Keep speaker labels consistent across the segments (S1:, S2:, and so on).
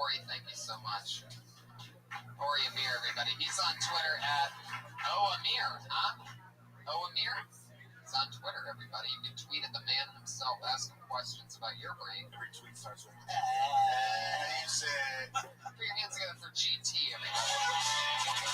S1: Ori, thank you so much. Ori Amir, everybody. He's on Twitter at Amir, huh? Amir? He's on Twitter, everybody. You can tweet at the man himself, ask him questions about your brain. Every tweet starts with, he said. Put your hands together for GT, everybody.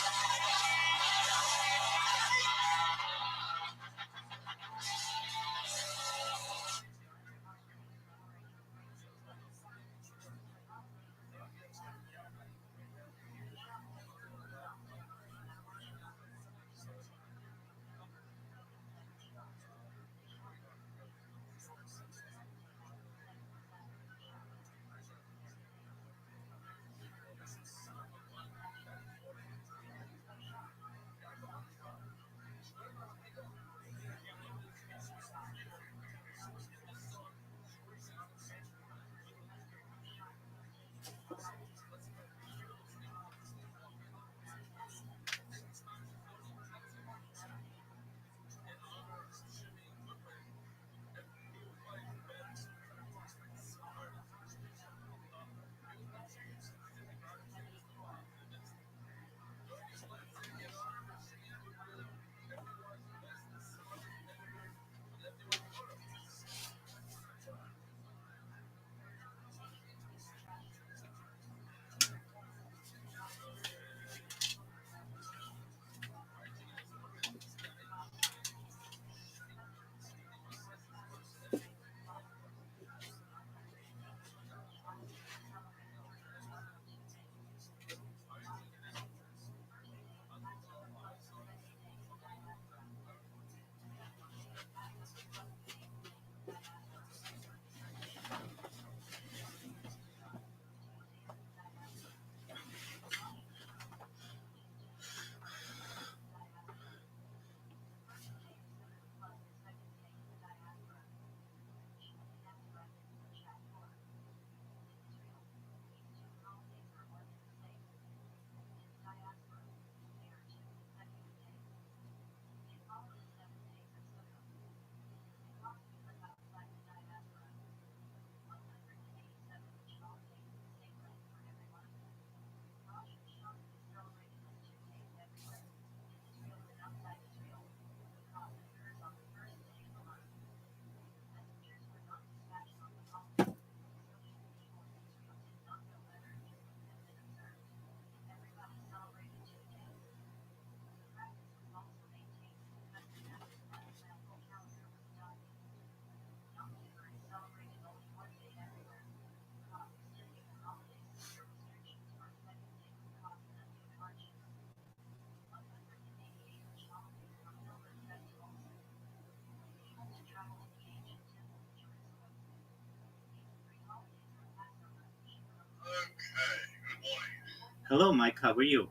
S2: Hello, Mike. How are you?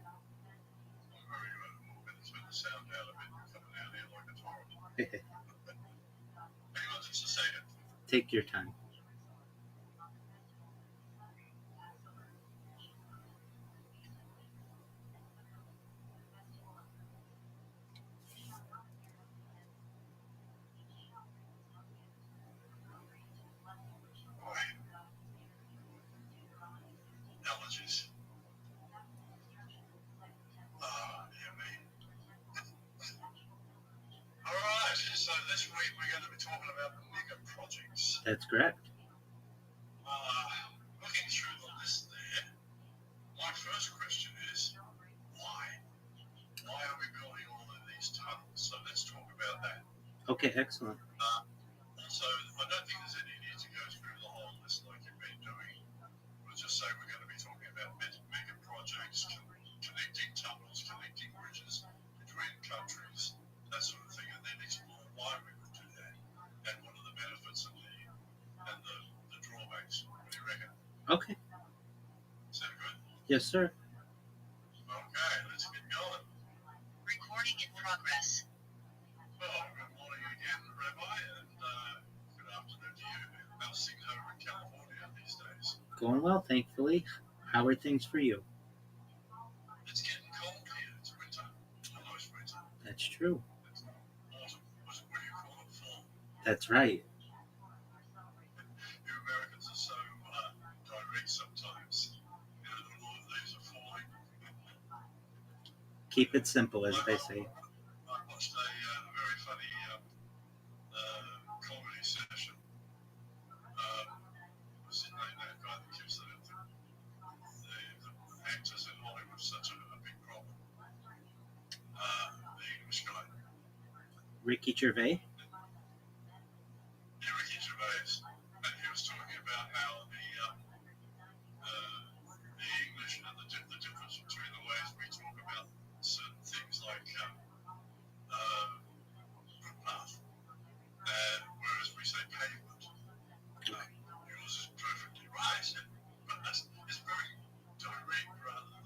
S2: Take your time.
S3: Allergies. All right, so this week we're going to be talking about mega projects.
S2: That's correct.
S3: Looking through the list there, my first question is, why? Why are we building all of these tunnels? So let's talk about that.
S2: Okay, excellent.
S3: Also, I don't think there's any need to go through the whole list like you've been doing. We'll just say we're going to be talking about mega projects, connecting tunnels, connecting bridges between countries, that sort of thing, and then explore why we would do that and what are the benefits and the drawbacks. What do you reckon?
S2: Okay.
S3: Sound good?
S2: Yes, sir.
S3: Okay, let's get going.
S4: Recording in progress.
S3: Well, good morning again, Rabbi, and good afternoon to you. How's things over in California these days?
S2: Going well, thankfully. How are things for you?
S3: It's getting cold here. It's winter. Almost winter.
S2: That's true.
S3: It's autumn. What do you call it? Fall.
S2: That's right.
S3: You Americans are so direct sometimes.
S2: Keep it simple, as they say.
S3: I watched a very funny comedy session. What's his name? That guy that gives the actors in Hollywood such a big problem. The English guy.
S2: Ricky Gervais.
S3: Yeah, Ricky Gervais. And he was talking about how the English and the difference between the ways we talk about certain things like footpath, whereas we say pavement. Yours is perfectly right, but it's very direct rather than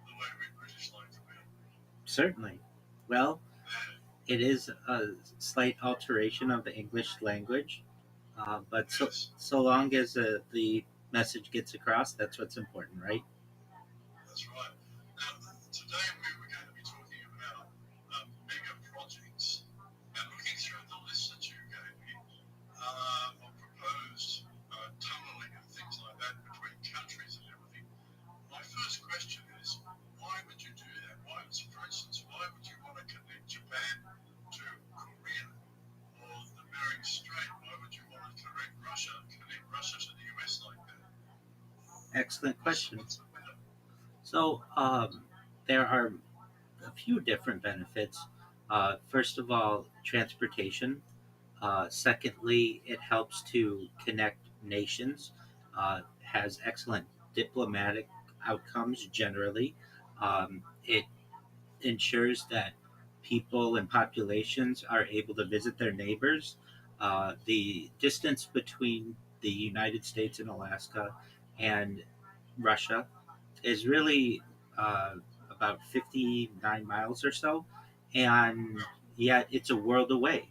S3: the way we British like to be.
S2: Certainly. Well,
S3: Yeah,
S2: it is a slight alteration of the English language, but
S3: yes,
S2: so long as the message gets across, that's what's important, right?
S3: that's right. Now, today we were going to be talking about mega projects and looking through the list that you gave me of proposed tunneling and things like that between countries and everything. My first question is, why would you do that? For instance, why would you want to connect Japan to Korea or the Bering Strait? Why would you want to connect Russia to the US like that?
S2: Excellent question.
S3: What's the matter?
S2: So there are a few different benefits. First of all, transportation. Secondly, it helps to connect nations, has excellent diplomatic outcomes generally. It ensures that people and populations are able to visit their neighbors. The distance between the United States and Alaska and Russia is really about 59 miles or so, and yet it's a world away.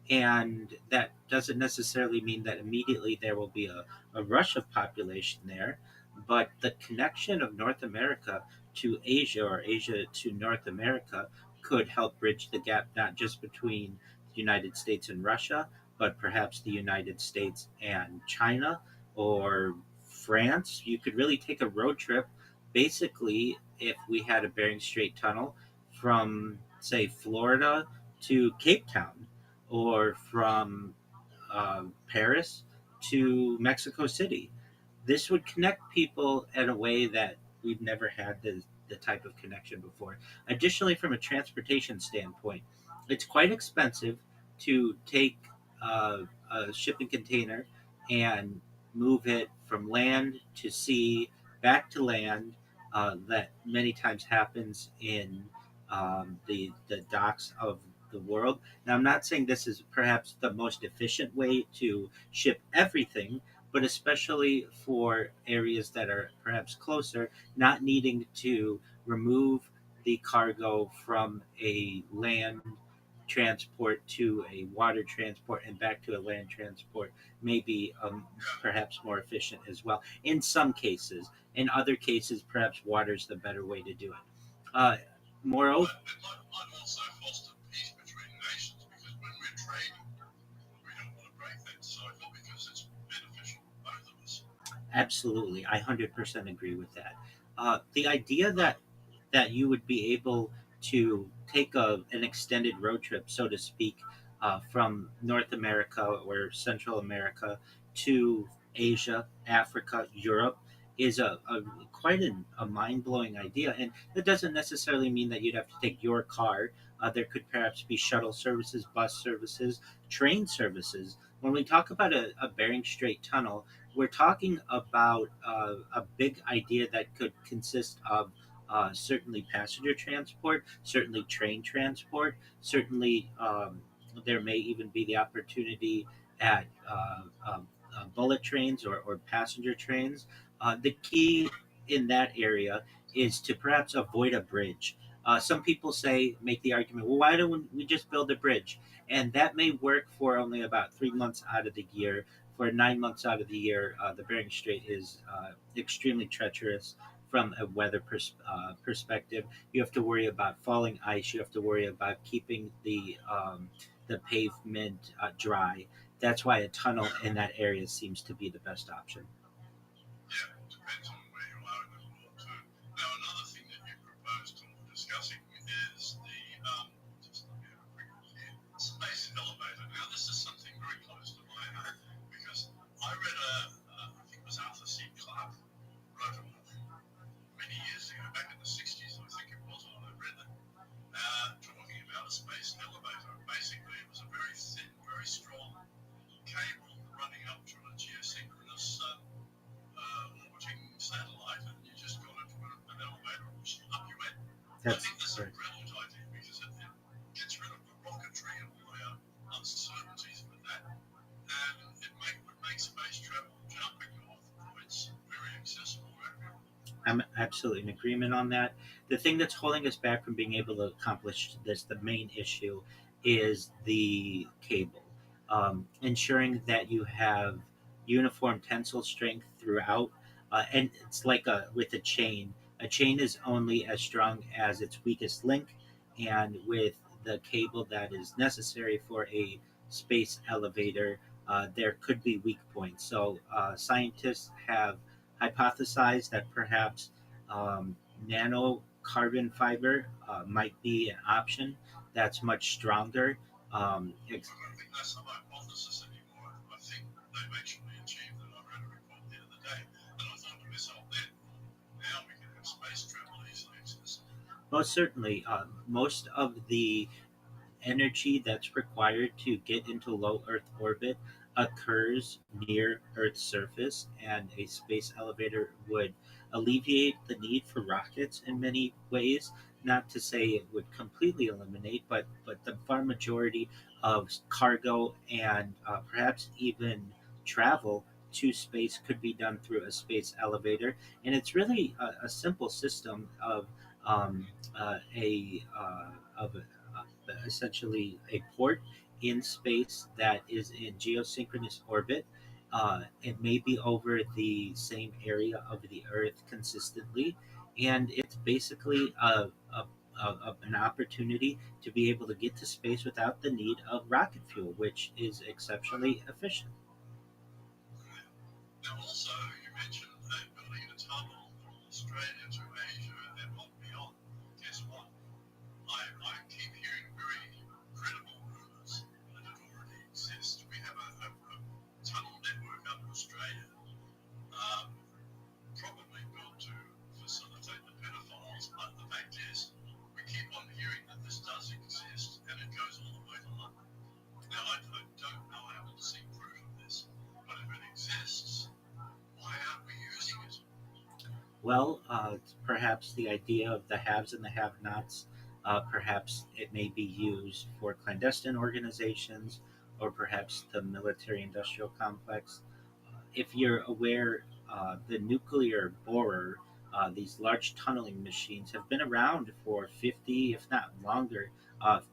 S2: And that doesn't necessarily mean that immediately there will be a rush of population there, but the connection of North America to Asia or Asia to North America could help bridge the gap not just between the United States and Russia, but perhaps the United States and China or France. You could really take a road trip basically if we had a Bering Strait tunnel from, say, Florida to Cape Town or from Paris to Mexico City. This would connect people in a way that we've never had the type of connection before. Additionally, from a transportation standpoint, it's quite expensive to take a shipping container and move it from land to sea, back to land. That many times happens in the docks of the world. Now, I'm not saying this is perhaps the most efficient way to ship everything, but especially for areas that are perhaps closer, not needing to remove the cargo from a land transport to a water transport and back to a land transport may be perhaps more efficient as well in some cases. In other cases, perhaps water is the better way to do it. Moreover,
S3: But it might also foster peace between nations because when we're trading, we don't want to break that cycle because it's beneficial for both of us.
S2: absolutely, I 100% agree with that. The idea that you would be able to take an extended road trip, so to speak, from North America or Central America to Asia, Africa, Europe is a quite a mind blowing idea. And that doesn't necessarily mean that you'd have to take your car. There could perhaps be shuttle services, bus services, train services. When we talk about a Bering Strait tunnel, we're talking about a big idea that could consist of certainly passenger transport, certainly train transport, certainly there may even be the opportunity at bullet trains or passenger trains. The key in that area is to perhaps avoid a bridge. Some people say, make the argument, well, why don't we just build a bridge? And that may work for only about 3 months out of the year. For 9 months out of the year, the Bering Strait is extremely treacherous from a weather perspective. You have to worry about falling ice. You have to worry about keeping the pavement dry. That's why a tunnel in that area seems to be the best option.
S3: Yeah, it depends on where you are in the world too. Now, another thing that you proposed to discussing is the just let me have a quick look here. Space elevator. Now this is something very close to my heart because I read I think it was Arthur C. Clarke wrote a book many years ago, back in the 60s, I think it was when I read it, talking about a space elevator. Basically, it was a very thin, very strong cable running up to a geosynchronous orbiting satellite, and you just got into an elevator, and up you went. I
S2: That's
S3: think that's a
S2: right.
S3: brilliant idea because it gets rid of the rocketry and all the uncertainties with that, and would make space travel jumping off points very accessible to everyone.
S2: I'm absolutely in agreement on that. The thing that's holding us back from being able to accomplish this, the main issue, is the cable. Ensuring that you have uniform tensile strength throughout, and it's like a with a chain. A chain is only as strong as its weakest link, and with the cable that is necessary for a space elevator, there could be weak points. So scientists have hypothesized that perhaps um, nano carbon fiber might be an option that's much stronger.
S3: I don't think that's a hypothesis anymore. I think they've actually achieved it. I read a report the other day, and I thought to myself, then now we can have space travel easily accessible.
S2: Most certainly, most of the energy that's required to get into low Earth orbit occurs near Earth's surface, and a space elevator would alleviate the need for rockets in many ways. Not to say it would completely eliminate, but the far majority of cargo and perhaps even travel to space could be done through a space elevator, and it's really a simple system um, a of essentially a port in space that is in geosynchronous orbit. It may be over the same area of the Earth consistently, and it's basically an opportunity to be able to get to space without the need of rocket fuel, which is exceptionally efficient.
S3: Now, also, you mentioned building a tunnel from Australia to Asia and what beyond. Guess what? I keep hearing very credible rumours that it already exists. We have a tunnel network up in Australia, um, probably built to facilitate the pedophiles, but the fact is, we keep on hearing that this does exist and it goes all the way to London. Now, I don't know, I haven't seen proof of this, but if it exists, why aren't we using it?
S2: Well, perhaps the idea of the haves and the have-nots, perhaps it may be used for clandestine organizations or perhaps the military-industrial complex. If you're aware, the nuclear borer, these large tunneling machines, have been around for 50, if not longer,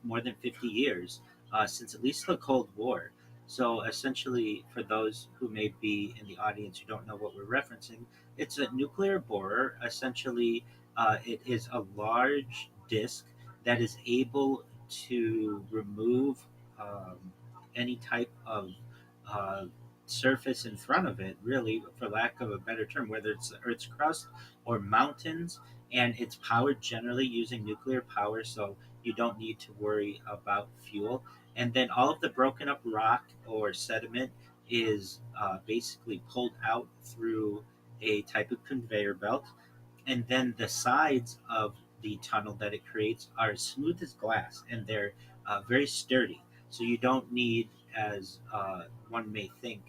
S2: more than 50 years, since at least the Cold War. So essentially, for those who may be in the audience who don't know what we're referencing, it's a nuclear borer. Essentially, it is a large disk that is able to remove um, any type of uh, surface in front of it, really, for lack of a better term, whether it's the Earth's crust or mountains, and it's powered generally using nuclear power, so you don't need to worry about fuel. And then all of the broken up rock or sediment is basically pulled out through a type of conveyor belt, and then the sides of the tunnel that it creates are smooth as glass, and they're very sturdy. So you don't need, as one may think,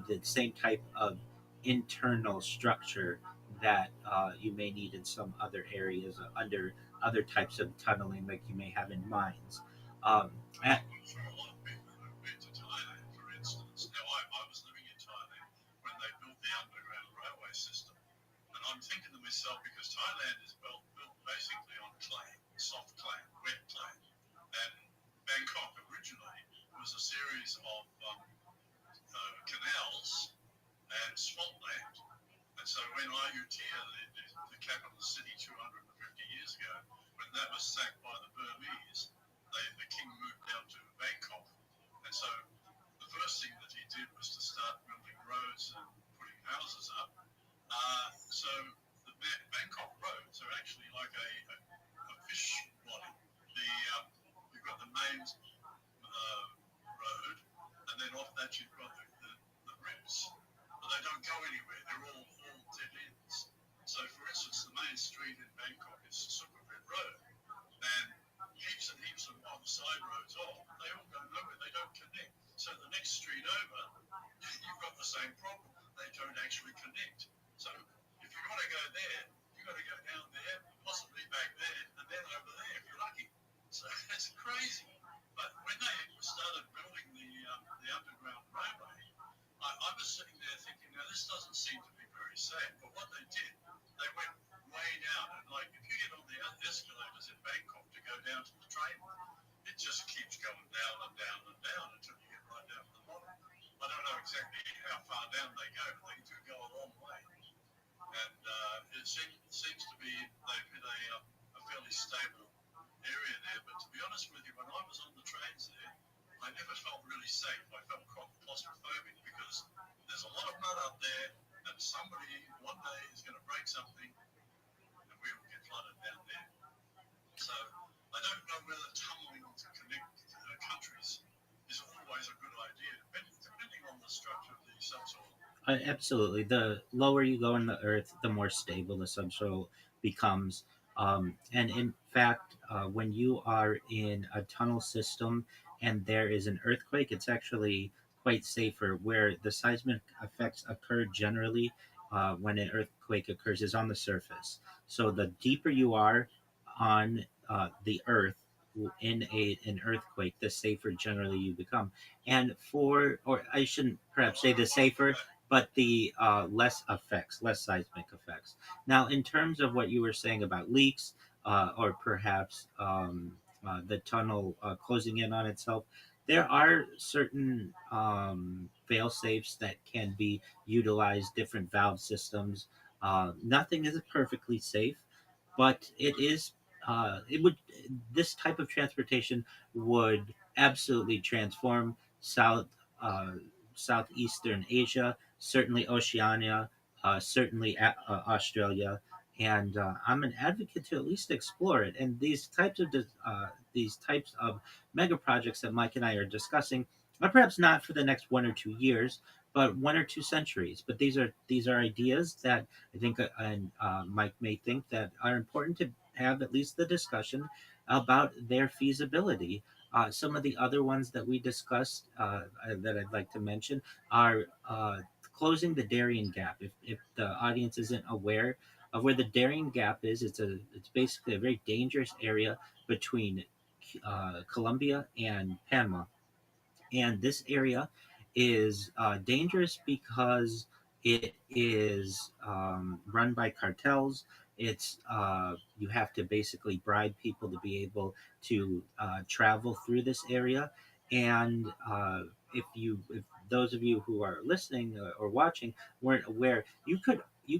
S2: the same type of internal structure that you may need in some other areas under other types of tunneling, like you may have in mines. Um,
S3: I'm sure a lot of people have been to Thailand, for instance. Now, I was living in Thailand when they built the underground railway system. And I'm thinking to myself, because Thailand is built basically on clay, soft clay, wet clay. And Bangkok originally was a series of canals and swampland. And so when Ayutthaya, the capital city 250 years ago, when that was sacked by the Burmese, the king moved down to Bangkok. And so the first thing that he did was to start building roads and putting houses up. So the Bangkok roads are actually like a fish main street in Bangkok is Sukhumvit Road, and heaps of on the side roads, they all go nowhere. They don't connect. So the next street over, you've got the same problem. They don't actually connect. So if you want to go there, you've got to go down there, possibly back there, and then over there if you're lucky. So it's crazy. But when they started building the underground railway, I was sitting there thinking, now this doesn't seem to be very safe. But what they did, they went way down, and like if you get on the escalators in Bangkok to go down to the train, it just keeps going down and down and down until you get right down to the bottom. I don't know exactly how far down they go, but they do go a long way. And it seems to be they've hit a fairly stable area there. But to be honest with you, when I was on the trains there, I never felt really safe. I felt claustrophobic because there's a lot of mud up there, and somebody one day is going to break something, and we will get flooded down there. So I don't know whether tunneling to connect countries is always a good idea, depending on the structure of the subsoil.
S2: Absolutely. The lower you go in the earth, the more stable the subsoil becomes. And in fact, when you are in a tunnel system and there is an earthquake, it's actually quite safer. Where the seismic effects occur generally when an earthquake occurs is on the surface. So the deeper you are on the earth in an earthquake, the safer generally you become. And or I shouldn't perhaps say the safer, but the less seismic effects. Now, in terms of what you were saying about leaks, or perhaps the tunnel closing in on itself, there are certain fail safes that can be utilized, different valve systems. Nothing is perfectly safe, but it is. It would This type of transportation would absolutely transform uh, southeastern Asia, certainly Oceania, certainly Australia, and I'm an advocate to at least explore it. And these types of mega projects that Mike and I are discussing are perhaps not for the next 1 or 2 years, but 1 or 2 centuries. But these are ideas that I think, and Mike may think that are important to have at least the discussion about their feasibility. Some of the other ones that we discussed that I'd like to mention are closing the Darien Gap. If the audience isn't aware of where the Darien Gap is, it's basically a very dangerous area between Colombia and Panama, and this area is dangerous because it is run by cartels. It's You have to basically bribe people to be able to travel through this area, and if those of you who are listening or watching weren't aware, you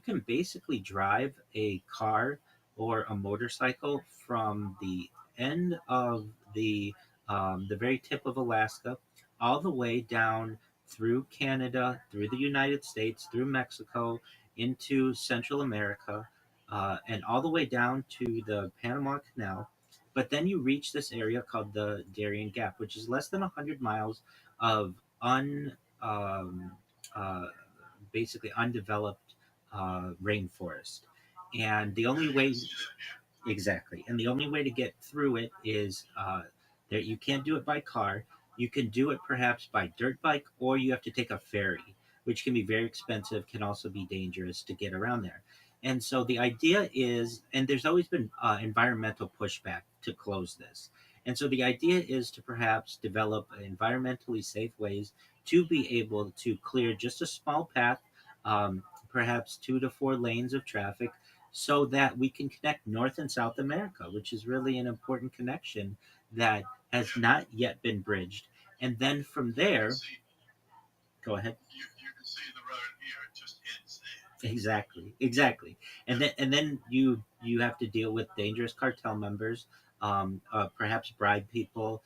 S2: can basically drive a car or a motorcycle from the end of the very tip of Alaska all the way down through Canada, through the United States, through Mexico, into Central America, and all the way down to the Panama Canal. But then you reach this area called the Darien Gap, which is less than 100 miles of um, uh, basically undeveloped rainforest. And the only way Exactly. And the only way to get through it is that you can't do it by car. You can do it perhaps by dirt bike, or you have to take a ferry, which can be very expensive, can also be dangerous to get around there. And so the idea is, and there's always been environmental pushback to close this. And so the idea is to perhaps develop environmentally safe ways to be able to clear just a small path, perhaps 2 to 4 lanes of traffic, so that we can connect North and South America, which is really an important connection that has
S3: Yeah,
S2: not yet been bridged. And then from
S3: you can
S2: there,
S3: see
S2: go ahead.
S3: you can see the road here. It just ends there.
S2: Exactly.
S3: Yeah,
S2: And then you have to deal with dangerous cartel members, perhaps bribe people.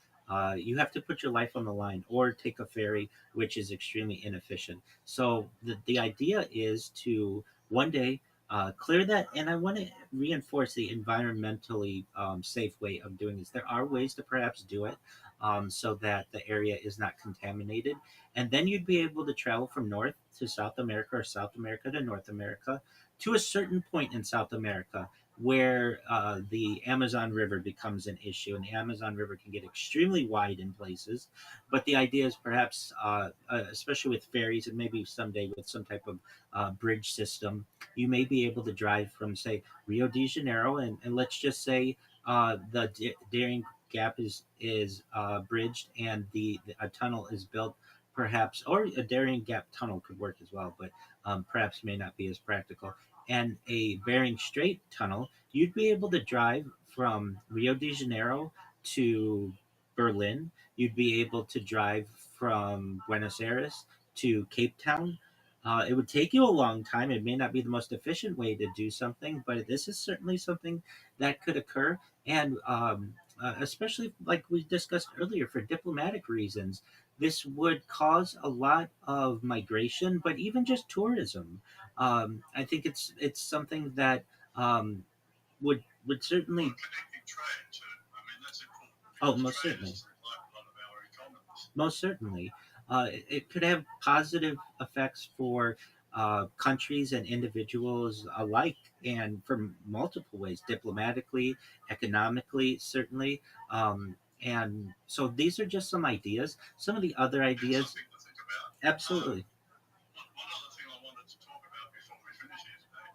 S2: You have to put your life on the line or take a ferry, which is extremely inefficient. So the idea is to one day clear that, and I want to reinforce the environmentally safe way of doing this. There are ways to perhaps do it so that the area is not contaminated, and then you'd be able to travel from North to South America or South America to North America to a certain point in South America. where the Amazon River becomes an issue, and the Amazon River can get extremely wide in places. But the idea is perhaps, especially with ferries, and maybe someday with some type of bridge system, you may be able to drive from, say, Rio de Janeiro, and let's just say the Darien Gap is bridged, and a tunnel is built. Perhaps, or a Darien Gap tunnel could work as well, but perhaps may not be as practical, and a Bering Strait tunnel, you'd be able to drive from Rio de Janeiro to Berlin. You'd be able to drive from Buenos Aires to Cape Town. It would take you a long time. It may not be the most efficient way to do something, but this is certainly something that could occur. And especially like we discussed earlier, for diplomatic reasons, this would cause a lot of migration, but even just tourism. I think it's something that would certainly.
S3: Well, connecting trade too. I mean, that's important
S2: Oh,
S3: because
S2: most
S3: trade
S2: certainly,
S3: is the lifeblood of our economies.
S2: most certainly, it could have positive effects for countries and individuals alike, and from multiple ways, diplomatically, economically, certainly. And so these are just some ideas. Some of the other
S3: It's
S2: ideas,
S3: something to think about.
S2: absolutely.
S3: One other thing I wanted to talk about before we finish here today.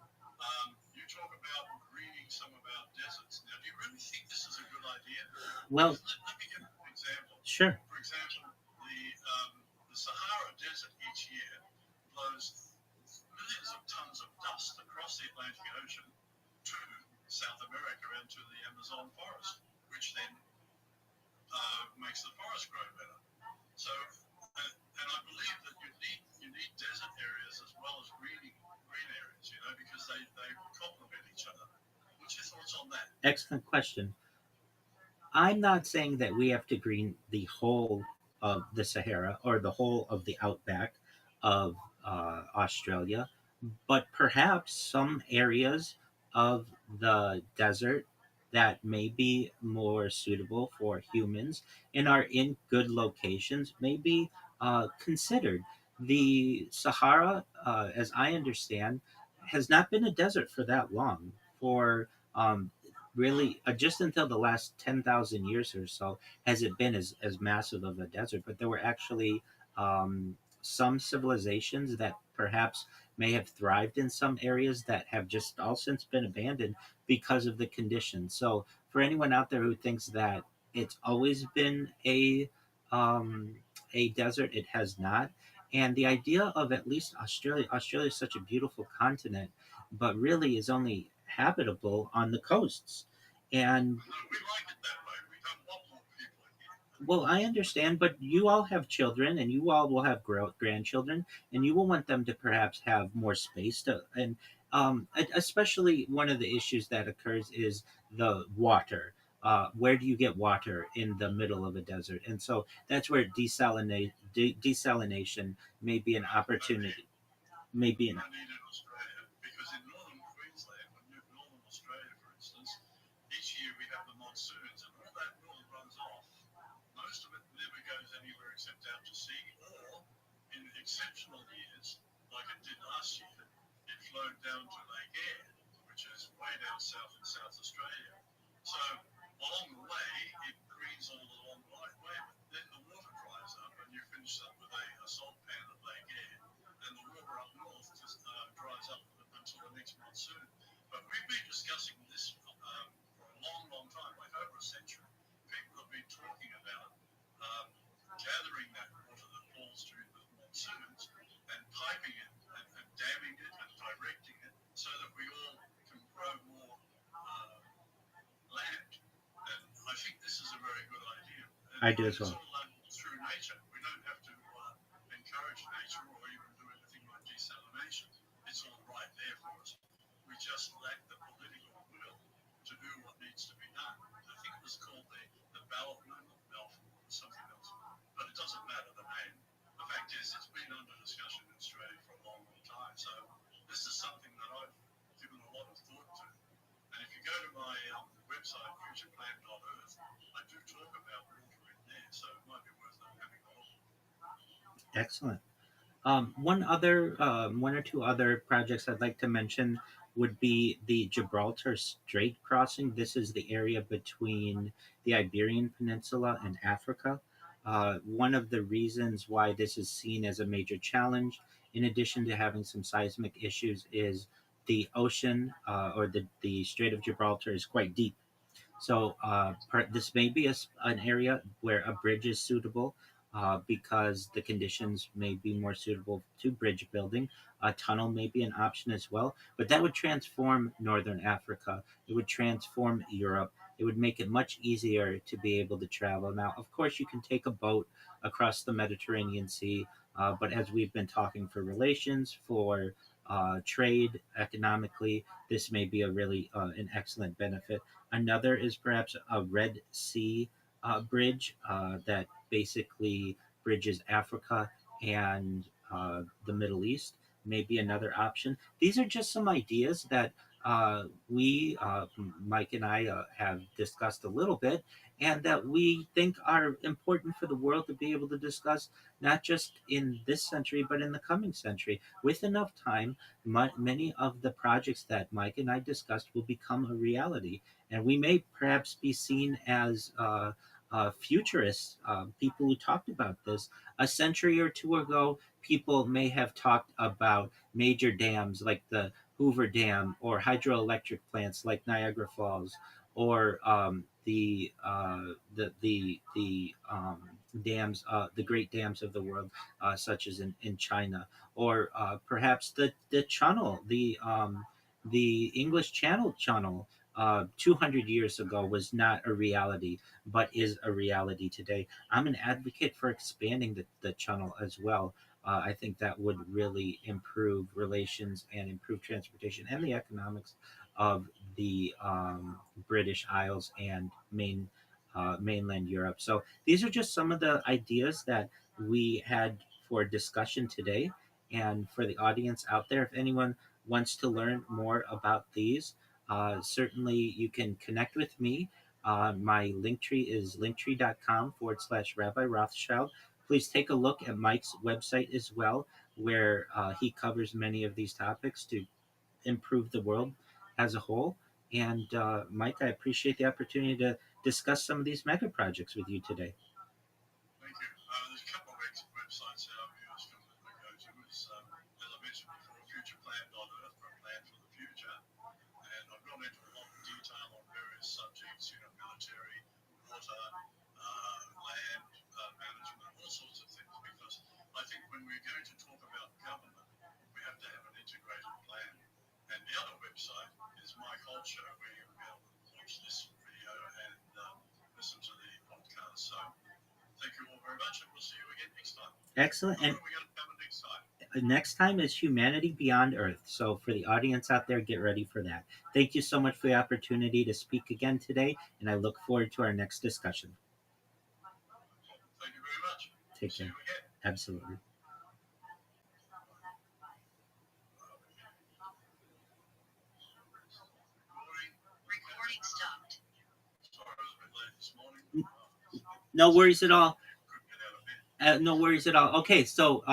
S3: You talk about greening some of our deserts. Now, do you really think this is a good idea?
S2: Well,
S3: Because let me give you an example.
S2: sure.
S3: For example, the Sahara Desert each year blows millions of tons of dust across the Atlantic Ocean to South America and to the Amazon forest, which then makes the forest grow better. So, and I believe that you need desert areas as well as green areas, because they complement each other. What's your thoughts on that?
S2: Excellent question. I'm not saying that we have to green the whole of the Sahara or the whole of the outback of Australia, but perhaps some areas of the desert that may be more suitable for humans and are in good locations may be considered. The Sahara, as I understand, has not been a desert for that long. For really, just until the last 10,000 years or so, has it been as massive of a desert. But there were actually some civilizations that perhaps may have thrived in some areas that have just all since been abandoned because of the conditions. So, for anyone out there who thinks that it's always been um, a desert, it has not. And the idea of at least Australia is such a beautiful continent, but really is only habitable on the coasts. And
S3: No, we like it that way. We don't want more people in here.
S2: well, I understand, but you all have children, and you all will have grandchildren, and you will want them to perhaps have more space to. And especially one of the issues that occurs is the water. Where do you get water in the middle of a desert? And so that's where desalination may be an
S3: No, no need.
S2: opportunity. Maybe an
S3: No need in Australia because in northern Queensland, northern Australia, for instance, each year we have the monsoons and all that water runs off. Most of it never goes anywhere except out to sea, or in exceptional years, like it did last year, it flowed down to Lake Eyre, which is way down south in South Australia. So along the way, it greens all along the way, but then the water dries up and you finish up with a salt pan at Lake Eyre, and the water up north just dries up until the next monsoon. But we've been discussing this for a long, long time, like over a century. People have been talking about um, gathering that water that falls during the monsoons and piping it and damming it and directing it so that we all can grow more land. And I think this is a very good idea.
S2: I do as
S3: It's
S2: well.
S3: all through nature. We don't have to encourage nature or even do anything like desalination. It's all right there for us. We just lack the political will to do what needs to be done. I think it was called the ballot, no, not Balfour, it was something else. But it doesn't matter the name. The fact is, it's been under discussion in Australia for a long, long time. So this is something that I've given a lot of thought to. And if you go to my website, futureplan.earth, I do talk about water in there, so it might be worth having a look.
S2: Excellent. One or two other projects I'd like to mention. would be the Gibraltar Strait crossing. This is the area between the Iberian Peninsula and Africa. One of the reasons why this is seen as a major challenge, in addition to having some seismic issues, is the ocean or the Strait of Gibraltar is quite deep. So this may be an area where a bridge is suitable because the conditions may be more suitable to bridge building. A tunnel may be an option as well, but that would transform Northern Africa. It would transform Europe. It would make it much easier to be able to travel. Now, of course, you can take a boat across the Mediterranean Sea, but as we've been talking for relations, for trade, economically, this may be a really an excellent benefit. Another is perhaps a Red Sea bridge that basically bridges Africa and the Middle East. Maybe another option. These are just some ideas that Mike and I, have discussed a little bit, and that we think are important for the world to be able to discuss, not just in this century, but in the coming century. With enough time, many of the projects that Mike and I discussed will become a reality, and we may perhaps be seen as futurists, people who talked about this. A century or two ago, people may have talked about major dams like the Hoover Dam, or hydroelectric plants like Niagara Falls, or dams, the great dams of the world, such as in China, or perhaps the channel, the English Channel 200 years ago was not a reality, but is a reality today. I'm an advocate for expanding the channel as well. I think that would really improve relations and improve transportation and the economics of the British Isles and mainland Europe. So these are just some of the ideas that we had for discussion today. And for the audience out there, if anyone wants to learn more about these, certainly you can connect with me. My link tree is linktree.com/Rabbi Rothschild. Please take a look at Mike's website as well, where he covers many of these topics to improve the world as a whole. And Mike, I appreciate the opportunity to discuss some of these mega projects with you today.
S3: Thank you. There's a couple of websites that our viewers can go to. It's, as I mentioned before, futureplan.earth for a plan for the future. And I've gone into a lot of detail on various subjects, military, water, land management, all sorts of things, because I think when we're going to talk about government, we have to have an integrated plan. And the other website is My Culture, where you'll be able to watch this video and listen to the podcast. So thank you all very much, and we'll see you again next time.
S2: Excellent. And
S3: what are we going to cover next time?
S2: Next time is Humanity Beyond Earth. So for the audience out there, get ready for that. Thank you so much for the opportunity to speak again today, and I look forward to our next discussion.
S3: Thank you very much.
S2: Take
S3: See
S2: care.
S3: you again.
S2: Absolutely.
S4: Recording stopped.
S3: Sorry, I was a bit late this morning.
S2: No worries at all.
S3: Couldn't get out of bed.
S2: No worries at all. Okay, so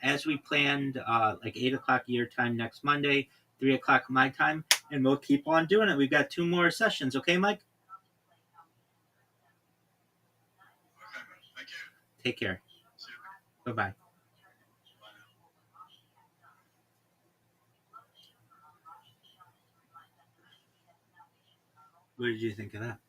S2: as we planned, like 8 o'clock your time next Monday, 3 o'clock my time, and we'll keep on doing it. We've got 2 more sessions. Okay, Mike?
S3: Okay, man. Thank you.
S2: Take care.
S3: See you.
S2: Bye-bye.
S3: Bye now.
S2: What did you think of that?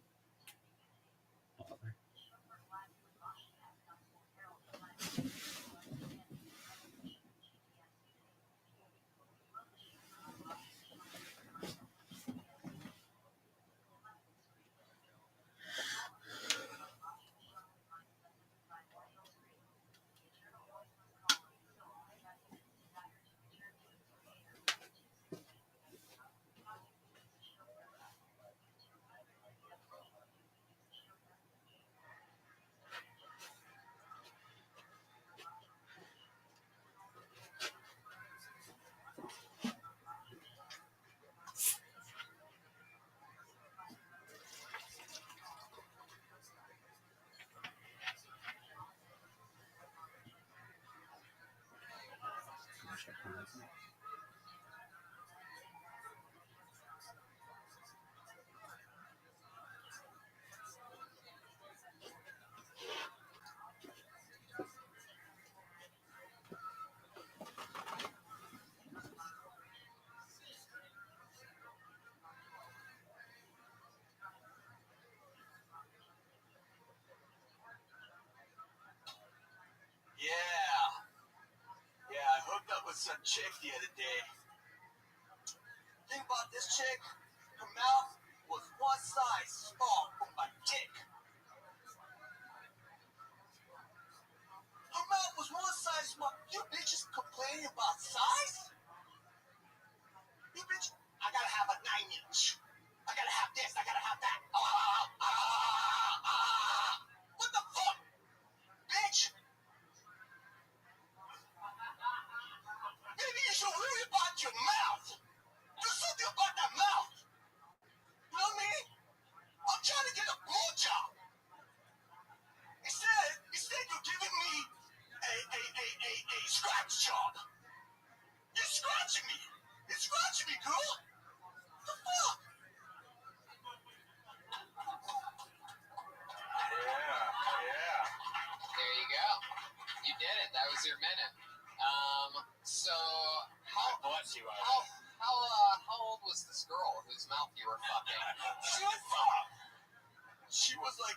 S3: some chick the other day. Think about this chick. Her mouth was one size small from my dick. Her mouth was one size small. You bitches complaining about size? You bitch, I gotta have a 9-inch. I gotta have this. I gotta have that. What the fuck, bitch? Maybe you should worry about your mouth. Do something about that mouth. You know what I mean? I'm trying to get a blowjob. Instead you're giving me a scratch job. You're scratching me. You're scratching me, girl. What the fuck? Yeah.
S1: There you go. You did it. That was your minute. So how
S3: Bless you,
S1: how old was this girl whose mouth you were fucking?
S3: She was like,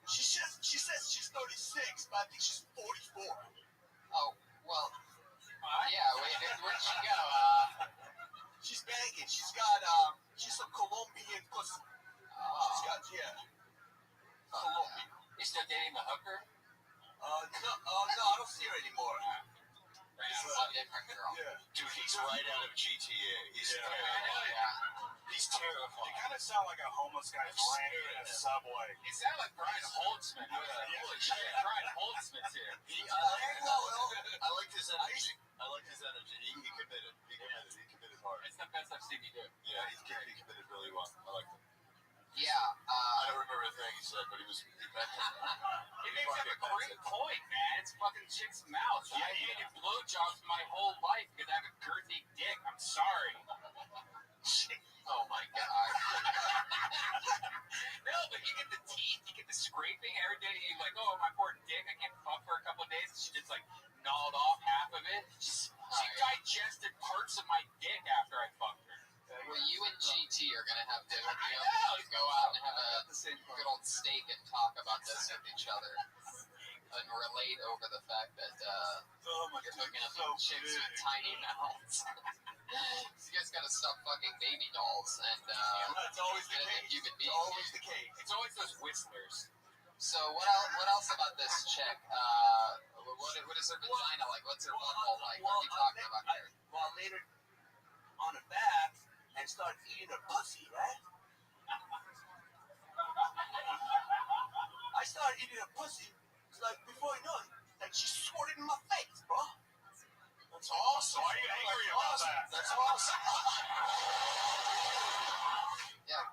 S3: she says she's 36, but I think she's 44.
S1: Oh, well, yeah. Where'd she go?
S3: She's banging. She's a Colombian pussy. She's got, Colombian.
S1: You still dating the hooker?
S3: No, I don't see her anymore.
S1: It's a different girl.
S3: Yeah.
S5: Dude, he's right out of GTA. He's
S3: He's terrifying.
S5: They kind of sound like a homeless guy running in a subway.
S1: You sound like Brian Holtzman. Holy shit, Brian Holtzman's here.
S5: I like his energy. He committed. He committed hard.
S1: It's the best I've seen you do.
S5: Yeah, he committed really well. I like him.
S1: Yeah.
S5: I don't remember a thing he said, but he meant it.
S1: He makes up a great point, man. It's fucking chick's mouth. I hated blowjobs my whole life because I have a girthy dick. I'm sorry. Oh my god. No, but you get the teeth, you get the scraping every day. You're like, oh, my poor dick, I can't fuck for a couple of days. She just like gnawed off half of it. She digested parts of my dick after I fucked her. Well, you and GT are gonna have to go out and have a good old steak and talk about this with each other and relate over the fact that you're hooking up with chicks with tiny mouths. You guys gotta stop fucking baby dolls and
S3: That's always the case.
S1: human
S3: It's
S1: beings.
S3: always the case.
S1: It's always those whistlers. So what else about this chick? What is her vagina like? What's her butthole like? What are we talking about here?
S3: Well, later on her back and start eating her pussy, right? I started eating her pussy. It's like before you know it, like she squirted in my face, bro.
S5: That's awesome. Why are you angry about that?
S3: That's awesome.
S1: Yeah,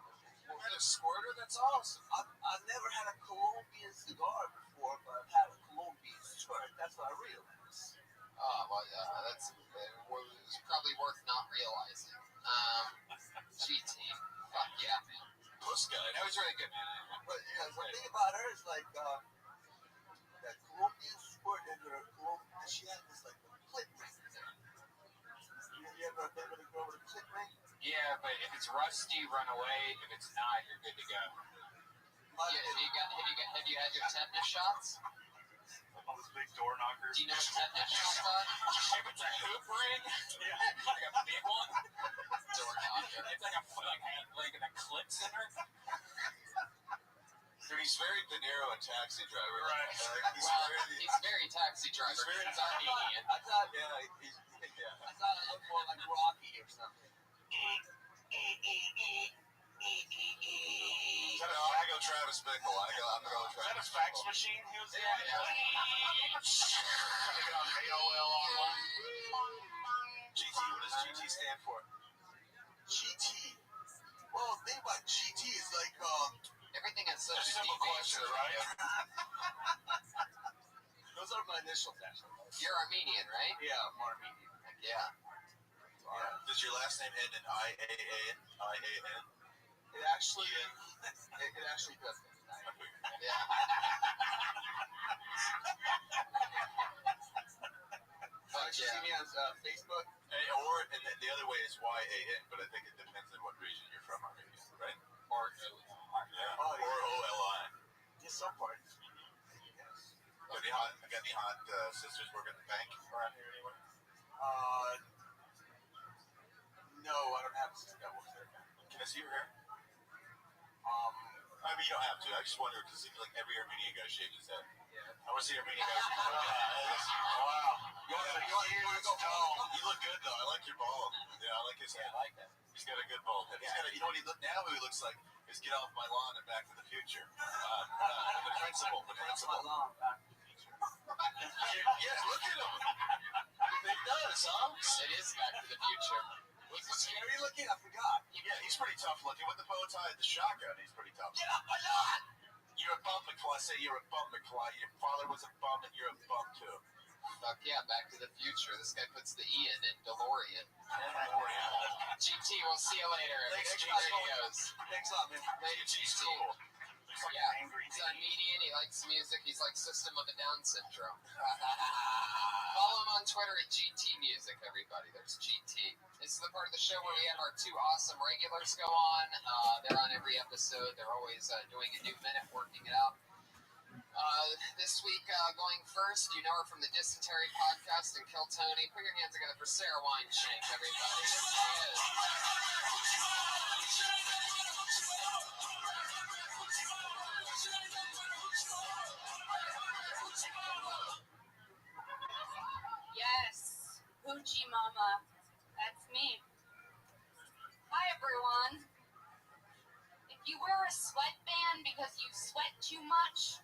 S1: a squirter. That's awesome.
S3: I've never had a Colombian cigar before, but I've had a Colombian squirt. That's what I realized.
S1: Oh well, yeah, that's it's probably worth not realizing. GT, fuck yeah, man.
S5: Puss guy.
S1: That was really good, man.
S3: But the thing about her is like that Colombian squirt and her Colombian, she had this like clit ring. You ever been with a girl with a clit ring?
S1: Yeah, but if it's rusty, run away. If it's not, you're good to go. Yeah, have you had your tetanus shots?
S5: All those big door knockers.
S1: Do you know what tetanus shots are? If it's a hoop ring, like a big one. Door knocker. It's like a clips in her.
S5: Dude, he's very De Niro a taxi driver.
S1: Right. He's very taxi driver. He's Armenian.
S3: I thought I looked more like Rocky or something.
S5: I go Travis Bickle. I'm going Travis. Is that a fax machine he was doing?
S1: Yeah.
S5: Trying to get on AOL online. GT, what does GT stand for?
S3: GT. Well, the thing about GT is like,
S1: Everything has such a
S5: simple
S1: deep
S5: question,
S1: answer,
S5: right?
S3: those are my initials, actually.
S1: You're Armenian, right?
S3: Yeah, I'm Armenian.
S1: Yeah.
S5: Does your last name end in I-A-N?
S3: It actually does.
S1: Yeah.
S3: You see me on Facebook?
S5: And then the other way is Y-A-N, but I think it depends on what region you're from, Armenia, right?
S1: Or
S3: Oh, yeah.
S5: Or O-L-I.
S3: Yeah, some parts. Yes.
S5: Got any hot sisters working at the bank around here anywhere? No, I don't have to see that one there. Can I see your hair? I mean, you don't have to. I just wonder because like every Armenian guy shaves his head. I want to see Armenian guys. Wow. You look good though. I like your bald. Yeah, I like his head. I like that. He's got a good bald head. He's got a, you know what he look now? Who he looks like is Get Off My Lawn and Back to the Future. The principal. The principal. Yeah, look at him. It does, huh?
S1: It is Back to the Future.
S5: Was it scary looking? I forgot. Yeah, he's pretty tough looking. With the bow tie and the shotgun, he's pretty tough. Get off my lawn! You're a bum, McFly. Say you're a bum, McFly. Your father was a bum, and you're a bum, too.
S1: Fuck yeah, Back to the Future. This guy puts the E in DeLorean. GT, we'll see you later.
S5: Thanks,
S1: Next
S5: GT.
S1: videos.
S5: Thanks a lot, man.
S1: GT's
S5: cool.
S1: Yeah, he's a median, he likes music, he's like System of a Down syndrome. Follow him on Twitter at GT Music, everybody. There's GT. This is the part of the show where we have our two awesome regulars go on. They're on every episode. They're always doing a new minute, working it out. This week, going first, you know her from the Dysentery Podcast and Kill Tony. Put your hands together for Sarah Wineshank, everybody. Here she is.
S6: Yes, Hoochie Mama. That's me. Hi, everyone. If you wear a sweatband because you sweat too much,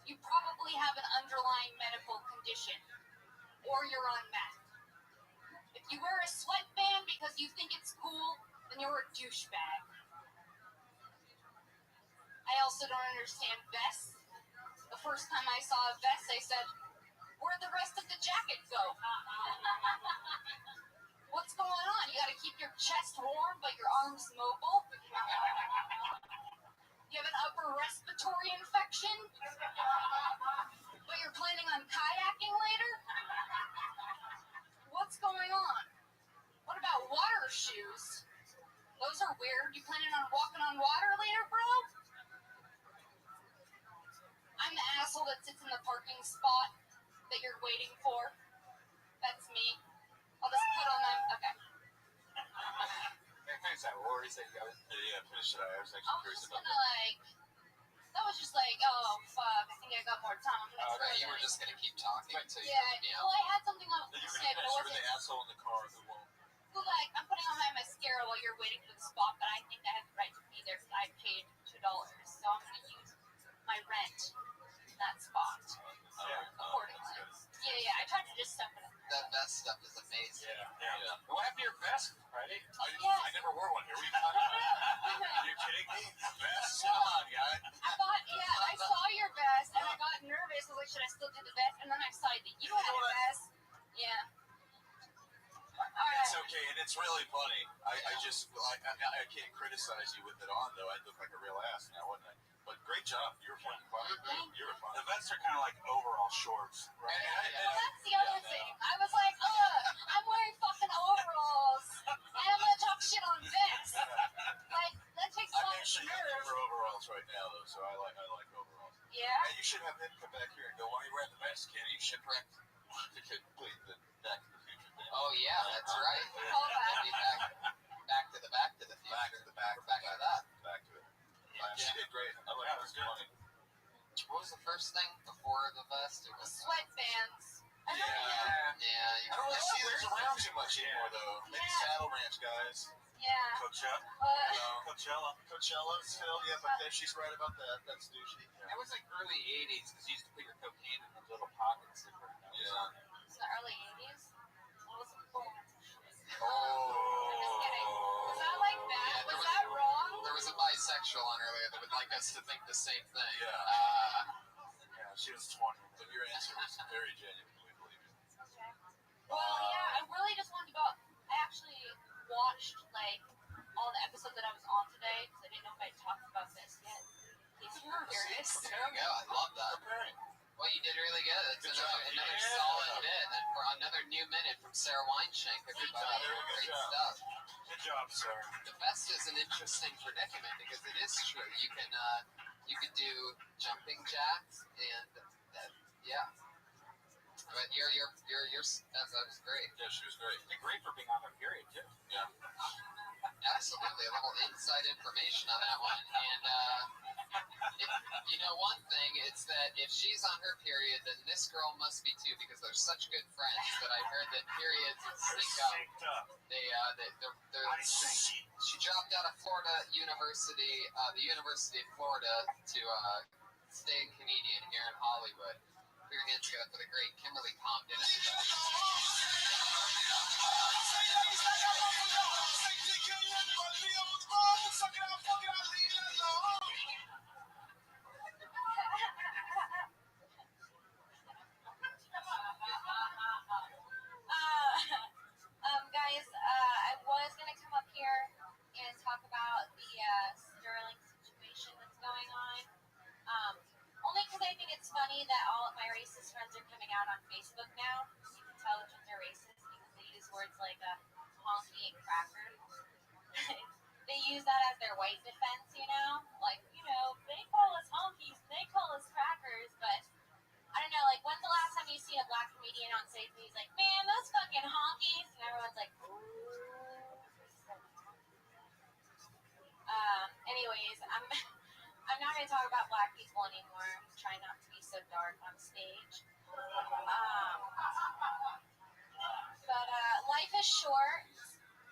S6: you probably have an underlying medical condition, or you're on meth. If you wear a sweatband because you think it's cool, then you're a douchebag. I also don't understand vests. The first time I saw a vest, I said, "Where'd the rest of the jacket go?" What's going on? You gotta keep your chest warm, but your arms mobile? You have an upper respiratory infection? But you're planning on kayaking later? What's going on? What about water shoes? Those are weird. You planning on walking on water later, bro? I'm the asshole that sits in the parking spot that you're waiting for. That's me. I'll just put on my... Okay.
S1: Finish that. What were you saying, guys?
S5: Yeah, finish it. I was
S6: I
S5: actually
S6: was
S5: curious
S6: just
S5: about
S6: gonna, like... That was just like, oh, fuck. I think I got more time. I'm gonna
S1: Okay,
S6: try
S1: you were
S6: that.
S1: just gonna keep talking until you
S6: Yeah,
S1: put me
S6: well,
S1: out.
S6: I had something else
S5: that.
S6: to
S5: You're
S6: say, but it
S5: the
S6: wasn't...
S5: asshole in the car who won't.
S6: So, like, I'm putting on my mascara while you're waiting for the spot, but I think I have the right to be there because I paid $2. So I'm gonna use my rent in that spot accordingly. Yeah, I tried to just step it up.
S1: That vest stuff is amazing.
S5: Yeah.
S7: What happened to your vest, Friday?
S5: I never wore one here. What are you talking about? Are you kidding me? Vest? Come on, guy.
S6: I saw your vest and I got nervous. I was like, should I still do the vest? And then I saw that you had a vest. Yeah. Alright.
S5: It's okay, and it's really funny. I can't criticize you with it on, though. I look like a real ass now, wouldn't I? But great job. You were fucking fun. You were fun.
S7: The vests are kind of like overall shorts, right?
S6: Well, that's the other thing. I was like, I'm wearing fucking overalls and I'm gonna talk shit on this. Like, that takes so
S5: I'm
S6: much
S5: actually looking
S6: nerve.
S5: for overalls right now, though, so I like overalls.
S6: Yeah?
S5: And you should have him come back here and go, why are you wearing the vest, kid? You shipwrecked. To complete the Back to the Future thing.
S1: Oh yeah, that's right.
S6: Call back.
S1: Be back to the Future.
S5: Back to the back.
S1: We're back to that.
S5: Back to it. She did great. I like her. It's funny.
S1: What was the first thing before the vest? It was
S6: Sweatbands. I don't
S1: yeah.
S5: I don't really see those around too much anymore, though. Maybe
S6: Yeah.
S5: Saddle Ranch guys.
S6: Yeah.
S5: Coachella still, yeah, but then she's right about that. That's douchey.
S7: It was like early 80s because you used to put your cocaine in those little pockets.
S5: Yeah.
S6: It's the early 80s. I wasn't born.
S5: Oh.
S6: I'm just kidding. Was that like that?
S1: Yeah,
S6: Was that wrong?
S1: There was a bisexual on earlier that would like us to think the same thing.
S5: Yeah. Yeah, she was 20. But your answer was very genuine. We believe it.
S6: Okay. Well, yeah, I really just wanted to go. I actually watched like all the episodes that I was on today because I didn't know if I talked about this yet. In case you were curious.
S1: There you go. I love that. Well, you did really good. It's
S5: Good
S1: another
S5: job.
S1: solid bit. And for another new minute from Sarah Wineshank, everybody. Great stuff.
S7: Good job, sir.
S1: The vest is an interesting predicament because it is true. You can do jumping jacks and yeah. But that was great.
S5: Yeah, she was great.
S7: They're great for being on their period too.
S5: Yeah.
S1: Absolutely, a little inside information on that one. And one thing, it's that if she's on her period, then this girl must be too, because they're such good friends that I heard that periods sync up. She dropped out of Florida University, the University of Florida, to stay a comedian here in Hollywood. Put your hands together for the great Kimberly Compton.
S6: Guys, I was going to come up here and talk about the Sterling situation that's going on. Only because I think it's funny that all of my racist friends are coming out on Facebook now. You can tell which ones are racist because they use words like honky and cracker. They use that as their white defense, Like, they call us honkies, they call us crackers, but I don't know, like, when's the last time you see a black comedian on stage and he's like, man, those fucking honkies, and everyone's like, ooh. Anyways, I'm not going to talk about black people anymore. I'm trying not to be so dark on stage. But life is short,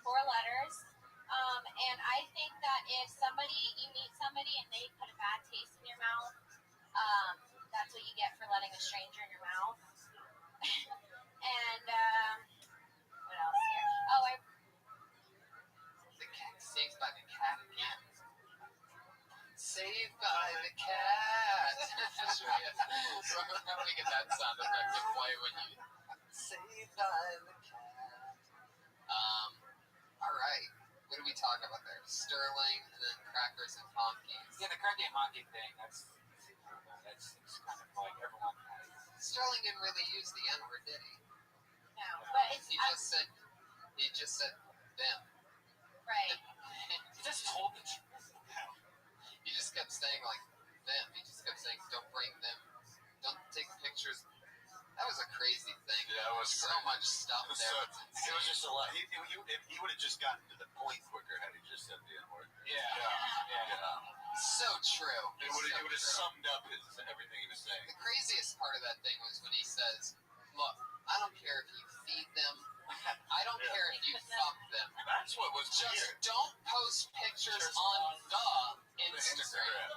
S6: 4 letters. And I think that if you meet somebody and they put a bad taste in your mouth, that's what you get for letting a stranger in your mouth. And what else here? Oh,
S1: The cat, saved by the cat again. Saved by the cat. How do we get that sound effect to play when you saved by the cat? All right. What are we talking about there? Sterling and then crackers and honkies.
S7: Yeah, the cracky and honky thing. That's kind of like everyone has.
S1: Sterling didn't really use the N-word, did he?
S6: no, but it's
S1: He just said them.
S6: right.
S7: He just told the truth.
S1: He just kept saying like them. He just kept saying don't bring them. Don't take pictures. That was a crazy thing.
S5: Yeah, it was
S1: so
S5: crazy.
S1: much stuff
S5: It was,
S1: there.
S5: it was just a lot. He would have just gotten to the point quicker had he just said the N-word.
S7: Yeah.
S1: So true.
S5: It would have summed up everything he was saying.
S1: The craziest part of that thing was when he says, look, I don't care if you feed them. I don't care if you fuck them.
S5: That's what was
S1: Just
S5: weird.
S1: don't post pictures on the Instagram.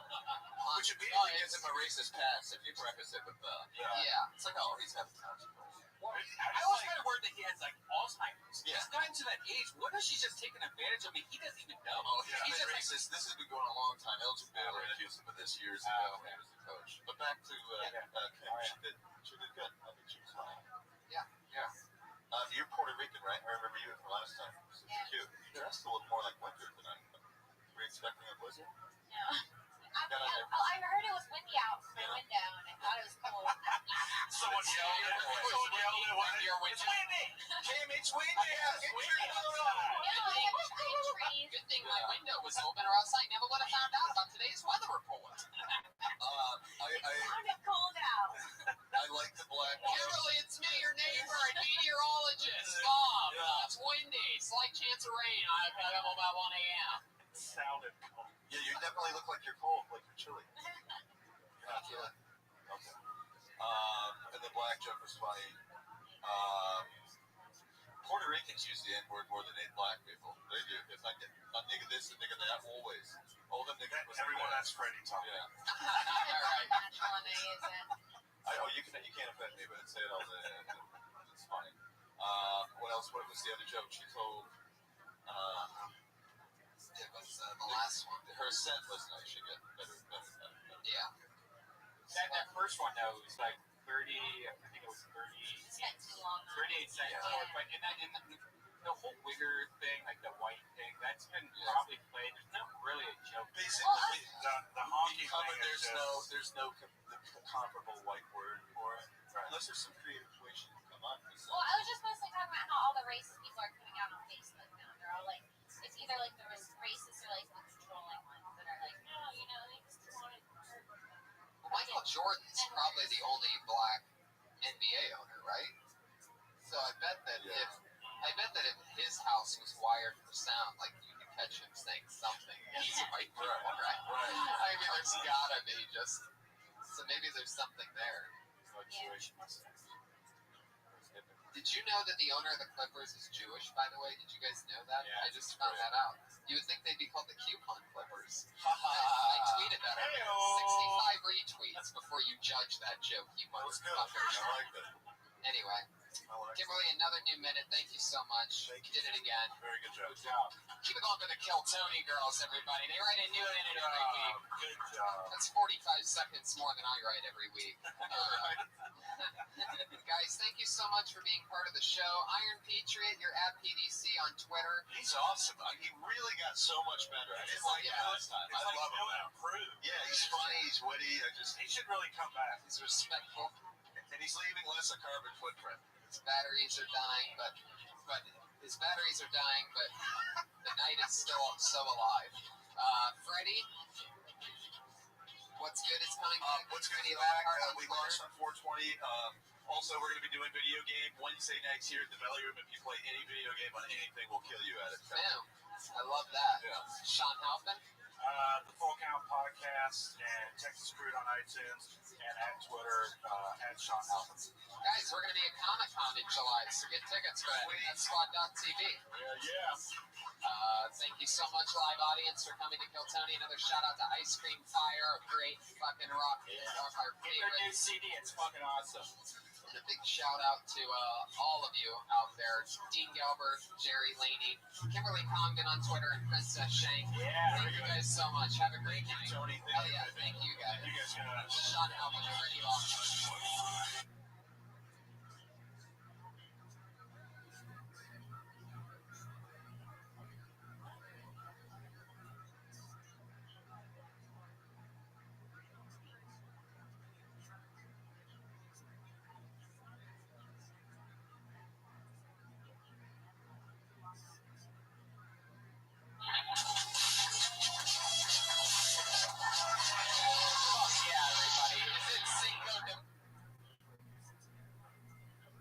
S5: Which immediately gives him a racist pass if you preface it with the.
S1: Yeah.
S5: It's like, oh, he's having time.
S7: I always kind of worried that he has like Alzheimer's.
S5: Yeah.
S7: He's gotten to that age. What if she's just taking advantage of me? He doesn't even know.
S5: Oh, yeah.
S7: He's just
S5: racist. This has been going a long time. LGBT accused him of this years ago when he was the coach. But back to Kim, she did good. I think she was fine.
S1: Yeah.
S5: You're Puerto Rican, right? I remember you from last time. Super cute. You dressed a little more like winter tonight. Were you expecting a blizzard?
S6: No. I heard it was windy out my window, and I thought it was cold.
S5: Someone yelled at
S1: Your window.
S5: It's windy! Kim, it's windy! Get your coat on!
S6: I have trees.
S1: Good thing my window was open, or else I never would have found out about today's weather report.
S6: Found it cold out.
S5: I like the black.
S1: Kimberly, it's me, your neighbor, and meteorologist, Bob. It's windy. Slight chance of rain. I got home about 1 a.m.
S3: It sounded cold.
S5: Yeah, you definitely look like you're cold, like you're chilly.
S1: Yeah.
S5: Okay. And the black joke was funny. Puerto Ricans use the N-word more than black people. They do. It's like a nigga this and nigga that always. All them niggas.
S3: Everyone has Freddie talking.
S5: Yeah.
S6: All right.
S5: You can't offend me, but say it all the. It's funny. What else? What was the other joke she told?
S1: It was the last one.
S5: Her scent was nice. She got better.
S1: Yeah.
S7: That first one though was like 30. I think it was 30.
S6: Spent too long.
S7: 38 seconds.
S1: Yeah.
S7: But the whole wigger thing, like the white thing, that's been probably played. There's not really a joke.
S5: Basically,
S3: The honky thing is
S5: there's no comparable white word for it. Right. Unless there's some creative way she can come up with
S6: Well, I was just mostly talking about how all the racist people are coming out on Facebook now. They're all like, it's either like the racist or like the trolling ones that are like, no, they just want to.
S1: Well, Michael Jordan's probably the only black NBA owner, right? So I bet that if his house was wired for sound, like you could catch him saying something against white people, right? I mean, there's gotta be just. So maybe there's something there.
S7: Jewish mustache.
S1: Did you know that the owner of the Clippers is Jewish, by the way? Did you guys know that?
S7: Yeah,
S1: I just found that out. You would think they'd be called the coupon Clippers. I tweeted that. 65 retweets before you judge that joke, you
S5: That was good.
S1: motherfuckers.
S5: I like that.
S1: Anyway, Kimberly, another new minute. Thank you so much.
S5: Thank you.
S1: Did it again.
S5: Very good job.
S7: Good job.
S1: Keep it going for the Kill Tony girls, everybody. They write a new minute every week.
S5: Good job.
S1: That's 45 seconds more than I write every week. Guys, thank you so much for being part of the show. Iron Patriot, you're at PDC on Twitter.
S5: He's awesome. He really got so much better. I didn't like him last time. I love him now. Yeah, he's funny. He's witty.
S7: He should really come back.
S1: He's respectful.
S5: And he's leaving less a carbon footprint.
S1: His batteries are dying, but the night is still so alive. Freddie, what's good is coming back.
S5: What's going to be
S1: Freddie
S5: back?
S1: Lockhart on
S5: We
S1: Twitter.
S5: launched on 420. Also, we're going to be doing video game Wednesday nights here at the Belly Room. If you play any video game on anything, we'll kill you at it.
S1: Boom. I love that.
S5: Yeah.
S1: Sean Halpin.
S7: The Full Count Podcast and Texas Crude on iTunes and at Twitter at Sean Halpin.
S1: Guys, we're going to be at Comic-Con in July, so get tickets for that at squad.tv.
S7: Yeah.
S1: Thank you so much, live audience, for coming to Kill Tony. Another shout out to Ice Cream Fire, a great fucking rock. Our
S7: Get their new
S1: favorite.
S7: CD. It's fucking awesome.
S1: And a big shout out to all of you out there. Dean Galbert, Jerry Laney, Kimberly Congdon on Twitter, and Princess Shank.
S7: Yeah.
S1: Thank you guys so much. Have a great night.
S5: Tony,
S1: Hell yeah, thank you guys.
S5: You guys got
S1: Sean Halpin, Freddie Lockhart. Fuck yeah, everybody. Is it Cinco de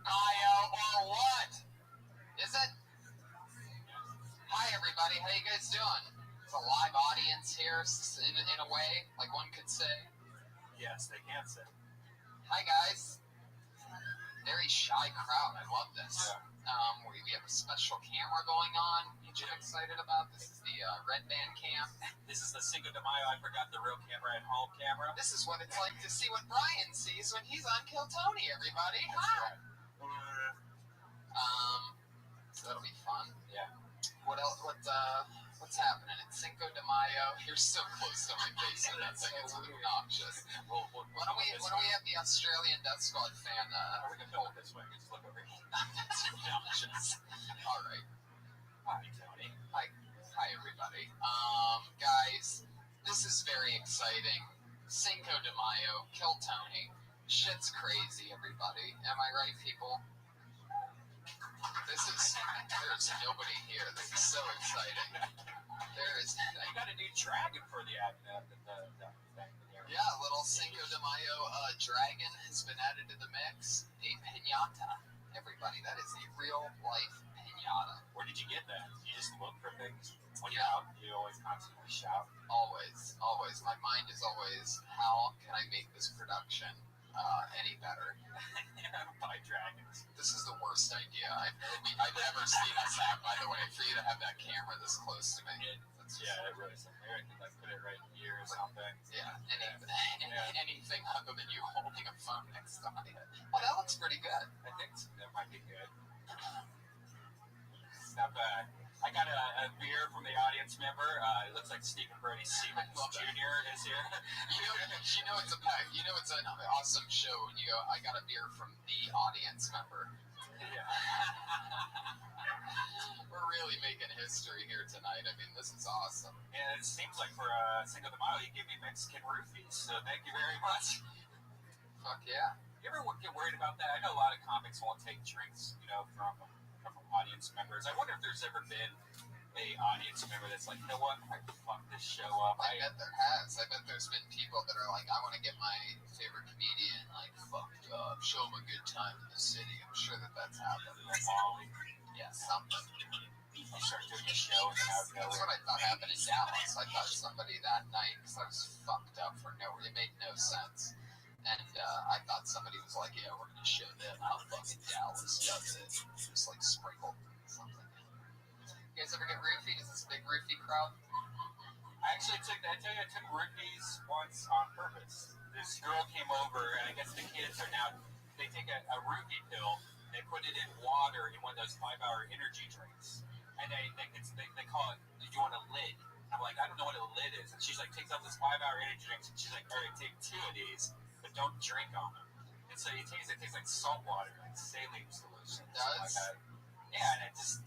S1: Mayo or what? Is it? Hi, everybody. How you guys doing? It's a live audience here, in a way, like one could say.
S7: Yes, they can say.
S1: Hi, guys. Very shy crowd. I love this. We have a special camera going on. What you excited about? This is the Red Band cam.
S7: This is the Cinco de Mayo. I forgot the real camera at home camera.
S1: This is what it's like to see what Brian sees when he's on Kill Tony, everybody. Hi. So that'll be fun.
S7: Yeah.
S1: What else? What's happening? It's Cinco de Mayo. You're so close to my face on that thing. It's obnoxious. Why don't we have the Australian Death Squad fan?
S7: We can film it this way. We can just look over here.
S1: That's obnoxious. All right.
S7: Hi, Tony.
S1: Hi, everybody. Guys, this is very exciting. Cinco de Mayo, Kill Tony. Shit's crazy, everybody. Am I right, people? There's nobody here. This is so exciting.
S7: You got a new dragon for the thing.
S1: Yeah, a little Cinco de Mayo dragon has been added to the mix. A piñata. Everybody, that is a real life piñata.
S7: Where did you get that? You just look for things when you're out. You always constantly shout.
S1: Always. My mind is always, how can I make this production any better?
S7: Buy dragons.
S1: This is the worst idea I've ever seen us have, by the way, for you to have that camera this close to me.
S7: Yeah, it really is. I can like put it right here or something.
S1: Yeah, anything other than you holding a phone next to me. Well, that looks pretty good.
S7: I think that might be good. Not bad. I got a beer from the audience member. It looks like Stephen Brody Siemens Jr. is here.
S1: You know it's an awesome show when you go, I got a beer from the audience member.
S7: Yeah.
S1: We're really making history here tonight. I mean, this is awesome.
S7: And it seems like for Cinco de Mayo, you give me Mexican roofies, so thank you very much.
S1: Fuck yeah.
S7: You ever get worried about that? I know a lot of comics won't take drinks, from audience members. I wonder if there's ever been a audience member that's like, you know what, I fucked this show up.
S1: I bet there has. I bet there's been people that are like, I want to get my favorite comedian like fucked up. show them a good time in the city. I'm sure that's happened.
S7: Molly.
S1: Yeah, something.
S7: I'll start doing a show and out of
S1: That's
S7: nowhere.
S1: what I thought happened in Dallas. I thought somebody that night, because I was fucked up for no reason. It made no sense. And I thought somebody was like, yeah, we're going to show them how fucking Dallas does it. Just like sprinkled something. You guys ever get roofied? Is this a big roofie crowd?
S7: I actually took roofies once on purpose. This girl came over, and I guess the kids are now, they take a roofie pill, they put it in water in one of those 5-hour energy drinks. And they call it, you want a lid? I'm like, I don't know what a lid is. And she's like, takes out this 5-hour energy drinks, and she's like, all right, take 2 of these, but don't drink on them. And so it tastes like salt water, like saline solution.
S1: It does?
S7: Yeah, and it just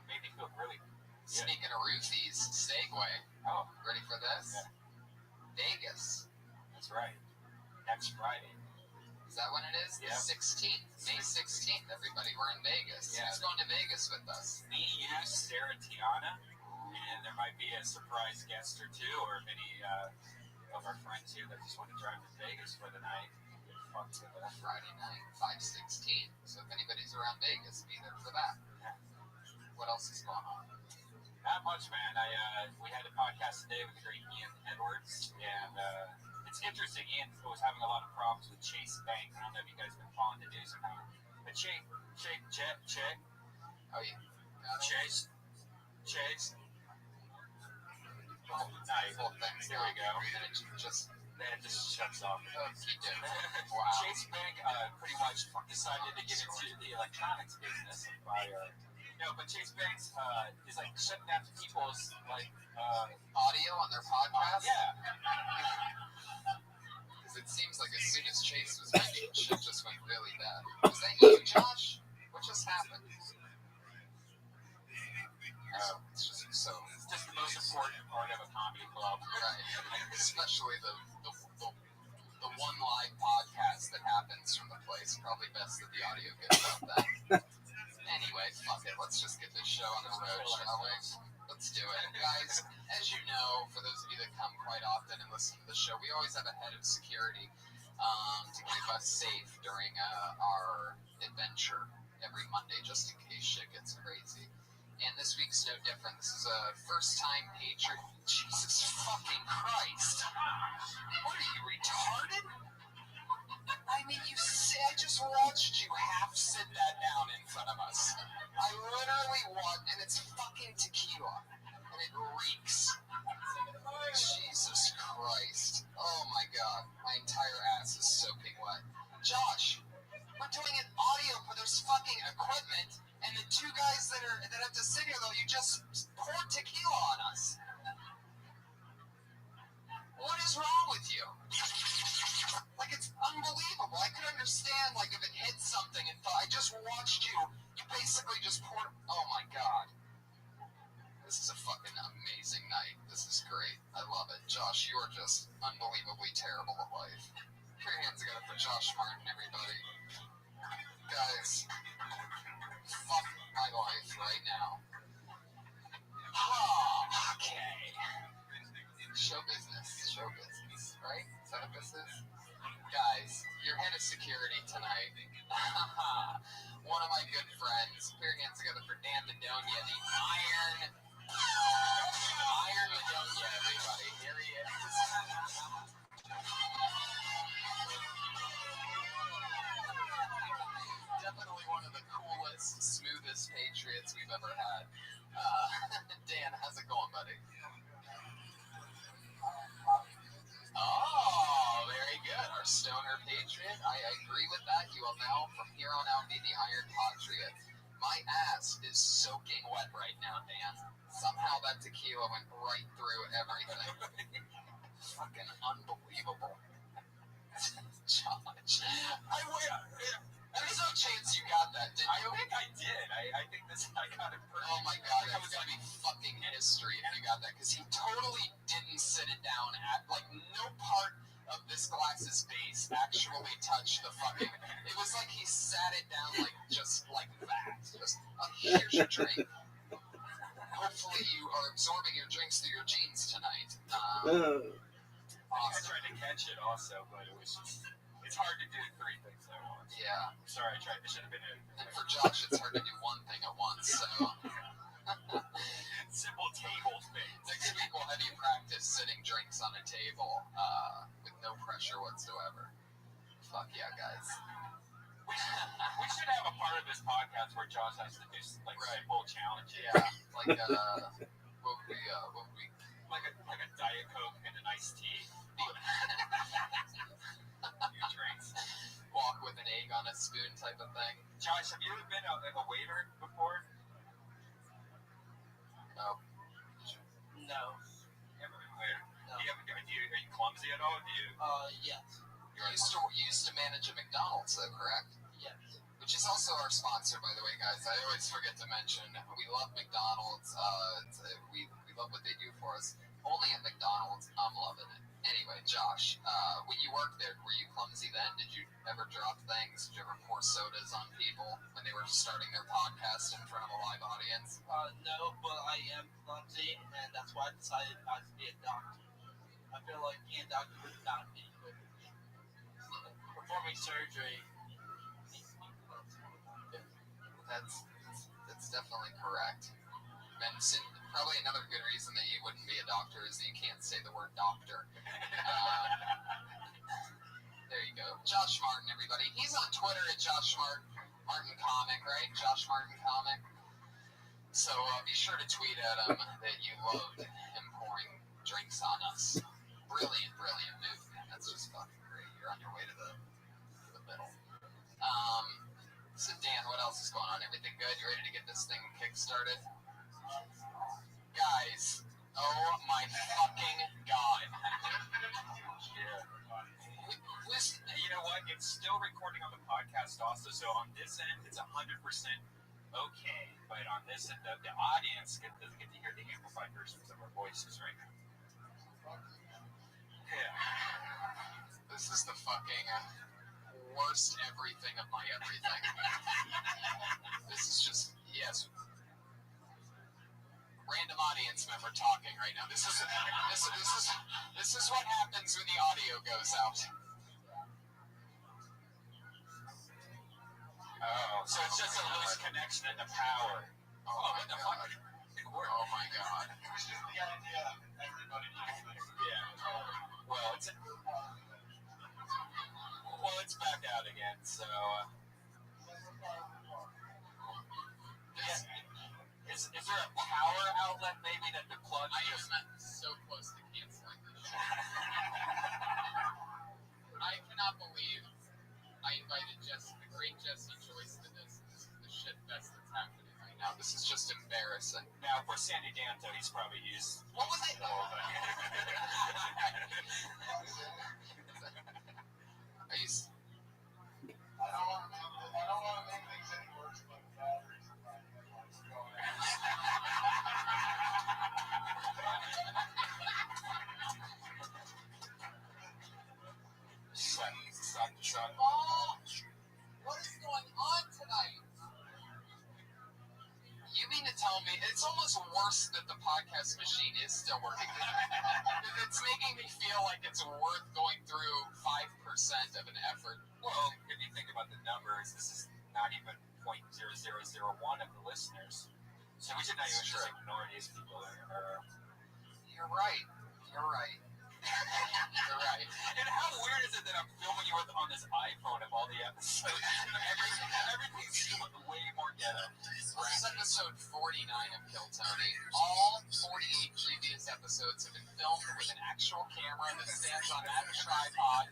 S7: made me feel really good.
S1: Speaking of roofies, segue.
S7: Oh,
S1: Ready for this?
S7: Yeah.
S1: Vegas.
S7: That's right. Next Friday.
S1: Is that when it is?
S7: Yeah.
S1: The 16th? May 16th, everybody. We're in Vegas.
S7: Yeah.
S1: Who's going to Vegas with us?
S7: Me, you, Sarah, Tiana, and there might be a surprise guest or two, or many of our friends here that just want to drive to Vegas for the night. Fuck with us.
S1: Friday night, 5/16. So if anybody's around Vegas, be there for that. What else is going on?
S7: Not much, man. We had a podcast today with the great Ian Edwards, and it's interesting. Ian was having a lot of problems with Chase Bank. I don't know if you guys have been following the news or not. But Chase.
S1: Oh, yeah.
S7: Chase. Oh, nice.
S1: Full things.
S7: There we go.
S1: And it just
S7: Then it just shuts off.
S1: keep doing it. Wow.
S7: Chase Bank pretty much decided to get into the electronics business and buy but Chase Bank is like shutting down people's like
S1: Audio on their podcast?
S7: yeah.
S1: Because it seems like as soon as Chase was making shit just went really bad. Was that you, Josh? What just happened? It's just so
S7: It's just the most important part of a comedy club.
S1: right, especially the one live podcast that happens from the place. Probably best that the audio gets out that. Anyway, fuck it. Let's just get this show on the road, shall we? Let's do it. Guys, as you know, for those of you that come quite often and listen to the show, we always have a head of security to keep us safe during our adventure every Monday, just in case shit gets crazy. And this week's no different. This is a first-time patron. Jesus fucking Christ. What are you, retarded? I mean, I just watched you half sit that down in front of us. I literally and it's fucking tequila. And it reeks. Jesus Christ. Oh my God. My entire ass is soaking wet. Josh, we're doing an audio for this fucking equipment, and the 2 guys that have to sit here, though, you just poured tequila on us. What is wrong with you? Like, it's unbelievable. I could understand, like, if it hit something and I just watched you basically just poured. Oh my God. This is a fucking amazing night. This is great. I love it. Josh, you are just unbelievably terrible at life. Put your hands together for Josh Martin, everybody. Guys, fuck my life right now. Okay. Show business, right? Is that what this is? Guys, your head of security tonight. One of my good friends. Put your hands together for Dan Madonia, the Iron Madonia, everybody. Here he is. Definitely one of the coolest, smoothest Patriots we've ever had. Dan, how's it going, buddy? Oh, very good. Our stoner patriot. I agree with that. You will now, from here on out, be the Iron Patriot. My ass is soaking wet right now, Dan. Somehow that tequila went right through everything. Fucking unbelievable. Josh. There's no chance you got that, did you?
S7: I think I did. I think I got it perfect.
S1: Oh my God, that was gonna be fucking history if you got that, because he totally didn't sit it down at, like, no part of this glass's base actually touched the fucking, it was like he sat it down, like, just like that. Just, here's your drink. Hopefully you are absorbing your drinks through your jeans tonight.
S7: I
S1: Awesome.
S7: tried to catch it also, but it was just, it's hard to do 3 things at once.
S1: Yeah,
S7: sorry. I tried. It should have been
S1: And for Josh, it's hard to do one thing at once, so
S7: simple table things.
S1: next week we'll have you practice sitting drinks on a table with no pressure whatsoever. Fuck yeah, guys.
S7: We should have a part of this podcast where Josh has to do like simple challenges.
S1: Yeah, like what would we
S7: Like a Diet Coke and an iced tea. Few drinks.
S1: walk with an egg on a spoon type of thing?
S7: Josh, have you ever been a waiter before?
S1: No.
S8: No.
S7: Never been a waiter.
S8: No.
S7: Are you clumsy at all?
S8: Yes.
S1: You used to manage a McDonald's, though, correct?
S8: Yes.
S1: Which is also our sponsor, by the way, guys. I always forget to mention. We love McDonald's. We love what they do for us. Only at McDonald's, I'm loving it. Anyway, Josh, when you worked there, were you clumsy then? Did you ever drop things? Did you ever pour sodas on people when they were starting their podcast in front of a live audience?
S8: No, but I am clumsy, and that's why I decided not to be a doctor. I feel like being a doctor would not be good. Performing surgery needs to be clumsy.
S1: That's definitely correct. And probably another good reason that you wouldn't be a doctor is that you can't say the word doctor. There you go. Josh Martin, everybody. He's on Twitter at Josh Martin Comic, right? Josh Martin Comic. So be sure to tweet at him that you loved him pouring drinks on us. Brilliant move, man. That's just fucking great. You're on your way to the middle. So Dan, what else is going on? Everything good? You ready to get this thing kick-started? Guys, oh my fucking god.
S7: Listen, you know what? It's still recording on the podcast also, so on this end, it's 100% okay. But on this end, the audience doesn't get to hear the amplified versions of our voices right now. Yeah.
S1: This is the fucking worst everything of my everything. This is just, yes. Random audience member talking right now. This is what happens when the audio goes out.
S7: Oh, so it's just a loose connection in the power.
S1: Oh my god. Oh my god.
S7: Yeah. Well, it's back out again. So. Yeah. Is there a power outlet maybe that the plug?
S1: I am so close to canceling this shit. I cannot believe I invited the great Jesse Joyce to this. This is the shit fest that's happening right now. This is just embarrassing.
S7: Now, for Sandy Danto, he's probably used.
S1: What was it?
S3: I don't want to make things any worse, but batteries are running out.
S7: Sun.
S1: Oh, what is going on tonight? You mean to tell me it's almost worse that the podcast machine is still working? It's making me feel like it's worth going through 5% of an effort.
S7: Well, if you think about the numbers, this is not even 0.0001 of the listeners. So we should not even just ignore these people.
S1: You're right. You're right. You're right.
S7: And how weird is it that I'm filming you on this iPhone of all the episodes? Everything's way more ghetto.
S1: This is episode 49 of Kill Tony. All 48 previous episodes have been filmed with an actual camera that stands on that tripod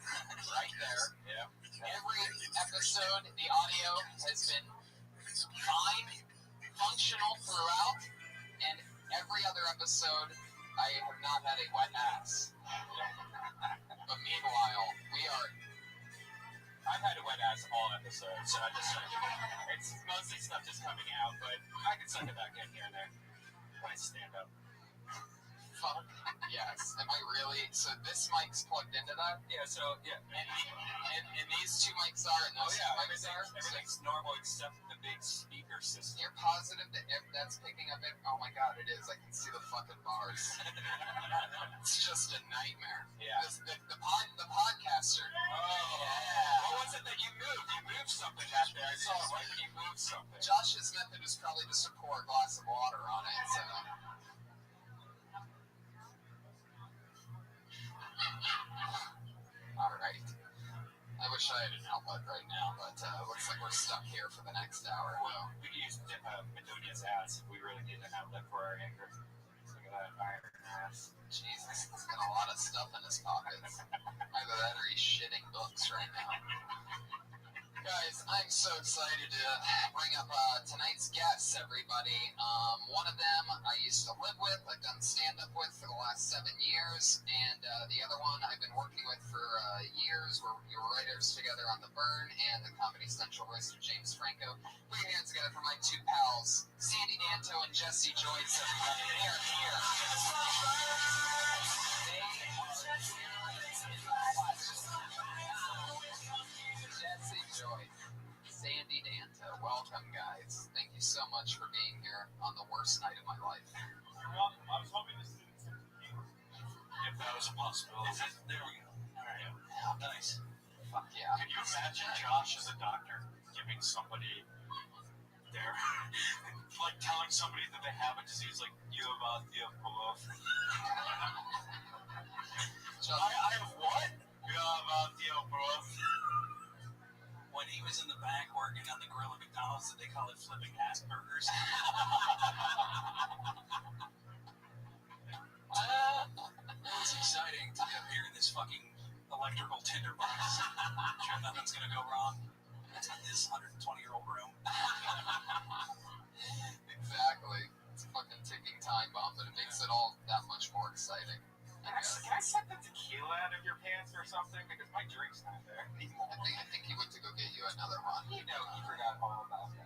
S1: right there.
S7: Yeah.
S1: Every episode, the audio has been fine, functional throughout, and every other episode, I have not had a wet ass. But meanwhile,
S7: I've had a wet ass all episodes, so it's mostly stuff just coming out, but I can suck it back in here and there when I stand up.
S1: fuck yes. Am I really? So this mic's plugged into that?
S7: Yeah, so, yeah.
S1: And these two mics are, and those two mics are?
S7: Everything's normal except the big speaker system.
S1: You're positive that that's picking up it? Oh my god, it is. I can see the fucking bars. It's just a nightmare.
S7: Yeah.
S1: The podcaster.
S7: Oh. Yeah. What was it that you moved? You moved something back there. I saw it right when you moved something.
S1: Josh's method is probably just to pour a glass of water on it. So. All right. I wish I had an outlet right now, but looks like we're stuck here for the next hour.
S7: Well, we could use Medonia's ass if we really need an outlet for our anger. Look at that iron ass.
S1: Jesus, he's got a lot of stuff in his pockets. Either that or he's shitting books right now. Guys, I'm so excited to bring up tonight's guests, everybody. One of them I used to live with, I've done stand-up with for the last 7 years, and the other one I've been working with for years. We were writers together on The Burn and the Comedy Central roast of James Franco. Put your hands together for my two pals, Sandy Danto and Jesse Joyce, everybody. They are here. Jesse Joyce, Sandy Danto, welcome, guys. Thank you so much for being here on the worst night of my life.
S7: You're welcome. I was hoping this didn't seem if that was a possibility. There we go. All right. Nice.
S1: Fuck yeah.
S7: Can you imagine Josh as a doctor giving somebody their, like telling somebody that they have a disease like you have osteoporosis? I have what? You have osteoporosis. When he was in the back working on the grill at McDonald's, did they call it flipping Asperger's? It was exciting to be up here in this fucking electrical tinderbox. Sure nothing's gonna go wrong. It's in this 120-year-old room.
S1: Exactly. It's a fucking ticking time bomb, but it makes it all that much more exciting.
S7: Can I set the tequila out of your pants or something? Because my drink's not there anymore.
S1: I think he went to go get you another one.
S7: You know, he forgot all about that.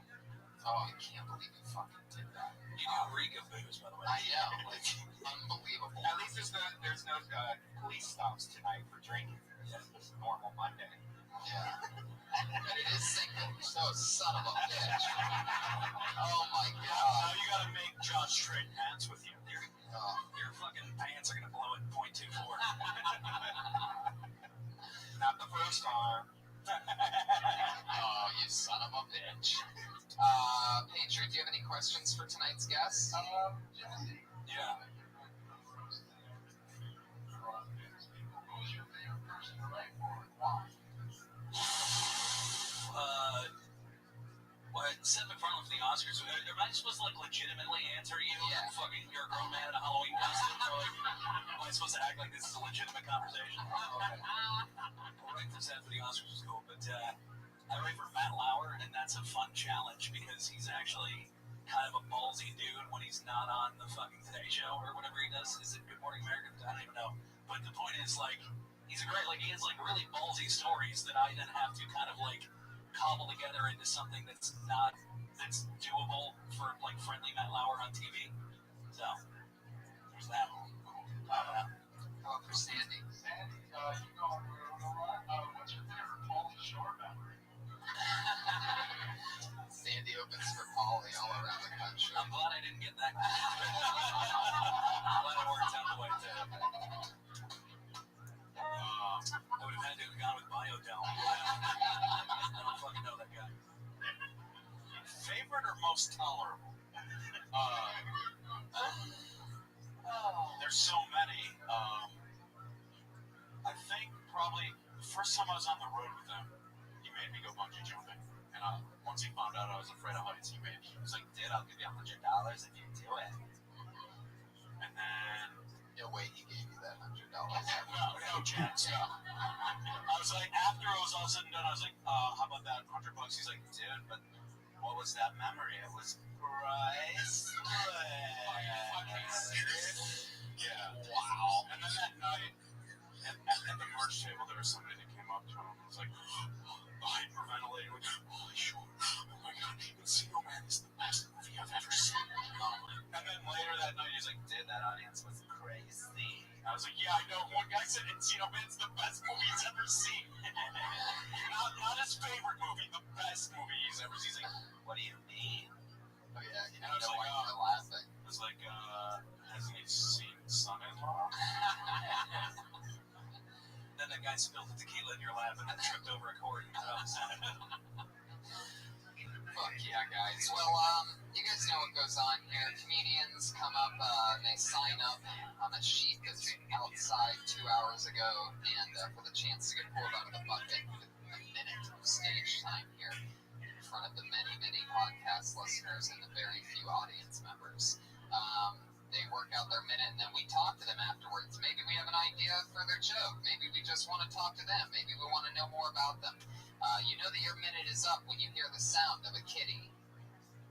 S1: Oh, I can't believe you fucking did that.
S7: You do reek of booze, by the way.
S1: I know. Like, unbelievable.
S7: At least there's no police stops tonight for drinking. It's just normal Monday.
S1: Yeah. But it is sinking. So, son of a bitch. Oh my god.
S7: Now you gotta make Josh trade pants with you.
S1: Oh.
S7: Your fucking pants are gonna blow at .24. Not the first time.
S1: Oh, you son of a bitch. Patriot, do you have any questions for tonight's guest?
S7: Yeah. What? Seth MacFarlane for the Oscars. Am I supposed to like legitimately answer you?
S1: Yeah.
S7: Fucking, you're a grown man in a Halloween costume. Or, like, am I supposed to act like this is a legitimate conversation? Writing for Seth for the Oscars was cool, but I write for Matt Lauer, and that's a fun challenge because he's actually kind of a ballsy dude when he's not on the fucking Today Show or whatever he does. Is it Good Morning America? I don't even know. But the point is, like, he's a great, like, he has like really ballsy stories that I then have to kind of like cobble together into something that's doable for like friendly Matt Lauer on TV. So there's that.
S1: How about for Sandy?
S3: Sandy, you go on a run. What's your favorite Paul Shore memory?
S1: Sandy opens for Polly all around the country.
S7: I'm glad I didn't get that. I'm glad it worked out the way it did. I would have had to have gone with Biodome. I don't fucking know that guy. Favorite or most tolerable? There's so many. I think probably the first time I was on the road with him, he made me go bungee jumping. And once he found out I was afraid of heights, he was like, dude, I'll give you $100 if you do it. And then...
S1: No way he gave you that $100.
S7: No chance. Yeah. I was like, after it was all said and done, I was like, how about that $100? He's like, dude, but what was that memory? It was priceless. Are you fucking serious? Yeah. Wow. And then that night, at the merch table, there was somebody that came up to him and was like, hyperventilating, like, holy shit, oh my god, Encino Man is the best movie I've ever seen. And then later that night, he's like, dude, that audience was crazy. I was like, yeah, I know. One guy said Encino Man's the best movie he's ever seen. not his favorite movie, the best movie he's ever seen. He's like, what do you mean?
S1: Oh yeah, you
S7: And I was
S1: know
S7: like,
S1: why you're laughing.
S7: I was like, hasn't he seen Son-in-Law? Then that guy spilled the tequila in your lap and then tripped over a cord and
S1: guys. Well, you guys know what goes on here. Comedians come up, they sign up on a sheet that's outside 2 hours ago, and for the chance to get pulled out of the bucket with a minute of stage time here in front of the many, many podcast listeners and the very few audience members. They work out their minute, and then we talk to them afterwards. Maybe we have an idea for their joke. Maybe we just want to talk to them. Maybe we want to know more about them. You know that your minute is up when you hear the sound of a kitty.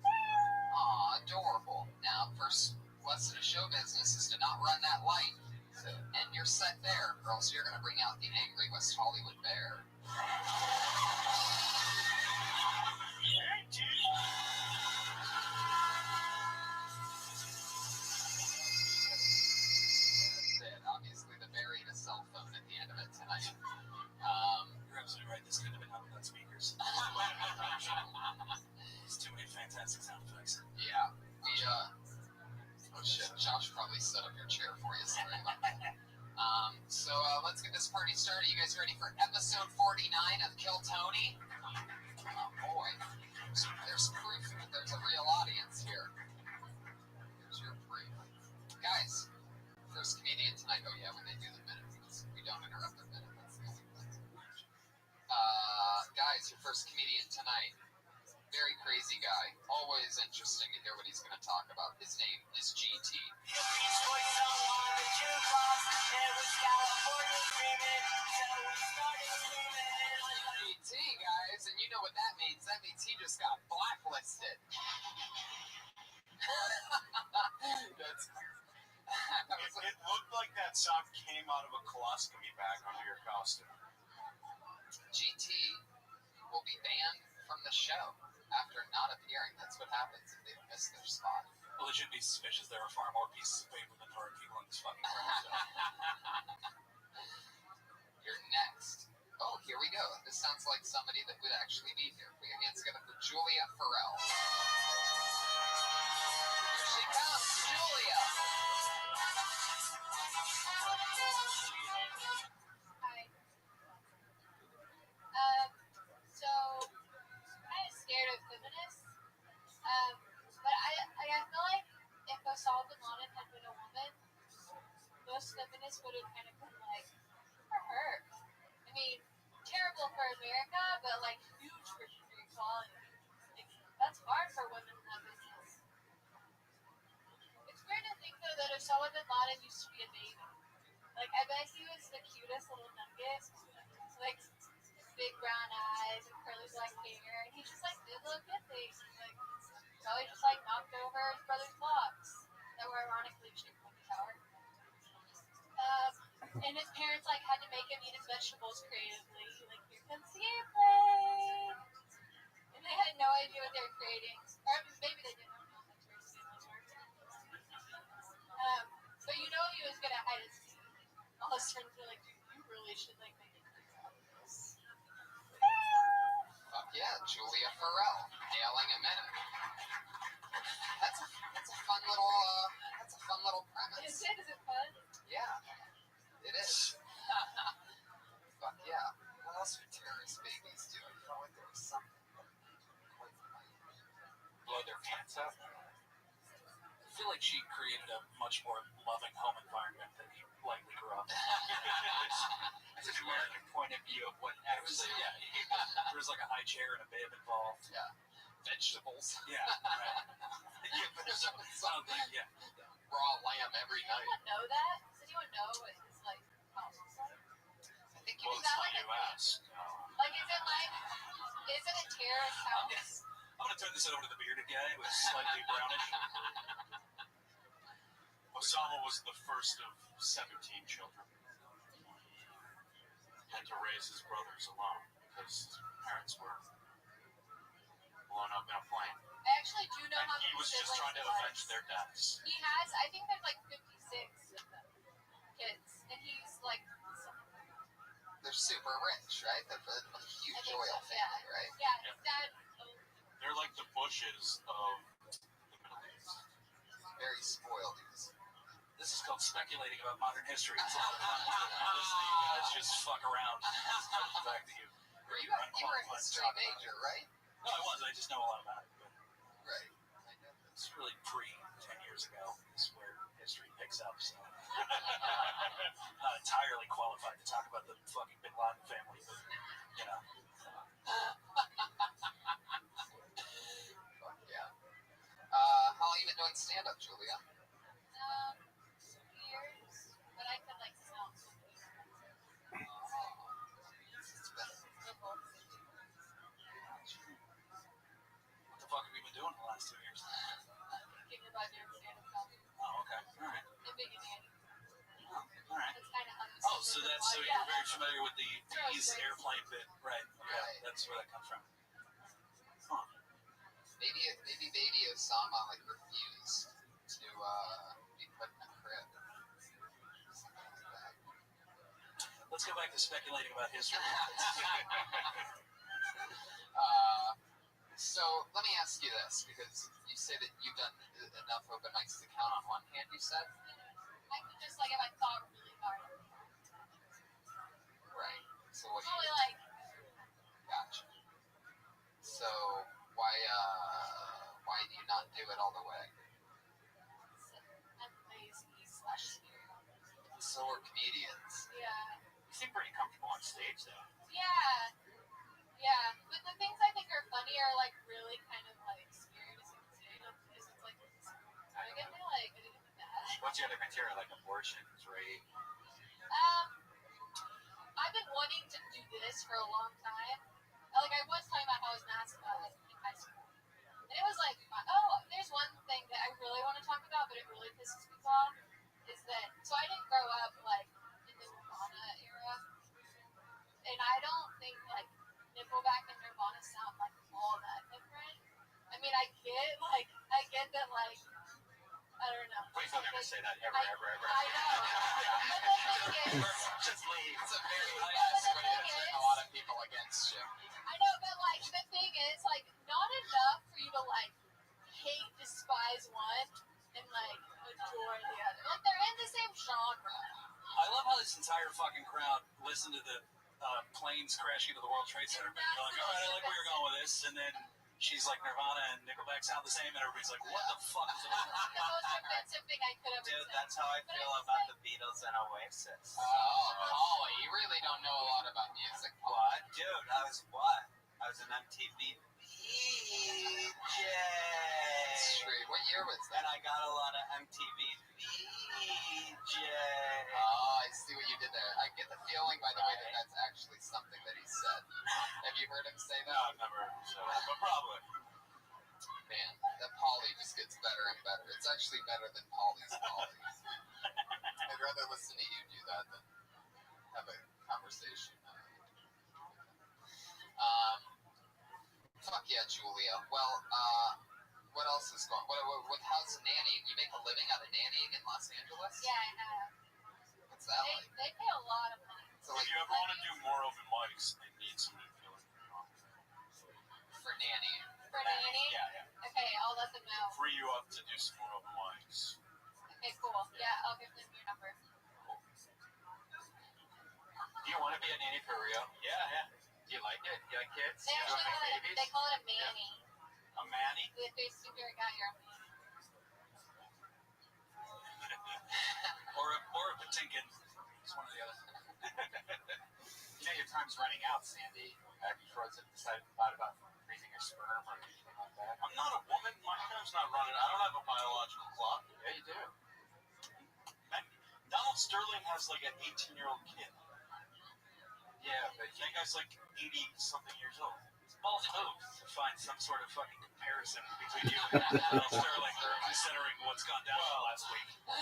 S1: Aw, adorable. Now, first lesson of show business is to not run that light. So end your set there, or else you're going to bring out the angry West Hollywood bear. That's it. Obviously, the bear ate a cell phone at the end of it tonight.
S5: You're absolutely right. This could have been happening on speakers. There's too many fantastic sound effects.
S1: Yeah. Oh shit, Josh probably set up your chair for you. Sorry about that. So let's get this party started. You guys ready for episode 49 of Kill Tony? Oh boy. There's proof that there's a real audience here. Here's your proof. Guys, first comedian tonight. Oh yeah, when they do the minute, we don't interrupt their minute. That's the only thing. Guys, your first comedian tonight. Very crazy guy. Always interesting to hear what he's going to talk about. His name is GT. GT, guys, and you know what that means. That means he just got blacklisted. That's...
S5: It looked like that sock came out of a colostomy bag under your costume.
S1: GT will be banned from the show after not appearing. That's what happens if they miss their spot.
S5: Well, it should be suspicious. There are far more pieces of paper than there are people in this fucking room.
S1: You're next. Oh, here we go. This sounds like somebody that would actually be here. Put your hands together for Julia Farrell. Here she comes, Julia.
S6: Hi. So kind of scared of feminists. But I feel like if Osama bin Laden had been a woman, most feminists would have kind of been like, for her. I mean, terrible for America, but like huge for gender equality. Like, that's hard for women in that business. It's weird to think though that Osama bin Laden used to be a baby. Like, I bet he was the cutest little nugget. Like, big brown eyes and curly black hair, and he just like did little good things. Like, probably just like knocked over his brother's locks that were ironically shaped like a tower. And his parents like had to make him eat his vegetables creatively. Like, here comes the airplane, and they had no idea what they were creating, or maybe they didn't know that's where his family worked. But you know he was gonna hide his teeth. All his friends were like, dude, you really should like make it.
S1: Fuck yeah, Julia Farrell, nailing a minute. That's a fun little premise.
S6: Is it fun?
S1: Yeah, it is. Fuck yeah. What else would terrorist babies do? I felt like there was something quite funny.
S5: Blow their pants out. I feel like she created a much more loving home environment than he likely grew up in.
S7: It's an American point of view of what actually.
S5: There was like a high chair and a bib involved.
S1: Yeah. Vegetables.
S5: Yeah, right. Yeah, but there's something, yeah.
S1: Raw lamb every
S6: Does
S1: night.
S6: anyone know that? Does anyone know what his like house is like?
S1: I think
S5: Well,
S1: it
S5: it's
S1: was
S5: not U.S. No.
S6: Like, is it a terrorist house?
S5: I'm going to turn this over to the bearded guy who's slightly brownish. Osama was the first of 17 children. He had to raise his brothers alone because his parents were blown up in a plane.
S6: I actually do know
S5: And
S6: how
S5: he
S6: many
S5: was just
S6: siblings
S5: trying to
S6: he has.
S5: avenge their deaths.
S6: He has, I think there's like 56 of them, kids, and he's like,
S1: They're super rich, right? They're a huge
S6: I think
S1: oil
S6: so, yeah.
S1: family, right?
S6: Yeah, his dad.
S5: They're like the Bushes of the Middle East.
S1: Very spoiled.
S5: This is called speculating about modern history. It's a lot of fun. Listening to you guys just fuck around. Back to you.
S1: You were a history major, right?
S5: No, I was. I just know a lot about it. But
S1: Right. I know this.
S5: It's really pre 10 years ago. Is where history picks up. So not entirely qualified to talk about the fucking Bin Laden family, but you know.
S1: Fuck yeah. How long you been doing stand-up, Julia?
S6: Years, but I could like sell cookies.
S1: It's been
S5: What the fuck have you been doing the last 2 years?
S6: Thinking about doing stand-up comedy.
S5: Oh, okay. All right.
S6: And being a nanny.
S5: Oh, all right.
S6: It's kind of
S5: Oh, so you're very familiar with the Ease airplane bit, right? Okay,
S1: Right.
S5: that's where that comes from.
S1: maybe baby Osama like refused to be put in a crib. Something like that.
S5: Let's go back to speculating about history.
S1: So let me ask you this, because you say that you've done enough open mics to count on one hand, you said?
S6: I could just like if I thought really hard.
S1: Right. So what do
S6: Probably
S1: you...
S6: like
S1: Gotcha. So why do you not do it all the way?
S6: I'm lazy / scared.
S1: So are comedians.
S6: Yeah.
S5: You seem pretty comfortable on stage, though.
S6: Yeah. Yeah. But the things I think are funny are like really kind of like scary to see on stage because it's like, are they gonna be like, are they gonna be bad?
S5: What's your other material, like abortion, rape?
S6: I've been wanting to do this for a long time. Like I was talking about how I was mascot in high school. And it was like, oh, there's one thing that I really want to talk about, but it really pisses people off, is that, so I didn't grow up, like, in the Nirvana era, and I don't think, like, Nickelback and Nirvana sound, like, all that different. I mean, I get that, like, I don't know.
S5: Please don't ever say that ever.
S6: I know. But the thing is,
S5: Just leave.
S1: It's a very
S6: But
S1: nice
S6: the
S1: way
S6: thing
S1: to turn
S6: is-
S1: a lot of people against you.
S6: I know, but, like, the thing is, like, not enough for you to, like, hate, despise one, and, like, adore the other. Like, they're in the same genre.
S5: I love how this entire fucking crowd listened to the planes crashing into the World Trade Center. But they're like, all right, I like where you're going with this. And then she's like, Nirvana and Nickelback sound the same. And everybody's like, what the fuck is going on?
S6: The most offensive thing I could ever
S9: Dude,
S6: say.
S9: that's how I feel about the Beatles and Oasis.
S1: Oh, Paulie, you really don't know a lot about music.
S9: What? Dude, I was what? I was an MTV VJ.
S1: Straight. What year was
S9: And
S1: that?
S9: I got a lot of MTV VJ.
S1: Oh, I see what you did there. I get the feeling, by the way, that that's actually something that he said. Have you heard him say
S5: No,
S1: that?
S5: I've never heard so, but probably.
S1: Man, that Paulie just gets better and better. It's actually better than Paulie's Paulie. I'd rather listen to you do that than have a conversation. Fuck yeah, Julia. Well, what else is going? What? How's nannying? You make a living out of nannying in Los Angeles?
S6: Yeah, I have.
S1: What's that like?
S6: They pay a lot of money.
S1: So
S5: If
S1: like
S5: you ever want to do more open mics, they need somebody to fill in for you.
S1: for nannying.
S6: For nanny?
S5: Yeah.
S6: Okay, I'll let them know.
S5: Free you up to do some more open mics.
S6: Okay, cool. Yeah, I'll give them your number.
S5: Do you want to be a nanny for real? Yeah. Do you like it? You like kids?
S6: They
S5: You
S6: actually
S5: like
S6: call it,
S5: babies?
S6: they call it a manny.
S5: A manny?
S6: If they see your guy, you're a manny.
S5: Or a patinkin. It's one or the other.
S7: You know your time's running out, Sandy. Have you thought about freezing your sperm or anything like that?
S5: I'm not a woman. My time's not running. I don't have a biological clock.
S7: Yeah, you do.
S5: Donald Sterling has like an 18-year-old kid.
S7: Yeah, but
S5: That guy's like 80-something years old. His balls move to find some sort of fucking comparison between you and Donald Sterling, considering what's gone down last week. I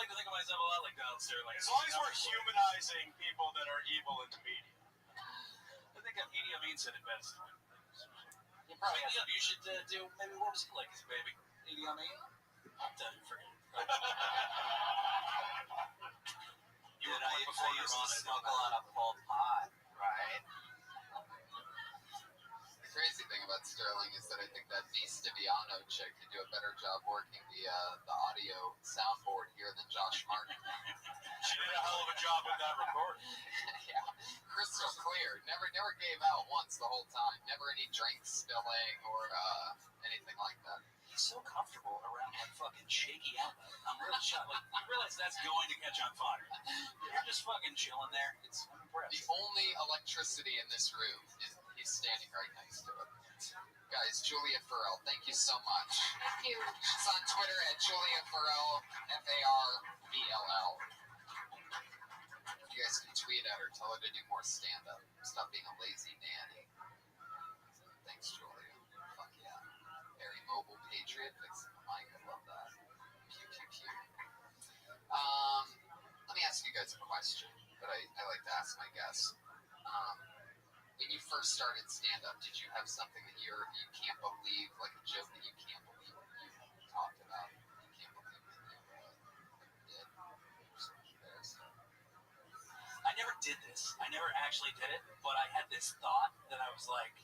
S5: like to think of myself a lot like Donald Sterling.
S3: As long as we're humanizing people that are evil in the media.
S5: I think Idi Amin said it best.
S7: you probably
S5: Speaking of, you should do, maybe what was he like as a baby? Idi Amin? I'm done for him. You were
S9: Dude, I
S5: born before
S9: used to
S5: Nirvana.
S9: smuggle on a Pol Pot, right?
S1: The crazy thing about Sterling is that I think that V. Stiviano chick could do a better job working the audio soundboard here than Josh Martin.
S3: She did a hell of a job with that recording.
S1: Yeah, Chris crystal clear. Never gave out once the whole time. Never any drink spilling or anything like that.
S7: He's so comfortable around that fucking shaky outlet. I'm really shocked. Like, you realize that's going to catch on fire. You're just fucking chilling there. I'm impressed.
S1: The only electricity in this room is he's standing right next to it. Guys, Julia Farrell, thank you so much.
S6: Thank you.
S1: She's on Twitter at Julia Farrell, FARBLL. You guys can tweet at her, tell her to do more stand-up. Stop being a lazy nanny. Thanks, Julia. Fuck yeah. Very mobile patriot fixing the mic. I love that. Pew, pew, pew. Let me ask you guys a question that I like to ask my guests. When you first started stand-up, did you have something that you can't believe, like a joke that you can't believe you talked about? You can't believe that you did?
S7: I never did this. I never actually did it, but I had this thought that I was like,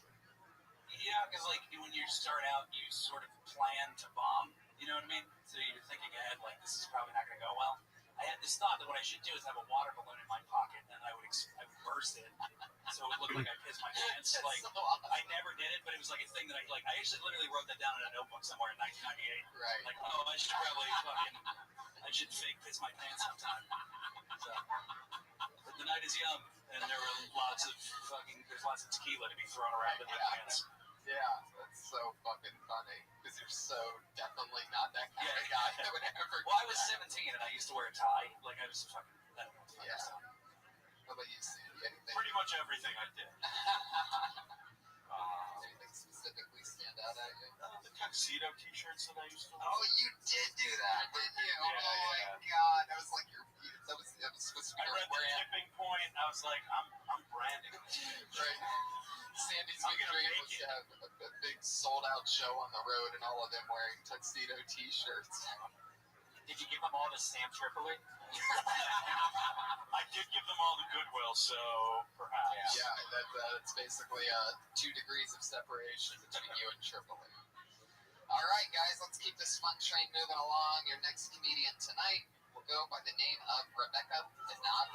S7: yeah, because like when you start out, you sort of plan to bomb. You know what I mean? So you're thinking ahead, like this is probably not going to go well. I had this thought that what I should do is have a water balloon in my pocket, and I would burst it, so it would look like I pissed my pants. Like I never did it, but it was like a thing that I actually literally wrote that down in a notebook somewhere in 1998.
S1: Right.
S7: Like, oh, I should fake piss my pants sometime. So, but the night is young, and there's lots of tequila to be thrown around in my pants.
S1: Yeah, that's so fucking funny. Because you're so definitely not that kind of guy that would ever.
S7: Well, I was 17 and I used to wear a tie. Like I was fucking.
S1: Yeah. What about you, Sandy? Anything?
S5: Pretty much everything I did.
S1: Anything specifically stand out at you?
S5: The tuxedo t-shirts that I used to wear.
S1: Oh, you did do that, didn't you?
S5: Yeah,
S1: oh my
S5: yeah.
S1: god, that was like your. That was supposed to be
S5: I
S1: your
S5: read the
S1: brand.
S5: tipping point. I was like, I'm branding this.
S1: Right. Sandy's
S5: I'm
S1: big
S5: gonna
S1: dream
S5: make
S1: was
S5: it.
S1: to have a big sold-out show on the road and all of them wearing tuxedo t-shirts.
S7: Did you give them all to Sam Tripoli?
S5: I did give them all the goodwill, so perhaps.
S1: Yeah, that's basically 2 degrees of separation between you and Tripoli. All right, guys, let's keep this fun train moving along. Your next comedian tonight will go by the name of Rebecca Benada.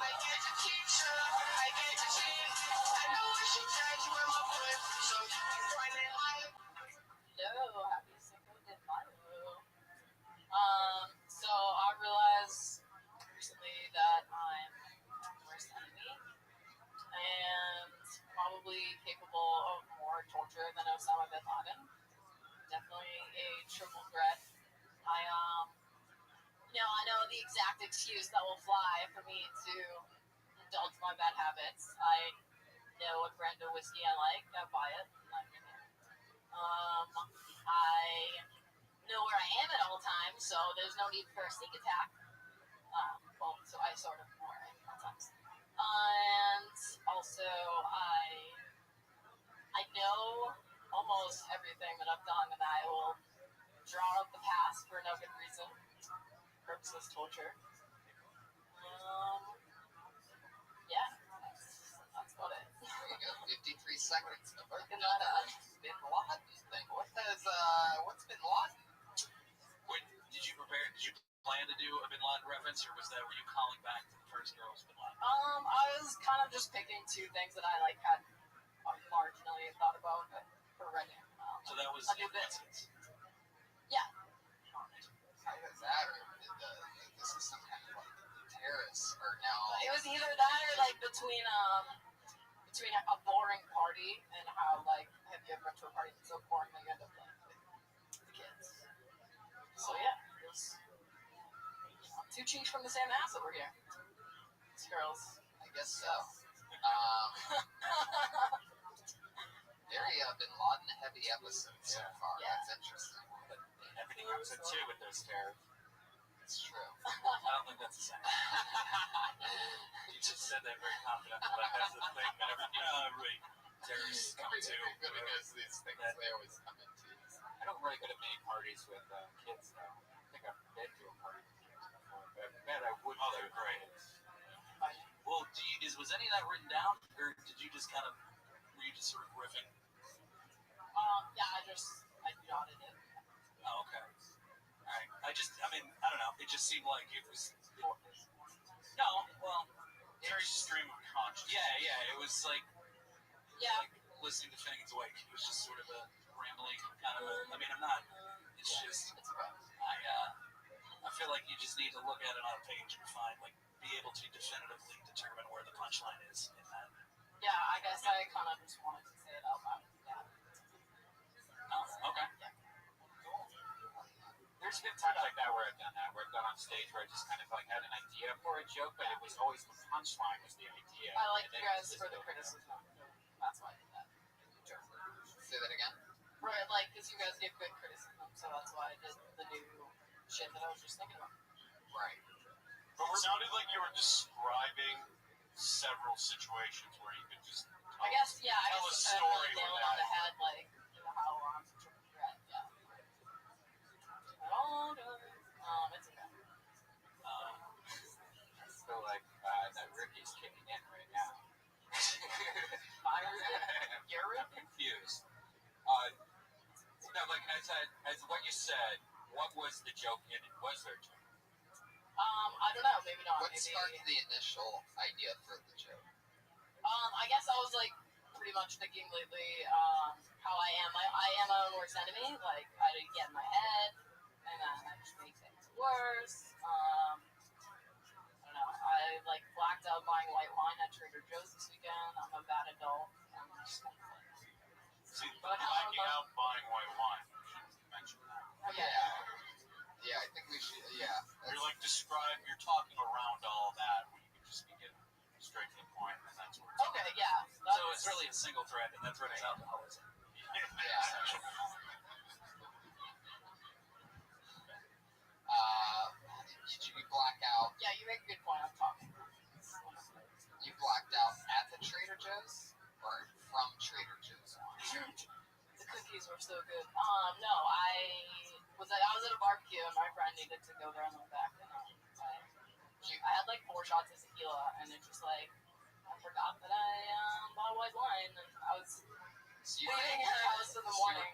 S6: Hello, happy Cinco de Mayo. So I realized recently that I'm my worst enemy and probably capable of more torture than Osama bin Laden. Definitely a triple threat. I know the exact excuse that will fly for me to indulge my bad habits. I know what brand of whiskey I like. I buy it. I know where I am at all times, so there's no need for a sneak attack. So I sort of know where I am at all times. And also, I know almost everything that I've done, and I will draw up the past for no good reason. Purposeless torture. Yeah, that's about it.
S1: There you go, 53 seconds.
S6: Bin Laden.
S1: Bin Laden thing. What's Bin Laden?
S7: Wait, did you plan to do a Bin Laden reference, or were you calling back to the first girl was Bin Laden?
S6: I was kind of just picking 2 things that I had marginally thought about for writing.
S7: So that was
S6: a new bit. Yeah.
S1: Either that or this is some kind of like terrorist or no.
S6: It was either that or between a boring party and how have you ever been to a party that's so boring that you end up with the kids. So yeah, it was 2 cheeks from the same ass over here. These girls.
S1: I guess so. Very Bin Laden heavy episode so far.
S6: Yeah.
S1: That's interesting.
S7: But everything comes in 2 with those terror.
S1: It's true.
S7: I don't think that's the same. You just said that very confidently. Like that's the thing. Everybody terrorists come to.
S1: Everybody knows these things. They always come into.
S7: I don't really go to many parties with kids though. I think I've been to a party with kids before, but I would. Oh, they're great. Well, was any of that written down, or did you just kind of were you just sort of riffing?
S6: Yeah, I jotted it.
S7: Oh, okay. All right. I don't know. It just seemed like it was. No, well,
S1: It
S5: very stream of consciousness.
S7: Yeah. It was like
S6: Yeah.
S7: listening to Finnegan's Wake. It was just sort of a rambling kind of a. I mean, I'm not. It's just
S6: It's okay.
S7: I feel like you just need to look at it on a page and be able to definitively determine where the punchline is in that.
S6: Yeah, I guess I kind of just wanted to say it out loud. Yeah.
S7: Oh, okay.
S6: Yeah.
S7: Cool. There's been times like that where I've done that, where I've gone on stage where I just kind of had an idea for a joke, but it was always the punchline was the idea.
S6: I like
S7: And
S6: you
S7: then
S6: guys for the criticism. That's why I did that.
S1: Say that again.
S6: Right, because you guys give good criticism, so that's why I did the new shit that I was just thinking about.
S1: Right.
S3: But it sounded like you were describing several situations where you could just
S6: I guess, yeah, I
S3: tell a
S6: guess
S3: story
S6: really nail
S3: with
S6: it on the
S3: that.
S6: head, how I'm such a threat, yeah. It's okay.
S7: I feel like that Ricky's kicking in right now.
S6: You're
S7: I'm confused. No, as what you said, what was the joke in it? Was there a joke?
S6: I don't know, maybe not.
S1: What
S6: Maybe,
S1: sparked the initial idea for the joke?
S6: I guess I was pretty much thinking lately, how I am. I am my own worst enemy. I get in my head, and then I just make things worse. I don't know. I blacked out buying white wine at Trader Joe's this weekend. I'm a bad adult. I'm just
S3: See, blacking out buying white wine. You should mention that.
S6: okay.
S1: Yeah, I think we should. Yeah.
S3: You're you're talking around all that when you could just be getting straight to the point, and that's where it's
S6: Okay, yeah.
S7: So it's really a single thread, and that thread is alcoholism.
S1: You black out.
S6: Yeah, you make a good point. I'm talking.
S1: You blacked out at the Trader Joe's or from Trader Joe's?
S6: The cookies were so good. No, I was at a barbecue and my friend needed to go there on the way back. And I had 4 shots of tequila, and it just I forgot that I bought white wine, and I was leaving her house in the morning.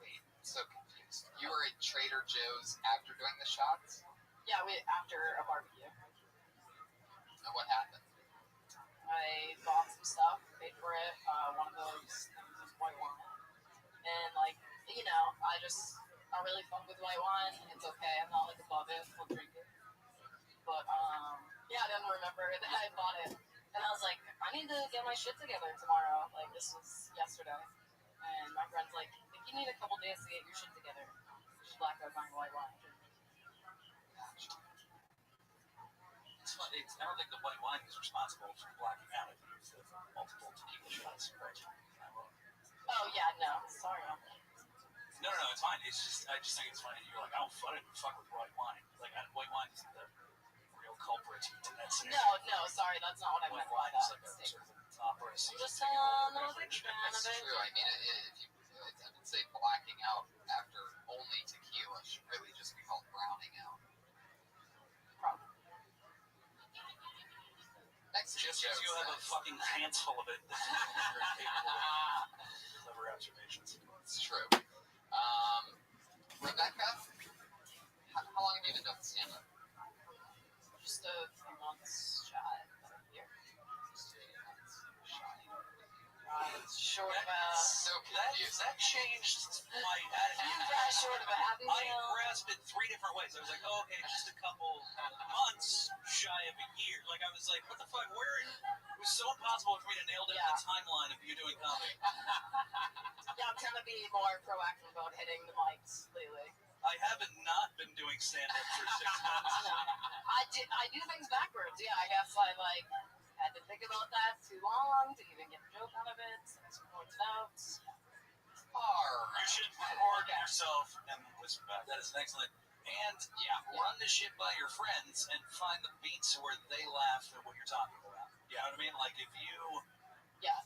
S1: Wait, so confused. You were at Trader Joe's after doing the shots?
S6: Yeah, after a barbecue.
S1: And what happened?
S6: I bought some stuff, paid for it. One of those white wine, and I really fuck with white wine. It's okay. I'm not above it. We'll drink it. But yeah, I didn't remember that I bought it, and I was like, I need to get my shit together tomorrow. This was yesterday, and my friend's like, I think you need a couple days to get your shit together. She's blacked out buying white wine.
S7: It's funny. I don't think the white wine is responsible for blacking out. I think it's the multiple tequila shots, right?
S6: Oh yeah, no, sorry.
S7: No, it's fine. It's just I just think it's funny. You're like, I don't fuck with white wine. White wine is the real culprit to that scenario.
S6: No, sorry, that's not what I meant by
S7: White wine is
S6: that.
S7: a sort of opera.
S6: I'm just not a big fan of
S1: That's
S6: it.
S1: true. I mean, I would say blacking out after only tequila should really just be called browning out.
S6: Probably.
S1: Next
S7: Just
S1: joke
S7: because you have a
S1: says-
S7: fucking handful of it, doesn't mean you're capable of clever observations.
S1: It's true. Rebecca, how long have you been doing stand-up?
S6: Just a few months shy of a year. Short of a...
S1: So confused.
S7: That changed my attitude.
S6: Short of a happy
S7: I
S6: meal.
S7: grasped it 3 different ways. I was like, oh, okay, just a couple months shy of a year. I was like, what the fuck? It was so impossible for me to nail down the timeline of you doing comedy.
S6: Yeah, I'm trying to be more proactive about hitting the mics lately.
S7: I haven't not been doing stand-up for 6 months.
S6: I do things backwards. Yeah, I guess I had to think about that too long to even get a joke out of it. So I just pointed out.
S7: You should record yourself and listen back. That is excellent. And run the shit by your friends and find the beats where they laugh at what you're talking about. You know what I mean? If you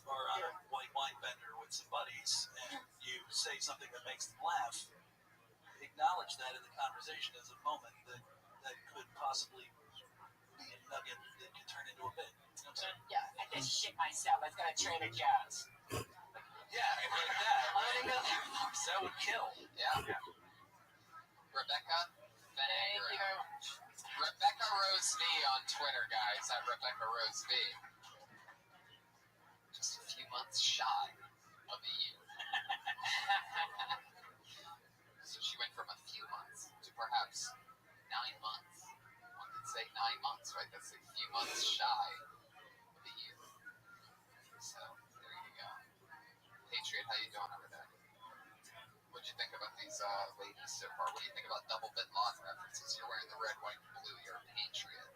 S7: are on a white wine bender with some buddies and you say something that makes them laugh, acknowledge that in the conversation as a moment that could possibly be a nugget that could turn into a bit. You know what I'm saying?
S6: Yeah, I just shit myself. I was gonna train a jazz.
S7: Yeah, like that.
S6: I'm gonna go there.
S7: That would kill.
S1: Yeah. Rebecca,
S6: Thank you very much.
S1: Rebecca Rose V on Twitter, guys. At Rebecca Rose V. Just a few months shy of a year. So she went from a few months to perhaps 9 months. One could say 9 months, right? That's a few months shy of a year. So there you go. Patriot, how you doing over there? What'd you think about these ladies so far? What do you think about double bin Laden references? You're wearing the red, white, and blue. You're a patriot.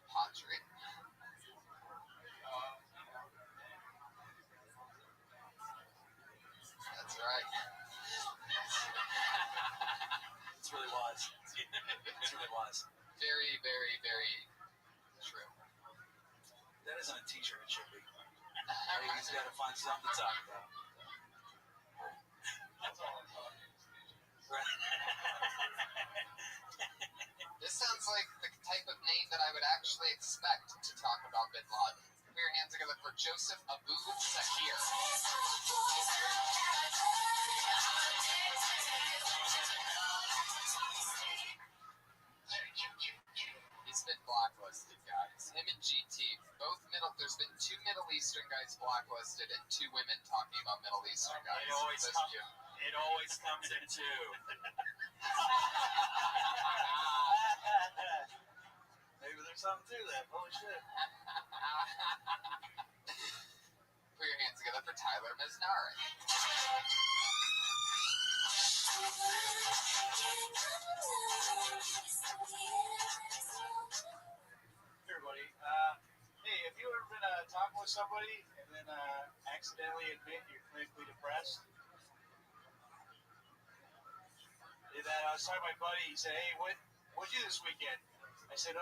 S1: Patriot. That's right.
S8: It's really wise. It's really wise.
S1: Very, very, very true.
S8: That isn't a t-shirt, it should be. He's got to find something to talk about.
S3: That's all I'm talking.
S1: This sounds like the type of name that I would actually expect to talk about bin Laden. Put your hands together for Joseph Abu Zakir. He's been blacklisted, guys. Him and GT, both there's been 2 Middle Eastern guys blacklisted and 2 women talking about Middle Eastern guys.
S7: It always comes in 2.
S8: Maybe there's something to that. Holy shit.
S1: Put your hands together for Tyler Misnari.
S8: Hey, everybody. Hey, have you ever been talking with somebody and then accidentally admit you're clinically depressed? I was talking to my buddy. He said, "Hey, what'd you do this weekend?" I said,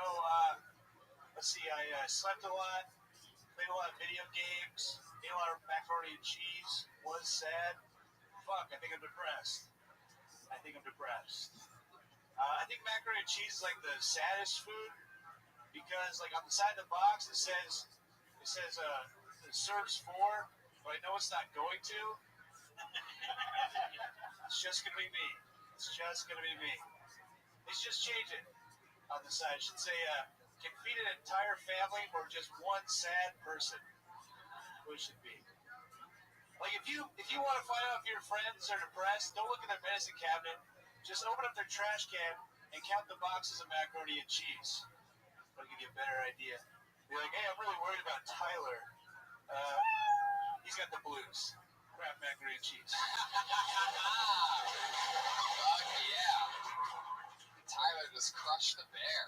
S8: let's see. I slept a lot, played a lot of video games, ate a lot of macaroni and cheese. Was sad. Fuck, I think I'm depressed. I think macaroni and cheese is like the saddest food because, like, on the side of the box it says it serves 4, but I know it's not going to. It's just gonna be me. They should just change it on the side. It should say, can feed an entire family or just one sad person. What it should be. Like, if you want to find out if your friends are depressed, don't look in their medicine cabinet. Just open up their trash can and count the boxes of macaroni and cheese. That'll give you a better idea. Be like, hey, I'm really worried about Tyler. He's got the blues. Crap macaroni and cheese.
S1: Fuck yeah. Tyler just crushed the bear.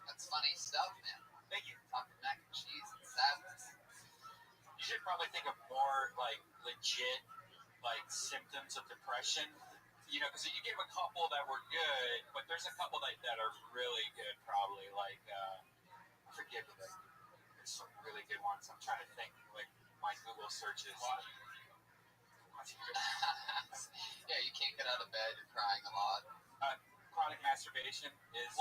S1: That's funny stuff, man.
S8: Thank you.
S1: Talking mac and cheese and sadness.
S7: You should probably think of more like legit like symptoms of depression. You know, because you gave a couple that were good, but there's a couple that are really good, probably. Like, forgive me, like, there's some really good ones. I'm trying to think, like, my Google searches.
S1: Yeah, you can't get out of bed. You're crying a lot.
S7: Chronic masturbation is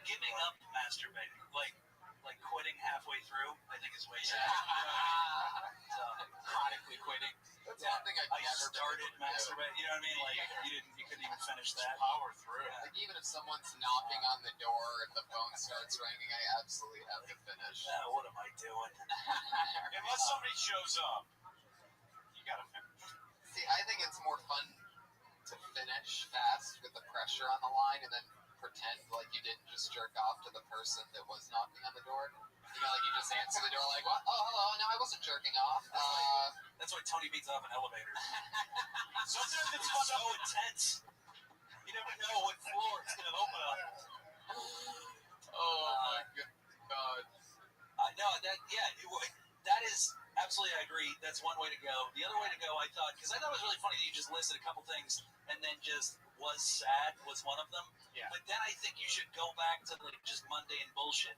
S8: Giving up masturbating, like quitting halfway through, I think is way sad.
S7: chronically quitting.
S1: That's one thing I've never
S8: started
S1: been able to do.
S8: masturbating. You know what I mean? Like you couldn't even finish that.
S5: Power through.
S8: Yeah.
S1: Like, even if someone's knocking on the door, if the phone starts ringing, I absolutely have to finish.
S8: What am I doing?
S5: Unless somebody shows up, you gotta finish.
S1: See, I think it's more fun to finish fast with the pressure on the line and then pretend like you didn't just jerk off to the person that was knocking on the door. You know, like you just answer the door like, what? Oh, hello. No, I wasn't jerking off.
S8: That's why Tony beats off an elevator.
S5: Sometimes
S8: It's so intense. You never know what floor it's going to open up.
S1: Oh, my God.
S8: That is absolutely, I agree. That's one way to go. The other way to go, I thought it was really funny that you just listed a couple things and then just was sad was one of them.
S5: Yeah.
S8: But then I think you should go back to like just mundane bullshit.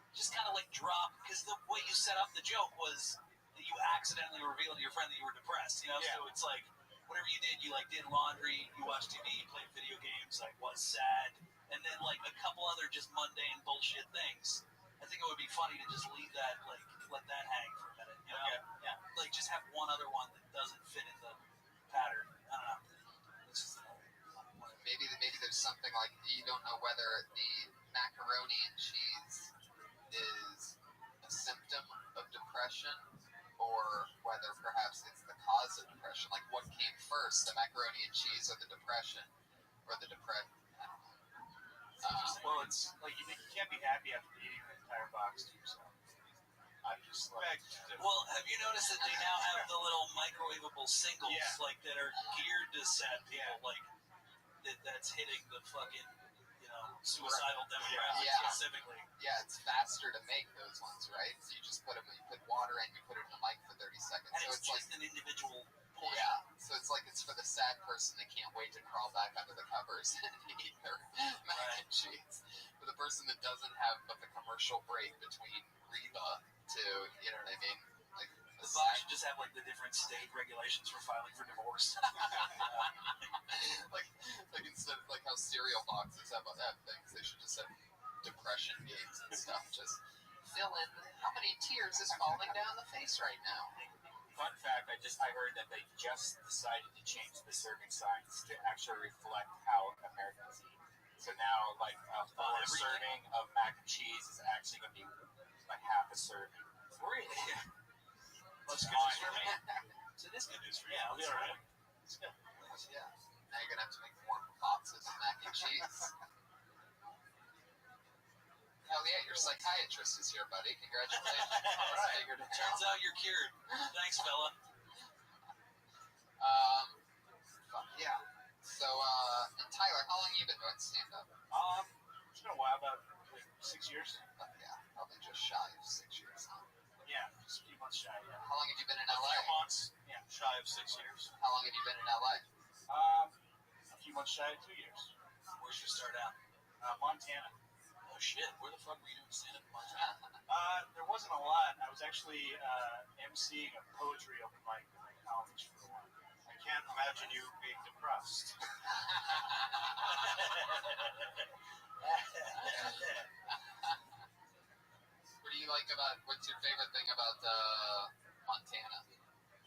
S8: Just kind of like drop, because the way you set up the joke was that you accidentally revealed to your friend that you were depressed. You know,
S5: Yeah.
S8: So it's like whatever you did, you like did laundry, you watched TV, you played video games, like was sad, and then like a couple other just mundane bullshit things. I think it would be funny to just leave that, like, let that hang for a minute, you know?
S5: Okay.
S8: Yeah. Like, just have one other one that doesn't fit in the pattern. I don't know. It's just
S1: Maybe there's something like, you first, the macaroni and cheese or the depression, or the depression.
S3: Well, it's like you can't be happy after eating the entire box to yourself. I'm just like,
S8: Well, have you noticed that they now have the little microwavable singles
S3: Yeah.
S8: like that are geared to sad people,
S3: Yeah.
S8: like that's hitting the fucking suicidal demographic
S1: Yeah.
S8: specifically.
S1: Yeah, it's faster to make those ones, right? So you just you put water in, you put it in the mic for 30 seconds.
S8: And
S1: So
S8: it's
S1: it's like,
S8: just an individual portion.
S1: yeah, so it's like it's for the sad person that can't wait to crawl back under the covers and eat their mac and cheese. For the person that doesn't have but the commercial break between Reba to, you know what I mean? Like
S8: The box should just have like the different state regulations for filing for divorce.
S1: like instead of like how cereal boxes have things, they should just have depression games and stuff. Just fill in how many tears is falling down the face right now.
S7: Fun fact, I heard that they just decided to change the serving signs to actually reflect how Americans eat. So now, like, a full serving of mac and cheese is actually going to be like half a serving.
S8: Really?
S3: That's good news for me.
S8: So this good news for you.
S3: Yeah, I'll be all right. It's good.
S1: Yeah. Now you're gonna have to make more boxes of mac and cheese. Hell yeah, your psychiatrist is here, buddy. Congratulations.
S8: All right.
S1: Figured it
S8: Turns
S1: out.
S8: out you're cured. Thanks, fella.
S1: Fuck yeah. So, and Tyler, how long have you been doing stand-up?
S3: It's been a while, about like 6 years.
S1: Fuck yeah, probably just shy of 6 years, huh?
S3: Yeah, just a few months shy. Yeah.
S1: How long have you been in
S3: A
S1: LA?
S3: few months. Yeah, shy of 6 years.
S1: How long have you been in LA?
S3: A few months shy of 2 years.
S8: Where'd you start out?
S3: Montana.
S8: Oh shit, where the fuck were you doing stand-up in Montana?
S3: There wasn't a lot. I was actually emceeing a poetry open mic in my college for a while. I can't imagine you being depressed.
S1: What do you like about, what's your favorite thing about Montana?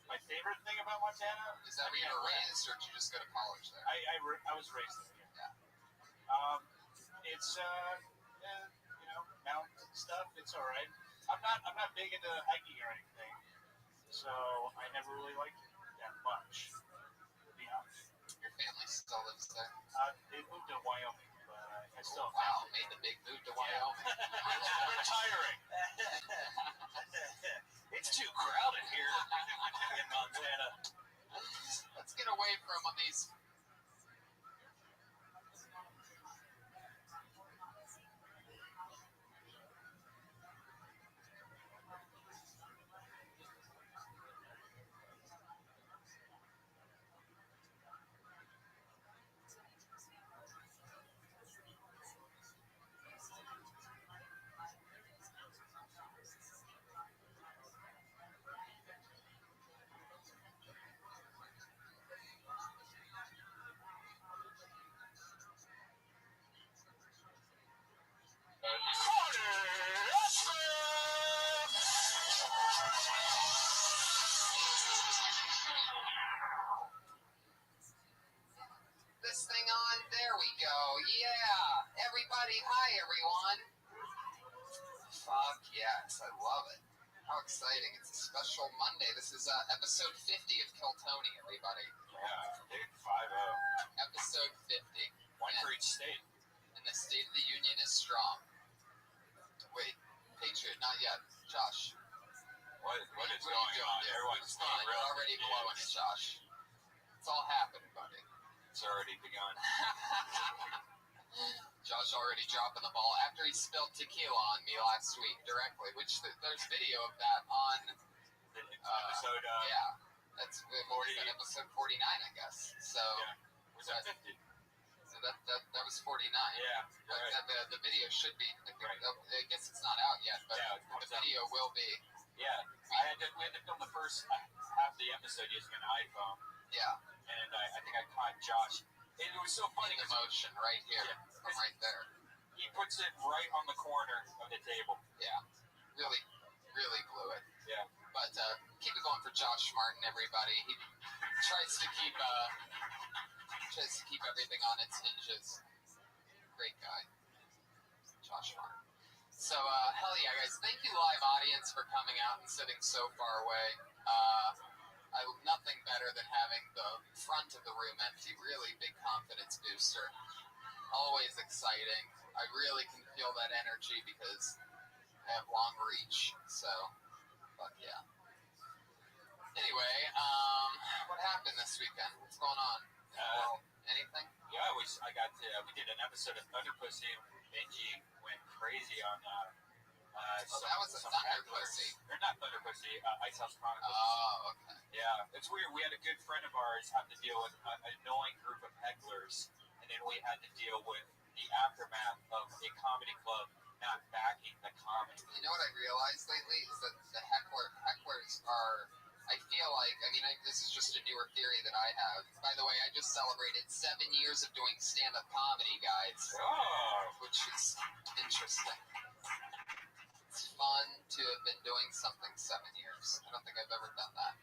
S3: My favorite thing about Montana
S1: Is that where you were raised, or did you just go to college there?
S3: I was raised there. Yeah. It's you know, mountains and stuff. It's all right. I'm not big into hiking or anything, so I never really liked it that much. To be honest.
S1: Your family still lives there?
S3: They moved to Wyoming, but I still have
S1: Wow,
S3: family.
S1: made the big move to Wyoming.
S3: Retiring.
S8: It's too crowded here in Montana.
S1: Let's get away from these. This thing on, there we go. Yeah, everybody, hi everyone. Fuck yes, I love it. How exciting. It's a special Monday. This is episode 50 of Kill Tony, everybody.
S7: Yeah, big 5-0.
S1: Episode 50.
S7: One for each state.
S1: And the State of the Union is strong. Wait, Patriot, not yet. Josh.
S7: What is
S1: What are
S7: going
S1: you doing,
S7: on?
S1: dude?
S7: Everyone's
S1: Come on,
S7: being
S1: you're
S7: real
S1: already
S7: confused.
S1: blowing it, Josh. It's all happening, buddy.
S7: It's already begun.
S1: Josh already dropping the ball after he spilled tequila on me last week directly, which there's video of that on
S7: Episode,
S1: yeah, that's
S7: 40.
S1: episode 49, I guess. So
S7: Yeah. Was that 50?
S1: so that was 49.
S7: Yeah.
S1: But
S7: Right.
S1: the video should be.
S7: Right.
S1: I guess it's not out yet, but
S7: Yeah, it
S1: the
S7: comes out.
S1: video will be.
S7: Yeah. We had to film the first half of the episode using an iPhone,
S1: Yeah,
S7: and I think I caught Josh. And it was so funny
S1: in the
S7: because
S1: motion right here,
S7: Yeah.
S1: from right there.
S7: he puts it right on the corner of the table.
S1: Yeah, really, really blew it.
S7: Yeah.
S1: But keep it going for Josh Martin, everybody. He tries to keep everything on its hinges. Great guy, Josh Martin. So hell yeah, guys! Thank you, live audience, for coming out and sitting so far away. Nothing better than having the front of the room empty. Really big confidence booster. Always exciting. I really can feel that energy because I have long reach. So, fuck yeah. Anyway, what happened this weekend? What's going on? Anything?
S7: Yeah, we did an episode of Thunder Pussy. Benji went crazy on
S1: that was a Thunder Pussy.
S7: Or not Thunder Pussy, Ice House Chronicles.
S1: Oh, okay.
S7: Yeah, it's weird. We had a good friend of ours have to deal with an annoying group of hecklers, and then we had to deal with the aftermath of a comedy club not backing the comic.
S1: You know what I realized lately is that the hecklers are, I feel like, this is just a newer theory that I have. By the way, I just celebrated 7 years of doing stand-up comedy, guys.
S7: Oh.
S1: Which is interesting. It's fun to have been doing something 7 years. I don't think I've ever done that.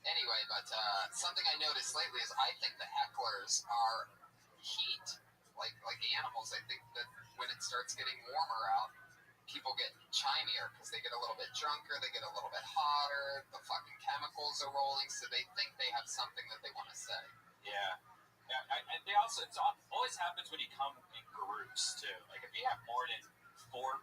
S1: Anyway, but something I noticed lately is I think the hecklers are heat, like animals. I think that when it starts getting warmer out, people get chimier because they get a little bit drunker, they get a little bit hotter, the fucking chemicals are rolling, so they think they have something that they want to say.
S7: Yeah. And they also, always happens when you come in groups, too. Like, if you have more than four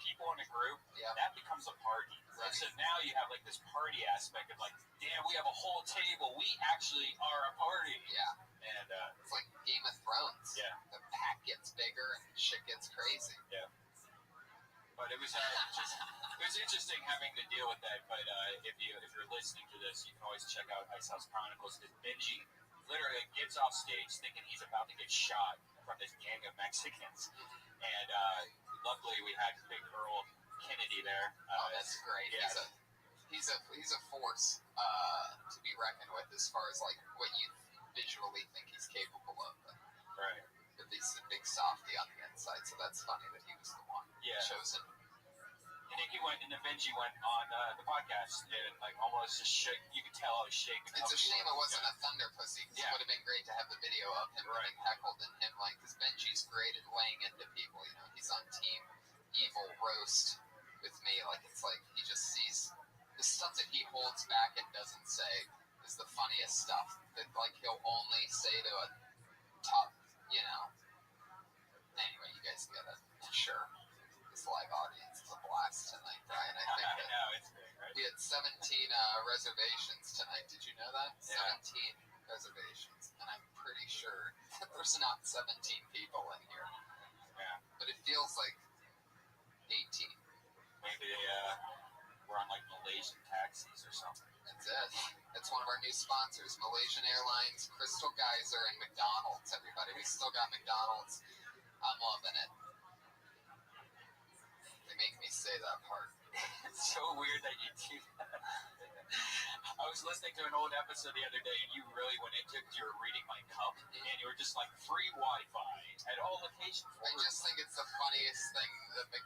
S7: people in a group, that becomes a party. Right. So now you have, like, this party aspect of, like, damn, we have a whole table. We actually are a party.
S1: Yeah.
S7: And
S1: it's like Game of Thrones.
S7: Yeah.
S1: The pack gets bigger and shit gets crazy.
S7: Yeah. But it was interesting having to deal with that. But if you're listening to this, you can always check out Ice House Chronicles, because Benji literally gets off stage thinking he's about to get shot from this gang of Mexicans. And luckily we had Big Earl Kennedy there.
S1: That's great.
S7: Yeah.
S1: He's a force to be reckoned with as far as like what you visually think he's capable of.
S7: Right.
S1: But he's a big softy on the inside, so that's funny that he was the one chosen.
S7: And then Benji went on the podcast and like almost just shook. You could tell I was shaking.
S1: It's a shame it wasn't a Thunder Pussy, because it would have been great to have the video of him getting heckled and him like, because Benji's great at laying into people. You know, he's on Team Evil Roast with me. Like, it's like he just sees the stuff that he holds back and doesn't say is the funniest stuff. That like he'll only say to a top, you know. Anyway, you guys get it. Sure. This live audience is a blast tonight, Brian. I think
S7: I know, it's great, right?
S1: We had 17 reservations tonight. Did you know that?
S7: Yeah.
S1: 17 reservations. And I'm pretty sure that there's not 17 people in here.
S7: Yeah.
S1: But it feels like 18.
S7: Maybe we're on like Malaysian taxis or something.
S1: That's it. That's one of our new sponsors, Malaysian Airlines, Crystal Geyser, and McDonald's, everybody. We still got McDonald's. I'm loving it. They make me say that part.
S7: It's so weird that you do that. I was listening to an old episode the other day, and you really went into it because you were reading my cup, and you were just like, free Wi-Fi at all locations.
S1: I just think it's the funniest thing.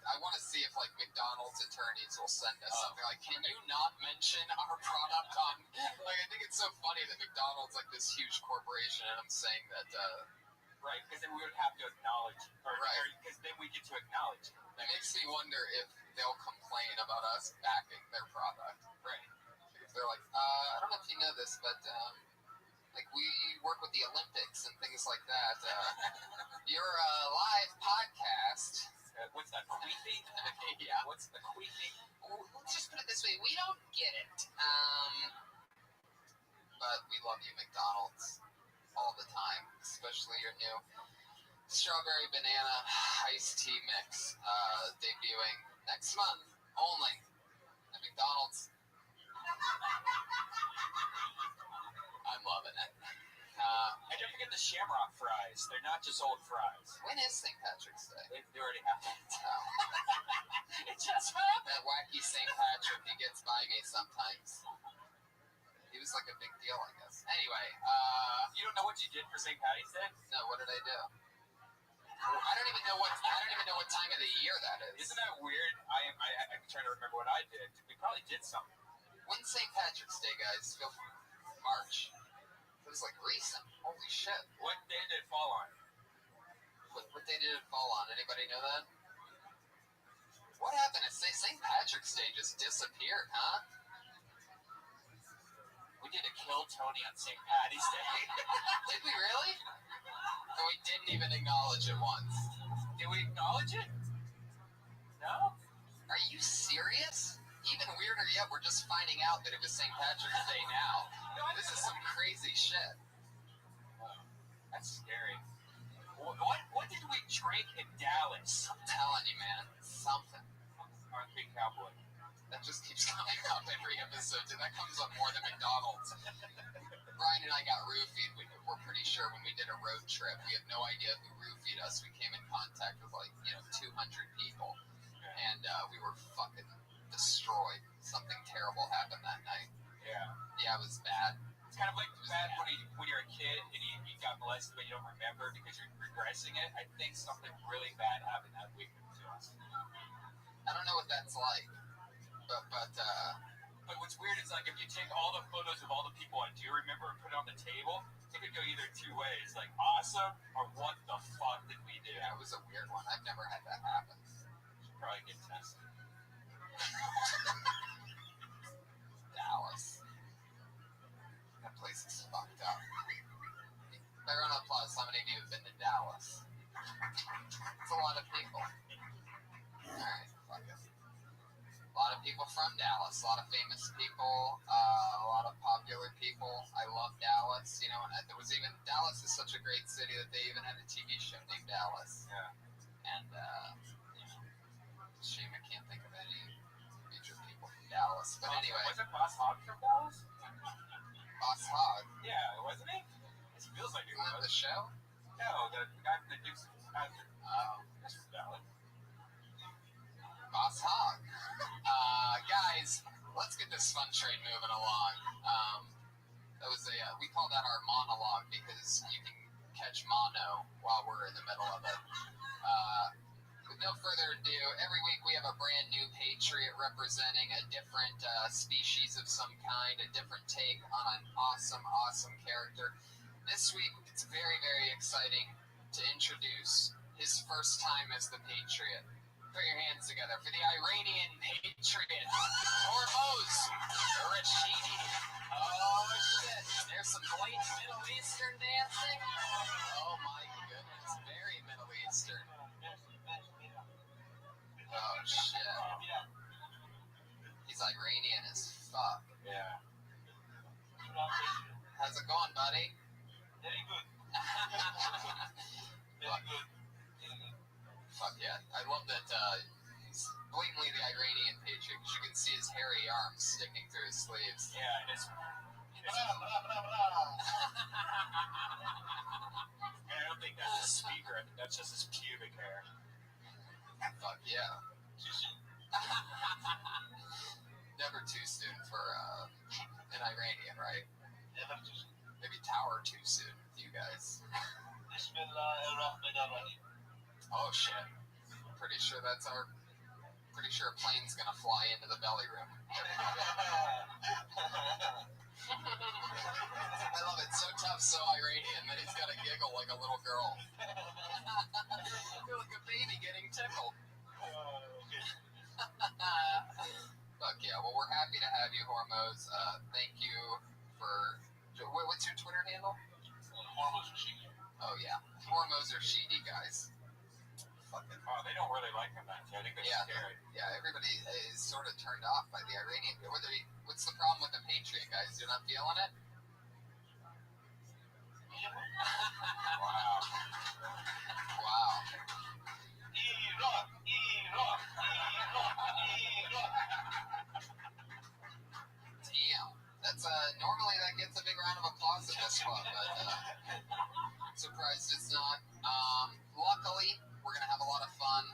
S1: I want to see if like McDonald's attorneys will send us something like, can you not mention our product on? Like, I think it's so funny that McDonald's like this huge corporation, and I'm saying that.
S7: Right, because then we would have to acknowledge, because then we get to acknowledge.
S1: It makes me wonder if they'll complain about us backing their product.
S7: Right.
S1: If they're like, I don't know if you know this, but like we work with the Olympics and things like that. Your live podcast.
S7: What's that? Queefing?
S1: Yeah.
S7: What's the queefing?
S1: Let's just put it this way: we don't get it. But we love you, McDonald's, all the time, especially your new strawberry banana iced tea mix, debuting next month only at McDonald's. I'm loving it.
S7: And don't forget the Shamrock fries. They're not just old fries.
S1: When is St. Patrick's Day?
S7: They already happened.
S1: It just happened. That wacky St. Patrick, he gets by me sometimes. He was like a big deal, I guess. Anyway,
S7: you don't know what you did for St. Patty's Day?
S1: No, what did I do? I don't even know what time of the year that is.
S7: Isn't that weird? I'm trying to remember what I did. We probably did something.
S1: When's St. Patrick's Day, guys? March. It was like recent. Holy shit.
S7: What day did it fall on?
S1: What day did it fall on? Anybody know that? What happened? St. Patrick's Day just disappeared, huh?
S7: We did a kill Tony on St. Patty's Day.
S1: Did we really? And we didn't even acknowledge it once.
S7: Did we acknowledge it? No?
S1: Are you serious? Even weirder yet, we're just finding out that it was St. Patrick's Day now. This is some crazy shit.
S7: That's scary. What did we drink in Dallas?
S1: I'm telling you, man. Something.
S7: R&B Cowboy.
S1: That just keeps coming up every episode. Dude, that comes up more than McDonald's. Brian and I got roofied. We're pretty sure when we did a road trip. We had no idea who roofied us. We came in contact with 200 people. And we were fucking destroyed. Something terrible happened that night.
S7: Yeah.
S1: Yeah, it was bad.
S7: It's kind of like bad when you're a kid and you got molested but you don't remember because you're regressing it. I think something really bad happened that week to us.
S1: I don't know what that's like.
S7: But what's weird is like if you take all the photos of all the people I do remember and put it on the table, it could go either two ways, like awesome or what the fuck did we do?
S1: Yeah, it was a weird one. I've never had that happen.
S7: Should probably get tested.
S1: Dallas. That place is fucked up. By round of applause, how many of you have been to Dallas? It's a lot of people. Alright, fuck it. A lot of people from Dallas, a lot of famous people, a lot of popular people. I love Dallas, and Dallas is such a great city that they even had a TV show named Dallas.
S7: Yeah.
S1: And, shame I can't think of any major people from Dallas. But anyway.
S7: Wasn't Boss Hogg from Dallas?
S1: Boss Hogg?
S7: Yeah, wasn't he? It feels like he was.
S1: The show?
S7: No, the guy from the Dukes of Hazzard.
S1: Oh.
S7: That's from Dallas.
S1: Boss Hogg. Guys, let's get this fun train moving along. That was we call that our monologue because you can catch mono while we're in the middle of it. With no further ado, every week we have a brand new patriot representing a different species of some kind, a different take on an awesome, awesome character. This week, it's very, very exciting to introduce his first time as the patriot. Put your hands together for the Iranian patriot, Hormoz Rashidi. Oh, shit. There's some blatant Middle Eastern dancing. Oh, my goodness. Very Middle Eastern. Oh, shit. He's Iranian as fuck.
S7: Yeah.
S1: How's it going, buddy?
S8: Very good.
S1: Very good. Fuck yeah. I love that he's blatantly the Iranian patriot because you can see his hairy arms sticking through his sleeves.
S7: Yeah, and it's I don't think that's a speaker. I think that's just his pubic hair.
S1: Fuck yeah. Never too soon for an Iranian, right?
S8: Never too soon.
S1: Maybe tower too soon with you guys.
S8: Bismillahirrahmanirrahim.
S1: Oh shit. Pretty sure a plane's gonna fly into the belly room. I love it. So tough, so Iranian that he's gotta giggle like a little girl. I feel like a baby getting tickled. Fuck yeah. Well, we're happy to have you, Hormoz. Thank you for... What's your Twitter handle?
S8: Hormoz Rashidi.
S1: Oh, yeah. Hormoz Rashidi, guys. Fucking...
S7: Oh, they don't really like him that I think they're scared.
S1: Yeah, everybody is sort of turned off by the Iranian. What's the problem with the Patriot, guys? You're not feeling it? Wow. Damn. That's normally that gets a big round of applause at this club, but I'm surprised it's not. Luckily, we're gonna have a lot of fun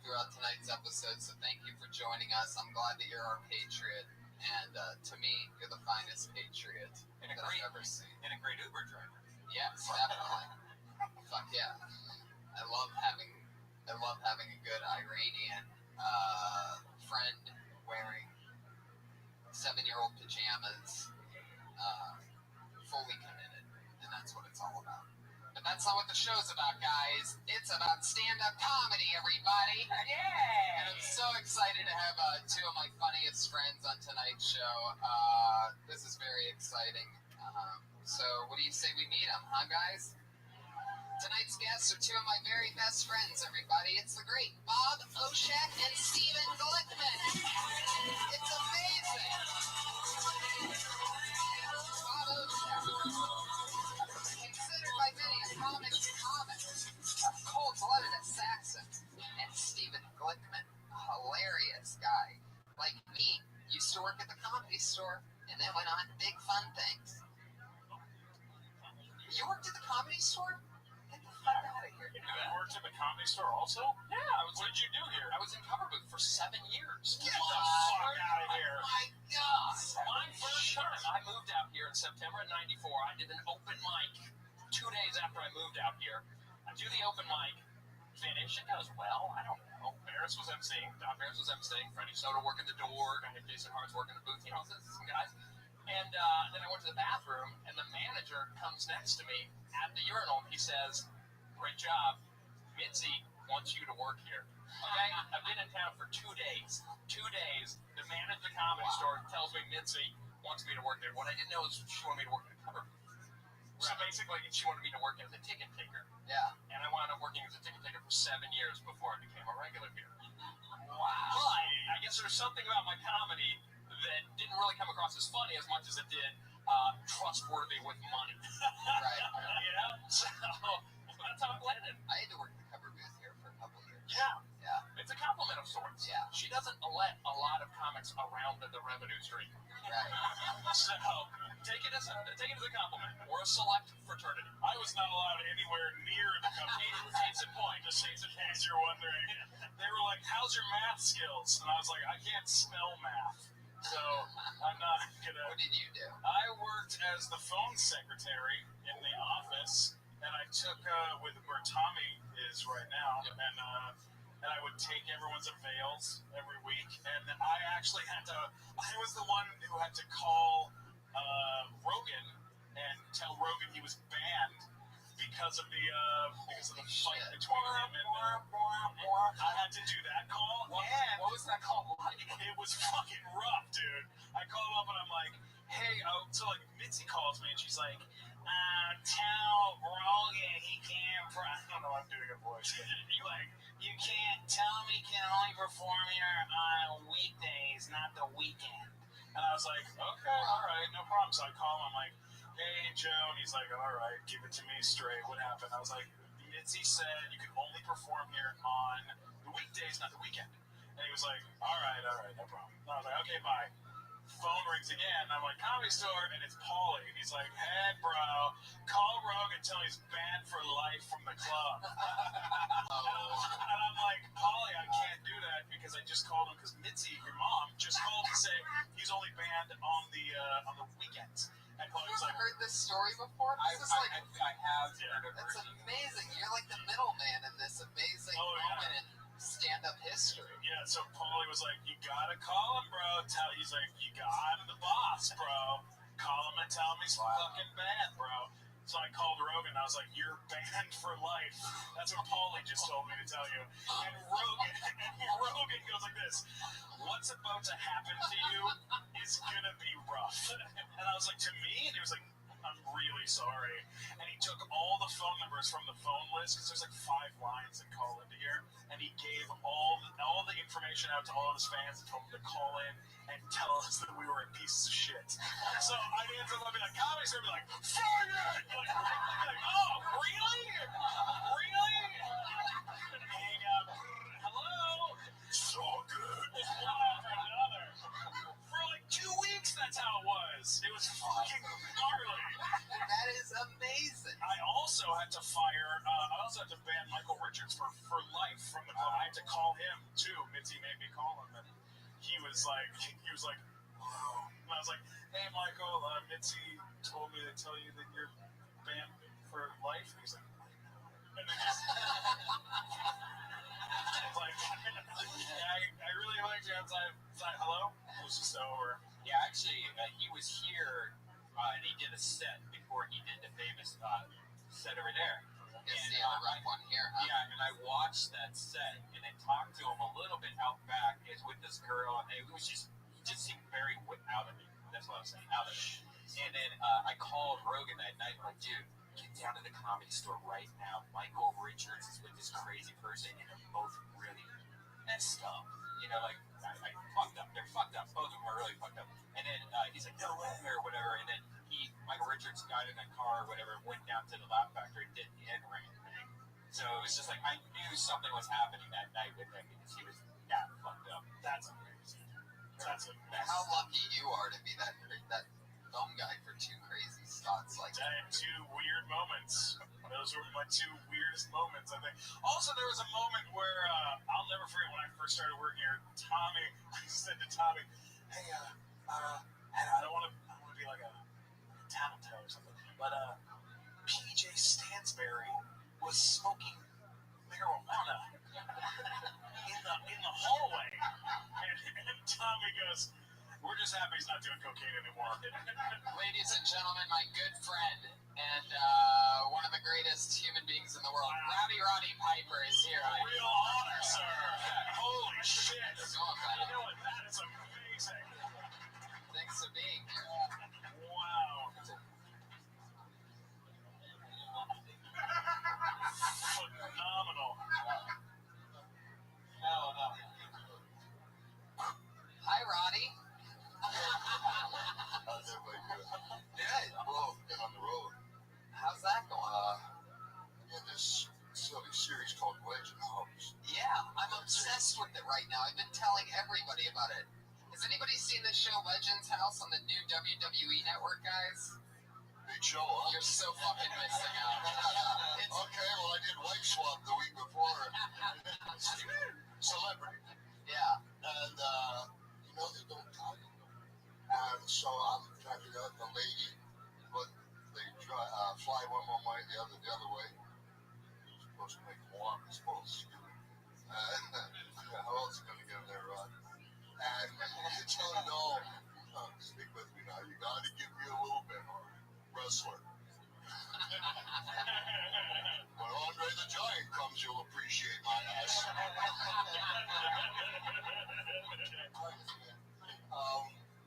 S1: throughout tonight's episode, so thank you for joining us. I'm glad that you're our patriot, and to me, you're the finest patriot that I've ever seen.
S7: And a great Uber driver.
S1: Yes, definitely. Fuck yeah. I love having a good Iranian friend wearing 7-year-old pajamas, fully committed, and that's what it's all about. But that's not what the show's about, guys. It's about stand-up comedy, everybody. Yeah! And I'm so excited to have two of my funniest friends on tonight's show. This is very exciting. What do you say we meet them, huh, guys? Tonight's guests are two of my very best friends, everybody. It's the great Bob Oshak and Steven Glickman. It's amazing. Bob Oshak, considered by many a comics comic, a cold-blooded assassin, and Steven Glickman, a hilarious guy. Like me, used to work at the Comedy Store, and then went on to big fun things. You worked at the Comedy Store? Get the fuck out of here.
S5: You worked at the Comedy Store also?
S7: Yeah,
S5: What did you do here?
S7: I was in cover booth for 7 years.
S5: Get the fuck out of here.
S1: Oh my God.
S7: My first time, I moved out here in September of '94. I did an open mic 2 days after I moved out here. I do the open mic, finish, it goes well. I don't know.
S5: Barris was emceeing.
S7: Don Barris was emceeing. Freddie Soto working the door. I had Jason Hart's working the booth. You know, some guys. And then I went to the bathroom, and the manager comes next to me at the urinal, and he says, "Great job. Mitzi wants you to work here." Okay? I've been in town for 2 days. 2 days. The manager of the Comedy Store tells me Mitzi wants me to work there. What I didn't know is she wanted me to work in the cover booth. So basically, she wanted me to work as a ticket taker.
S1: Yeah.
S7: And I wound up working as a ticket taker for 7 years before I became a regular here.
S1: Wow.
S7: But I guess there's something about my comedy that didn't really come across as funny as much as it did trustworthy with money.
S1: Right.
S7: You know? So that's how it landed.
S1: I had to work the cover booth here for a couple of years.
S7: Yeah.
S1: Yeah.
S7: It's a compliment of sorts.
S1: Yeah.
S7: She doesn't let a lot of comics around the revenue stream.
S1: Right.
S7: So take it as a compliment. We're a select fraternity.
S5: I was not allowed anywhere near the company.
S7: Case in point.
S5: Just in case you're wondering. They were like, "How's your math skills?" And I was like, "I can't spell math. So I'm not gonna."
S1: What did you do?
S5: I worked as the phone secretary in the office, and I took where Tommy is right now, and I would take everyone's avails every week, and I actually had to. I was the one who had to call Rogan and tell Rogan he was banned because of the fight between him and. I had to do that call.
S7: What was that called like?
S5: It was fucking rough, dude. I call him up and I'm like, "Hey," so like Mitzi calls me and she's like, "Tell Rogan he can't." I don't know. I'm doing a voice. You can't tell him he can only perform here on weekdays, not the weekend. And I was like, "Okay, all right, no problem." So I call him. I'm like, "Hey, Joe," and he's like, "All right, give it to me straight. What happened?" I was like, "Mitzi said you can only perform here on the weekdays, not the weekend." And he was like, all right, no problem. And I was like, "Okay, bye." Phone rings again. I'm like, "Comedy Store," and it's Paulie. And he's like, "Hey, bro, call Rogan and tell him he's banned for life from the club." And I'm like, "Paulie, I can't do that because I just called him because Mitzi, your mom, just called to say he's only banned on the weekends." And Paulie was like,
S1: heard this story before?
S7: I
S1: This is like,
S7: have heard of
S1: that's
S7: her.
S1: amazing. You're like the middleman in this amazing moment in stand-up history.
S5: yeah, so Paulie was like, "You gotta call him, bro. He's like, "You got him, the boss, bro. Call him and tell him he's fucking bad, bro." So I called Rogan and I was like, "You're banned for life." That's what Paulie just told me to tell you. And Rogan goes like this: "What's about to happen to you is gonna be rough." And I was like, "To me?" And he was like, "I'm really sorry." And he took all the phone numbers from the phone list, because there's like 5 lines that call into here, and he gave all the information out to all of his fans and told them to call in and tell us that we were pieces of shit. So I'd answer them and be like, "Comedy Store," be like, "Fire it!" You're like, "Oh, really? Really?" And hang up. "Hello? So good." It's one after another. For like 2 weeks, that's how it was. It was fucking gnarly.
S1: That is amazing.
S5: I also had to ban Michael Richards for life from the club. I had to call him too. Mitzi made me call him, and he was like, "Whoa." And I was like, "Hey, Michael, Mitzi told me to tell you that you're banned for life." And he's like, and then just, it's like, I really liked you. I was like, "Hello?" It was just over.
S7: Yeah, actually, he was here and he did a set before he did the famous set over there.
S1: It's the other rough one here, huh?
S7: Yeah, and I watched that set and I talked to him a little bit out back. He was with this girl, and it was just, he just seemed very out of it. That's what I was saying, out of it. And then I called Rogan that night, like, dude, get down to the Comedy Store right now. Michael Richards is with this crazy person, and they're both really messed up. You know, like, I fucked up. They're fucked up. Both of them are really fucked up. And then he's like, no way, or whatever. And then Michael Richards got in a car or whatever, went down to the Laugh Factory and did the N-Ring thing. So it was just like, I knew something was happening that night with him because he was that fucked up.
S5: That's amazing. That's a mess.
S1: How lucky you are to be that dumb guy for two crazy stunts like that.
S5: I had two weird moments. Those were my two weirdest moments, I think. Also, there was a moment where I'll never forget when I first started working here. Tommy, I said to Tommy, "Hey, I don't want to be like a tattletale or something, but PJ Stansberry was smoking marijuana in the hallway," and Tommy goes, "We're just happy he's not doing cocaine anymore."
S1: Ladies and gentlemen, my good friend and one of the greatest human beings in the world, Rabbi Roddy Piper, is here.
S5: Real honor, sir. Holy shit.
S1: So glad.
S5: You know what? That is amazing.
S1: Thanks for being here.
S5: Wow. Phenomenal.
S8: Hell no.
S1: Hi, Roddy.
S3: How's everybody doing?
S1: Good.
S3: Well, been on the road.
S1: How's that going?
S3: In this silly series called Legend House.
S1: Yeah, I'm obsessed with it right now. I've been telling everybody about it. Has anybody seen this show, Legends House, on the new WWE network, guys?
S3: Big show, huh?
S1: You're so fucking missing out.
S3: Okay, well, I did White Swap the week before. Celebrity.
S1: Yeah.
S3: And, you know, they don't talk. And so I'm trying to figure out the lady, but they fly one way, the other way. You're supposed to make more, I suppose. How else are you going to get in there, Rod? And you tell them, no, stick with me now. You got to give me a little bit, wrestler. When Andre the Giant comes, you'll appreciate my ass.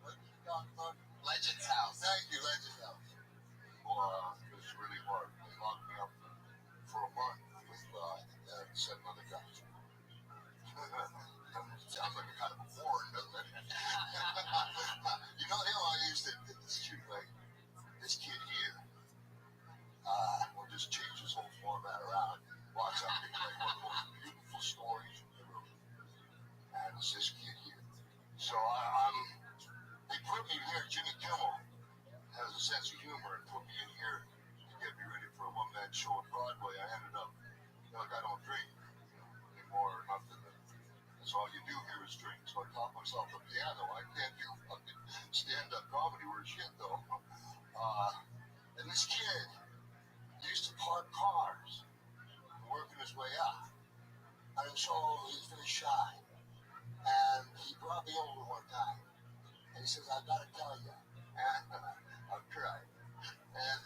S3: What did you talk about?
S1: Legends House.
S3: Thank you, Legend House. Well, it was really hard. They locked me up for a month with 7 other guys. Sounds like a kind of a warren, doesn't it? You know, I used to get this chick like, this kid here, will just change his whole format around. Watch out, make like one of the most beautiful stories you've ever heard. And it's this kid here. So they put me here, Jimmy Kimmel has a sense of humor and put me in here to get me ready for a one-man show on Broadway. I ended up, like, I don't drink anymore or nothing. That's all you do here is drink. So I taught myself the piano. I can't do fucking stand-up comedy worth shit, though. And this kid used to park cars and working his way up. And so he's very shy. And he brought me over one time. And he says, I gotta tell you. I've tried. And,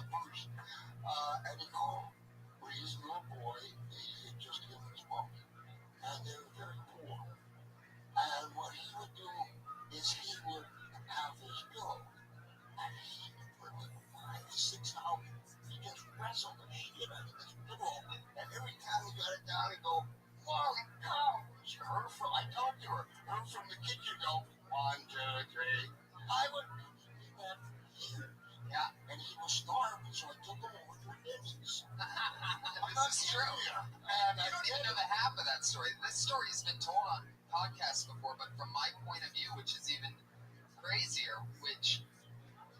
S3: Bruce. And he called. Well, he's a little boy. He had just given his mom. And they were very poor. And what he would do is he would have his bill. And he would put like 5 to 6 hours. He just wrestled the shit out of this bill. And every time he got it down, he'd go, Molly, come. Her from, I talked to her. Her from the kitchen go, 1, 2, 3. I would do that for years. Yeah. And he was starving, so I took him over to Denny's.
S1: This is true.
S3: And
S1: You don't even know the half of that story. This story has been told on podcasts before, but from my point of view, which is even crazier, which,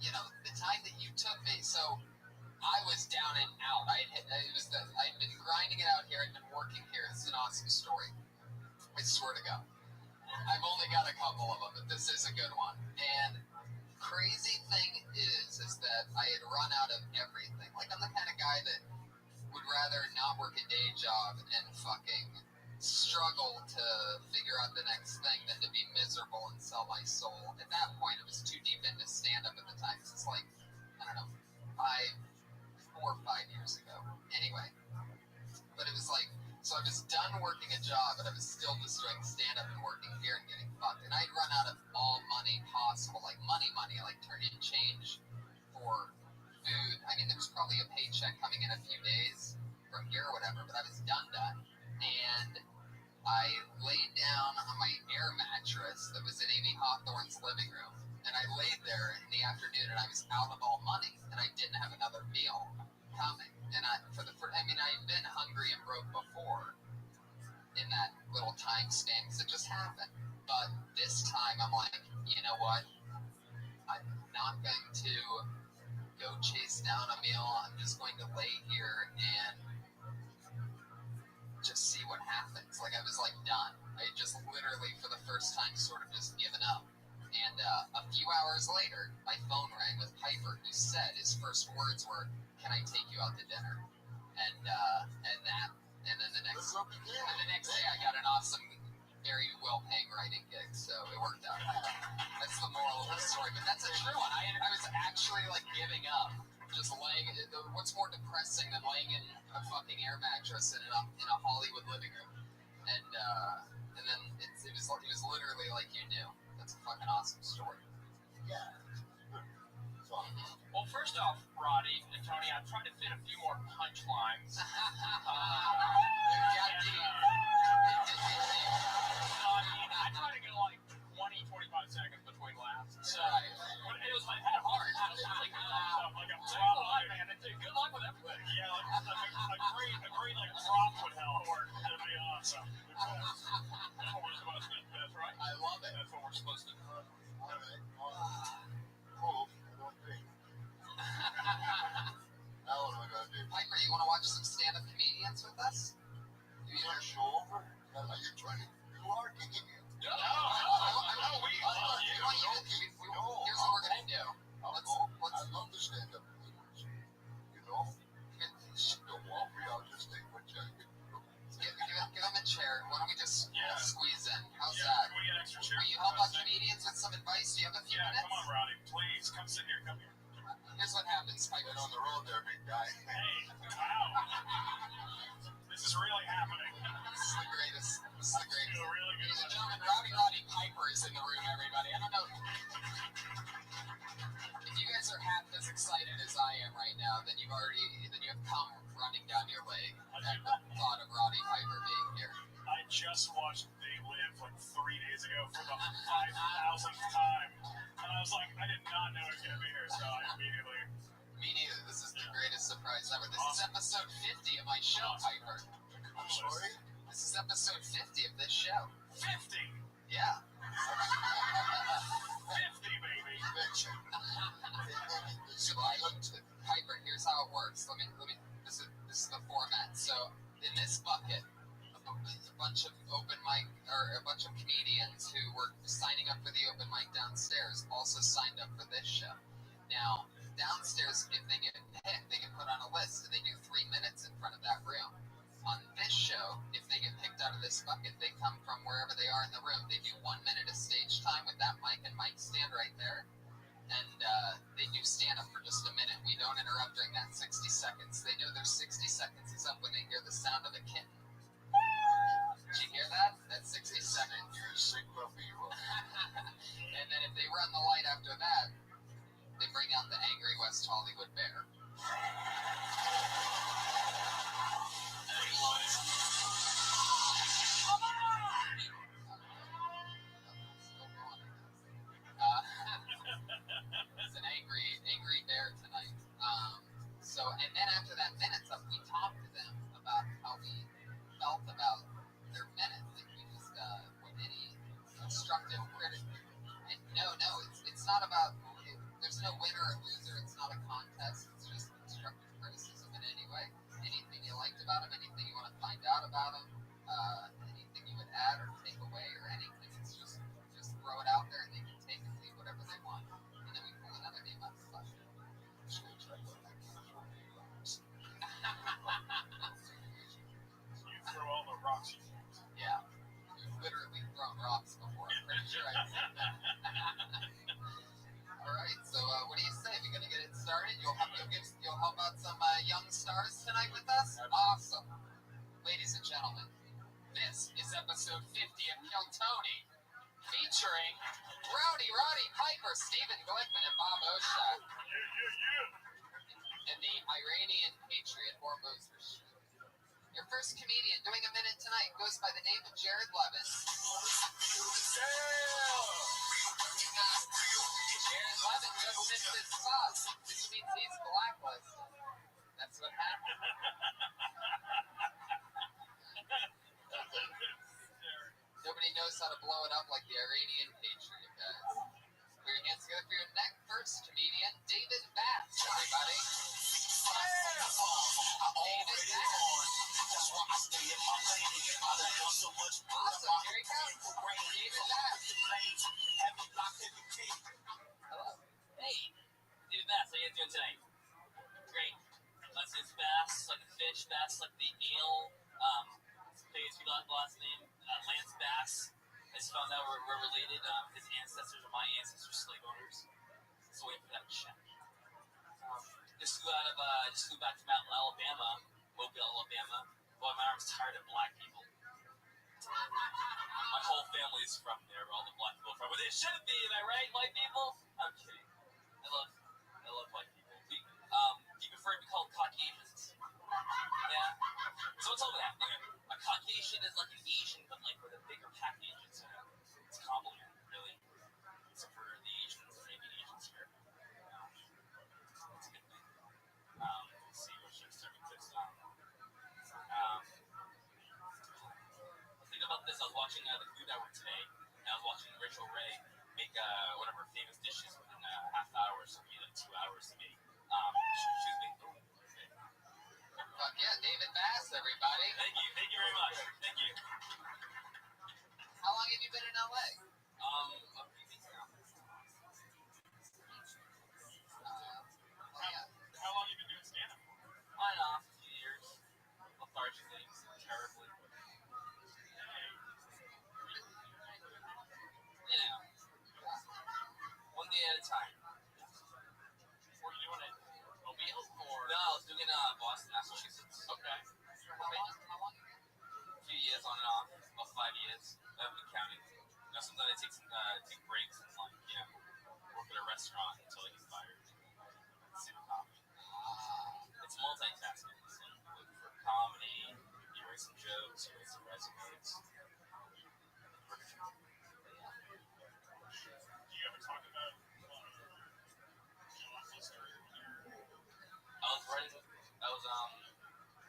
S1: you know, the time that you took me, so I was down and out. I'd been grinding it out here. I'd been working here. This is an awesome story. I swear to God. I've only got a couple of them, but this is a good one. And crazy thing is that I had run out of everything. Like, I'm the kind of guy that would rather not work a day job and fucking struggle to figure out the next thing than to be miserable and sell my soul. At that point, it was too deep into stand-up at the time. So it's like, I don't know, 4 or 5 years ago. Anyway. But it was like, so I was done working a job, but I was still just doing stand-up and working here and getting fucked. And I'd run out of all money possible, like money money, like turn in change for food. I mean, there was probably a paycheck coming in a few days from here or whatever, but I was done. And I laid down on my air mattress that was in Amy Hawthorne's living room. And I laid there in the afternoon, and I was out of all money, and I didn't have another meal coming. And I'd been hungry and broke before in that little time span, because it just happened. But this time, I'm like, you know what? I'm not going to go chase down a meal. I'm just going to lay here and just see what happens. Like, I was like done. I just literally, for the first time, sort of just given up. And a few hours later, my phone rang with Piper, who said his first words were, "Can I take you out to dinner?" And then the next day, I got an awesome, very well-paying writing gig, so it worked out. That's the moral of the story, but that's a true one. I was actually like giving up, just laying. What's more depressing than laying in a fucking air mattress in a Hollywood living room? And then it was literally like you knew. That's a fucking awesome story.
S5: Yeah.
S7: Well, first off, Roddy and Tony, I'm trying to fit a few more punchlines. I try to go like 20, 25 seconds between laughs. So, but it was like, had hard. It was really good stuff. Like, I'm saying a lot, man. Good luck with everything. Yeah, like a great like drop would help. That'd be awesome. That's what we're supposed to do. That's right.
S1: I love it.
S7: That's what we're supposed to do.
S5: All right. Cool. I don't think. Now what am I going to do?
S1: Piper, you want to watch some stand-up comedians with us?
S5: You want to show over? Are you trying to? You are kicking me.
S1: No, here's what we're going to do.
S5: I love the stand-up comedians. You know, don't walk me out. Just take my check.
S1: Give him a chair. Why don't we just squeeze in? How's
S7: Yeah,
S1: that?
S7: can we get extra chairs?
S1: Will you help out comedians with some advice? Do you have a few minutes?
S7: Come on, Roddy. Please, come sit here. Come here.
S1: Here's what happens, Piper.
S5: Get on the road there, big guy.
S7: Hey, wow. This is really happening.
S1: This is the greatest.
S7: I feel really good
S1: Ladies and
S7: about it.
S1: gentlemen, Roddy Piper is in the room, everybody. I don't know. If you guys are half as excited as I am right now, then you have come running down your leg at the thought of Roddy Piper being here.
S7: I just watched They Live like 3 days ago for the 5,000th time. And I was like, I did not know he was going to be here, so I immediately...
S1: Me neither. This is the greatest surprise ever. This is episode 50 of my show, Piper.
S5: I'm sorry?
S1: This is episode 50 of this show.
S7: 50!
S1: Yeah.
S7: 50, baby!
S5: Bitch.
S1: Piper, here's how it works. This is the format. So in this bucket, a bunch of comedians who were signing up for the open mic downstairs also signed up for this show. Now, downstairs, if they get picked, they get put on a list and they do 3 minutes in front of that room. On this show, if they get picked out of this bucket, they come from wherever they are in the room. They do 1 minute of stage time with that mic and mic stand right there. And they do stand up for just a minute. We don't interrupt during that 60 seconds. They know their 60 seconds is up when they hear the sound of a kitten. Did you hear that? That's 60 seconds.
S5: You're a sick puppy, you are.
S1: And then if they run the light after that, they bring out the angry West Hollywood bear. It's an angry bear tonight. And then after that minute's up, we talk to them about how we felt about their minute. Like we just, with any constructive criticism. And no, it's not about. There's no winner or loser. It's not a contest. It's just constructive criticism in any way. Anything you liked about them, anything you want to find out about them, anything you would add or take away or anything. It's just throw it out there and they can take and leave whatever they want. And then we pull another name out of the bucket.
S7: You throw all the rocks you want.
S1: Yeah. We've literally thrown rocks before. I'm pretty sure I've seen that. All right, so what do you say? We're gonna get it started. You'll help out some young stars tonight with us. Awesome, ladies and gentlemen. This is episode 50 of Kill Tony. featuring Roddy Piper, Stephen Glickman, and Bob Osha. And the Iranian Patriot Hormuz Rashid. Your first comedian doing a minute tonight goes by the name of Jared Levis. Jared Levis just missed his spot, which means he's blacklisted. That's what happened. Nobody knows how to blow it up like the Iranian Patriot guys. Put your hands together for your next first comedian, David Bass, everybody. David Bass. Awesome, here he comes. David Bass. Hello.
S10: Hey, David Bass, how you doing tonight? Great. Let's see, it's Bass, like a fish, Bass, like the eel. Last name, Lance Bass. I just found out we're related. His ancestors are my ancestors, slave owners. So waiting for that check. Just flew back from Alabama, Mobile, Alabama. Boy, my arm's tired of black people. My whole family's from there, all the black people from where they should be, am I right, white people? I'm kidding. I love white people. Do you prefer to be called Caucasians? Yeah. So what's all that? A Caucasian is like an Asian, but like with a bigger package. It's convoluted, really. Except for the Asians, maybe Asians here. It's a good thing. Let's see, what should I start with this? Think about this. I was watching the Food Network today, and I was watching Rachel Ray make one of her famous dishes within a half hour, so maybe like 2 hours to make. She was making.
S1: Fuck yeah, David Bass, everybody.
S10: Thank you very much. Thank you.
S1: How long have you been in LA?
S10: A few weeks now.
S7: How long have you been doing stand-up for?
S10: On and off, a few years. Lethargically, terribly. You know, one day at a time.
S7: Were you doing it Mobile or?
S10: No, I was doing it in Boston, Massachusetts.
S7: Okay.
S1: How long?
S10: A few years on and off, about 5 years. I've been counting. Now sometimes I take breaks and work at a restaurant until I get fired. Super comedy. It's multitasking. So you look for comedy, you write some jokes, you write some resumes.
S7: Do you ever talk about job history or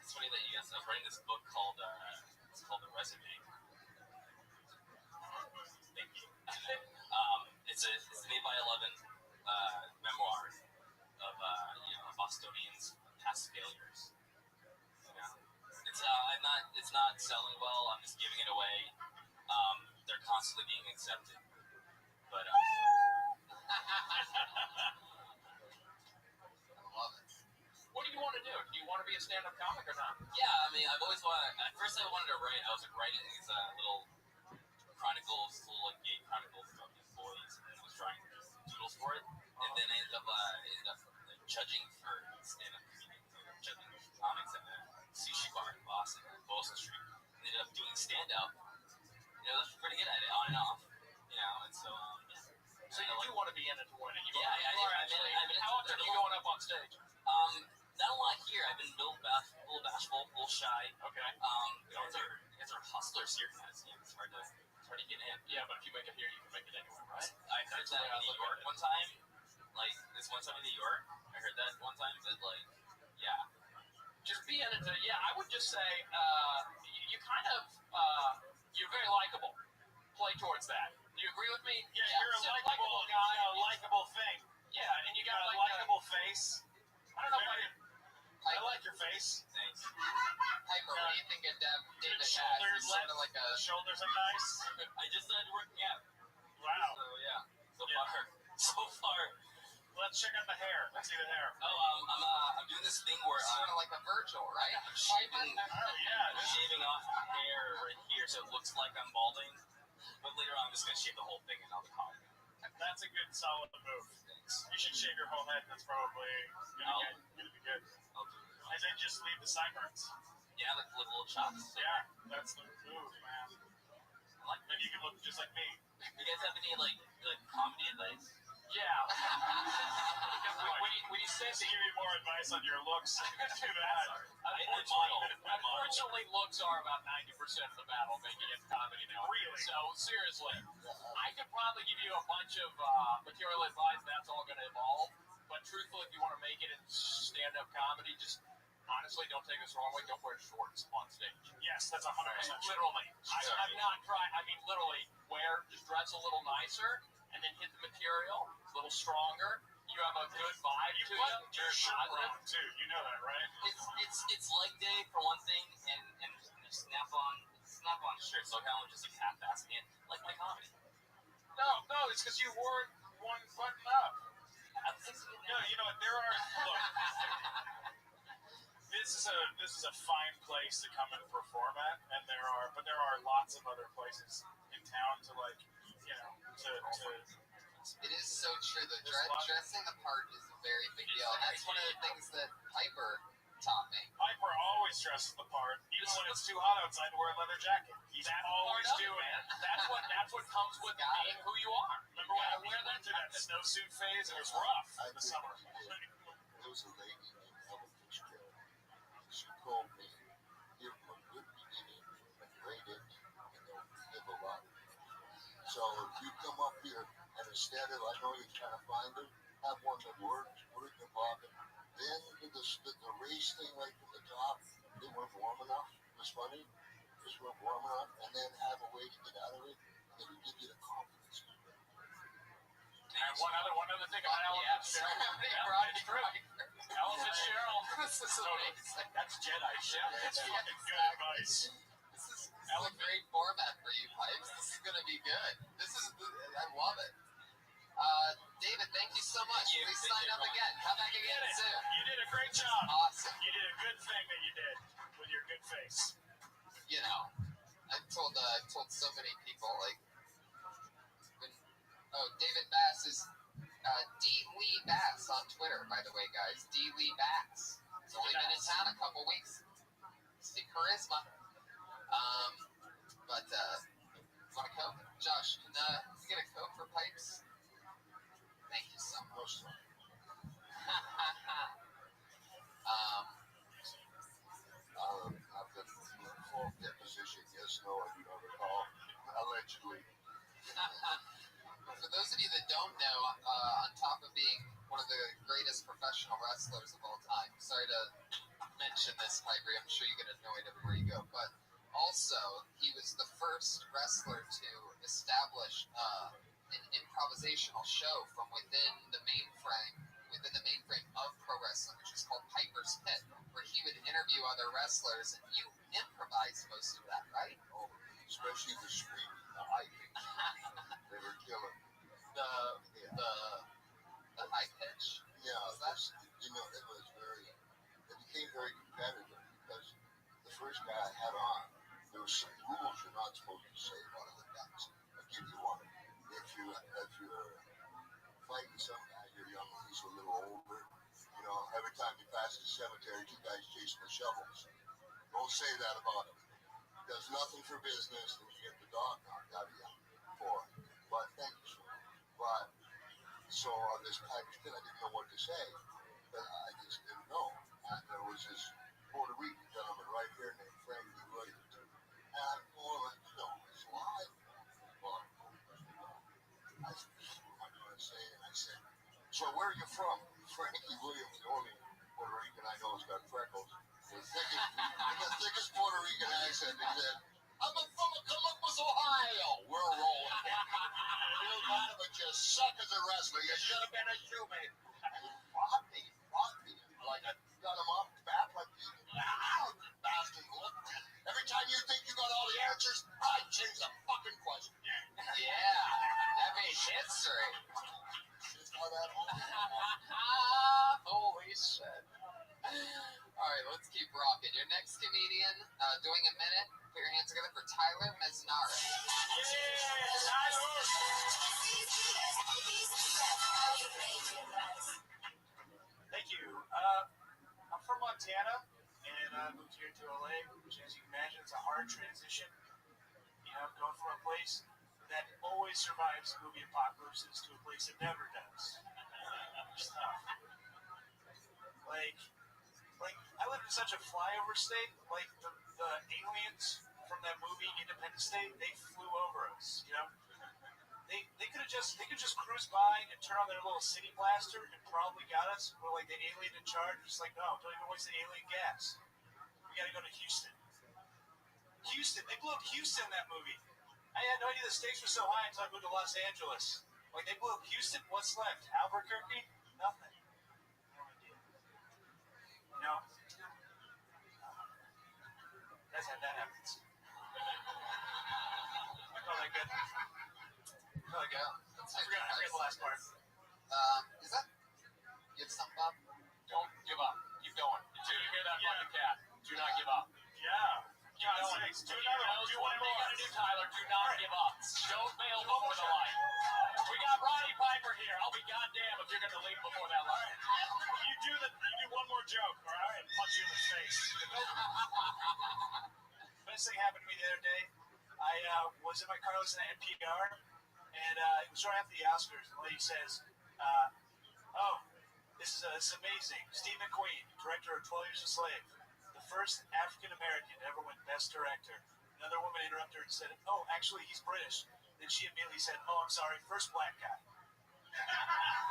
S10: It's funny that you guys. I was writing this book called it's called The Resume. Thank you. It's an 8x11 memoir of Bostonians' past failures. It's not selling well. I'm just giving it away. They're constantly being accepted, but
S1: I love it.
S7: what do you want to do? Do you want to be a stand-up comic or not?
S10: yeah, I mean, I've always wanted. At first, I wanted to write. I was like writing these little chronicles, little like gay chronicles about these boys, and I was drawing doodles for it. And then I ended up judging for stand-up comedians, judging comics at a sushi bar in Boston, on Boston Street. And ended up doing stand-up. That's pretty good at it, on and off. And so
S7: So you do want to be in it to win it.
S10: Yeah, I mean,
S7: how often are you going up on stage?
S10: not a lot here. I've been a little bashful, a little shy.
S7: Okay.
S10: You guys are hustlers here, guys. It's hard to get in.
S7: Yeah, but if you make it here, you can make it anywhere, right?
S10: I heard that in New York one time. Like this one time in New York, I heard that one time. But yeah.
S7: Just be in it. I would just say you kind of you're very likable. Play towards that. Do you agree with me?
S11: Yeah, you're a likable guy, a likable thing.
S7: Yeah, and you got
S11: a likable face.
S7: I don't know if
S11: I like your face.
S10: Thanks.
S1: Piper, what do you think of David Bass?
S11: Shoulders,
S1: Sort of like a
S11: shoulders are nice.
S10: I just started working out.
S11: Wow.
S10: So yeah. So far.
S11: Let's check out the hair. Let's see the hair.
S10: I'm doing this thing where
S1: sort of like a Virgil, right?
S10: I'm shaving.
S11: Oh yeah.
S10: I'm shaving off hair right here, so it looks like I'm balding. But later on, I'm just gonna shave the whole thing, and I'll be hot.
S11: That's a good solid move. You should shave your whole head. That's probably gonna be good.
S10: I'll do it.
S11: And then just leave the sideburns.
S10: Yeah, like little chops.
S11: Yeah, that's the move, man.
S10: I like
S11: Then you can look just like me.
S10: You guys have any like comedy advice?
S11: Yeah. when you said to give you more advice on your looks, do that.
S10: Unfortunately, looks are about 90% of the battle making it comedy now.
S11: Really?
S10: So seriously, I could probably give you a bunch of material advice. That's all going to evolve. But truthfully, if you want to make it in stand-up comedy, just honestly, don't take this the wrong way. Don't wear shorts on stage.
S11: Yes, that's 100% true.
S10: Literally. I'm not trying. I mean, literally, just dress a little nicer and then hit the material a little stronger. You have a good vibe to you.
S11: Your shirt wrong too. You know that, right?
S10: It's leg day for one thing, and snap on shirts. So how I'm just like half-assing it, like my comedy.
S11: No, it's because you wore one button up. No, you know what? Look. This is a fine place to come and perform at, and there are lots of other places in town to
S1: It is so true. The dressing the part is a very big deal. And that's one of the things that Piper taught me.
S11: Piper always dresses the part, even when it's too hot outside to wear a leather jacket. He's always doing it.
S10: That's what comes with being who you are.
S11: Remember when we went through that snowsuit phase? It was rough in the summer.
S3: There was a lady named Ella Fitzgerald. She told me, give them a good beginning, a great ending, and they'll give a lot. So if you come up here and instead of, I know you're trying to find it, have one that works, put it in your pocket, then the race thing right from the top, they weren't warm enough. It was funny. Just weren't warm enough, and then have a way to get out of it, and it'll give you the confidence.
S11: And one other thing about Ella Fitzgerald. Ella Fitzgerald.
S1: This is amazing.
S11: That's Jedi shit. That's fucking good advice.
S1: This is a great format for you, Pipes. This is going to be good. I love it. David, thank you so much. Please sign up again. Come back again soon.
S11: You did a great job.
S1: Awesome.
S11: You did a good thing that you did with your good face.
S1: You know, I've told so many people, like, David Bass is D. Lee Bass on Twitter, by the way, guys. D. Lee Bass. He's only been in town a couple weeks. See charisma. Want a Coke? Josh, can you get a Coke for Pipes? Thank you so much.
S3: I've been full deposition. Yes, no, I do not recall. Allegedly.
S1: For those of you that don't know, on top of being one of the greatest professional wrestlers of all time, sorry to mention this, Piper, I'm sure you get annoyed everywhere you go, but also, he was the first wrestler to establish an improvisational show from within the mainframe of pro wrestling, which is called Piper's Pit, where he would interview other wrestlers, and you improvised most of that, right?
S3: Oh, especially the screaming, the hyping. They were killing.
S1: The high pitch.
S3: Yeah, it became very competitive because the first guy I had on, there were some rules you're not supposed to say one of the guys. I'll give you one. If you're fighting some guy, you're young, he's a little older, every time you pass the cemetery, two guys chasing the shovels. Don't say that about him. He does nothing for business, and you get the dog knocked out of you for it. But thank you, sir. But so on this Piper's Pit, I didn't know what to say. But I just didn't know. And there was this Puerto Rican gentleman right here named Frankie Williams. And I'm going, it's live. Well, I said, what am I going to say? And I said, so where are you from? Frankie Williams, the only Puerto Rican I know has got freckles. The thickest Puerto Rican accent. He said, I'm from Columbus, Ohio. We're rolling. You Donovan just suck as a wrestler. You should have been a shoemaker. And he fought me. Like I got him off the bat like you bastard. Every time you think you got all the answers, I change the fucking question.
S1: Yeah, that made history. Holy shit. Alright, let's keep rocking. Your next comedian, doing a minute. Put your hands together for Tyler Mesnara.
S11: Yeah, Tyler! Thank you. I'm from Montana, and I moved here to LA, which, as you can imagine, it's a hard transition. Going from a place that always survives movie apocalypses to a place it never does. Stuff. Like I lived in such a flyover state. Like the aliens from that movie Independence Day, they flew over us. You know, they could just cruise by and turn on their little city blaster and probably got us. We're like the alien in charge, just like no, don't even waste the alien gas. We gotta go to Houston. Houston, they blew up Houston in that movie. I had no idea the stakes were so high until I moved to Los Angeles. Like they blew up Houston, what's left? Albuquerque? Nothing. No idea. You know? That's how that happens. I call that good. Oh,
S1: Yeah,
S11: I forgot the last part.
S1: Is that? You have something, Bob?
S10: Don't give up. Keep going. Until you hear that fucking cat. Do not give up.
S11: Yeah.
S10: Keep going.
S11: Do another one. Do one
S10: What they
S11: more.
S10: gotta do, Tyler. Do not give up. Don't bail before the light. We got Roddy Piper here. I'll be goddamn if you're gonna leave before that light.
S11: You do one more joke, all right? Punch you in the face. Best thing happened to me the other day. I was in my car listening to NPR, and it was right after the Oscars. And the lady says, "Oh, this is amazing. Steve McQueen, director of 12 Years a Slave, the first African American to ever win Best Director." Another woman interrupted her and said, "Oh, actually, he's British." Then she immediately said, "Oh, I'm sorry, first black guy."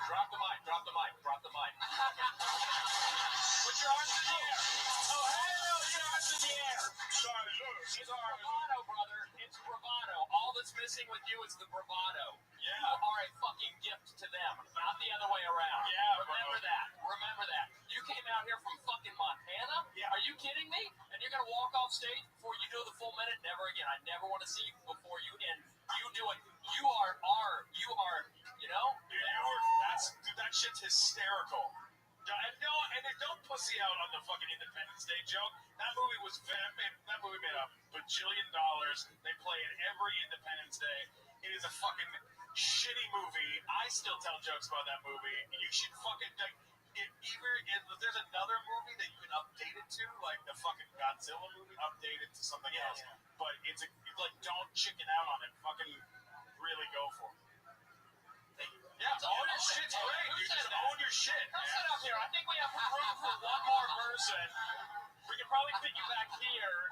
S10: Drop the mic. Drop the mic. Drop the mic. Put your arms in the air. Oh, hell, your arms in the air. It's bravado, brother. It's bravado. All that's missing with you is the bravado.
S11: Yeah.
S10: You are a fucking gift to them, not the other way around.
S11: Yeah,
S10: Remember that. Remember that. You came out here from fucking Montana?
S11: Yeah.
S10: Are you kidding me? And you're going to walk off stage before you do the full minute? Never again. I never want to see you before you end. You do it. You are, you know?
S11: Dude, that shit's hysterical. And they don't pussy out on the fucking Independence Day joke. That movie made $1 bajillion. They play it every Independence Day. It is a fucking shitty movie. I still tell jokes about that movie. You should fucking if there's another movie that you can update it to, like the fucking Godzilla movie, update it to something else. Yeah. But it's don't chicken out on it. Fucking really go for it. Yeah, all your shit's great. You just own your shit.
S10: Come sit up here. I think we have room for one more person. We can probably fit you back here.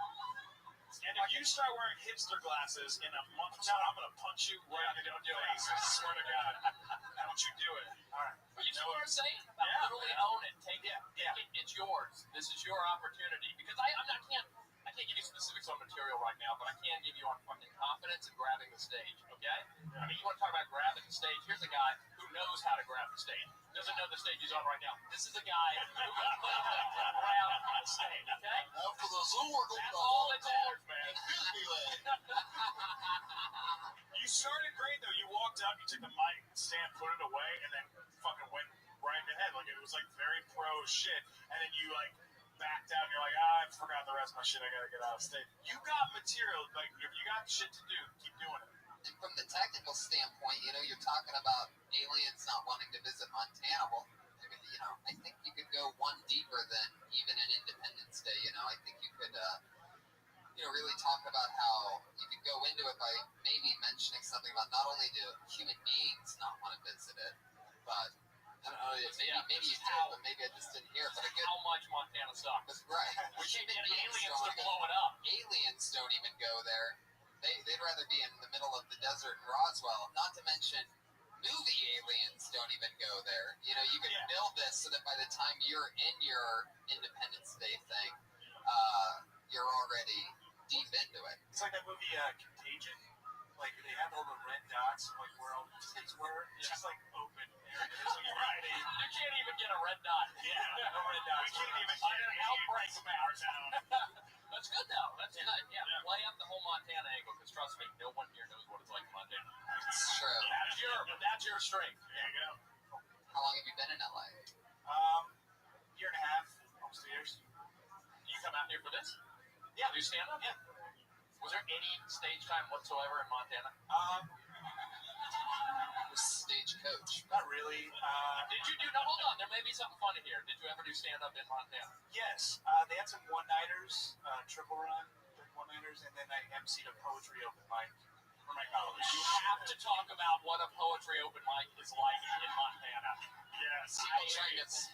S11: And if you start wearing hipster glasses in a month from now, I'm going to punch you right in the face. I swear to God. Don't you do it. All right.
S10: But you know what I'm saying? Literally own it. Take it. It's yours. This is your opportunity. Because I can't give you specifics on material right now, but I can give you on fucking confidence and grabbing the stage, okay? I mean, you want to talk about grabbing the stage? Here's a guy who knows how to grab the stage. Doesn't know the stage he's on right now. This is a guy who can grab the stage, okay?
S5: Now for the Zorg,
S10: That's all it's yours, man.
S11: You started great, though. You walked up, you took the mic stand, put it away, and then fucking went right ahead. Like, it was, like, very pro shit. And then you, like, backed out and you're like, I forgot the rest of my shit. I gotta get out of stage. You got material. Like, if you got shit to do, keep doing it.
S1: And from the technical standpoint, you're talking about aliens not wanting to visit Montana. Well, I think you could go one deeper than even an Independence Day. I think you could, really talk about how you could go into it by maybe mentioning something about not only do human beings not want to visit it, but I don't know, maybe you did, but maybe I just didn't hear it. But
S10: How much Montana sucks.
S1: Right.
S10: We should get aliens to blow it up.
S1: Aliens don't even go there. They'd rather be in the middle of the desert in Roswell. Not to mention, movie aliens don't even go there. You can build this so that by the time you're in your Independence Day thing, you're already deep into it.
S11: It's like that movie Contagion. Like, they have all the red dots, like where all the kids were. It's just like open areas. Like, right.
S10: You can't even get a red dot.
S11: Yeah, no red dots. We can't even get
S10: an outbreak
S11: from our town.
S10: That's good, though. That's good. Yeah, play up the whole Montana angle, because trust me, no one here knows what it's like in Montana.
S1: It's true.
S10: That's your strength.
S11: There you go.
S1: How long have you been in LA?
S11: Year and a half, almost 2 years.
S10: You come out here for this?
S11: Yeah.
S10: Do you stand up?
S11: Yeah.
S10: Was there any stage time whatsoever in Montana?
S1: Stagecoach.
S11: Not really.
S10: Did you do? No, hold on. There may be something funny here. Did you ever do stand up in Montana?
S11: Yes. They had some one-nighters, triple run one-nighters, and then I emceed a poetry open mic
S7: for my college. You have to talk about what a poetry open mic is like in Montana. Yes.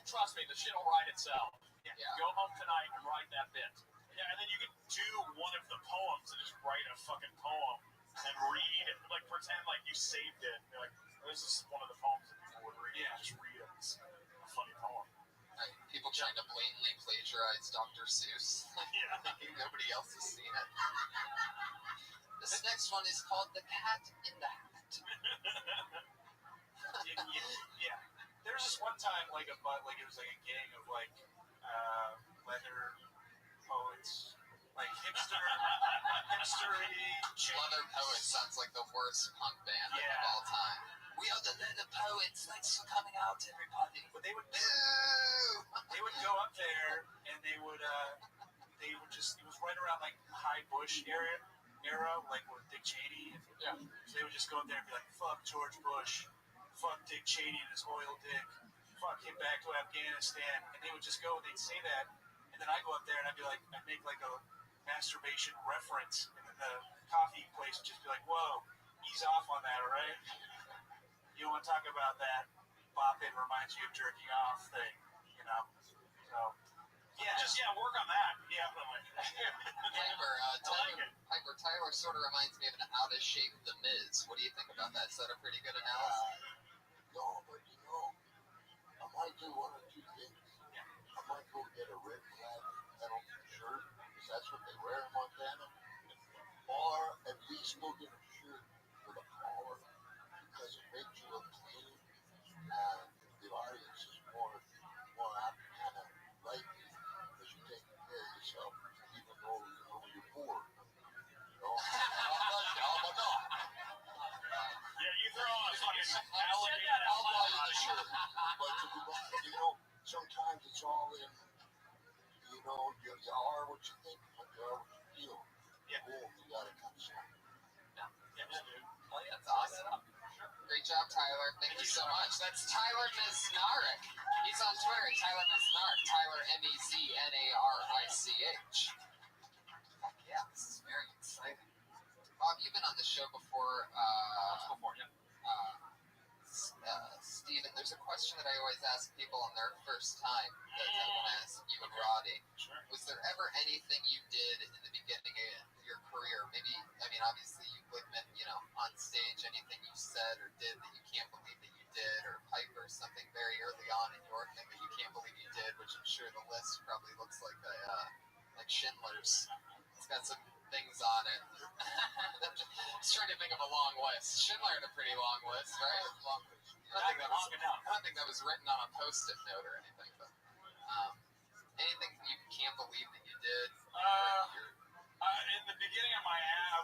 S7: Trust me, the shit will write itself. Yeah. Go home tonight and write that bit.
S11: Yeah, and then you can do one of the poems and just write a fucking poem and read it, like pretend like you saved it. You're like, this is one of the poems that people would read. Yeah. Just read it. It's a funny poem.
S1: Right. People trying to blatantly plagiarize Dr. Seuss.
S11: Yeah.
S1: Thinking nobody else has seen it. This next one is called The Cat in the Hat.
S11: Yeah. There was this one time, like it was like a gang of like leather poets, like hipstery chicks.
S1: Leather Poets sounds like the worst punk band of all time. We are the Leather Poets. Thanks for coming out, everybody.
S11: But they would go up there and they would just, it was right around like High Bush era, like with Dick Cheney.
S7: Yeah.
S11: So they would just go up there and be like, fuck George Bush, fuck Dick Cheney and his oil dick, fuck him back to Afghanistan. And they would just go, they'd say that, and then I'd go up there and I'd be like, I'd make like a masturbation reference, and then the coffee place would just be like, whoa, ease off on that, all right? You don't want to talk about that bopping reminds you of jerking off thing, you know? So, yeah, work on that. Yeah,
S1: Tyler sort of reminds me of an out-of-shape The Miz. What do you think about that? Is that a pretty good analysis?
S3: No, but I might do one or two things. I might go get a red flag pedal shirt, because that's what they wear in Montana. Or at least go get a shirt with a collar, because it makes you look clean, and the audience is more apt to kind of like you, because you're taking care of yourself, even though you're poor. No.
S11: Yeah, you throw on a fucking
S3: I'll buy you the shirt. But sometimes it's all in, you are what you think, but you are what you feel.
S11: Yeah.
S3: Boom, you got it kind of stuff.
S11: Yeah, dude.
S1: Well, that's awesome. Great job, Tyler. Thank you so much. That's Tyler Mesnarek. He's on Twitter at Tyler Mesnarek. Tyler Meznarich. Fuck yeah, this is very exciting. Bob, you've been on the show before. Steven, there's a question that I always ask people on their first time that I want to ask you and Roddy.
S11: Sure.
S1: Was there ever anything you did in the beginning of your career? Maybe, obviously you would admit, on stage, anything you said or did that you can't believe that you did, or Piper, something very early on in your thing that you can't believe you did, which I'm sure the list probably looks like like Schindler's. It's got some things on it. I'm just trying to think of a long list. Schindler had a pretty long list, right? I don't think that was written on a post-it note or anything, but anything you can't believe that you did?
S11: In the beginning of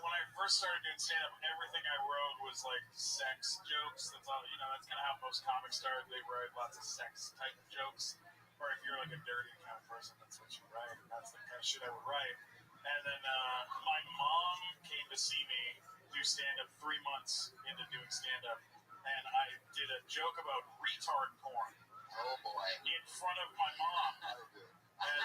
S11: when I first started doing stand-up, everything I wrote was like sex jokes. That's all, that's kind of how most comics start. They write lots of sex type of jokes. Or if you're like a dirty kind of person, that's what you write. And that's the kind of shit I would write. And then my mom came to see me do stand-up 3 months into doing stand-up. And I did a joke about retard porn.
S1: Oh boy.
S11: In front of my mom. And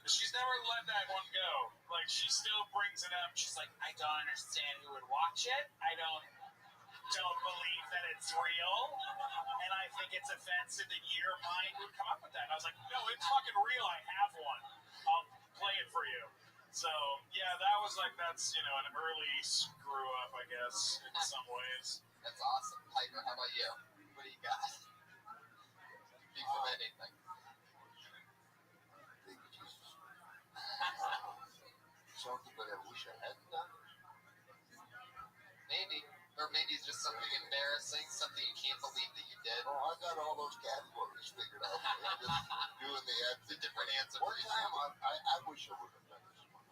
S11: she's never let that one go. Like, she still brings it up. She's like, I don't understand who would watch it. I don't believe that it's real. And I think it's offensive that your mind would come up with that. And I was like, no, it's fucking real. I have one. I'll play it for you. So, yeah, that's an early screw up, I guess, in some ways.
S1: That's awesome. Piper, how about you? What do you got? Speak of anything.
S3: Something that I wish I hadn't done?
S1: Maybe. Or maybe it's just something embarrassing, something you can't believe that you did.
S3: Oh, I got all those categories figured out. I'm just doing the
S1: different answer.
S3: One time, I wish I would have done this one.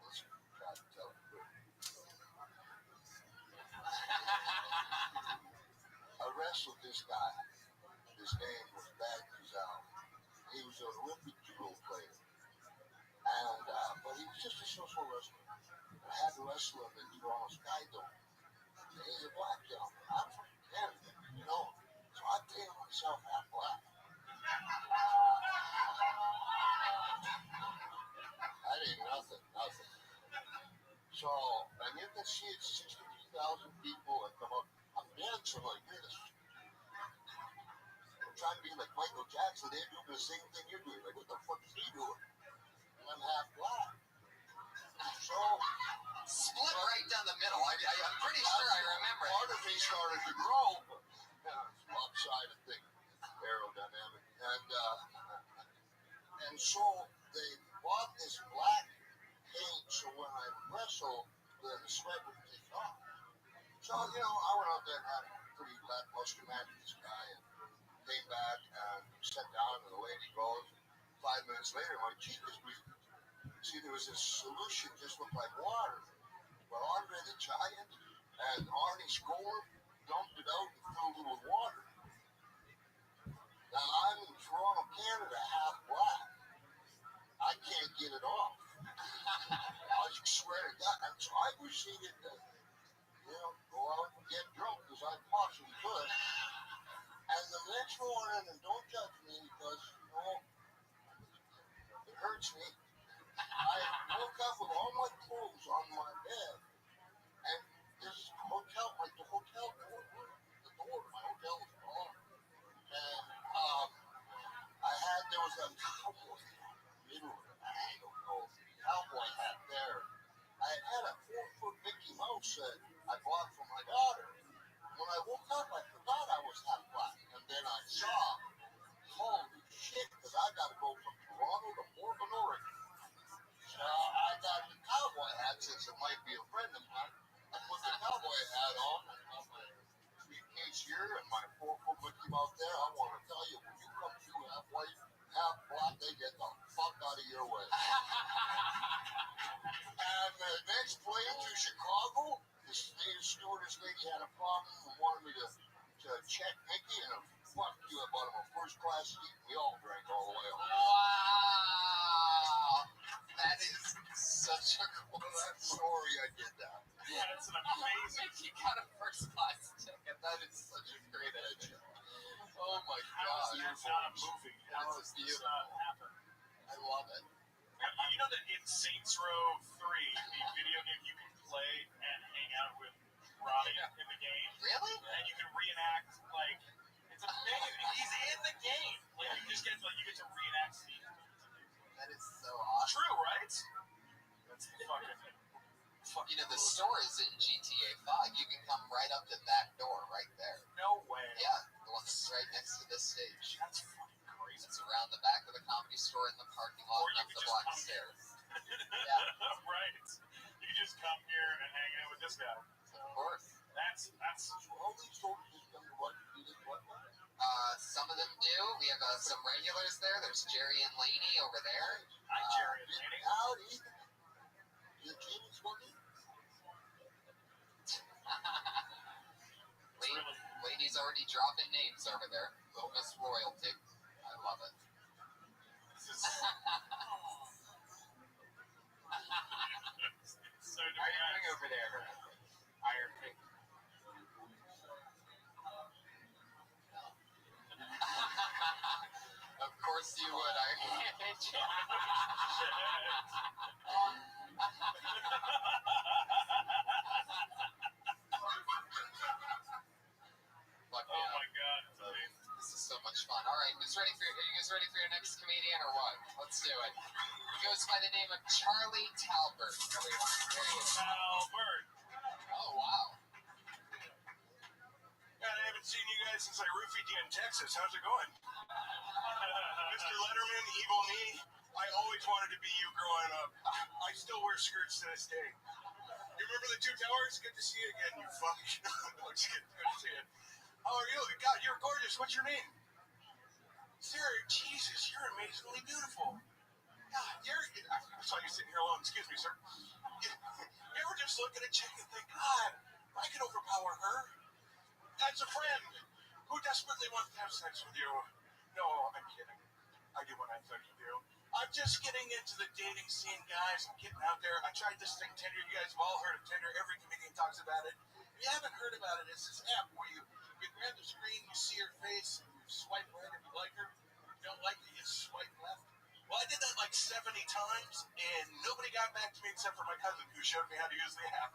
S3: Let's try to tell it quick. I wrestled this guy. His name was Bagnews. He was an Olympic judo player. And, but he was just a social wrestler. I had to wrestle him in Toronto Sky Dome. And he's a black gentleman. I'm from Canada, so I painted myself half black. I didn't nothing. can see it's 63,000 people that come up. I'm dancing like this. I'm trying to be like Michael Jackson. They're doing the same thing you're doing. Like, what the fuck is he doing? And I'm half black. So,
S1: Split right down the middle. I'm pretty sure I remember.
S3: Part of me started to grow. It's lopsided thing, aerodynamic. And so they bought this black paint so when I wrestle, the sweat would take off. So, I went out there and had a pretty lackluster match with this guy and came back and sat down and the lady goes. 5 minutes later, my cheek is bleeding. See, there was this solution just looked like water. Well, Andre the Giant and Arnie Score dumped it out and filled it with water. Now, I'm in Toronto, Canada, half black. I can't get it off. I swear to God. And so I proceeded to, go out and get drunk as I possibly could. And the next morning, and don't judge me because, it hurts me. I woke up with all my clothes on my bed. And this hotel, like the hotel door, the door to my hotel was gone. And there was a cowboy hat, literally, I don't know, cowboy hat there. I had a 4-foot Mickey Mouse that I bought for my daughter. When I woke up, I forgot I was half black. And then I saw, holy shit, because I got to go from Toronto to Portland, Oregon. So I got the cowboy hat, since it might be a friend of mine. I put the cowboy hat on my briefcase here and my 4-foot Mickey Mouse there. I want to tell you, when you come through half white, half black, they get the fuck out of your way. And the next plane to Chicago, the stewardess lady had a problem and wanted me to check Mickey, and fuck you, I bought him a first-class seat. We all drank all the way home.
S1: Wow! That is such a cool
S3: story. I did that.
S11: Yeah, it's an amazing.
S1: Mickey got a first-class ticket. That is such a great idea. Oh my
S11: How
S1: God!
S11: is that not a movie? How
S1: That's
S11: does this
S1: beautiful.
S11: not happen?
S1: I love it.
S11: You know that in Saints Row 3, the video game, you can play and hang out with Robbie in the game.
S1: Really?
S11: And you can reenact, like, it's amazing. He's in the game. Like, you just get, like, you get to reenact scenes.
S1: That is so awesome.
S11: True, right? That's fucking
S1: The store is in GTA 5. You can come right up to that door right there.
S11: No way.
S1: Yeah, the one that's right next to this stage.
S11: That's fucking crazy.
S1: It's around the back of the Comedy Store in the parking lot
S11: Or
S1: and
S11: you
S1: up
S11: could
S1: the
S11: just
S1: black
S11: come
S1: stairs.
S11: Yeah. Right. You can just come here and hang out with this guy. So,
S1: Of course.
S11: That's
S3: All these soldiers just come to what? Do this what?
S1: Some of them do. We have some regulars there. There's Jerry and Laney over there.
S11: Hi, Jerry and Laney.
S3: Howdy. Is Jamie smoking?
S1: Lady's already dropping names over there. Little Miss Royalty. I love it.
S11: This is so
S10: How are you doing over there, Iron Pig?
S1: Of course you would. Fuck
S11: Oh
S1: yeah.
S11: my God, it's amazing.
S1: This is so much fun. All right, are you guys ready for your next comedian or what? Let's do it. He goes by the name of Charlie Talbert. There he is.
S11: Albert.
S1: Oh, wow.
S3: God, I haven't seen you guys since I roofied you in Texas. How's it going? Mr. Letterman, evil me. I always wanted to be you growing up. I still wear skirts to this day. You remember the Two Towers? Good to see you again, you fuck. No, just kidding. Good to see you. How are you? God, you're gorgeous. What's your name? Sarah, Jesus, you're amazingly beautiful. God, I saw you sitting here alone. Excuse me, sir. You ever just look at a chick and think, God, I could overpower her? As a friend who desperately wants to have sex with you. No, I'm kidding. I do want to have sex with you. I'm just getting into the dating scene, guys. I'm getting out there. I tried this thing, Tinder. You guys have all heard of Tinder. Every comedian talks about it. If you haven't heard about it, it's this app where you grab the screen, you see her face, and you swipe right if you like her. If you don't like her, you swipe left. Well, I did that like 70 times, and nobody got back to me except for my cousin who showed me how to use the app.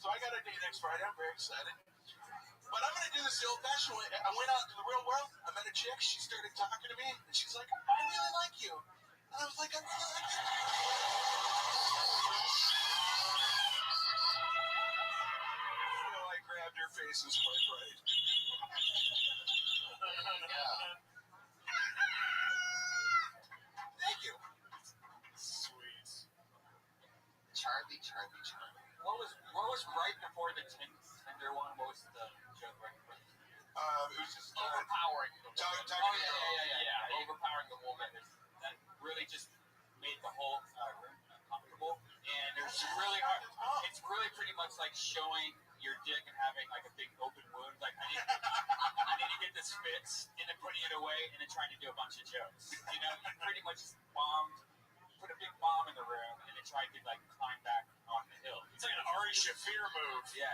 S5: So I got a date next Friday. I'm very excited. But I'm going to do this the old-fashioned way. I went out to the real world. I met a chick. She started talking to me. And she's like, I really like you. And I was like, I really like you. So I grabbed her face and swiped right. Thank you. Sweet.
S1: Charlie.
S7: What was right before the Tinder one? What was the joke right before?
S5: It was just
S7: Overpowering the woman.
S5: talking to
S7: Yeah. Overpowering the woman. That really just made the whole room uncomfortable. And it's really hard. It's really pretty much like showing your dick and having like a big open wound. Like I need to get this fixed, and then putting it away, and then trying to do a bunch of jokes. You know, you pretty much put a big bomb in the room, and then tried to like climb back on the hill.
S5: It's like an Ari Shaffir move.
S7: Yeah.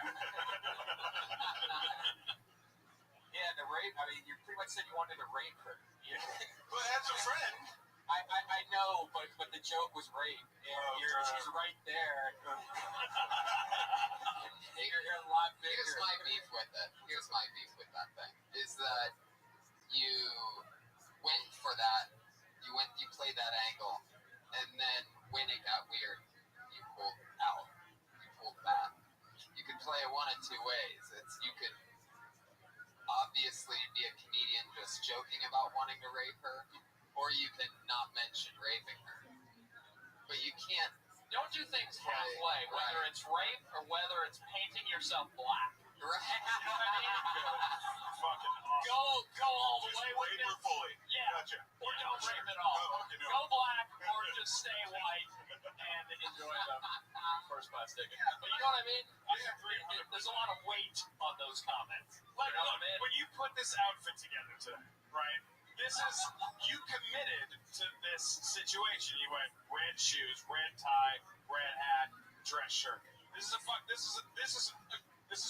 S7: Yeah, the rape. I mean, you pretty much said you wanted to rape her. Yeah.
S5: Well, that's a friend.
S7: I know, but the joke was rape, and she's right there. You're a lot bigger.
S1: Here's my beef with that thing. Is that you went for that. You played that angle, and then when it got weird, you pulled out. You pulled back. You could play it one of two ways. You could obviously be a comedian just joking about wanting to rape her, or you can not mention raping her. But you can't.
S10: Don't do things halfway, whether it's rape or whether it's painting yourself black.
S1: Right.
S10: You know what I mean?
S5: Fucking awesome.
S10: Go all the
S5: Just
S10: way with
S5: rape her
S10: it.
S5: fully.
S10: Yeah.
S5: Gotcha.
S10: Or
S5: Yeah,
S10: don't
S5: sure.
S10: rape at all.
S5: No, okay, no.
S10: Go black or just stay white and enjoy the first class ticket. But you know what I mean? There's a lot of weight on those comments.
S11: Like,
S10: You know what I mean?
S11: when you put this outfit together today, right? You committed to this situation. You went red shoes, red tie, red hat, dress shirt. This is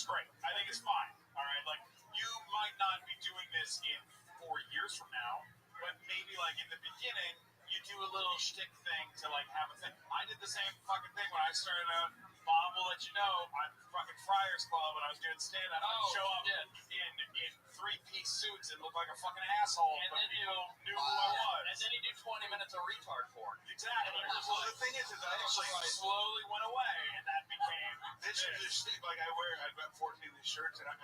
S11: great. I think it's fine. All right, like you might not be doing this in 4 years from now, but maybe like in the beginning, you do a little shtick thing to like have a thing. I did the same fucking thing when I started out. Bob will let you know, I'm fucking Friars Club when I was doing stand-up. I'd show up in three-piece suits and look like a fucking asshole,
S10: And
S11: but
S10: then
S11: people knew who I was.
S10: And then you do 20 minutes of retard porn.
S11: Exactly.
S5: Well, the thing is I actually
S11: slowly went away, and that became
S5: this is just like I've got 14 of these shirts, and I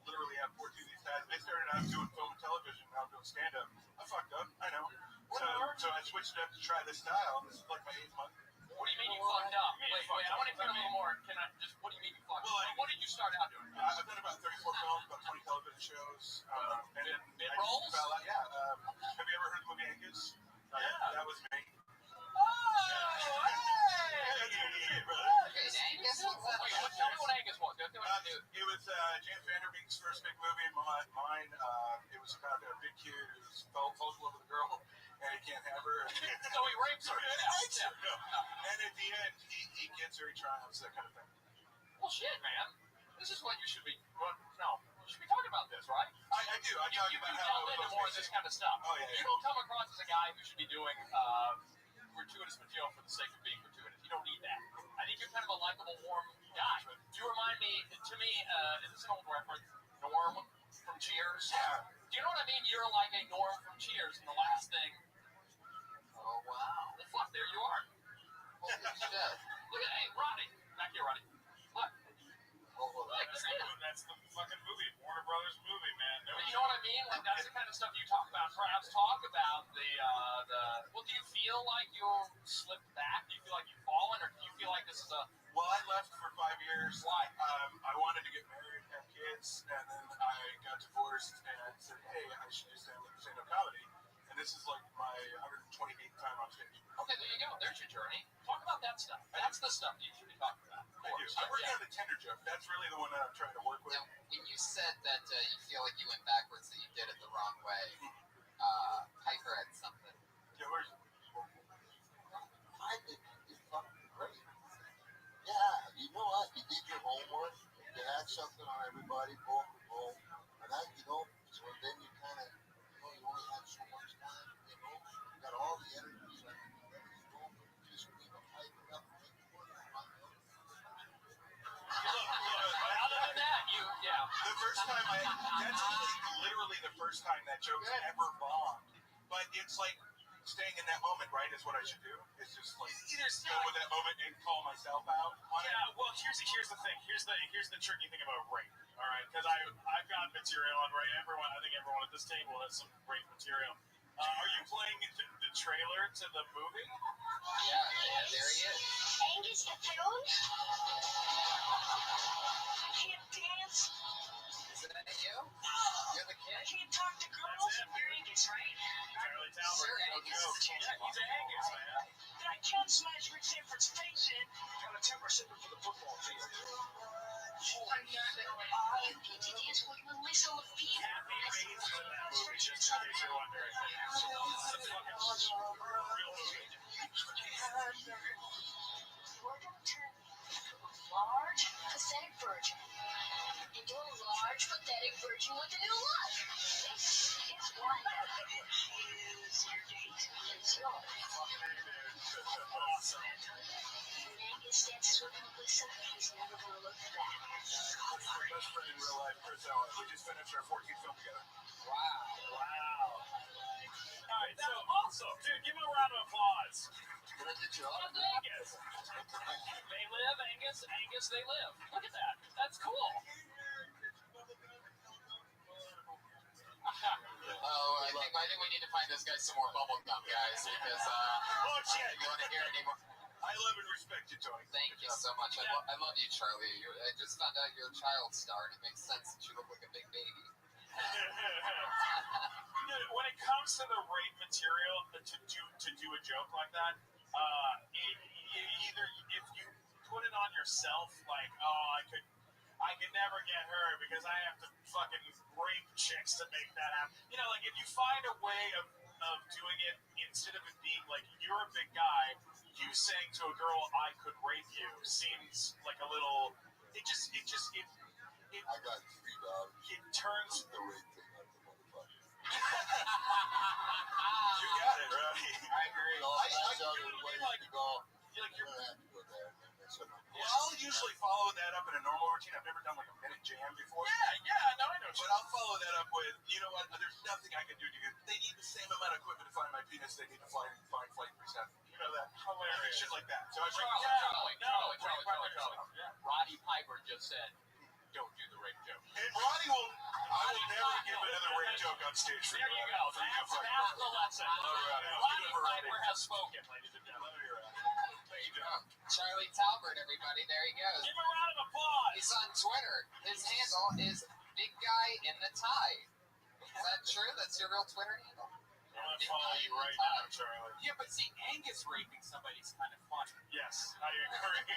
S5: literally have 14 of these ties. I started out doing film and television, now I'm doing stand-up. I fucked up, I know. So I switched it up to try this style. This is like my 8th month.
S10: What do you mean you fucked up? Wait, I want to get a little more. What do you mean you fucked up? What did you start out doing?
S5: I've done about 34 films, about 20 television shows, and then
S10: Mid
S5: I
S10: rolls?
S5: just fell out. Yeah. Have you ever heard of the movie Angus? That was me.
S1: Okay, Angus, what's that?
S10: Wait, tell me what Angus was. Tell me what you do.
S5: It was Jan Vanderbeek's first big movie. Mine. It was about a big kid who falls in love with a girl, and he can't have her.
S10: So he rapes her.
S5: And he rapes her. No. And at the end, he gets her, he triumphs, that kind of thing.
S10: Well, shit, man. This is what you should be. Well, no, you should be talking about this, right?
S5: I do. I talk
S10: You
S5: about
S10: delve
S5: how
S10: into more of this kind of stuff.
S5: Oh, yeah,
S10: You
S5: yeah.
S10: don't come across as a guy who should be doing gratuitous material for the sake of being gratuitous. You don't need that. I think you're kind of a likable, warm guy. You remind me, to me, is this an old reference? Norm from Cheers?
S5: Yeah.
S10: Do you know what I mean? You're like a Norm from Cheers, and the last thing.
S1: Oh, wow.
S10: Well, fuck, there you are.
S1: Holy shit.
S10: Look at, hey, Ronnie. Back here, Ronnie. Look.
S11: That's the fucking movie, Warner Brothers movie, man.
S10: But you know what I mean? Like, that's the kind of stuff you talk about. Perhaps talk about the. Well, do you feel like you're slipped back? Do you feel like you've fallen, or do you feel like this is a?
S5: Well, I left for 5 years.
S10: Why?
S5: I wanted to get married, have kids, and then I got divorced and said, hey, I should do stand-up comedy. And this is like my 128th time on stage.
S10: Okay, there you go. There's your journey. Talk about that stuff. That's the stuff you should be talking about.
S5: I do. I'm working on the Tinder joke. That's really the one that I'm trying to work with.
S1: Now, when you said that you feel like you went backwards, that you did it the wrong way, Piper had something.
S5: Yeah, where's
S12: I think it's fucking great. Yeah, you know what? You did your homework. You had something on everybody, boom, boom. And that, so then you kind of, you only have so much time, you got all the energy, so just, hype it up and make it work.
S3: first time that joke's ever bombed. But it's like staying in that moment, right, is what I should do. It's just like go with that moment and call myself out on it.
S11: Yeah, well, here's the thing. Here's the tricky thing about rape. All right, because I've got material on rape. I think everyone at this table has some rape material. Are you playing the trailer to the movie?
S1: Yeah, there he is.
S4: Angus Bethune? I can't dance.
S1: Is that you? You're the
S4: I
S1: kid?
S4: can't talk to girls. You're Angus, right?
S11: Charlie Talbot.
S1: Sure,
S11: No
S1: Angus.
S11: joke. Yeah, he's Angus, man.
S4: Then I can't smash Rick Sanford's face in. Got a temper syndrome for the football field. You get to dance with Melissa Levine.
S11: Kathy Bates is in that movie, just in case you're wondering. It's a fucking real movie.
S4: We're gonna turn a large, pathetic virgin into a large, pathetic virgin with a new look. This is one. Is your date? It's yours.
S11: Awesome.
S4: When Angus dances with Melissa, he's never gonna look back.
S3: My best friend in real life, Chris Allen. We just finished our 14th film together.
S11: Wow. All right, so also, dude, give him a round of applause.
S12: Did I get you up?
S11: Angus. They live, Angus. Angus, they live. Look at that. That's cool.
S1: Oh, I think we need to find this guy some more bubble gum, guys, because
S3: Oh, shit.
S1: if you want to hear any more.
S3: I love and respect you, Tony.
S1: Thank you so much. I love you, Charlie. I just found out you're a child star, and it makes sense that you look like a big baby.
S11: When it comes to the rape material, to do a joke like that, either if you put it on yourself, like, oh, I could never get her because I have to fucking rape chicks to make that happen. You know, like if you find a way of doing it instead of it being like you're a big guy, you saying to a girl, I could rape you seems like a little. It
S12: I got 3 daughters.
S11: it turns.
S12: The rape thing out the motherfucker.
S3: You got it, right?
S1: I agree.
S12: You know,
S3: I
S12: I
S3: can
S12: tell
S3: do
S12: you
S3: it
S12: where
S3: like-
S12: to go.
S3: You're like,
S12: You
S3: you're
S12: don't have to go there. That's what I'm
S3: Well, I'll usually follow that up in a normal routine. I've never done like a minute jam before.
S11: Yeah, no, I know.
S3: But I'll follow that up with, you know what, there's nothing I can do to you. They need the same amount of equipment to find my penis they need to find flight 37. You know that?
S11: Hilarious.
S3: Shit like that. So I bring
S10: Charlie. Roddy Piper just said, don't do the rape joke.
S3: And Ronnie I will never give another rape joke on stage for you.
S11: There you go. That's the lesson. Roddy Piper has spoken, ladies and gentlemen.
S3: There you go.
S1: Charlie Talbert, everybody. There he goes.
S11: Give him a round of applause.
S1: He's on Twitter. His handle is Big Guy in the Tie. Is that true? That's your real Twitter handle?
S11: I'm going to follow you right now, Charlie.
S10: Yeah, but see, Angus raping somebody's kind of funny.
S11: Yes, I agree.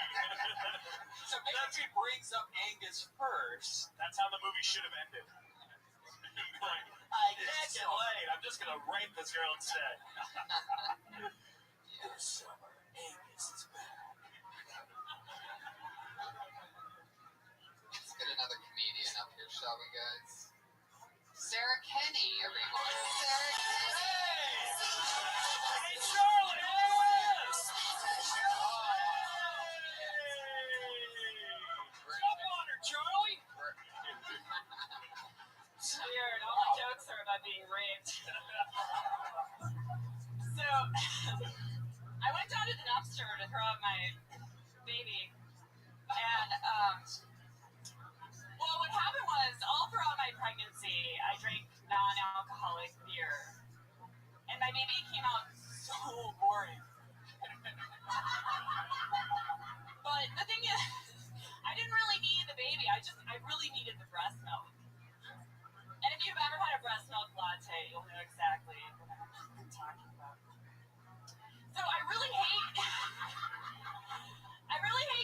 S10: So maybe if he brings up Angus first.
S11: That's how the movie should have ended. I can't get laid. I'm just going to rape this girl instead.
S10: This summer, Angus is back.
S1: Let's get another comedian up here, shall we, guys? Sarah Kenny, everyone. Sarah Kenny.
S11: Hey, Charlie, there it is. Jump on her, Charlie.
S6: It's weird. All my jokes are about being raped. So, I went down to the dumpster to throw out my baby. And, well, what happened was, all throughout my pregnancy, I drank non-alcoholic beer. And my baby came out so boring. But the thing is, I didn't really need the baby. I really needed the breast milk. And if you've ever had a breast milk latte, you'll know exactly what I'm talking about. So I really hate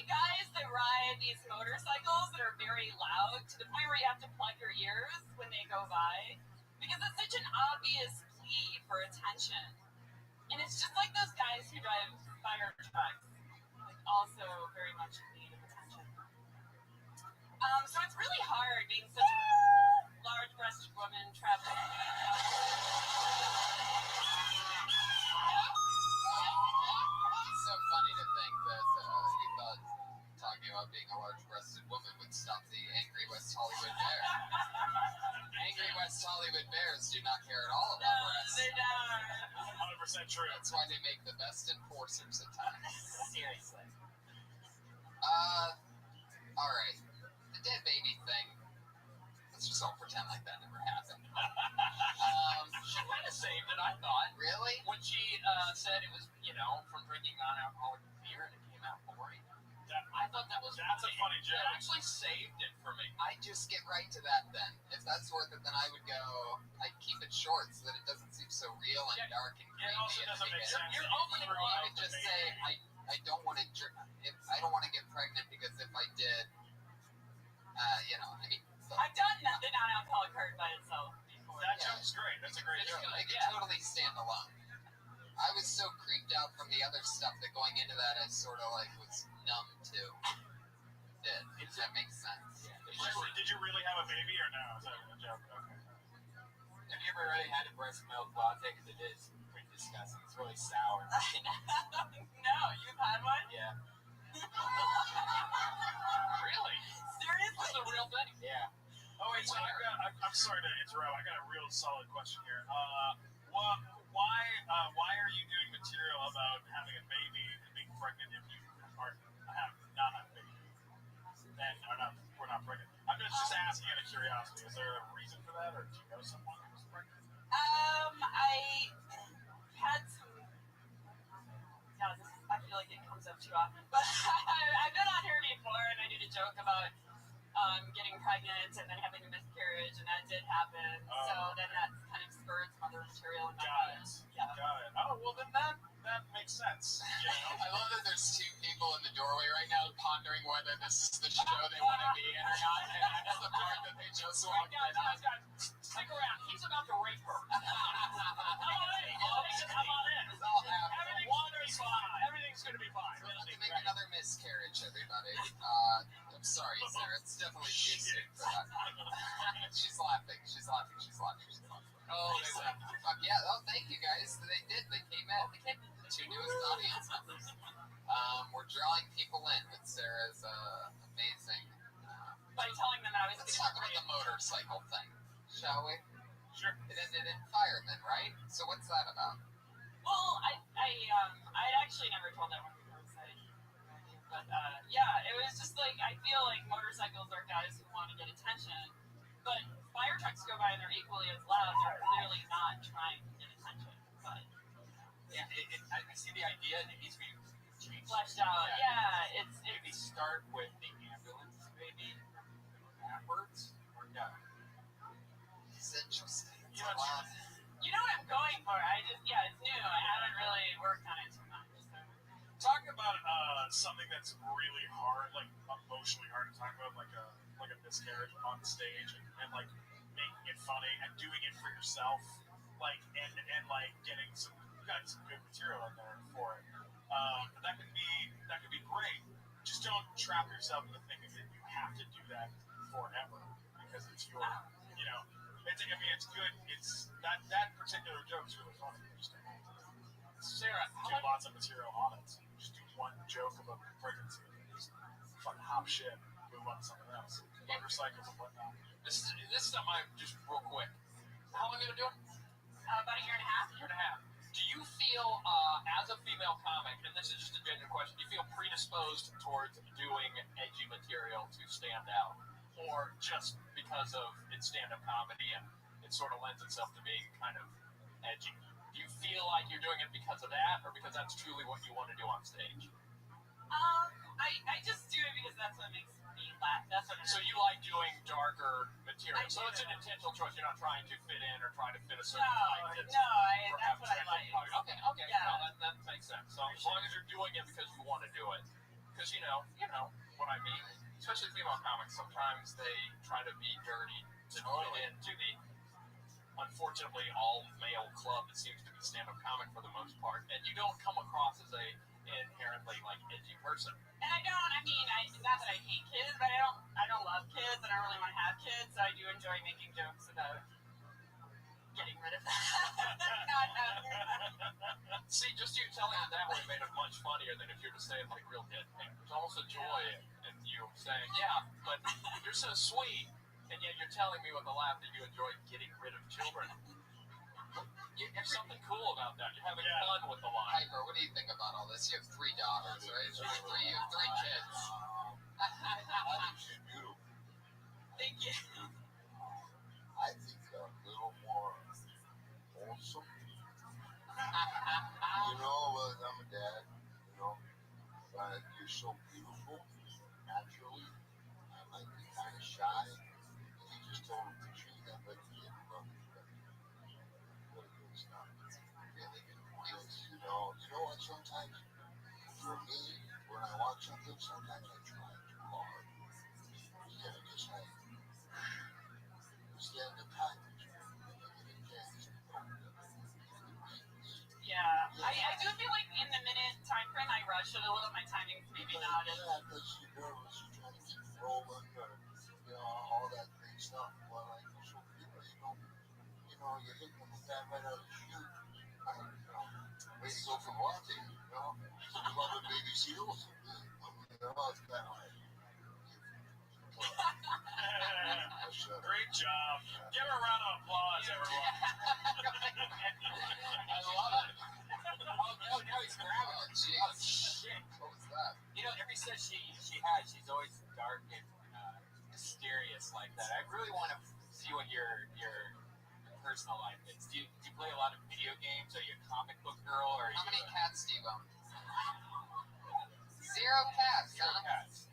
S6: guys that ride these motorcycles that are very loud to the point where you have to plug your ears when they go by, because it's such an obvious plea for attention. And it's just like those guys who drive fire trucks, like also very much in need of attention. So it's really hard being such a large-breasted woman trapped in
S1: It's so funny to think that you thought talking about being a large-breasted woman would stop the angry West Hollywood mayor. Angry West Hollywood Bears do not care at all
S6: No,
S1: about breasts.
S6: they don't.
S11: 100% true.
S1: That's why they make the best enforcers at times.
S6: Seriously.
S1: All right. The dead baby thing. Let's just all pretend like that never happened.
S10: She kind of saved it, I thought.
S1: Really?
S10: When she said it was, from drinking non-alcoholic beer and it came out boring. I thought that was
S11: That's a funny joke.
S10: It actually saved it for me.
S1: I just get right to that then. If that's worth it, then I would go, I'd keep it short so that it doesn't seem so real and dark and creepy.
S11: It also doesn't make sense.
S10: You're
S11: that
S10: opening
S11: threw
S10: it
S11: out
S1: You could
S11: the
S1: just
S11: baby.
S1: say, I don't want to I don't want to get pregnant because if I did,
S6: I've done the non-alcoholic hard by itself before.
S11: That joke's great. That's a great joke.
S1: I could totally stand alone. I was so creeped out from the other stuff that going into that I sort of was numb to. If that makes sense.
S11: Did you really have a baby or no? Is that a joke? Okay.
S10: Have you ever really had a breast milk latte? Because it is pretty disgusting. It's really sour.
S6: No, you've had one?
S10: Yeah.
S6: Really? Seriously?
S10: This is a real thing.
S11: Yeah. Oh wait, so I'm sorry to interrupt. I got a real solid question here. Why are you doing material about having a baby and being pregnant if you not have a baby? And we're not pregnant. I'm just asking out of curiosity. Is there a reason for that, or do you know someone who's pregnant?
S6: I had some. Yeah, I feel like it comes up too often, but I've been on here before, and I did a joke about getting pregnant and then having a miscarriage, and that did happen. So then that kind of spurred some other material in my head. Yeah.
S11: Got it. Oh well, then that makes sense.
S1: I love that there's two people in the doorway right now pondering whether this is the show they want to be in or not, and that's the part that they just walked in on.
S10: Guys, stick around. He's about to rape her.
S11: Come on in.
S1: It's all happening.
S11: Everything's gonna be fine.
S1: We're about to make another miscarriage, everybody. I'm sorry, Sarah. It's definitely too soon for that. She's laughing. Oh, they laughed. Fuck yeah. Oh, thank you guys. They did. They came in. The two newest audience members. We're drawing people in with Sarah's amazing.
S6: By telling them I was.
S1: Let's talk about the motorcycle thing, shall we?
S11: Sure.
S1: It ended in firemen, right? So what's that about?
S6: Well, I actually never told that one before, but yeah, it was just I feel like motorcycles are guys who want to get attention, but fire trucks go by and they're equally as loud. They're clearly not trying to get attention, but
S10: Yeah, I see the idea, and it needs to be
S6: fleshed out. Yeah, it's
S10: maybe start with the ambulance, maybe backwards or no.
S1: It's interesting. It's
S11: You
S1: a
S11: know,
S1: lot.
S6: you know what I'm going for. It's new. I haven't really worked on it too much. So.
S11: Talk about something that's really hard, emotionally hard to talk about, like a miscarriage on stage, and making it funny and doing it for yourself, and getting some good material in there for it. That could be great. Just don't trap yourself in the thinking that you have to do that forever because it's your, it's good. It's that particular joke is really funny. Just
S10: Sarah,
S11: do lots of material on it. Just do one joke about pregnancy and just fucking hop shit, move on to something else. Motorcycles and whatnot.
S10: this is something I just real quick. How long have you been doing?
S6: About a year and a half.
S10: Do you feel, as a female comic, and this is just a genuine question, do you feel predisposed towards doing edgy material to stand out? Or just because of its stand-up comedy and it sort of lends itself to being kind of edgy? Do you feel like you're doing it because of that, or because that's truly what you want to do on stage?
S6: I just do it because that's what makes me laugh. That's what.
S10: So you like doing darker material. So it's an intentional choice. You're not trying to fit in or trying to fit a certain type.
S6: That's what I like.
S10: Okay.
S6: Yeah.
S10: No, that makes sense. So as long as you're doing it because you want to do it, because you know what I mean. Especially female comics, sometimes they try to be dirty to fit into the unfortunately all-male club that seems to be stand-up comic for the most part, and you don't come across as a inherently edgy person.
S6: And I don't. I mean, not that I hate kids, but I don't love kids, and I don't really want to have kids. So I do enjoy making jokes about getting rid of them. Not having them.
S10: See, just you telling it that way made it much funnier than if you were to say it real deadpan. There's almost a joy in you saying, "Yeah, but you're so sweet," and yet you're telling me with a laugh that you enjoy getting rid of
S11: children.
S7: There's something cool about that. You're having
S11: Yeah.
S7: fun with the line.
S1: Piper, what do you think about all this? You have 3 daughters, right? You have 3 kids.
S12: I think she's beautiful.
S7: Thank you.
S12: I think a little more wholesome. You know, I'm a dad, you know, but you're so beautiful naturally. I like you kind of shy. And you just told him the truth. I bet you didn't love you. Really good stuff.
S1: Really good points.
S12: You know what? Sometimes, for me, when I watch something, sometimes I try too hard. Instead of just like, instead of the time, and you get a chance to go.
S6: Yeah, I do feel like in the minute time frame I rush it a little. My timing's maybe not as.
S12: Yeah, because you're nervous. You're trying to keep it rolling, or all that great stuff. Well, like so people, you're hitting them with that right out of the chute. Way to go from watching, loving baby seals. It's kind of like.
S11: Great job. Give her a round of applause, everyone.
S1: I love it.
S7: Oh, no, now he's grabbing her.
S1: Jeez.
S7: Oh, shit.
S1: What was that?
S7: Every set she's always dark and mysterious like that. I really want to see what your personal life is. Do you play a lot of video games? Are you a comic book girl? Or
S1: How many cats do you own? 0 cats,
S7: Zero
S1: huh?
S7: cats.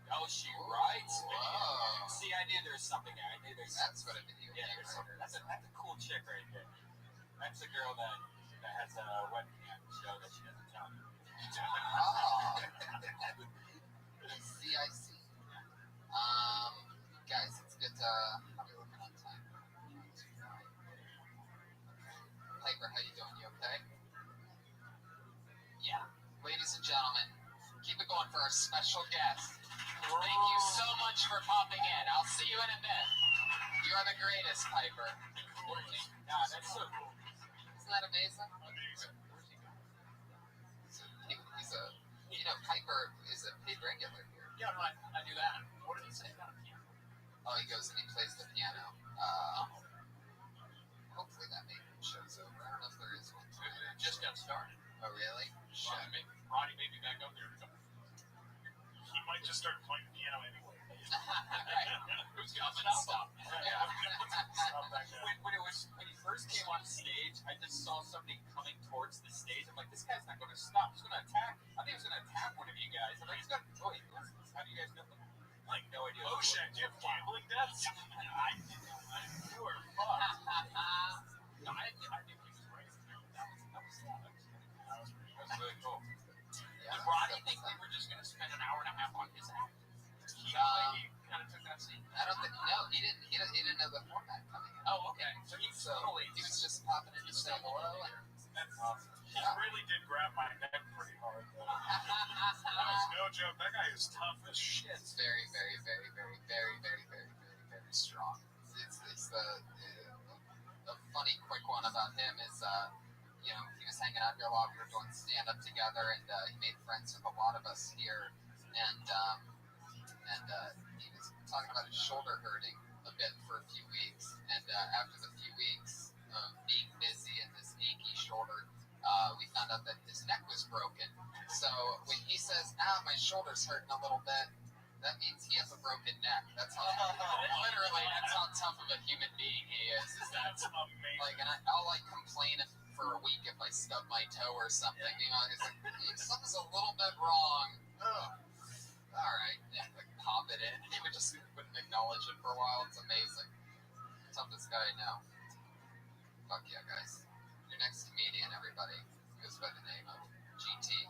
S7: Oh, she writes.
S1: Whoa.
S7: See, I knew there was something there. I knew there's.
S1: That's what a video
S7: Yeah,
S1: game
S7: there's
S1: is.
S7: something. That's a cool chick right there. That's a girl that has a webcam show that she doesn't tell me.
S1: Oh. I see. Guys, let's get how are we looking on time? Piper, how you doing? You okay? Yeah. Ladies and gentlemen, keep it going for our special guest. Thank you so much for popping in. I'll see you in a bit. You are the greatest, Piper.
S7: Yeah, that's so cool.
S1: Isn't that amazing?
S11: Amazing.
S1: He's a, Piper is a paid regular here.
S7: Yeah, no, I do that. What did he say about a piano?
S1: Oh, he goes and he plays the piano. Hopefully that maybe shows over. I don't know if there is one.
S7: It just got started.
S1: Oh, really? Shit.
S7: Ronnie may be back up there.
S11: He might just start playing piano anyway.
S7: Who's got to stop?
S1: Yeah.
S7: When he first came on stage, I just saw somebody coming towards the stage. I'm like, this guy's not going to stop. He's going to attack. I think he was going to attack one of you guys. I'm like, he's got. Oh, wait, how do you guys know him? Like, no idea.
S11: Oh, shit, do you have gambling debts?
S7: You are fucked. No, I think he was right. That was really cool. Did Roddy think we were just going to spend an hour and a half on his act? He kind of took that scene.
S1: I don't think. No, he didn't. He didn't know the format coming in.
S7: Oh, okay. So he
S1: He was just popping in to say hello.
S11: That's awesome. He really did grab my neck pretty hard, though. That was no joke. That guy is tough as shit.
S1: It's very, very, very, very, very, very, very, very, very strong. It's the funny quick one about him is he was hanging out here while we were doing stand up together, and he made friends with a lot of us here, and he was talking about his shoulder hurting a bit for a few weeks, and after the few weeks of being busy and this achy shoulder, we found out that his neck was broken. So when he says, my shoulder's hurting a little bit, that means he has a broken neck. That's how tough of a human being he is.
S11: That's amazing.
S1: Like, and I'll complain for a week if I stub my toe or something. It's like, something's a little bit wrong. All right, pop it in. He wouldn't acknowledge it for a while. It's amazing. Toughest guy I know. Fuck yeah, guys. Your next comedian, everybody, goes by the name of GT.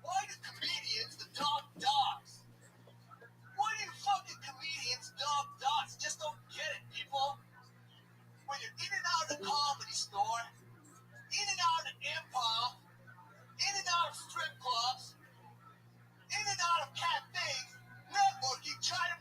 S12: Why do comedians adopt dogs? Why do fucking comedians adopt dogs? Just don't get it, people. When you're in and out of the comedy store, in and out of improv, in and out of strip clubs, in and out of cafes, networking, try to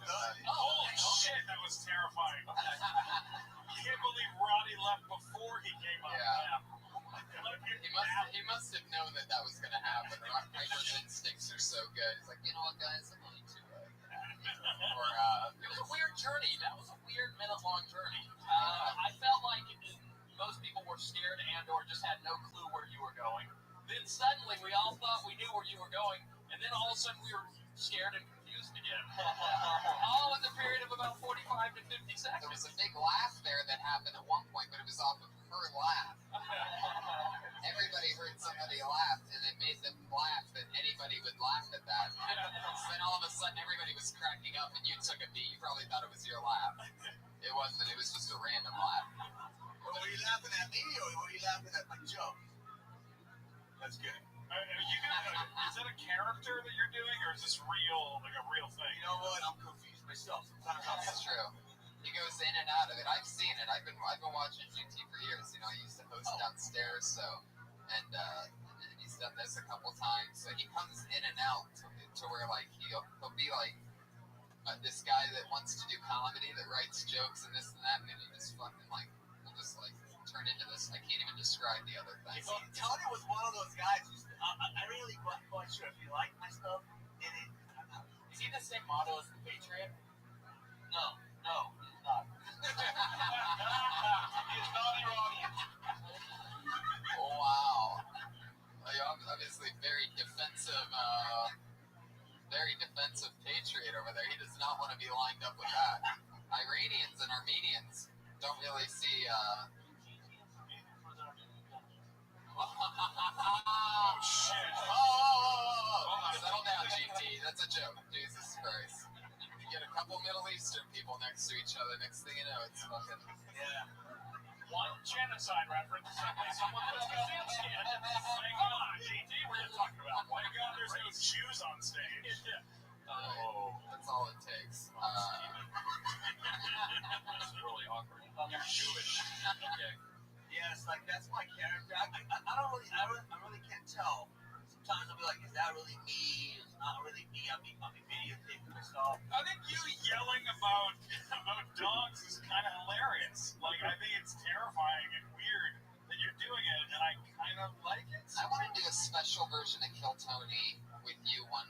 S3: Holy shit, that was terrifying. You can't believe Roddy left before he came up.
S1: Yeah. He must have known that was going to happen. Piper's instincts are so good. He's like, you know what, guys, I'm going to.
S10: It was a weird journey. That was a weird minute-long journey. I felt like most people were scared and/or just had no clue where you were going. Then suddenly we all thought we knew where you were going, and then all of a sudden we were scared and confused again. All in the period of about 45 to 50 seconds.
S1: There was a big laugh there that happened at one point, but it was off of her laugh. Everybody heard somebody laugh, and it made them laugh that anybody would laugh at that. So then all of a sudden everybody was cracking up, and you took a beat. You probably thought it was your laugh. It wasn't. It was just a random laugh.
S5: Were you laughing at me or were you laughing at my joke? That's good.
S3: Is that a character that you're doing, or is this real, like a real thing?
S5: You know what? I'm confused myself. Sometimes
S1: That's true. He goes in and out of it. I've seen it. I've been watching GT for years. You know, I used to host downstairs, and he's done this a couple times. So he comes in and out to where like he'll be like this guy that wants to do comedy that writes jokes and this and that, and then he just fucking like will just like turn into this. I can't even describe the other thing.
S5: So Tony was one of those guys who's, I really wasn't quite sure if he liked my stuff.
S10: Is he the same motto as the Patriot?
S8: No, he's not.
S3: He's not your audience.
S1: Oh, wow. Like, obviously very defensive patriot over there. He does not want to be lined up with that. Iranians and Armenians don't really see
S3: Oh, shit.
S1: Settle down, GT. That's a joke. Jesus Christ. You get a couple Middle Eastern people next to each other. Next thing you know, it's fucking...
S5: Yeah.
S3: One genocide reference. Someone that's Kaczynski. Hang on, GT, we're talking about. Thank God there's no Jews on stage.
S1: That's all it takes.
S10: It's really awkward. You're Jewish. Okay.
S5: Yes, like that's my character. I really can't tell. Sometimes I'll be like, is that really me? It's not really me. I'm videotaping myself.
S3: I think you yelling about dogs is kind of hilarious. Like, I think it's terrifying and weird that you're doing it, and I kind of like it.
S1: I want to do a special version of Kill Tony with you one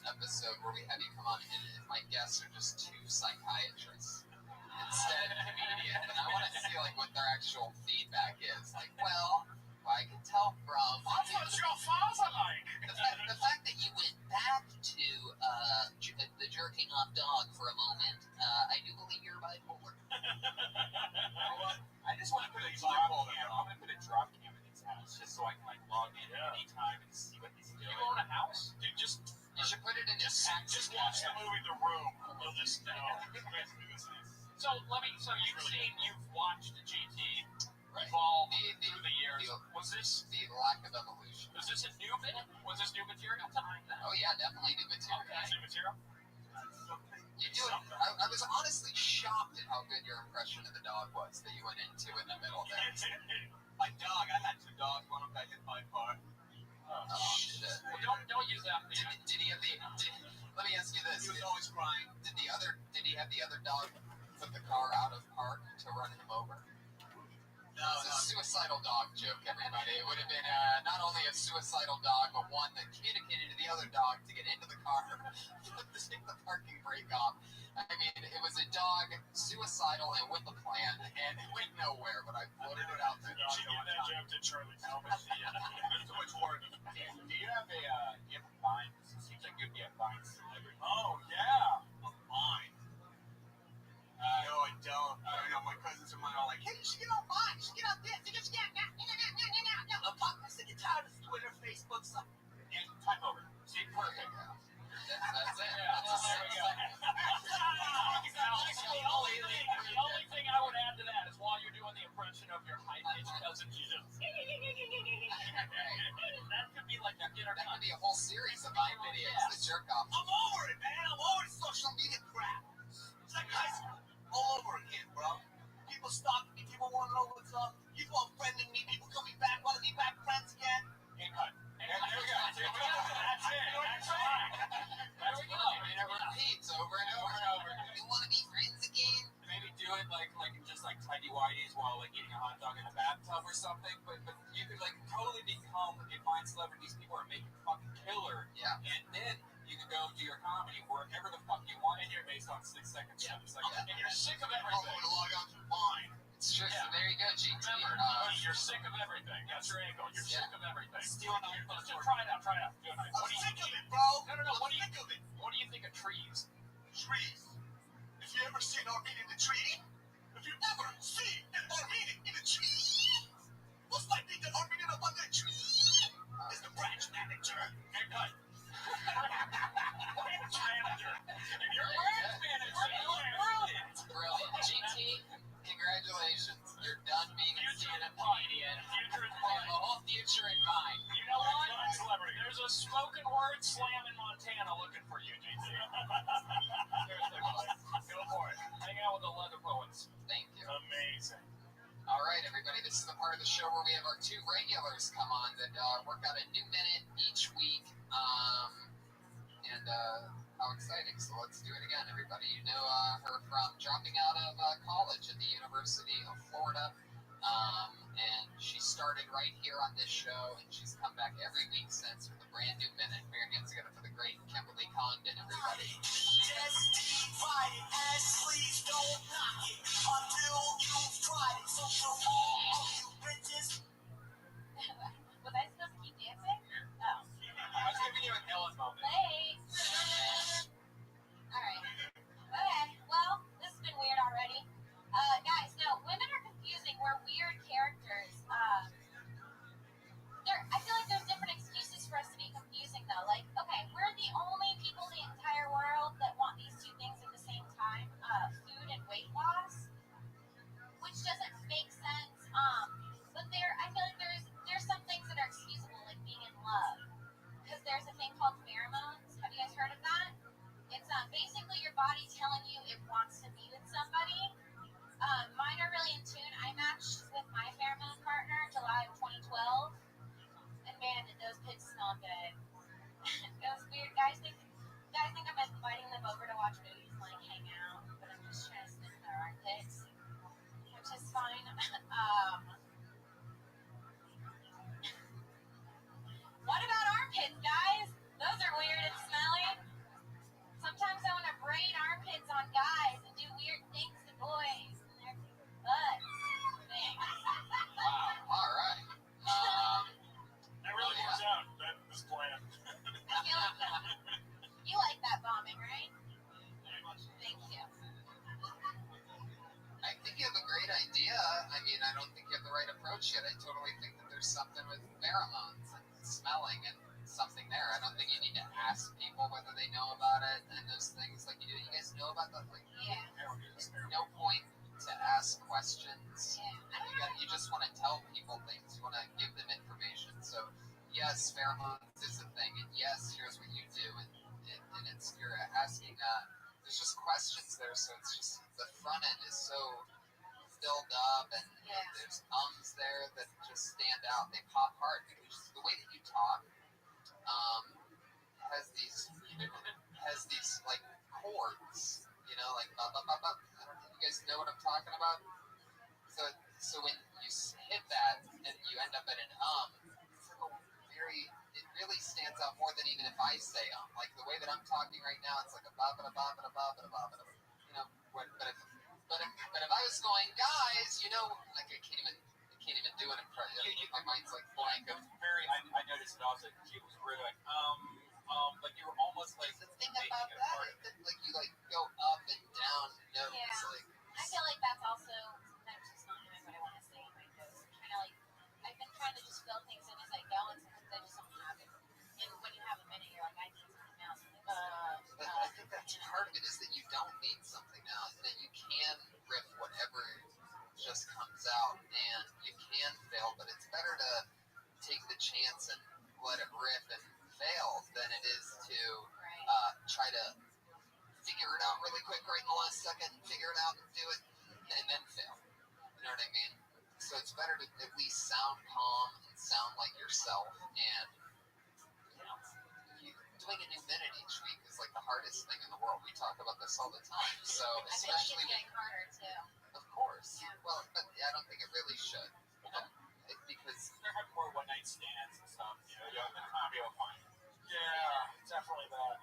S1: episode where we have you come on and my guests are just two psychiatrists instead of comedian, and I want to see like what their actual feedback is. Like, well, I can tell from
S3: That's what your father like.
S1: the fact that you went back to the jerking off dog for a moment. I do believe you're bipolar.
S10: I just want to put a drop cam. I'm going to put a drop cam in his house just so I can like log in anytime and see what he's doing. You own a house?
S3: Dude,
S1: You should put it in his taxi.
S3: just watch the movie The Room. You'll just know.
S10: So you've watched the GT
S1: Right.
S10: evolve through the years. Was this
S1: The lack of evolution.
S10: a new bit? Was this new material?
S1: Oh yeah, definitely new material.
S10: Okay.
S3: Material?
S1: You do it. I was honestly shocked at how good your impression of the dog was that you went into in the middle there.
S5: My dog, I had two dogs. One of them got hit by a car.
S1: Oh shit.
S10: Well, don't use that.
S1: Did he have let me ask you this.
S5: He was always crying.
S1: Did he have the other dog put the car out of park to run him over?
S5: No,
S1: It's a suicidal dog joke, everybody. It would have been not only a suicidal dog, but one that communicated to the other dog to get into the car, take the parking brake off. I mean, it was a dog suicidal and with a plan, and it went nowhere, but I floated it out there.
S3: You should give that joke to Charlie Talbot.
S5: too much work.
S10: Do you have Vines? It seems like you'd be a Vines celebrity.
S3: Oh, yeah.
S5: Mine. No, I don't. My cousins are mine all like, hey, you should get on mine. You should get on this. You should get that. I'm sick and tired of this Twitter, Facebook stuff.
S10: And time over. See, perfect.
S1: That's it. That's a
S10: There we go. The only thing I would add to that is while you're doing the impression of your high-pitched cousin, you just
S7: or something, but you could like totally become a fine celebrity. These people are making fucking killer.
S1: Yeah.
S7: And then you can go do your comedy wherever the fuck you want, and you're based on 6 seconds.
S1: Yeah.
S7: And you're sick of
S3: I'm
S7: everything.
S3: going to log on to Vine.
S1: It's true.
S7: Yeah.
S1: There you go, GT.
S7: Remember, you're sick of everything. That's your angle. You're sick of everything.
S8: Steal an
S7: Just try it out. Try it out. Do it.
S3: I'm
S7: What do you
S3: sick
S7: think?
S3: of it, bro.
S7: No.
S3: I'm sick of it.
S7: What do you think of trees?
S3: Trees. If you ever seen Armenian in a tree, if you ever seen an Armenian in a tree, most likely the Armenian up on that tree is the branch manager.
S7: Good cut. Branch manager. If you're branch manager, you're brilliant.
S1: Brilliant. GT, congratulations. You're done being a stand-up comedian.
S7: Future is
S1: You have
S7: bright.
S1: a whole future in mind.
S7: You know what? There's a spoken word slam in Montana looking for you, JT. Seriously, go for it. Hang out with the leather poets.
S1: Thank you.
S7: Amazing.
S1: All right, everybody. This is the part of the show where we have our 2 regulars come on that work out a new minute each week. How exciting. So let's do it again, everybody. You know her from dropping out of college at the University of Florida. And she started right here on this show, and she's come back every week since with a brand new minute. We're going to get together for the great Kimberly Condon, everybody.
S4: Just divide it, and please don't knock it until you've tried it. So for all of you bitches.
S6: Was I supposed to keep dancing? Oh.
S7: I was giving you an Ellen moment.
S6: Late. Alright. Okay, well, this has been weird already. Guys, no, women are confusing. We're weird characters. I feel like there's different excuses for us to be confusing, though. Like, okay, we're the only people in the entire world that want these 2 things at the same time, food and weight loss, which doesn't make sense. But I feel like there's some things that are excusable, like being in love. Because there's a thing called pheromones. Have you guys heard of that? It's basically your body telling you it wants to be with somebody. Mine are really in tune. I matched with my pheromone partner July of 2012. And man, did those pigs smell good. It was weird. Guys think I'm inviting them over to watch movies and like hang out, but I'm just trying to sniff their armpits, which is fine. What about armpits, guys? Those are weird and smelly. Sometimes I want to braid armpits on guys and do weird things to boys and their butts.
S1: Wow. All right.
S7: That really works out. That was planned.
S6: I feel like you like that bombing, right? Thank you.
S1: I think you have a great idea. I mean, I don't think you have the right approach yet. I totally think that there's something with pheromones and smelling and something there. I don't think you need to ask people whether they know about it and those things. Like, you guys know about that? Like,
S6: Yeah.
S1: no point to ask questions. You just want to tell people things. You want to give them information. So, yes, pheromones is a thing, and yes, here's what you do, and it's you're asking. There's just questions there, so it's just the front end is so filled up, and there's ums there that just stand out. They pop hard because the way that you talk has these like chords, like ba ba ba ba. I don't know if you guys know what I'm talking about. So when you hit that and you end up at an it's like it really stands out more than even if I say like the way that I'm talking right now, it's like a ba ba ba ba ba ba ba ba. But if I was going, guys, like I can't even do an impression. My mind's like blank.
S7: I noticed it also. She was really like like you were almost like
S1: the thing about that, like you like go up and down notes.
S6: Yeah.
S1: Like
S6: I feel like that's also sometimes just not knowing what I want to say in my notes. Kind of like I've been trying to just fill things in as I go, and sometimes I just don't have it. And when you have a minute, you're like, I need something else.
S1: but I think that's part of it is that you don't need something now, that you can riff whatever just comes out, and you can fail, but it's better to take the chance and let it riff and fail than it is to try to figure it out really quick right in the last second, figure it out and do it, and then fail. You know what I mean? So it's better to at least sound calm and sound like yourself, and doing a new minute each week is like the hardest thing in the world. We talk about this all the time. So
S6: I feel like it's
S1: especially
S6: getting harder too.
S1: of course.
S6: Yeah.
S1: Well, but I don't think it really should.
S7: have more one-night stands and stuff. You know, the comedy will find it.
S11: Yeah, definitely that.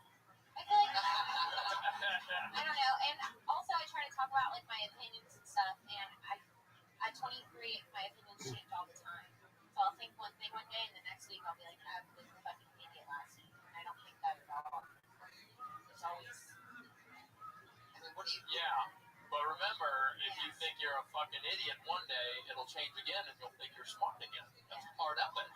S6: I feel like I don't know, and also I try to talk about like my opinions and stuff, and at 23, my opinions change all the time. So I'll think one thing one day, and the next week I'll be like, I was a fucking idiot last week, and I don't think that at all. There's always.
S1: I mean, what do you?
S10: Yeah, but remember, if you think you're a fucking idiot one day, it'll change again, and you'll think you're smart again. That's part of it,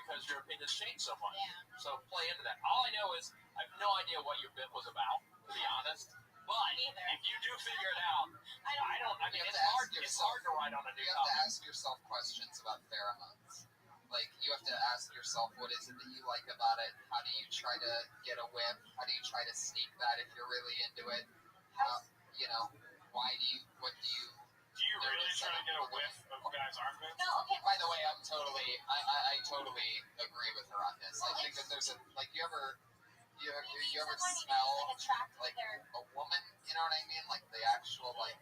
S10: because your opinions change so much.
S6: Yeah.
S10: So play into that. All I know is I have no idea what your bit was about, to be honest. But
S6: Neither.
S10: if you do figure it out, I don't. I mean,
S1: You have
S10: it's
S1: to
S10: hard.
S1: ask
S10: It's
S1: yourself-
S10: hard to write on a new
S1: You have to
S10: topic.
S1: ask yourself questions about pheromones. Like, you have to ask yourself, what is it that you like about it? How do you try to get a whiff? How do you try to sneak that if you're really into it? You know, why do you, what do you...
S11: Do you really try to get a whiff of guys' armpits?
S6: No, okay.
S1: By the way, I totally agree with her on this. I think that there's a, like, you ever smell, like, a woman, you know what I mean? Like, the actual, like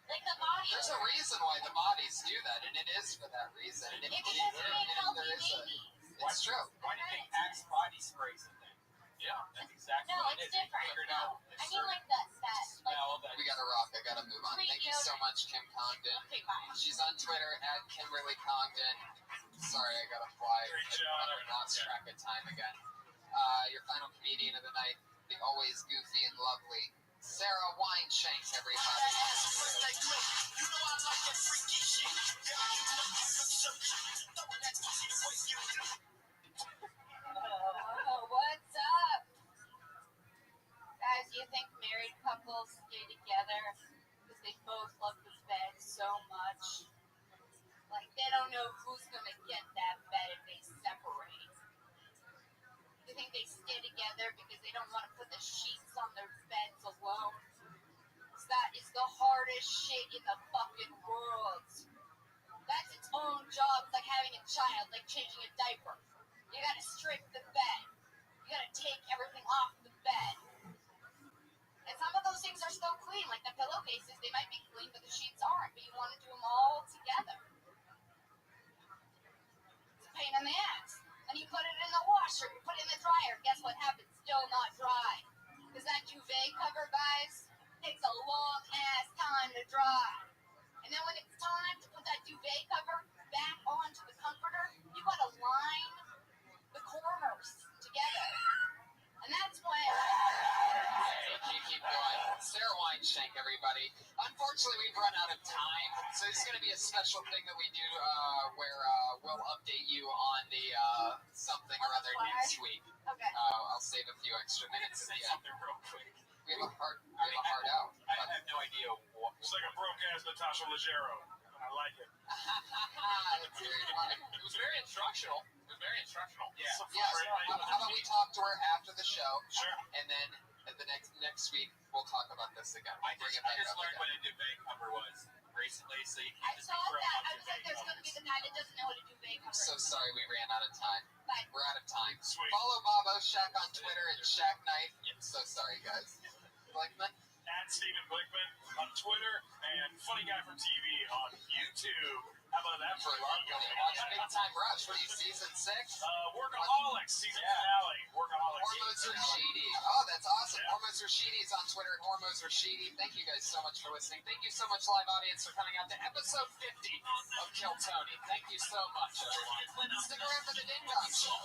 S6: the body.
S1: there's a reason why the bodies do that, and it is for that reason. And
S6: It's because we make healthy babies.
S1: it's true.
S10: Why do you think Axe body sprays a thing? Yeah, that's exactly
S6: No,
S10: what it
S6: it's
S10: is. They
S6: different.
S10: figured
S6: No,
S10: out a
S6: I mean like
S10: certain
S6: that like.
S10: smell that
S1: We gotta rock. I gotta move on. Thank you so much, Kim Congdon.
S6: Okay, bye.
S1: She's on Twitter at Kimberly Congdon. Sorry, I gotta fly.
S11: Great job.
S1: I lost track of time again. Your final comedian of the night, the always goofy and lovely Sarah Wineshank, everybody.
S6: Oh, what's up? Guys, do you think married couples stay together because they both love the bed so much? Like, they don't know who's gonna get that bed if they separate. Do you think they stay together because they don't want to put the sheets on their beds alone? 'Cause that is the hardest shit in the fucking world. That's its own job. It's like having a child, like changing a diaper. You gotta strip the bed. You gotta take everything off the bed. And some of those things are still clean, like the pillowcases. They might be clean, but the sheets aren't. But you want to do them all together. It's a pain in the ass. And you put it in the washer, you put it in the dryer. Guess what happens? Still not dry. Because that duvet cover, guys, takes a long ass time to dry. And then when it's time to put that duvet cover back onto the comforter, you gotta line the corners together. And that's when...
S1: Keep going. Sarah Wineshank, everybody. Unfortunately, we've run out of time, so this is going to be a special thing that we do where we'll update you on the something or other next week.
S6: Okay.
S1: I'll save a few extra minutes at
S10: say
S1: the end.
S10: something real quick.
S1: We have a hard out.
S10: I have no idea what.
S11: It's like a broke-ass Natasha Leggero. I like it.
S1: That's very funny.
S10: It was very instructional. It was very instructional. Yeah.
S1: Yes. How about we talk to her after the show,
S11: Sure.
S1: and then at the next week we'll talk about this again.
S10: I
S1: Bring
S10: just
S1: it back up
S10: learned what
S1: again.
S10: a duvet cover was recently, so you
S6: I
S10: can't just
S6: saw
S10: be throwing
S6: that.
S10: out
S6: I was like,
S10: duvet
S6: there's going to be
S10: covers.
S6: the guy that doesn't know what a duvet cover
S1: I'm so
S6: is.
S1: sorry we ran out of time.
S6: But
S1: We're out of time.
S11: Sweet.
S1: Follow Bob Oshak on Twitter at Shaq Knife. So sorry, guys. Blankman?
S11: At Stephen Blickman on Twitter and Funny Guy from TV on YouTube. How about that for
S1: Watch Big Time Rush. What are you, season 6?
S11: Workaholics season finale. Workaholics.
S1: Hormoz Rashidi. Oh, that's awesome. Hormoz Rashidi is on Twitter at Hormoz Rashidi. Thank you guys so much for listening. Thank you so much, live audience, for coming out to episode 50 of Kill Tony. Thank you so much, everyone. Stick around for the Ding Dong Show.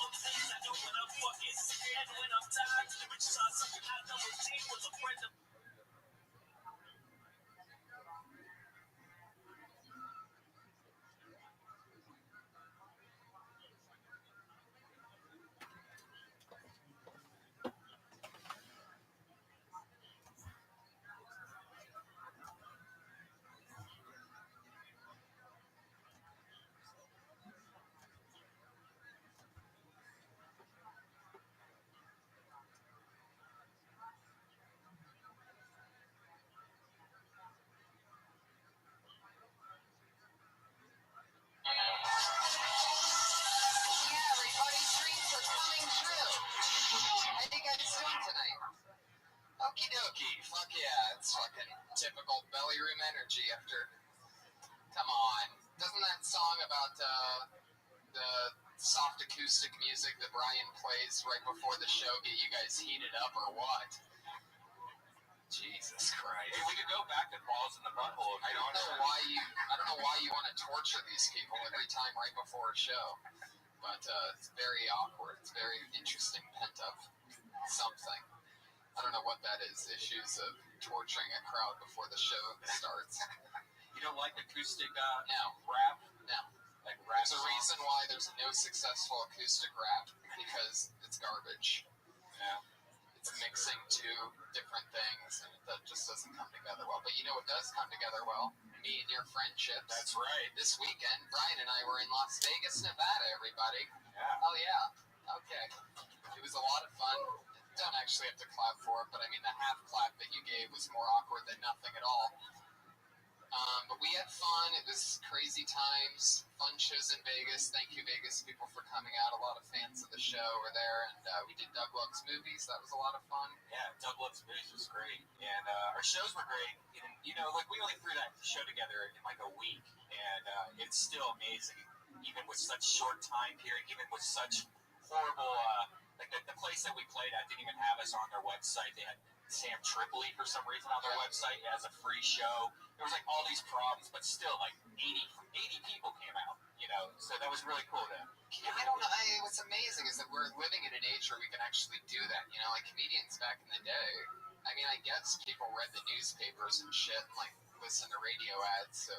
S1: Yeah, everybody's dreams are coming true. How you guys doing tonight? Okie dokie. Fuck yeah. It's fucking typical belly room energy after... Come on. Doesn't that song about, the soft acoustic music that Brian plays right before the show get you guys heated up or what? Jesus Christ.
S7: Hey, we could go back to balls in the butthole.
S1: I don't know why you want to torture these people every time right before a show. But it's very awkward. It's very interesting pent up something. I don't know what that is. Issues of torturing a crowd before the show starts.
S7: You don't like acoustic
S1: No.
S7: rap?
S1: No.
S7: Like rap
S1: There's a
S7: songs?
S1: reason why there's no successful acoustic rap, because it's garbage.
S7: Yeah.
S1: It's mixing two different things, and that just doesn't come together well. But you know what does come together well? Me and your friendships.
S7: That's right.
S1: This weekend, Brian and I were in Las Vegas, Nevada, everybody.
S7: Yeah.
S1: Oh, yeah. Okay. It was a lot of fun. Don't actually have to clap for it, but I mean, the half clap that you gave was more awkward than nothing at all. But we had fun. It was crazy times. Fun shows in Vegas. Thank you, Vegas people, for coming out. A lot of fans of the show were there, and we did Doug Love's Movies. That was a lot of fun.
S7: Yeah, Doug Love's Movies was great, and our shows were great. And, you know, like we only threw that show together in like a week, and it's still amazing, even with such short time period, even with such horrible. Like the place that we played at didn't even have us on their website. They had Sam Tripoli for some reason on their website as a free show. There was like all these problems, but still like 80 people came out, you know, so that was really cool then.
S1: Yeah, I don't know. What's amazing is that we're living in an age where we can actually do that. You know, like comedians back in the day. I mean, I guess people read the newspapers and shit, and like listen to radio ads, so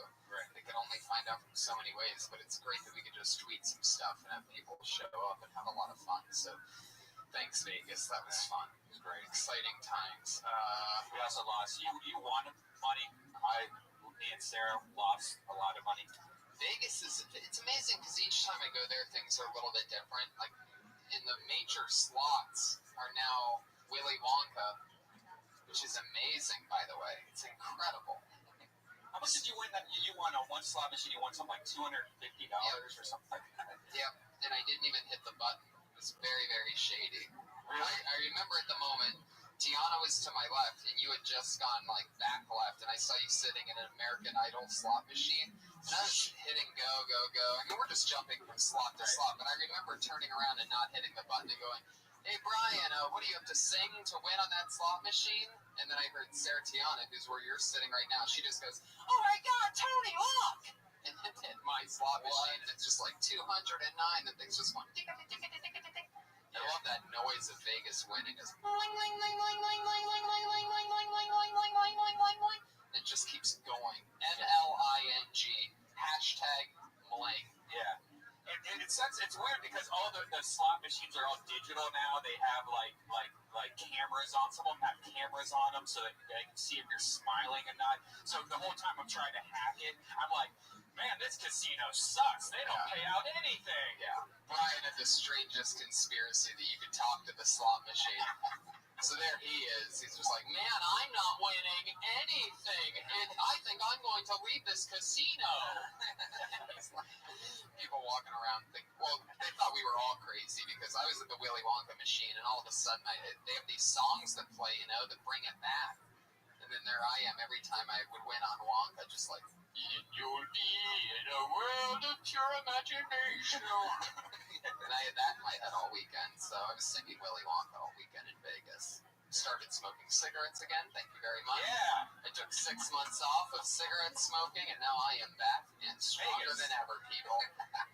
S1: they could only find out from so many ways. But it's great that we could just tweet some stuff and have people show up and have a lot of fun. So thanks, Vegas. That was fun. It was great, exciting times.
S7: We also lost. You won money. Me and Sarah lost a lot of money.
S1: Vegas it's amazing because each time I go there, things are a little bit different. Like in the major slots are now Willy Wonka, which is amazing, by the way. It's incredible.
S7: How much did you win? That you won on one slot machine. You won something like $250 or something like that.
S1: Yep, and I didn't even hit the button. It was very, very shady.
S7: Really?
S1: I remember at the moment, Tiana was to my left, and you had just gone like back left, and I saw you sitting in an American Idol slot machine, and I was hitting go. I mean, we're just jumping from slot to slot, but I remember turning around and not hitting the button and going, "Hey Brian, what do you have to sing to win on that slot machine?" And then I heard Sarah Tiana, who's where you're sitting right now. She just goes, "Oh my God, Tony, look!" And then hit my slot machine, and it's just like 209. The thing's just going. I love that noise of Vegas winning. It just keeps going. MLING. Hashtag Mling.
S7: Yeah. And it's weird because all the slot machines are all digital now. They have like cameras on. Some of them have cameras on them so that they can see if you're smiling or not. So the whole time I'm trying to hack it, I'm like, man, this casino sucks. They don't pay out anything.
S1: Yeah. Brian had the strangest conspiracy that you could talk to the slot machine. So there he is. He's just like, man, I'm not winning anything, and I think I'm going to leave this casino. People walking around think, well, they thought we were all crazy because I was at the Willy Wonka machine, and all of a sudden they have these songs that play, you know, that bring it back. And then there I am every time I would win on Wonka, just like, you'll be in a world of pure imagination. And I had that in my head all weekend, so I was singing Willy Wonka all weekend in Vegas. Started smoking cigarettes again, thank you very much.
S7: Yeah.
S1: I took 6 months off of cigarette smoking, and now I am back and stronger than ever, people.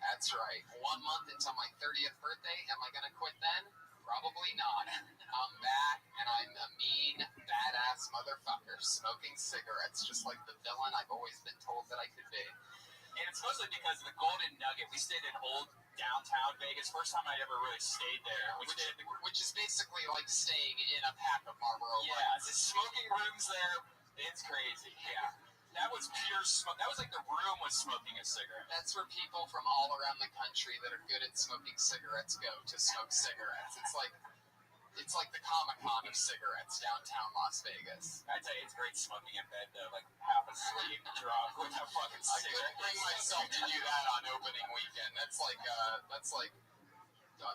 S1: That's right. 1 month until my 30th birthday. Am I going to quit then? Probably not. I'm back, and I'm a mean, badass motherfucker smoking cigarettes, just like the villain I've always been told that I could be.
S7: And it's mostly because of the Golden Nugget. We stayed in old downtown Vegas. First time I ever really stayed there.
S1: Which is basically like staying in a pack of Marlboro
S7: Yeah,
S1: Lights.
S7: the smoking rooms there, it's crazy. Yeah. That was pure smoke. That was like the room was smoking a cigarette.
S1: That's where people from all around the country that are good at smoking cigarettes go to smoke cigarettes. It's like the Comic-Con of cigarettes downtown Las Vegas.
S7: I tell you, it's great smoking in bed though, like half asleep, drunk with a fucking
S1: I
S7: cigarette.
S1: couldn't bring myself to do that on opening weekend. That's like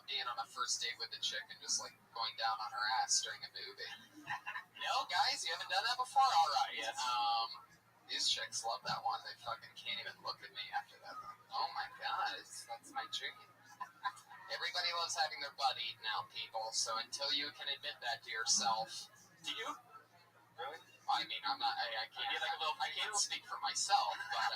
S1: being on a first date with a chick and just like going down on her ass during a movie. No, guys, you haven't done that before? All right.
S7: Yes.
S1: These chicks love that one. They fucking can't even look at me after that. Oh my god, that's my dream. Everybody loves having their butt eaten out, people. So until you can admit that to yourself,
S7: Do you? Really?
S1: I mean, I'm not. I can't. I can't speak for myself, but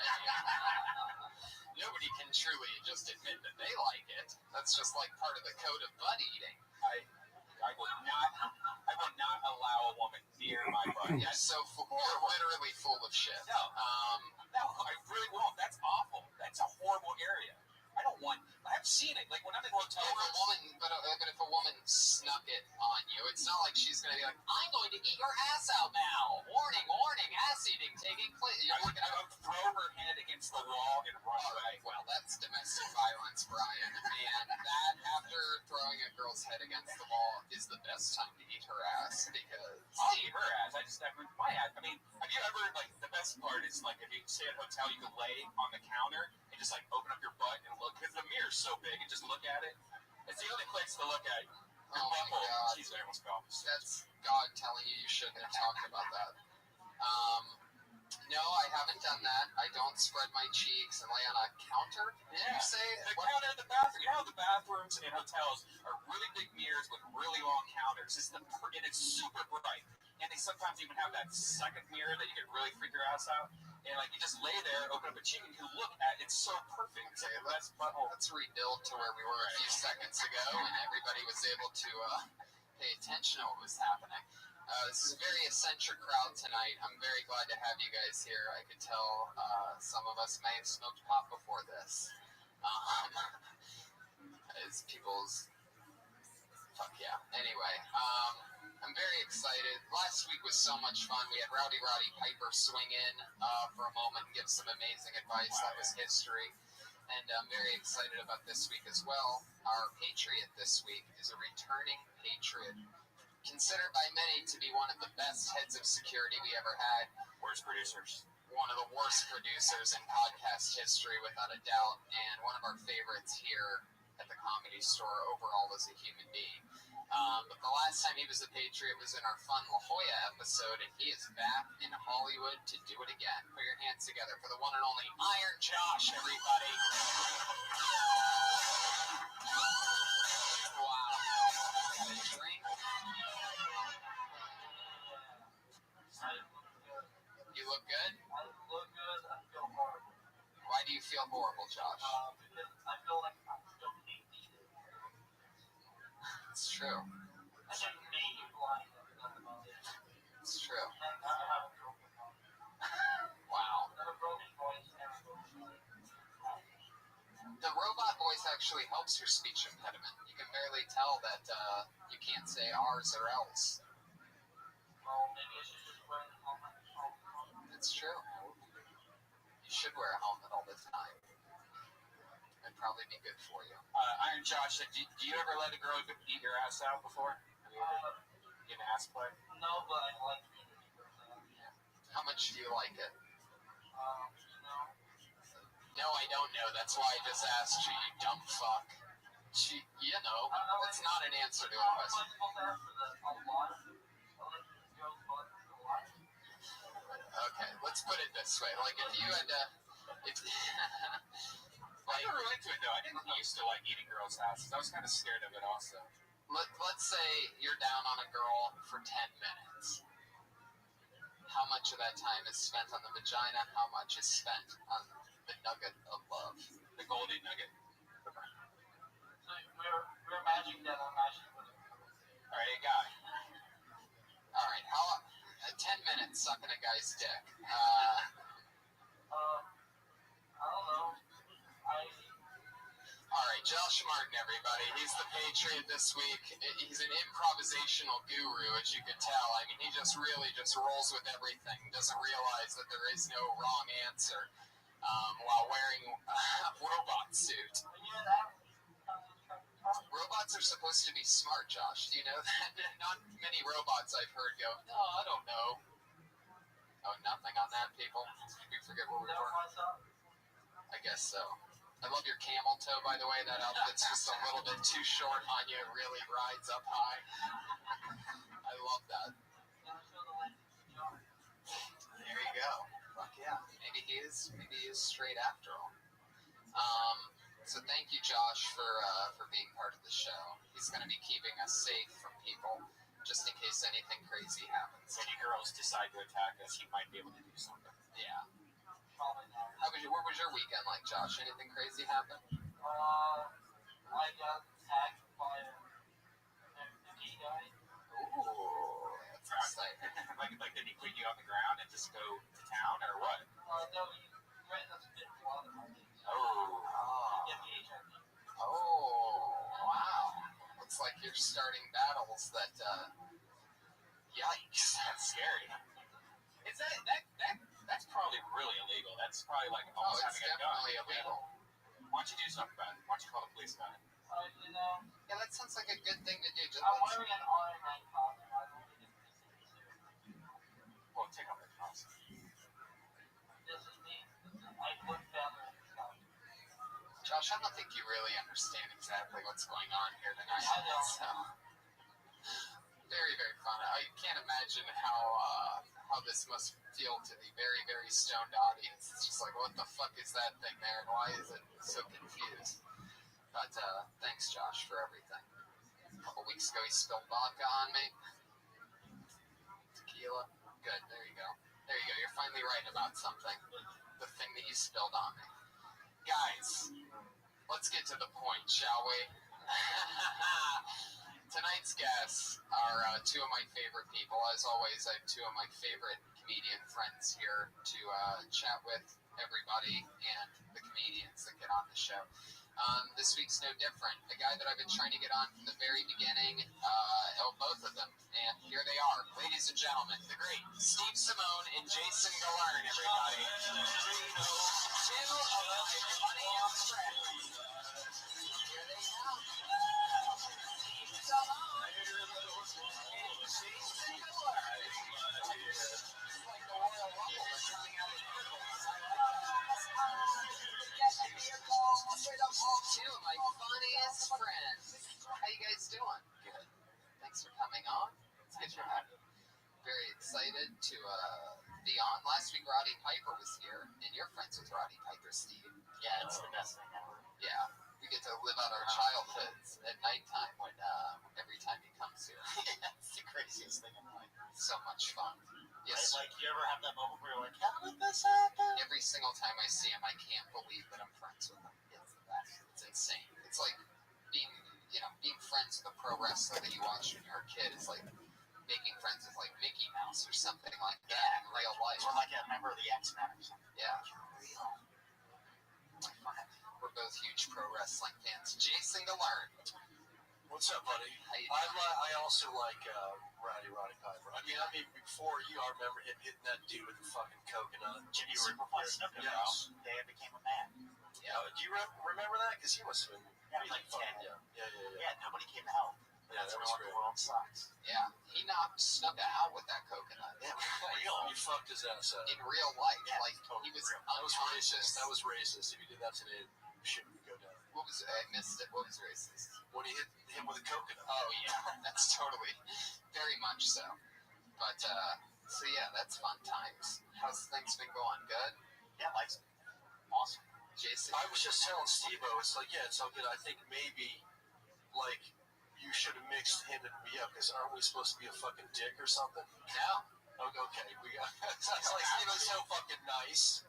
S1: nobody can truly just admit that they like it. That's just like part of the code of butt eating.
S7: I would not allow a woman near my butt.
S1: Yeah, so you're literally full of shit.
S7: No, I really won't. That's awful. That's a horrible area. I don't want. I've seen it. Like when I'm in hotel rooms.
S1: But if a woman snuck it on you, it's not like she's gonna be like, "I'm going to eat your ass out now." Warning, warning, ass eating taking place.
S7: I would throw her head against the wall and run away.
S1: Well, that's domestic violence, Brian. And that, after throwing a girl's head against the wall, is the best time to eat her ass because
S7: I'll eat her ass. I just never my ass. I mean, have you ever like the best part is like if you stay at a hotel, you can lay on the counter and just like open up your butt and look because the mirror's so big and just look at it. It's the only place to look at. Your
S1: oh my
S7: butthole.
S1: god,
S7: Jeez, I almost fell.
S1: that's God telling you shouldn't have talked about that. No, I haven't done that. I don't spread my cheeks and lay on a counter. Did you say?
S7: The counter in the bathroom. You know, the bathrooms in hotels are really big mirrors with really long counters. And it's super bright. And they sometimes even have that second mirror that you can really freak your ass out. And like you just lay there, open up a cheek, and you look at it. It's so perfect. It's like the best butthole.
S1: Let's rebuild to where we were a few seconds ago, and everybody was able to pay attention to what was happening. This is a very eccentric crowd tonight. I'm very glad to have you guys here. I could tell some of us may have smoked pot before this. As people's... Fuck yeah. Anyway, I'm very excited. Last week was so much fun. We had Rowdy Piper swing in for a moment and give some amazing advice. That was history. And I'm very excited about this week as well. Our Patriot this week is a returning Patriot, considered by many to be one of the best heads of security we ever had.
S7: Worst producers.
S1: One of the worst producers in podcast history, without a doubt, and one of our favorites here at the Comedy Store overall as a human being. But the last time he was a Patriot was in our fun La Jolla episode, and he is back in Hollywood to do it again. Put your hands together for the one and only Iron Josh, everybody. Wow. Got a drink. You look good?
S8: I look good. I feel horrible.
S1: Why do you feel horrible, Josh?
S8: Because I feel like I'm still being needed.
S1: It's true.
S8: I just made you blind. That's about it.
S1: It's true.
S8: And I have a broken arm.
S1: Wow.
S8: I have a broken voice and a broken leg.
S1: The robot voice actually helps your speech impediment. You can barely tell that you can't say R's or L's.
S8: Well, maybe I should just wear the helmet all the time.
S1: It's true. You should wear a helmet all the time. It'd probably be good for you.
S7: Iron Josh, do you ever let a girl eat your ass out before? Have you ever get an ass play?
S8: No, but I like being a person.
S1: How much do you like it?
S8: You know.
S1: No, I don't know. That's why I just asked you, you dumb fuck. You know, that's not an answer to a question. Okay, let's put it this way. Like, if you had to...
S7: I never went to it, though. I didn't used to like eating girls' asses. I was kind of scared of it, also.
S1: Let's say you're down on a girl for 10 minutes. How much of that time is spent on the vagina? How much is spent on the nugget of love?
S7: The Goldie Nugget.
S8: So we're imagining that I'm actually with a
S7: All right, guy.
S1: All right, how 10 minutes sucking a guy's dick.
S8: I don't know.
S1: All right, Josh Martin, everybody. He's the Patriot this week. He's an improvisational guru, as you could tell. I mean, he just really just rolls with everything. Doesn't realize that there is no wrong answer while wearing a robot suit. Robots are supposed to be smart, Josh. Do you know that? Not many robots I've heard go, no, I don't know. Oh, nothing on that, people? Did we forget where we were? I guess so. I love your camel toe, by the way. That outfit's just a little bit too short on you. It really rides up high. I love that. There you go. Fuck yeah. is straight after all. So thank you, Josh, for being part of the show. He's going to be keeping us safe from people, just in case anything crazy happens.
S7: Any girls decide to attack us, he might be able to do something.
S1: Yeah.
S8: Probably not.
S1: What was your weekend like, Josh? Anything crazy happen?
S8: I got attacked by a gay guy.
S1: Ooh, that's exciting.
S7: like did he put you on the ground and just go to town, or what?
S8: No, he threatened us with blood.
S1: Oh, wow. Looks like you're starting battles that, yikes.
S7: That's scary. Is that's probably really illegal. That's probably like
S1: Oh,
S7: almost
S1: it's
S7: having a gun.
S1: definitely illegal.
S7: Why don't you do something about it? Why don't you call the police about it?
S1: Yeah, that sounds like a good thing to do. Just
S8: I'm wearing an Iron Man costume. I don't need to.
S7: Well, take off the costume.
S8: This is me. I look better in this costume.
S1: Josh, I don't think you really understand exactly what's going on here tonight.
S8: I don't.
S1: So, very, very fun. I can't imagine how this must feel to the very, very stoned audience. It's just like, what the fuck is that thing there, and why is it so confused? But thanks, Josh, for everything. A couple weeks ago, he spilled vodka on me. Tequila. Good. There you go. There you go. You're finally right about something. The thing that you spilled on me. Guys, let's get to the point, shall we? Tonight's guests are two of my favorite people. As always, I have two of my favorite comedian friends here to chat with everybody and the comedians that get on the show. This week's no different. The guy that I've been trying to get on from the very beginning, both of them. And here they are, ladies and gentlemen, the great Steve Simone and Jason Galern, everybody. Two of my funniest friends. Here they come. Steve Simone and Jason Galern. It's like the Royal Rumble that's coming out of two of my funniest friends. How you guys doing? Good. Thanks for coming on. It's good to have you. Very excited to be on. Last week, Roddy Piper was here, and you're friends with Roddy Piper, Steve.
S9: Yeah, it's the best thing ever.
S1: Yeah, we get to live out our childhoods at nighttime when every time he comes here.
S9: It's the craziest thing in life.
S1: So much fun. Yes.
S9: Like, you ever have that moment where you're like, how did this happen?
S1: Every single time I see him, I can't believe that I'm friends with him. It's the best. It's insane. It's like being friends with a pro wrestler that you watch when you're a kid. It's like making friends with like Mickey Mouse or something like that in real life.
S9: Or like a member of the X-Men or something.
S1: Yeah. We're both huge pro wrestling fans. Jason Galern.
S3: What's up, buddy?
S1: How you doing?
S3: I also like Roddy Piper. I mean, before you, I remember him hitting that dude with the fucking coconut.
S9: Jimmy Superfly Snuka, bro.
S3: Yes.
S9: They became a man.
S1: Yeah.
S3: Do you remember that? Because he must have been
S9: Like 10.
S3: Yeah.
S9: Yeah, nobody came to help.
S3: Yeah,
S9: That's
S3: that
S9: where
S3: was
S9: the
S3: great.
S9: world sucks.
S1: Yeah. He knocked Snuka out with that coconut.
S3: Yeah, you fucked his ass up.
S1: In real life.
S9: Yeah,
S1: like,
S9: totally
S1: he was
S9: real.
S3: That was
S1: unconscious.
S3: racist. That was racist. If you did that today, shit would go down.
S1: I missed it. What was racist?
S3: When he hit him with a coconut.
S1: Oh, yeah. That's totally, very much so. But, so yeah, that's fun times. How's things been going? Good?
S9: Yeah, life's awesome.
S1: Jason?
S3: I was just telling Steve-O, it's like, yeah, it's all good. I think maybe, like, you should have mixed him and me up, because aren't we supposed to be a fucking dick or something?
S1: No.
S3: Okay, that's like Steve-O's so fucking nice,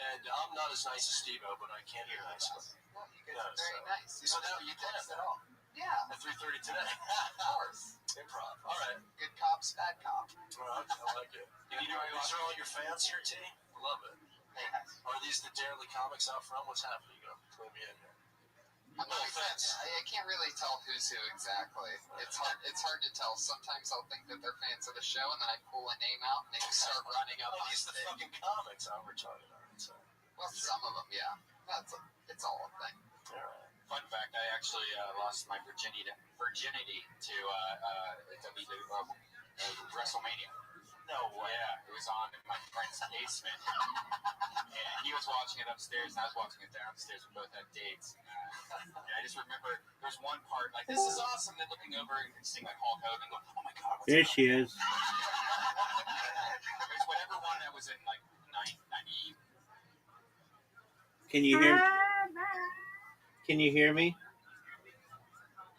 S3: and I'm not as nice as Steve-O, but I can be nice.
S1: Well, you guys are very nice. You
S3: So
S1: don't
S3: now
S1: have
S3: you
S1: to
S3: did
S1: text
S3: it.
S1: at all. Yeah.
S3: At 3:30 today.
S1: Of course.
S3: Improv. All right.
S1: Good cops, bad cop.
S3: All right. I like it. These are all your fans here, T? Love it.
S1: Hey,
S3: Are these the Daily Comics out front? What's happening? You gonna play me in here?
S1: I'm not I can't really tell who's who exactly. It's hard to tell. Sometimes I'll think that they're fans of the show, and then I pull a name out, and they start running up on
S3: These the
S1: stage.
S3: fucking comics I'm retarded on. So.
S1: Well, some of them, yeah. It's all a thing.
S3: All right.
S7: Fun fact: I actually lost my virginity to WrestleMania.
S9: No way.
S7: Yeah, it was on in my friend's basement, and he was watching it upstairs, and I was watching it downstairs. We both had dates. And I just remember there was one part like, "This is awesome." Then looking over and seeing like Hulk Hogan, going, "Oh my god!"
S2: There she is.
S7: It was whatever one that was in like 90.
S2: Can you hear?
S13: Rabbi,
S2: Can you hear me?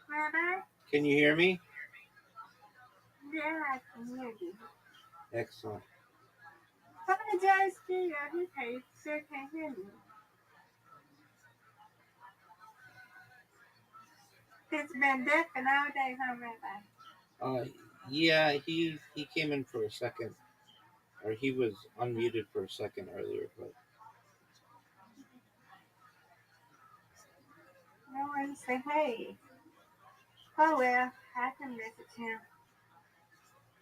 S13: Rabbi,
S2: Can you hear me?
S13: yeah, I can hear you.
S2: Excellent.
S13: How many days do you have? He still can't hear me. It's been deafened all day, huh, Rabbi?
S2: Yeah, he came in for a second, or he was unmuted for a second earlier, but
S13: No one to say hey. Oh well, I can message him.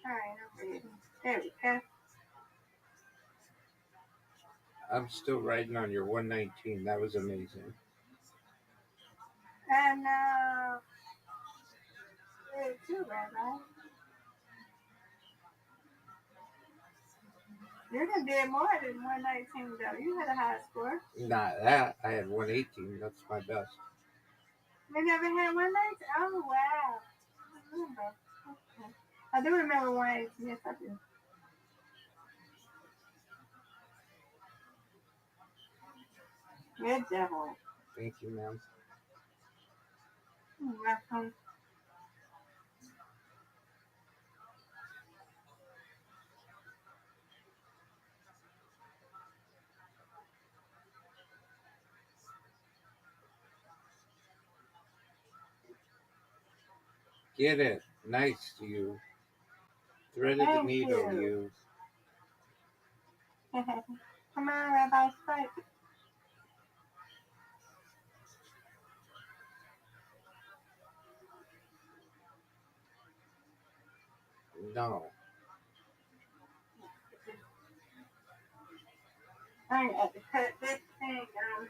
S13: Alright, I'm ready. There we go.
S2: I'm still riding on your 119. That was amazing.
S13: And you too, Rabbi. You done did more than 119 though. You had a high score.
S2: Not that. I had 118. That's my best.
S13: You never had 119? Oh wow. I remember. Okay. I do remember 118. Yes, I do. Good job.
S2: Thank you, ma'am.
S13: You're welcome.
S2: Get it. Nice, you. Threaded the
S13: Thank
S2: needle,
S13: you.
S2: you.
S13: Come on, Rabbi Spike.
S2: No.
S13: I got to cut this thing on.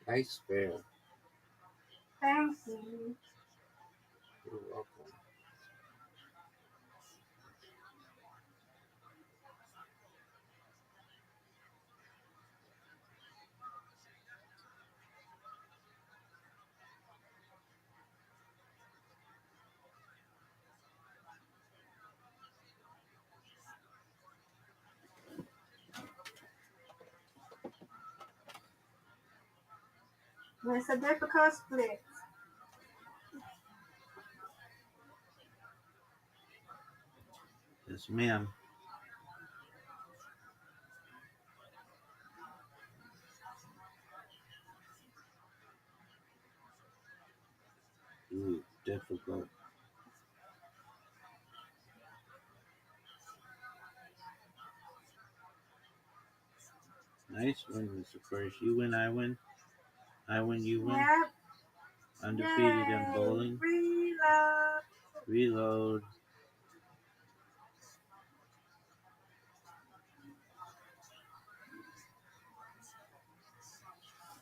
S2: Nice fair.
S13: Thank you.
S2: You're welcome.
S13: It's a difficult split.
S2: Yes, ma'am. Ooh, difficult. Nice win was the first. You win, I win. I win, you win.
S13: Yep.
S2: Undefeated
S13: Yay.
S2: in bowling.
S13: Reload.
S2: Reload.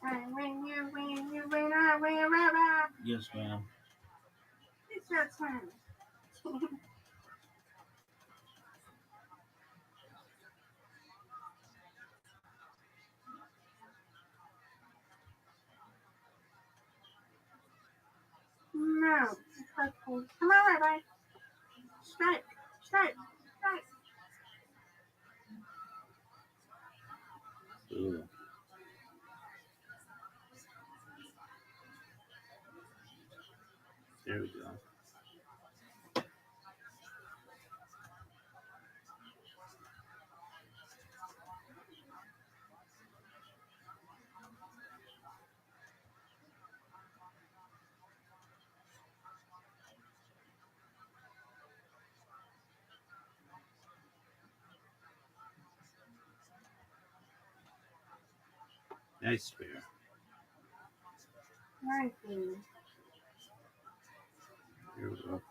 S13: I win, you win, I win, Rabbi.
S2: Yes, ma'am.
S13: It's your turn. No. It's okay. Come on, Rabbi. Strike. Strike. Strike.
S2: Ooh. There we go. Nice bear.
S13: Thank you.
S2: You're welcome.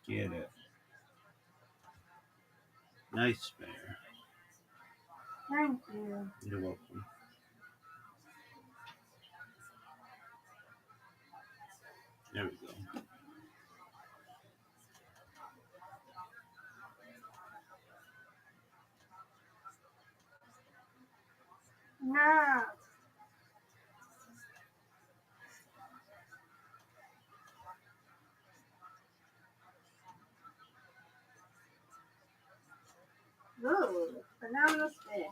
S2: Get it. Nice bear.
S13: Thank you.
S2: You're welcome. There we go.
S13: No. Good. Phenomenal spin.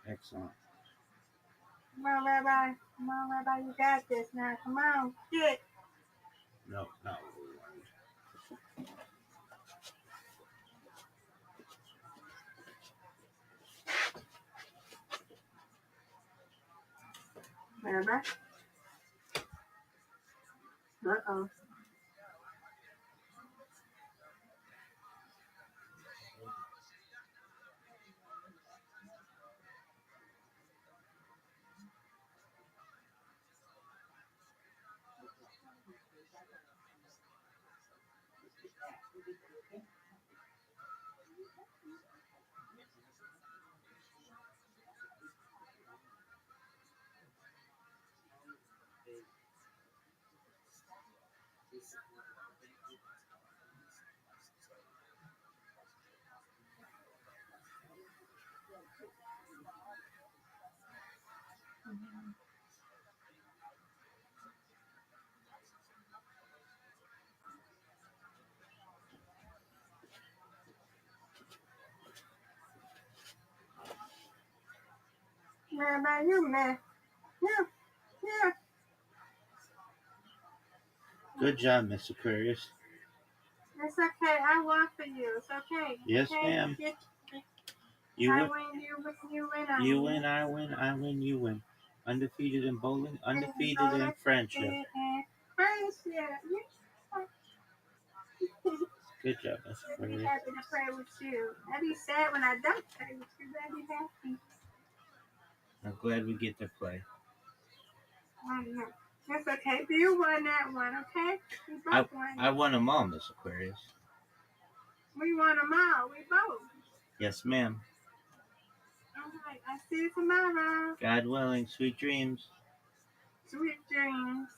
S2: Excellent.
S13: Come on, Rabbi. Come on, Rabbi. You got this now. Come on. Get.
S2: No, not what we wanted.
S13: Rabbi. Uh-oh. Rabbi, you mess. Yeah.
S2: Good job, Miss Aquarius.
S13: It's okay. I won for you. It's okay.
S2: Yes,
S13: Okay?
S2: ma'am.
S13: I
S2: You win.
S13: win, you win, you win, I
S2: You
S13: win.
S2: win, I win, I win, you win. Undefeated in bowling, undefeated in
S13: Friendship.
S2: friendship. Good job, Miss
S13: I'd be
S2: Aquarius.
S13: happy to play with you. I'd be sad when I don't play with you, but I'd be happy.
S2: I'm glad we get to play.
S13: That's okay. You won that one, okay? We both won.
S2: I won them all, Miss Aquarius.
S13: We won them all. We both.
S2: Yes, ma'am.
S13: All right. I see you tomorrow.
S2: God willing, sweet dreams.
S13: Sweet dreams.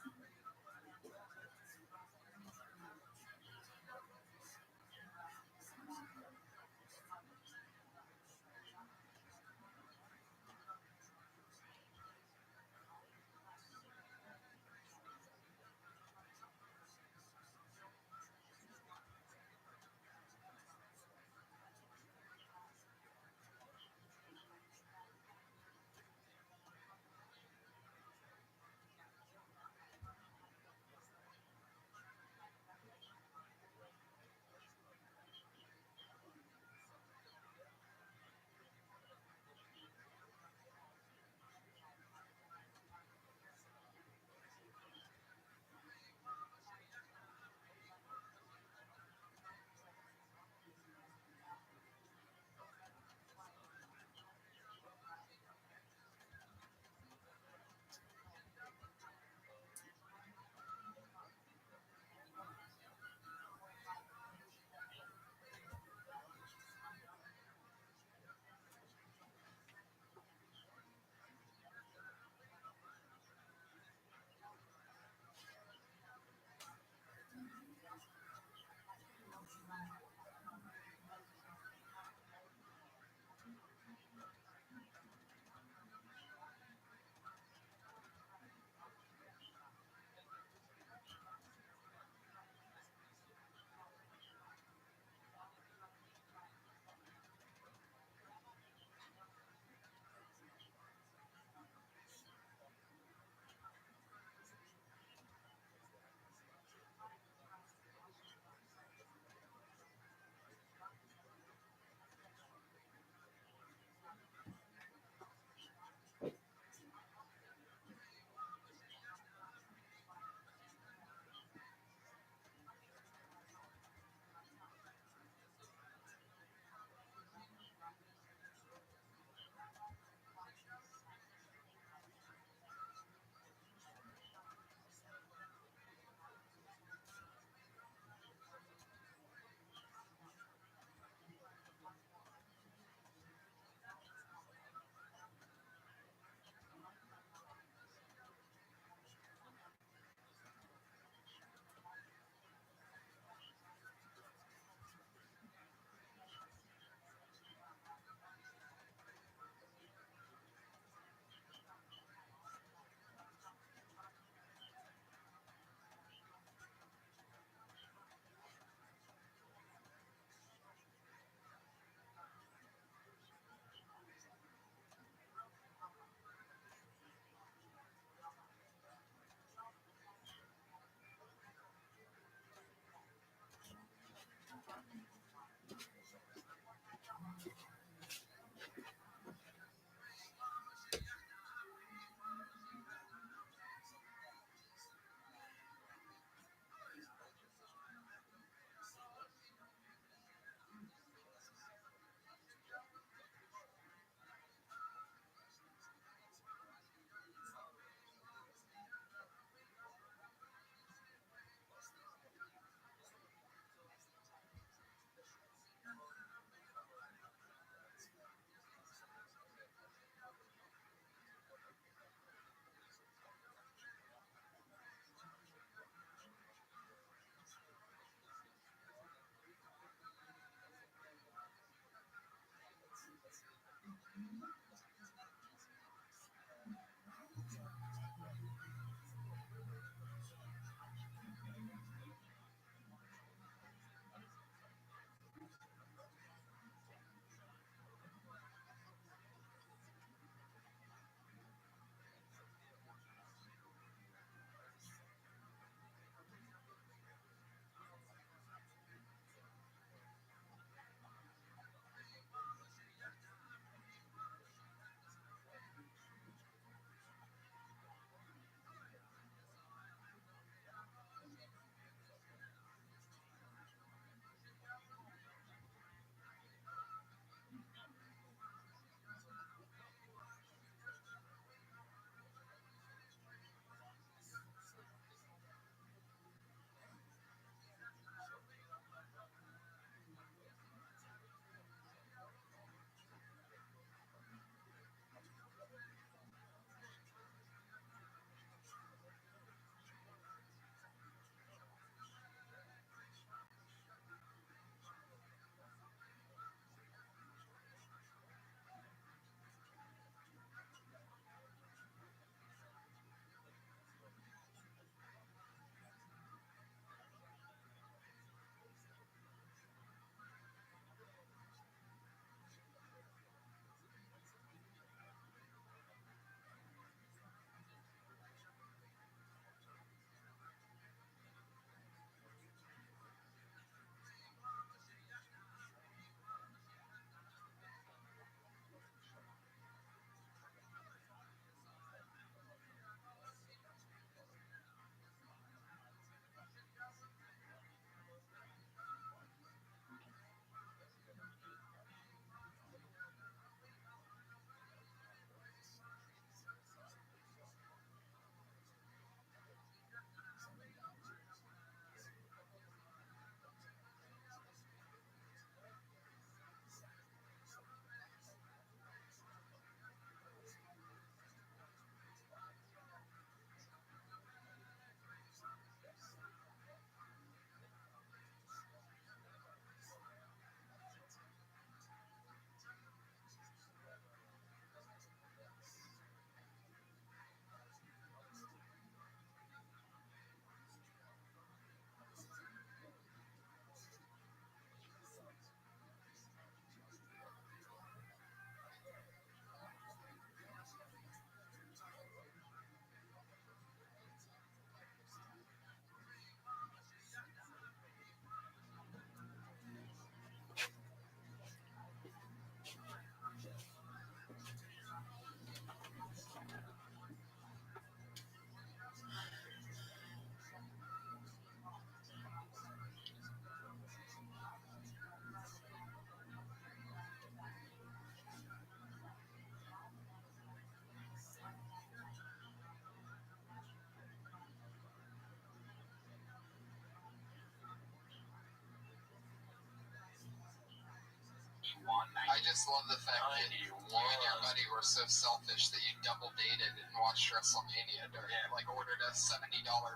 S1: I just love the fact that you and your buddy were so selfish that you double dated and watched WrestleMania during like ordered a $70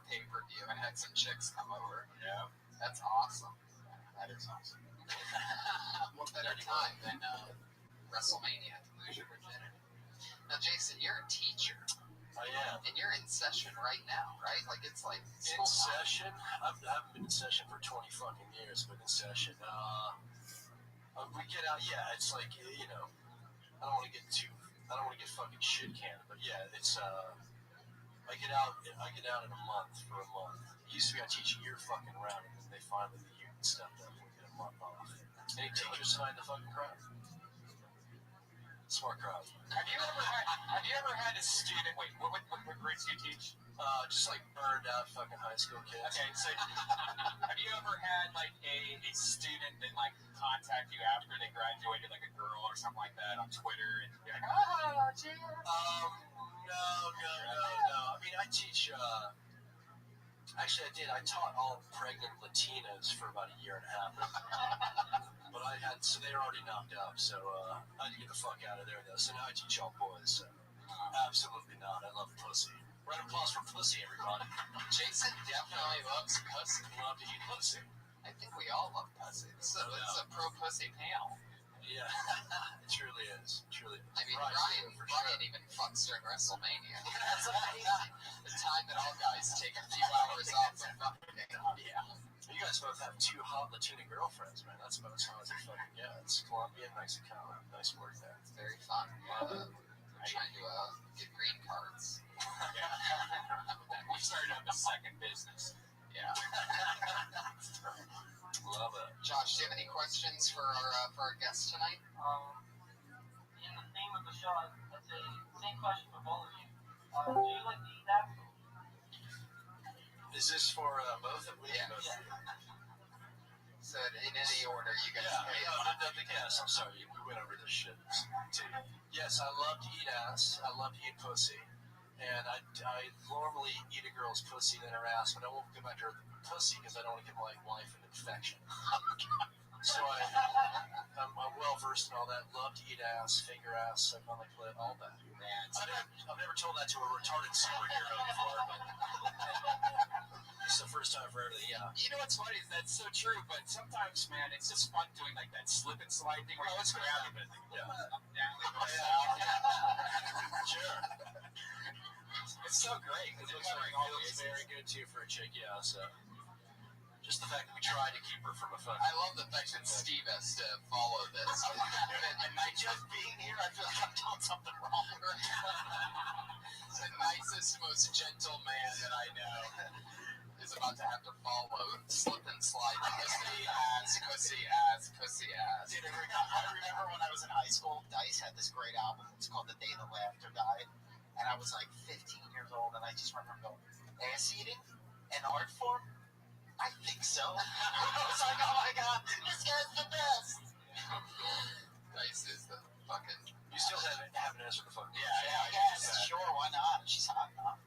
S1: pay-per-view and had some chicks come over.
S5: Yeah.
S1: That's awesome.
S5: That is awesome.
S1: What better time than WrestleMania to lose your virginity? Now, Jason, you're a teacher.
S5: I am.
S1: And you're in session right now, right? Like it's like
S5: in session. I haven't been in session for 20 fucking years, but in session. We get out. Yeah, it's like I don't want to get fucking shit canned, but yeah, it's I get out in a month for a month. It used to be I teach a year fucking round, and then they finally the union stepped up and we get a month off. Any teachers tonight in the fucking crowd? Smart crowd.
S7: Have you ever had a student? Wait, what grades do you teach?
S5: Just like burned out fucking high school kids.
S7: Okay, so have you ever had like a student that like contact you after they graduated, like a girl or something like that on Twitter, and you're like, oh, gee.
S5: No. I mean, I teach. Actually, I did. I taught all pregnant Latinas for about a year and a half. But so they were already knocked up, so I had to get the fuck out of there, though. So now I teach all boys. So. Absolutely not. I love pussy. Round of applause for pussy, everybody.
S1: Jason definitely loves pussy.
S5: Love to eat pussy.
S1: I think we all love pussy. So it's a pro-pussy panel.
S5: Yeah, it truly is. Truly is.
S1: I mean,
S5: Ryan
S1: even fucks during WrestleMania. That's amazing. The time that all guys take a few hours off from fucking.
S5: Yeah. You guys both have two hot Latina girlfriends, man. That's about as hot as it fucking gets. Colombia, Mexico. Nice work there.
S1: It's very fun. We're trying to get green cards.
S7: We started up a second business.
S1: Yeah.
S5: Love it.
S1: Josh, do you have any questions for our guest tonight?
S8: In the theme of the show, I'd say same question for both of you. Do you like to eat apples?
S5: Is this for both of you?
S1: Yeah. So in any order, you guys
S5: Yes, I'm sorry. We went over this shit too. Yes, I love to eat ass. I love to eat pussy. And I normally eat a girl's pussy than her ass, but I won't go back to her pussy because I don't want to give my wife an infection. So I'm well versed in all that. Love to eat ass, finger ass, suck on the clit, all that.
S1: Man,
S5: I've never told that to a retarded superhero before, but it's the first time for everything. Yeah.
S7: You know what's funny is that's so true, but sometimes, man, it's just fun doing like that slip and slide thing where you just grab them and
S5: Yeah.
S7: up, down, they go south.
S5: Sure.
S7: It's so great because
S5: It
S7: it's covering all the
S5: feels
S7: bases.
S5: very good too for a chick, yeah. So just the fact that we tried to keep her from a fucking.
S1: I love the fact that Steve has to follow this. And just being here, I feel like I'm doing something wrong. The nicest, most gentle man that I know is about to have to follow slip and slide. Pussy ass, pussy ass, pussy ass.
S9: Dude, I remember when I was in high school, Dice had this great album. It's called The Day the Laughter Died. And I was like 15 years old, and I just remember going, ass eating? An art form? I think so. I was like, oh my god, this guy's the best.
S1: Dice is the fucking.
S5: You still haven't answered the fucking.
S9: Yes, sure, why not? She's hot enough.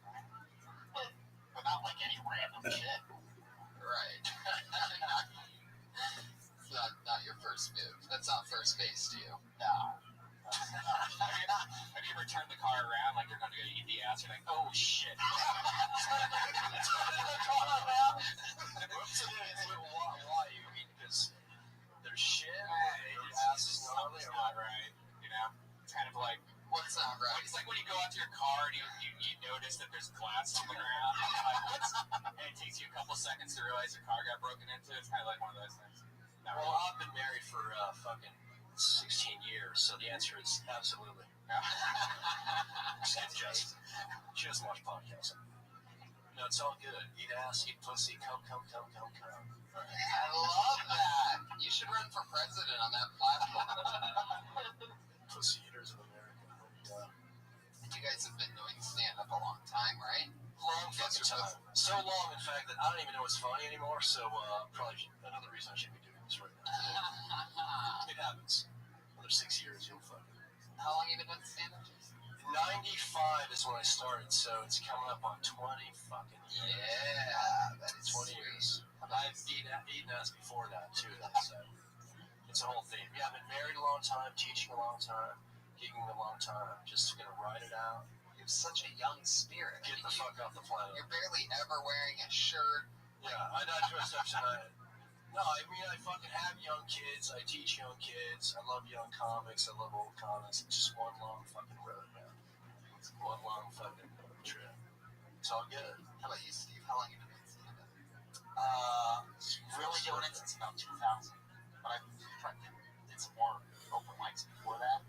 S9: But not like any random shit.
S1: Right. It's not your first move. That's not first base to you.
S9: No.
S7: Have you ever turned the car around like you're going to go eat the ass? You're like, oh shit.
S5: Why? You mean because there's shit? Ass is gnarly or
S7: not
S5: what?
S7: right. You know? It's kind of like,
S1: What's not right?
S7: it's like when you go out to your car and you notice that there's glass tumbling around. And it takes you a couple seconds to realize your car got broken into. It's kind of like one of those things. Not
S5: Well,
S7: really.
S5: I've been married for fucking 16 years, so the answer is absolutely. She doesn't watch podcasts. No, it's all good. Eat ass, eat pussy, come.
S1: I love that. You should run for president on that platform.
S5: Pussy eaters of America. Yeah.
S1: You guys have been doing stand-up a long time, right?
S5: Long fucking time. So long, in fact, that I don't even know what's funny anymore, so probably another reason I should be doing this right now. It happens. Another 6 years, you'll fucking.
S1: How long have you been doing stand-up?
S5: 95 is when I started, so it's coming up on 20 fucking years.
S1: Yeah, that is
S5: 20
S1: sweet.
S5: years. I've eaten ass before that, too, so
S3: It's a whole theme. Yeah, I've been married a long time, teaching a long time, gigging a long time. Just gonna ride it out.
S1: You have such a young spirit.
S3: Get the fuck off the planet.
S1: You're barely ever wearing a shirt.
S3: Yeah, I not dressed up tonight. No, I mean, I fucking have young kids. I teach young kids. I love young comics. I love old comics. It's just one long fucking road, man. It's one long fucking trip. It's all good.
S1: How about you, Steve? How long have you been doing stand-up?
S9: Really doing it since about 2000. But I did some more open mics before that.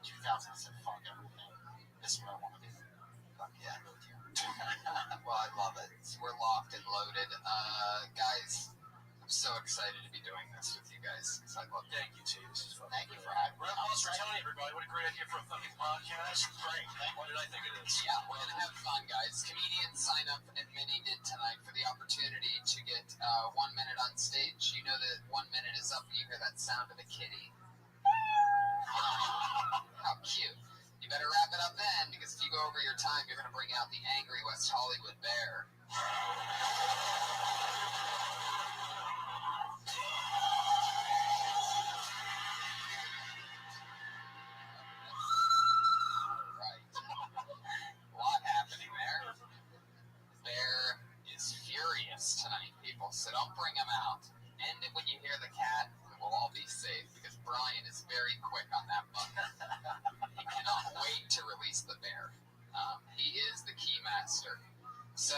S9: 2000, I said, fuck everything. This is what I want to do. Fuck yeah, I really do.
S1: Well, I love it. So we're locked and loaded. Guys, I'm so excited to be doing this with you guys. I love it.
S3: Thank you, T. This is fucking
S9: Thank you for having me.
S3: Thanks for telling everybody. What a great idea for a fucking podcast. Great. What did I think of this?
S1: Yeah, we're going to have fun, guys. Comedians sign up, and many did tonight, for the opportunity to get 1 minute on stage. You know that 1 minute is up, and you hear that sound of a kitty. How cute. You better wrap it up then, because if you go over your time, you're going to bring out the angry West Hollywood bear. Right. A lot happening there. Bear is furious tonight, people, so don't bring him out. And when you hear the cat, we'll all be safe, because Brian is very quick on that button. He cannot wait to release the bear. He is the key master. So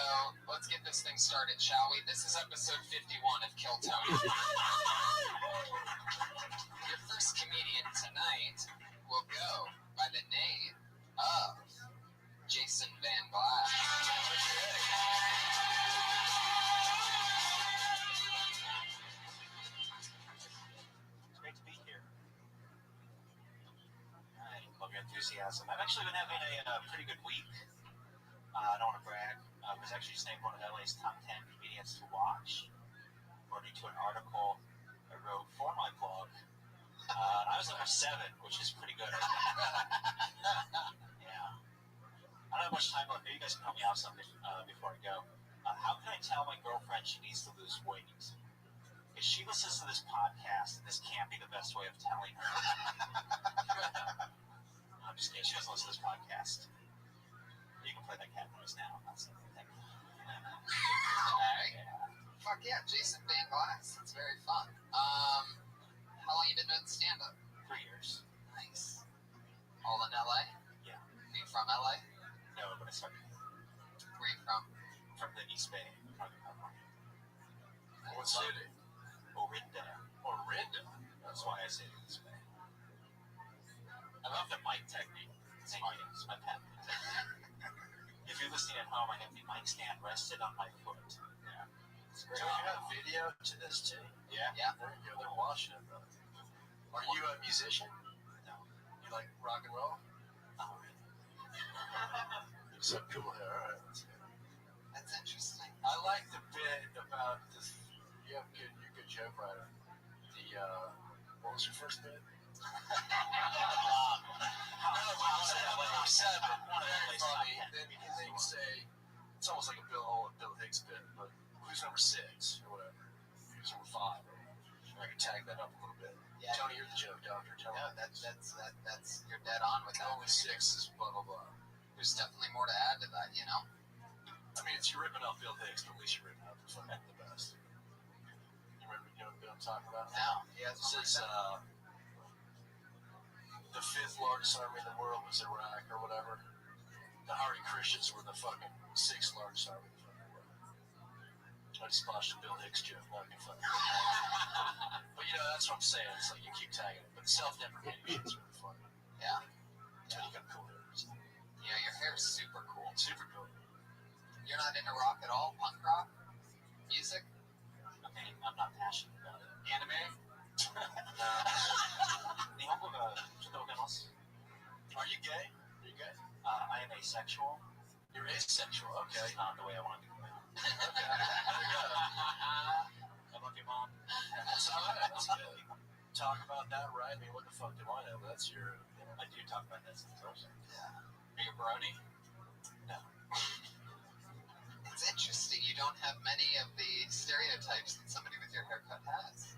S1: let's get this thing started, shall we? This is episode 51 of Kill Tony. Your first comedian tonight will go by the name of Jason Van Glass.
S14: It's great to be here. I love your enthusiasm. I've actually been having a pretty good week. I don't want to brag. I was actually just named one of LA's top 10 comedians to watch, according to an article I wrote for my blog. I was number 7, which is pretty good. Yeah. I don't have much time left. Maybe you guys can help me out something before I go. How can I tell my girlfriend she needs to lose weight? If she listens to this podcast, this can't be the best way of telling her. I'm just kidding. She doesn't listen to this podcast. You can play that cat noise now. That's thank you.
S1: Alright. Fuck yeah, Jason Van Glass. That's very fun. How long you been doing stand-up?
S14: 3 years.
S1: Nice. All in LA?
S14: Yeah.
S1: Are you from LA?
S14: No, but I started
S1: Where are you from?
S14: from the East Bay. Northern California.
S3: What city?
S14: Orinda.
S3: Orinda.
S14: That's why I say East Bay. I love the mic technique. It's my pen. If you're listening at home, I have the mic stand rested on my foot. Yeah.
S3: Do you have video to this too?
S14: Yeah.
S1: Yeah.
S3: There you go. They're watching it, brother. Are you a musician?
S14: No.
S3: You like rock and roll?
S14: Not really.
S3: You have cool hair. All right.
S1: That's interesting.
S3: I like the bit about this. You're a good joke writer. What was your first bit? Number 7. Very funny. Then you say, it's almost like a Bill Hicks bit, but who's number 6 or whatever? Who's number 5? I can tag that up a little bit.
S1: Yeah.
S3: Tony, you're the joke doctor. Tell me.
S1: No, that's you're dead on with that.
S3: Only 6 is blah blah blah.
S1: There's definitely more to add to that, you know?
S3: I mean, it's you ripping out Bill Hicks, but at least you're ripping out the fucking the best. You know what I'm talking about?
S1: No. Yeah,
S3: This is the 5th largest army in the world was Iraq or whatever. The Hare Krishnas were the fucking 6th largest army in the fucking world. I just botched a Bill Hicks joke. Not gonna fucking. But you know, that's what I'm saying. It's like you keep tagging it, but self-deprecating shit's really funny.
S1: Yeah.
S3: So you got cool hair.
S1: Yeah, your hair's super cool.
S3: Super cool.
S1: You're not into rock at all? Punk rock? Music?
S14: I mean, I'm not passionate about it.
S1: Anime?
S3: Are you gay? Are you gay?
S14: I am asexual.
S3: You're asexual. Okay.
S14: It's not the way I want to be. I love your mom.
S3: That's all right. That's good. Talk about that, right? I mean, what the fuck do I know? That's your.
S14: I do talk about that sometimes.
S1: Yeah.
S14: Are you a brony? No.
S1: It's interesting. You don't have many of the stereotypes that somebody with your haircut has.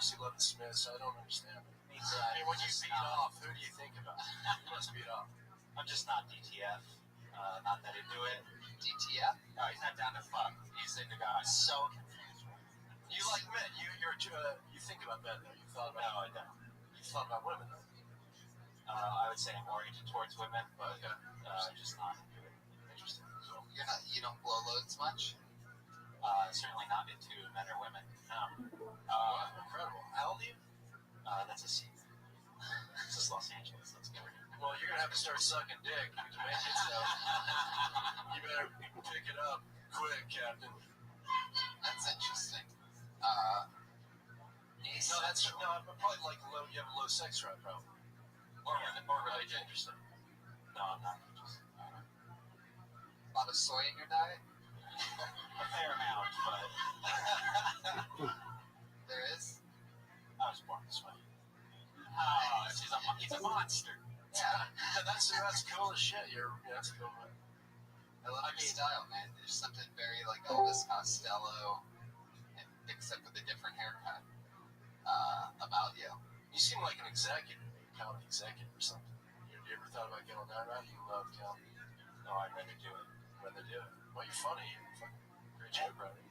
S3: course he loved the Smiths. I don't understand. I mean, when you beat off, who do you think about? You must beat off.
S14: I'm just not DTF. Not that into it.
S1: DTF?
S14: No, he's not down to fuck. He's into guys.
S9: So confused.
S3: You like men. You think about men, though. You thought about.
S14: No, I don't.
S3: You thought about women, though.
S14: I would say I'm oriented towards women, but just not into it.
S3: Interesting. So,
S1: You don't blow loads much?
S14: Certainly not into men or women. No.
S3: incredible. How old are you?
S14: That's a secret. This is Los Angeles. Let's get rid of it.
S3: Well, you're gonna have to start sucking dick to make it. So you better pick it up quick, Captain.
S1: That's interesting.
S3: No, that's probably like low. You have a low sex drive, probably. Or really interesting.
S14: No, I'm not interested.
S1: A lot of soy in your diet?
S14: A fair amount, but
S1: There is?
S14: I was born this way. Oh, he's a monster.
S1: Yeah.
S3: That's cool as shit. That's cool.
S1: I love your style, man. There's something very like Elvis Costello, except with a different haircut, about you.
S3: You seem like an executive, comedy executive or something. You ever thought about getting on that route? You love comedy.
S14: No, I'd rather do it.
S3: Well, you're funny. You're fucking great joke writer.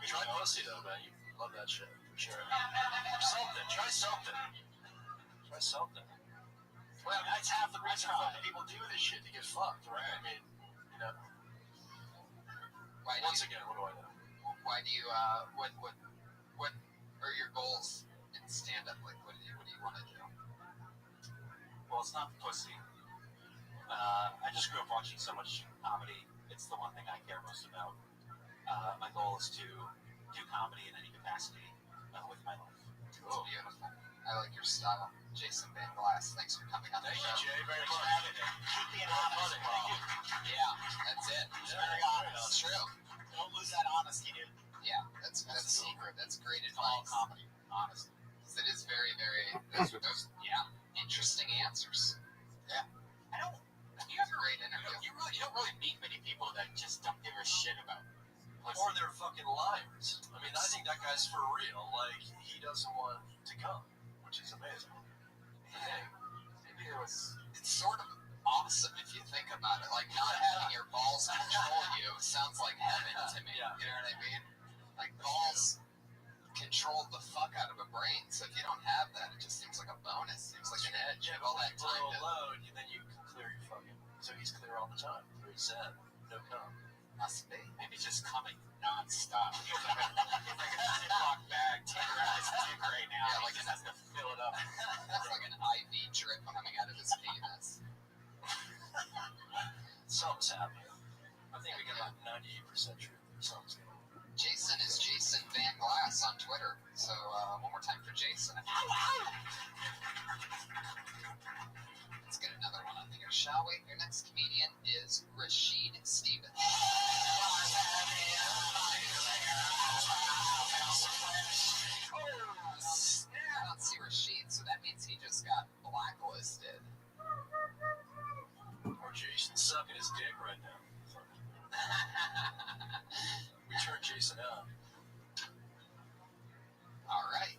S3: Try pussy though, man. You love that shit for sure. Something. Try something. Well, that's half the reason fucking people do this shit to get fucked, right? I mean, you know. Once again, what do I know?
S1: Why do you? What are your goals in stand-up? Like, what do you want to do?
S14: Well, it's not the pussy. I just grew up watching so much comedy. It's the one thing I care most about. My goal is to do comedy in any capacity with my life.
S1: Cool. Beautiful. I like your style. Jason Van Glass, thanks for coming on the show.
S3: Thank you, Jay, very much.
S9: Keep being honest.
S1: Yeah, that's it.
S9: He's very honest.
S1: It's true.
S9: Don't lose that honesty, dude.
S1: Yeah, that's the secret. That's great
S9: It's all
S1: advice.
S9: comedy, honestly.
S1: It is very, very. Those interesting answers.
S10: I don't. You ever
S1: Great interview.
S10: You don't really meet many people that just don't give a shit about.
S3: Or they're fucking liars. I mean, I think that guy's for real. Like, he doesn't want to come, which is amazing.
S1: Maybe it's sort of awesome if you think about it. Like, not having your balls control you sounds like heaven to me.
S3: Yeah.
S1: You know what I mean? Like, balls control the fuck out of a brain. So if you don't have that, it just seems like a bonus. Seems like an edge. You have all that time to
S3: load, and then you can clear your fucking. So he's clear all the time. Very sad. No cum.
S1: must be.
S10: Maybe just coming non-stop. Feels like a Ziploc bag tenderized dick right now.
S1: Yeah,
S10: He
S1: like
S10: just has to fill it up.
S1: That's like an IV drip coming out of his penis.
S3: Something's happening. I think we get about 98% truth. Something's going on.
S1: Jason is Jason Van Glass on Twitter. So one more time for Jason. Let's get another one on here, shall we? Your next comedian is Rashid Stevens. I don't see Rashid, so that means he just got blacklisted.
S3: Or Jason's sucking his dick right now. We turned Jason out.
S1: All right.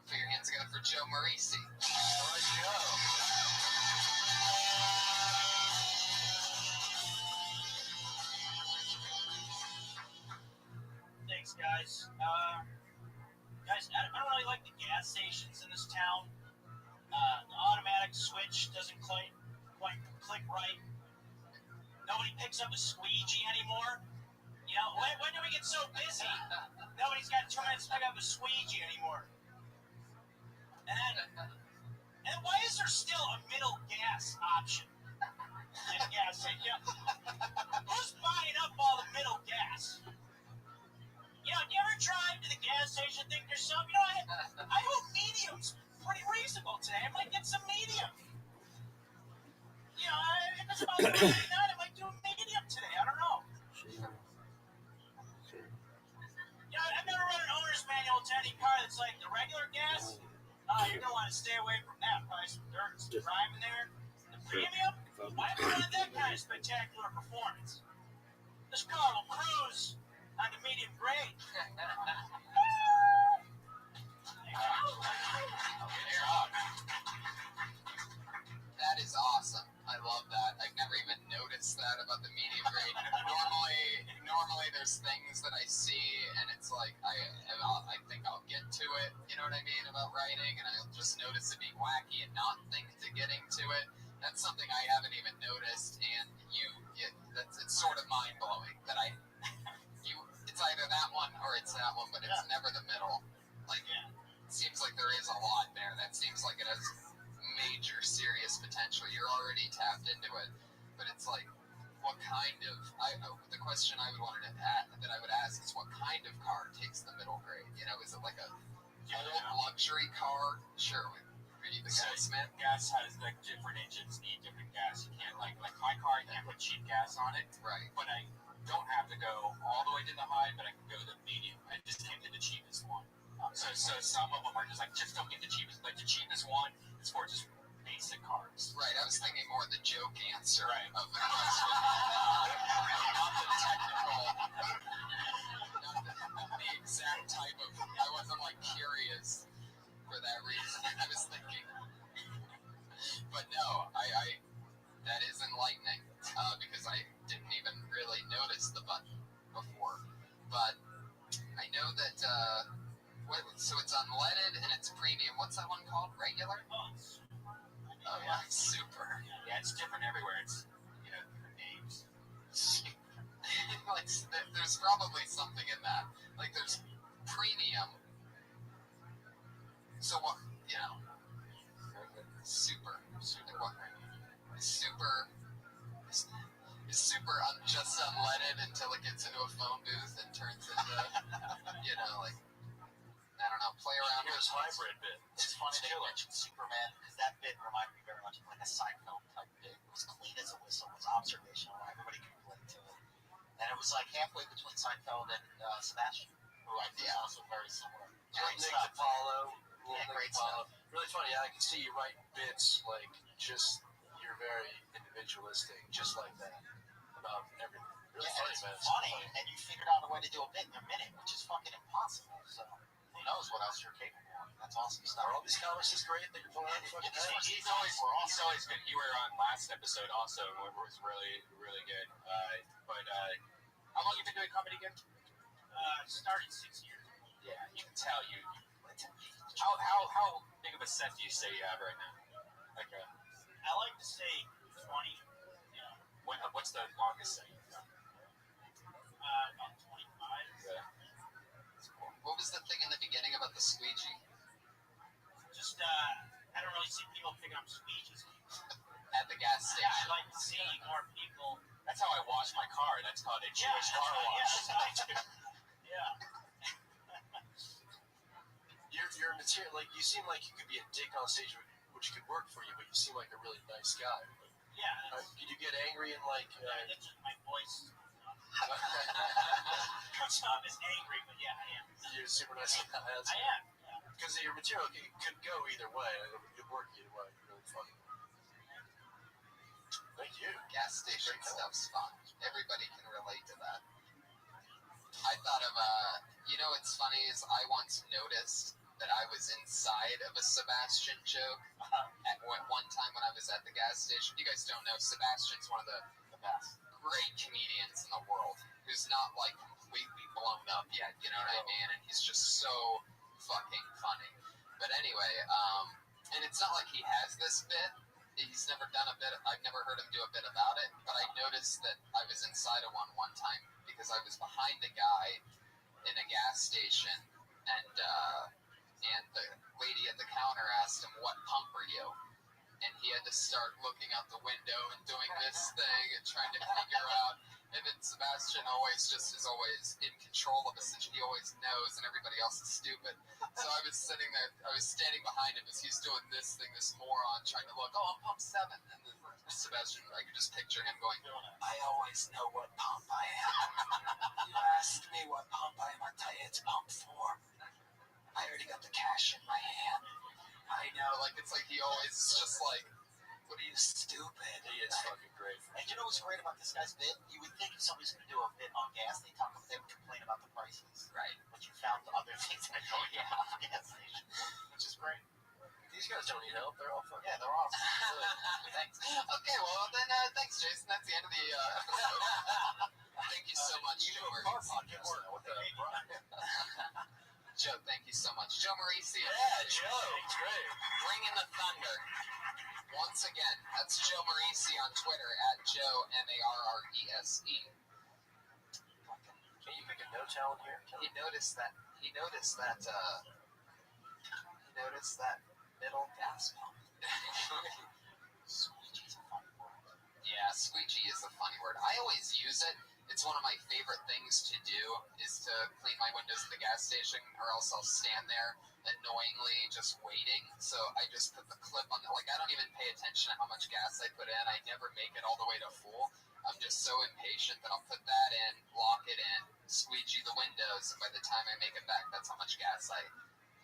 S1: Put your hands together for Joe Marisi.
S3: All right, Joe.
S11: Thanks, guys. Guys, I don't really like the gas stations in this town. The automatic switch doesn't quite click right. Nobody picks up a squeegee anymore. You know, when do we get so busy? Nobody's got 2 minutes to pick up a squeegee anymore. And why is there still a middle gas option in a gas station? Who's buying up all the middle gas? You know, do you ever drive to the gas station and think to yourself, you know, I hope medium's pretty reasonable today. I might get some medium. You know, if it's about 39, I might do a medium today. I don't know. You know, I've never run an owner's manual to any car that's like the regular gas. You're going to want to stay away from that. Probably some dirt and some grime in there. The premium, why haven't you had that kind of spectacular performance? This car will cruise on the medium grade.
S1: You're up. That is awesome. I love that. I've never even noticed that about the medium grade. Normally there's things that I see and it's like I think I'll get to it. You know what I mean about writing, and I'll just notice it being wacky and not think to getting to it. That's something I haven't even noticed, and it's sort of mind blowing that it's either that one or it's that one, but it's never the middle. Like it seems like there is a lot there. That seems like it has major serious potential. You're already tapped into it, but it's like, what kind of the question I would ask is what kind of car takes the middle grade? You know, is it like a old luxury car? Sure, are you the gas man?
S7: Gas has like different engines need different gas. You can't like my car, I can't put cheap gas on it.
S1: Right.
S7: But I don't have to go all the way to the high, but I can go to the medium. I just can't get the cheapest one. So some of them are just like, just don't get the cheapest. Like the cheapest one is for just basic cars.
S1: Right. I was thinking more the joke answer of the question. Not the technical, not the exact type of. I wasn't like curious for that reason. I was thinking, but no, I that is enlightening because I didn't even really notice the button before. But I know that. So it's unleaded and it's premium. What's that one called? Regular? Oh yeah, super.
S7: Yeah, it's different everywhere. It's different names.
S1: Like there's probably something in that. Like there's premium. So what? Super. Like what? Super. Is super just unleaded until it gets into a phone booth and turns into like. I don't know, play around with
S5: hybrid bit.
S9: It's funny that you mentioned Superman, because that bit reminded me very much of like a Seinfeld type bit. It was clean as a whistle, it was observational, everybody could relate to it. And it was like halfway between Seinfeld and Sebastian, who I think is also very similar. Great
S15: Nick
S9: stuff.
S15: DiPaolo.
S9: Yeah, great stuff.
S15: Really funny. I can see you writing bits like you're very individualistic, just like that about everything. Really
S9: Yeah,
S15: funny,
S9: it's
S15: man.
S9: funny, and you figured out a way to do a bit in a minute, which is fucking impossible. So who knows what else you're capable of? That's awesome stuff.
S15: Are all these comics just great that you're pulling out fucking heads?
S7: He's always good. You were on last episode also, and it was really, really good. But how long you been doing comedy again?
S8: Started 6 years ago.
S7: Yeah, you can tell you. How big of a set do you say you have right now? Like
S8: I like to say 20. Yeah.
S7: What's the longest set you've done?
S8: About 25.
S7: Yeah.
S1: What was the thing in the beginning about the squeegee?
S8: Just I don't really see people picking up squeegees.
S1: At the gas
S8: Yeah,
S1: station.
S8: I'd like to see more people.
S7: That's how I wash my car. That's called a Jewish car wash.
S8: Yeah.
S15: Your material, like you seem like you could be a dick on stage, which could work for you, but you seem like a really nice guy.
S8: Yeah.
S15: Could you get angry and like?
S8: That's just my voice. Comes off as angry, but yeah, I am.
S15: You're super nice guy.
S8: I am.
S15: Because your material could go either way. It could work either way. You're really funny. Thank you.
S1: Gas station stuff's fun. Everybody can relate to that. I thought of what's funny is I once noticed that I was inside of a Sebastian joke at one time when I was at the gas station. You guys don't know, Sebastian's one of the best, great comedians in the world, who's not like completely blown up yet, you know what I mean? And he's just so fucking funny. But anyway, and it's not like he has this bit. He's never done a bit. I've never heard him do a bit about it. But I noticed that I was inside of one time because I was behind a guy in a gas station, and the lady at the counter asked him, "What pump are you?" And he had to start looking out the window and doing this thing and trying to figure out. And then Sebastian is always in control of the situation. He always knows, and everybody else is stupid. So I was sitting there, I was standing behind him as he's doing this thing, this moron, trying to look, I'm pump 7. And then Sebastian, I could just picture him going, "I always know what pump I am. You asked me what pump I am, I tell you it's pump 4. I already got the cash in my hand." I know, like, it's like he always is just like,
S10: What are you, stupid? He is fucking great.
S9: And you know what's great about this guy's bit? You would think if somebody's going to do a bit on gas, they would complain about the prices.
S1: Right.
S9: But you found other things that go yeah at the gas station, which is great.
S15: These guys don't need help. They're all fucking.
S9: Yeah, they're awesome.
S1: Thanks. Okay, well then, thanks, Jason. That's the end of the episode. Thank you so much, Joe Maurice. Joe, thank you so much. Joe Maurice.
S15: Yeah, Joe. It's great.
S1: Bringing the thunder. Once again, that's Joe Maurice on Twitter at Joe Marrese.
S15: Can you pick a no talent here?
S1: He noticed that middle gas pump.
S9: Squeegee's a funny word.
S1: Yeah, squeegee is a funny word. I always use it. It's one of my favorite things to do is to clean my windows at the gas station, or else I'll stand there annoyingly just waiting. So I just put the clip on. Like, I don't even pay attention to how much gas I put in. I never make it all the way to full. I'm just so impatient that I'll put that in, lock it in, squeegee the windows, and by the time I make it back, that's how much gas I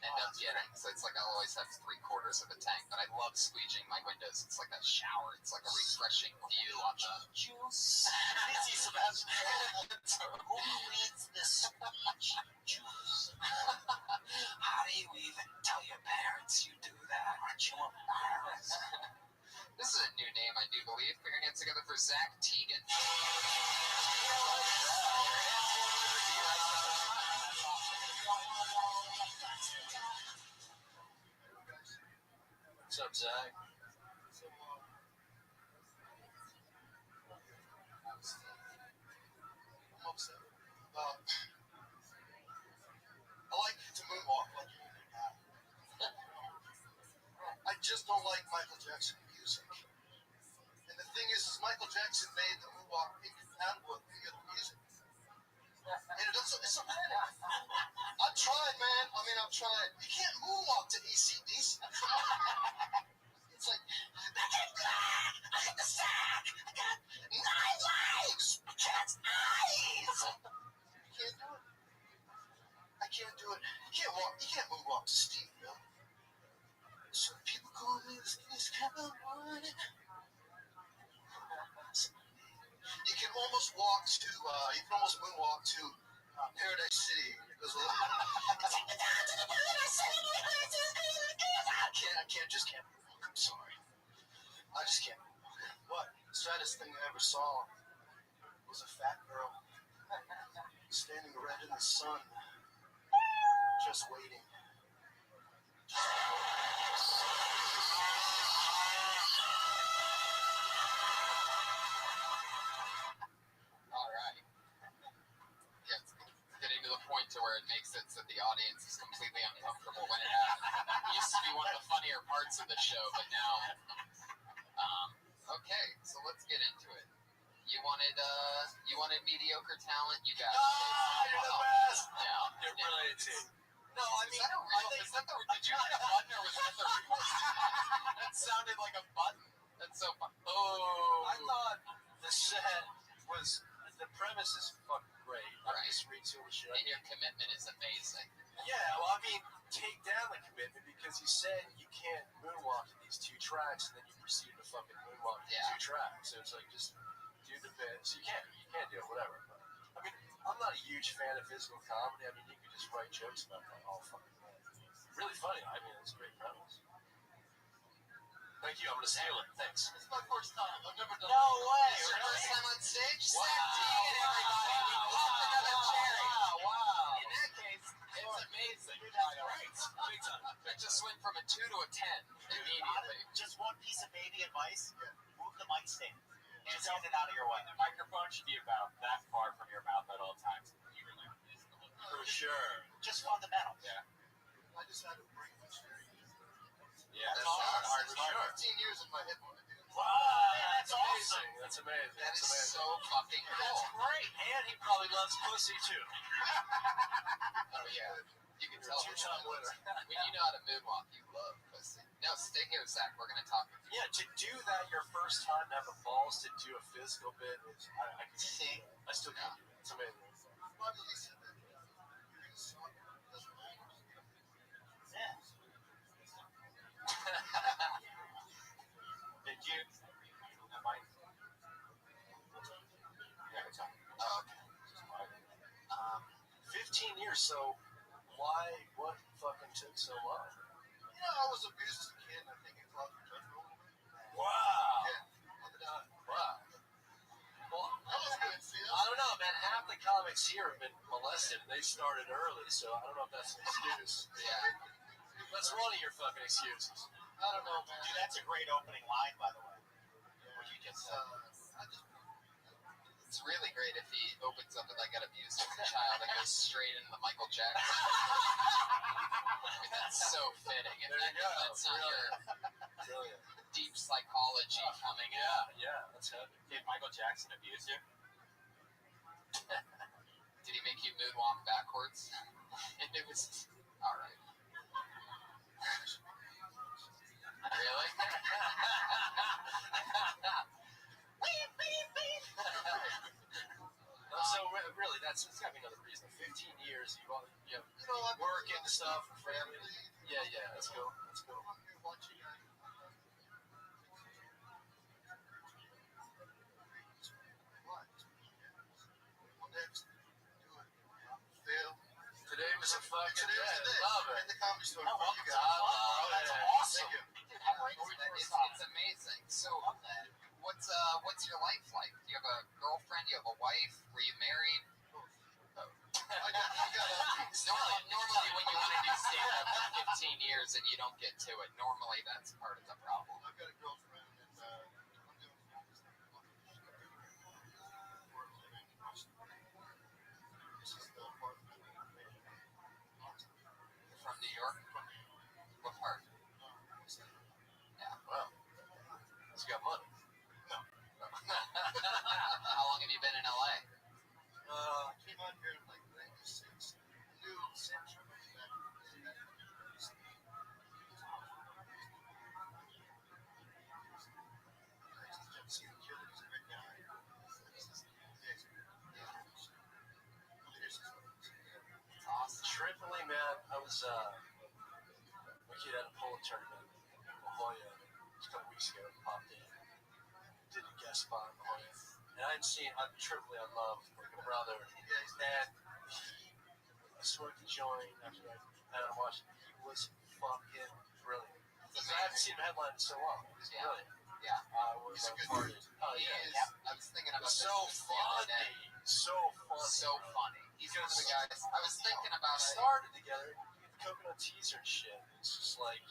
S1: end up getting. So it's like I'll always have 3/4 of a tank, but I love squeegeeing my windows. It's like a shower. It's like a refreshing view on the
S9: Juice. Easy, Sebastian. Who cleans the squeegee juice?
S1: How do you even tell your parents you do that?
S9: Aren't you embarrassed?
S1: This is a new name, I do believe. Put your hands together for Zach Teagan.
S15: What's up, Zach?
S12: I'm upset. I like to moonwalk like you do now. I just don't like Michael Jackson music. And the thing is Michael Jackson made the moonwalk incompatible with any other music. And it's a panic. I've tried, man. I've tried. You can't moonwalk to AC/DC. It's like, I got the sack. I got 9 lives. I got eyes. You can't do it. I can't do it. You can't walk. You can't moonwalk to Steve Miller. So people call me this California. You can almost walk to. You can almost moonwalk to Paradise City. Because I can't moonwalk. I'm sorry. I just can't moonwalk. What? The saddest thing I ever saw was a fat girl standing red in the sun, just waiting.
S1: All right. Yeah, it's getting to the point to where it makes it so the audience is completely uncomfortable when it happens. It used to be one of the funnier parts of the show, but now. Okay, so let's get into it. You wanted mediocre talent. You got it.
S15: You're the best.
S1: Yeah,
S15: You're brilliant, too.
S1: No, is that a real? Is that the? Did you hit a button or was that the? That sounded like a button. That's so fun. Oh.
S15: I thought the set was. The premise is fucking great. I
S1: Right.
S15: just read through the shit.
S1: And your commitment is amazing.
S15: Yeah, well, take down the commitment because you said you can't moonwalk in these 2 tracks, and then you proceeded to fucking moonwalk in 2 tracks. So it's like, just do the bit. So you can't do it, whatever. But, I'm not a huge fan of physical comedy. You could just write jokes about that all fucking day. Really funny. It's a great premise. Thank you. I'm gonna steal it. Thanks.
S12: It's my first time. I've never done
S9: No way.
S1: It's your first time on stage?
S15: Wow.
S1: Zach Teagan, everybody. We popped another cherry.
S15: Wow.
S1: In that case, it's amazing.
S15: Big time.
S1: It just went from a 2 to a 10 immediately.
S9: Just one piece of baby advice. Move the mic stand. And send it out of your way.
S10: The microphone should be about that far from your mouth at all times.
S15: For sure.
S9: Just fundamental.
S1: Yeah.
S12: I just had to bring my cherry.
S1: Yeah,
S12: That's
S1: hard.
S12: hard.
S15: for sure.
S12: 15 years in my head when I do it.
S15: Wow.
S9: That's awesome.
S15: That's amazing.
S1: That
S15: That's
S1: is
S15: amazing.
S1: so fucking cool.
S9: Great.
S15: And he probably loves pussy too.
S1: Oh, yeah. You can
S15: You're
S1: tell.
S15: a 2-time winner.
S1: When you know how to moonwalk, you love pussy. No, stay here, Zach. We're going to talk with you.
S15: Yeah, to do that your first time, to have the balls to do a physical bit, I can see. I still can't do it. It's amazing.
S12: Why did he say that? You're gonna suck. Doesn't matter.
S9: Yeah. Did you
S12: was abused as a kid, and I think it caused me judgment a little bit.
S15: Wow.
S12: Yeah.
S15: Wow. Well,
S12: That was good. See,
S15: I don't know, man. Half the comics here have been molested. They started early, so I don't know if that's an excuse.
S1: Yeah.
S15: That's one of your fucking excuses.
S9: I don't know, man. Dude, that's a great opening line, by the way. What you just said.
S1: It's really great if he opens up with I got abused as a child and goes straight into the Michael Jackson. I mean, that's so fitting. And
S15: There you go.
S1: that's not your
S15: Brilliant.
S1: deep psychology coming out.
S15: Yeah, that's heavy.
S7: Did Michael Jackson abuse you?
S1: Did he make you moonwalk backwards? And it was all right. Really?
S15: So really, that's got to be another reason. 15 years, you work and stuff, family. Yeah, that's cool. That's cool. Today was a fucking day. Love it.
S12: At the comedy store.
S15: Oh,
S12: You guys.
S15: oh, that's awesome.
S12: Thank you.
S1: It's amazing. So, what's your life like? Do you have a girlfriend? Do you have a wife? Were you married? Normally when you want to do stand-up for 15 years and you don't get to it, normally that's part of the problem.
S12: I've got a girlfriend and I'm doing this is the part of
S1: From New York? What part? Yeah.
S15: Wow. He's got money.
S12: No.
S1: How long have you been in LA?
S12: I came out here in like 96. New Central.
S15: Tripoli, man, I was, my kid had a polo tournament in La Jolla a couple weeks ago, popped in, did a guest spot in La Jolla, and I hadn't seen, Tripoli I loved, like a brother, and I swear to join after I had him watch, he was fucking brilliant. I haven't seen him headline in so long, he was brilliant.
S1: Yeah.
S15: I was parted. Oh,
S1: He
S15: yeah.
S1: is. I was thinking about
S15: So
S1: this the other day.
S15: funny. So funny.
S1: So funny. He's one of the guys. I was thinking about
S15: We
S1: it.
S15: started together. We get the coconut teaser and shit. It's just like,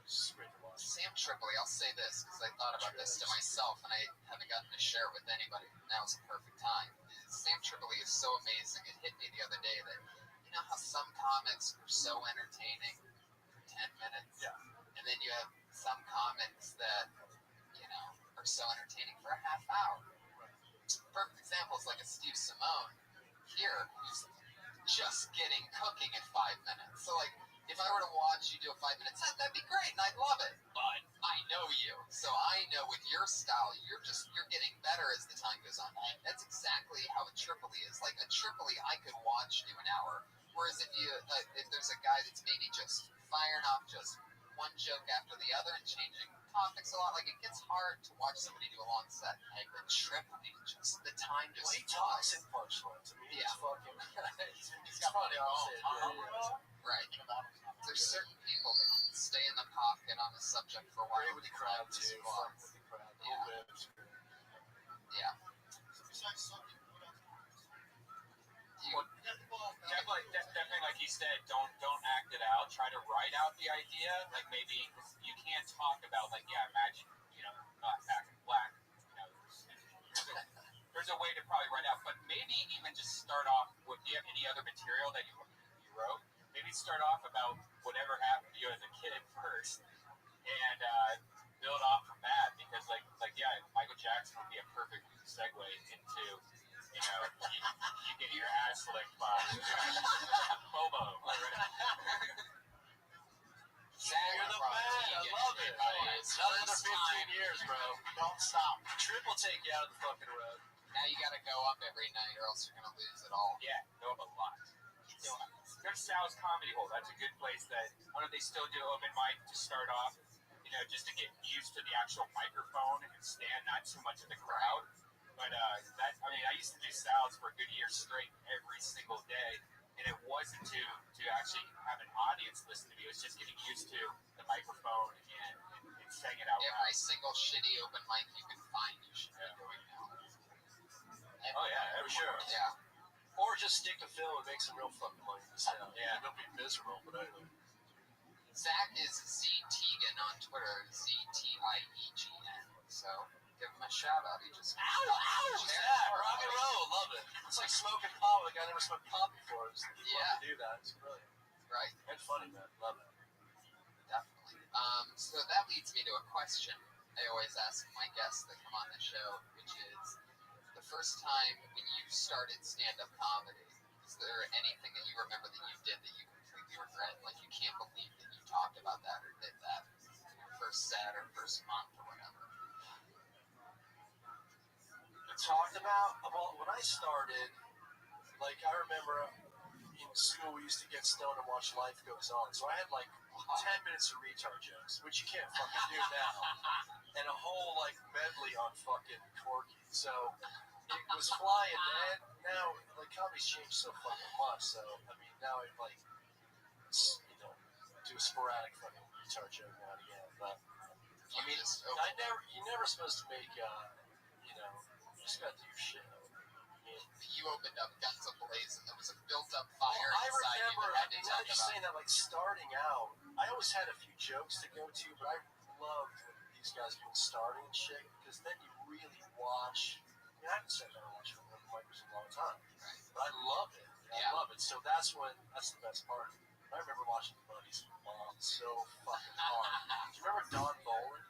S15: it's great to watch.
S1: Sam Tripoli, I'll say this because I thought about this to myself and I haven't gotten to share it with anybody. Now's the perfect time. Sam Tripoli is so amazing. It hit me the other day that you know how some comics are so entertaining for 10 minutes?
S15: Yeah.
S1: And then you have some comics that, are so entertaining for a half hour. Perfect example is like a Steve Simone here who's just getting cooking in 5 minutes. So like if I were to watch you do a 5 minute set, that'd be great and I'd love it. But I know you. So I know with your style, you're getting better as the time goes on. And that's exactly how a Tripoli is. Like a Tripoli I could watch do an hour. Whereas if there's a guy that's maybe just firing off just one joke after the other and changing topics a lot, like it gets hard to watch somebody do a long set. Like the Tripoli, just the time just
S15: He talks in punchlines. I mean,
S1: Yeah.
S15: he's fucking.
S1: He's got money all
S15: Yeah.
S1: Right. There's certain people that can stay in the pocket on a subject for a while.
S15: Great with the crowd, too.
S1: Just
S15: Fun
S1: fun.
S15: with the crowd. The
S1: Yeah.
S15: whole bit was great.
S1: Yeah.
S12: So besides something, what else?
S7: Well, definitely, like he said, don't act it out. Try to write out the idea. Like maybe you can't talk about imagine back in black. There's a way to probably write out, but maybe even just start off with. Do you have any other material that you wrote? Maybe start off about whatever happened to you as a kid first, and build off from that. Because Michael Jackson would be a perfect segue into. You get your ass licked by Bobo.
S15: You're the man. I love it. Another 15 years, bro.
S9: Don't stop.
S15: Triple take you out of the fucking road.
S1: Now you got to go up every night, or else you're gonna lose it all.
S7: Yeah, go up a lot. There's Sal's Comedy Hole. That's a good place that, I don't know if they still do open mic to start off, just to get used to the actual microphone and stand not too much of the crowd. But I used to do Sal's for a good year straight every single day, and it wasn't to actually have an audience listen to me. It was just getting used to the microphone
S1: single shitty open mic you can find, you should be doing now.
S15: Oh yeah, for sure.
S1: Yeah.
S15: Or just stick to film and make some real fucking money. Yeah, don't be miserable, but anyway.
S1: Zach is Z Teigen on Twitter, ZTIEGN. So give him a shout out. He just
S15: Yeah, rock and roll, love it. It's like smoking pot. Like I never smoked pot before. It's fun to do that. It's brilliant.
S1: Right.
S15: And funny, man. Love it.
S1: Definitely. So that leads me to a question I always ask my guests that come on the show, which is the first time when you started stand-up comedy, is there anything that you remember that you did that you completely regret? Like you can't believe that you talked about that or did that first set or first month or whatever.
S15: Talked about, well, when I started, like I remember in school we used to get stoned and watch Life Goes On, so I had like 10 minutes of retard jokes, which you can't fucking do now, and a whole like medley on fucking Corky, so it was flying. And now like comedy's changed so fucking much, so I mean now I like do a sporadic fucking retard joke now and again, but I mean you're never supposed to make you just gotta do your shit.
S1: You opened up Guns Ablaze and there was a built-up fire
S15: I
S1: inside
S15: remember,
S1: you that had to
S15: now
S1: talk
S15: that you're
S1: about.
S15: saying that, like, starting out, I always had a few jokes to go to, but I loved when these guys were starting and shit, because then you really watch, I haven't said that I watched for micros in a long time, but I love it. I love it. So that's the best part. I remember watching the Buddies bomb so fucking hard. Do you remember Don Bolin?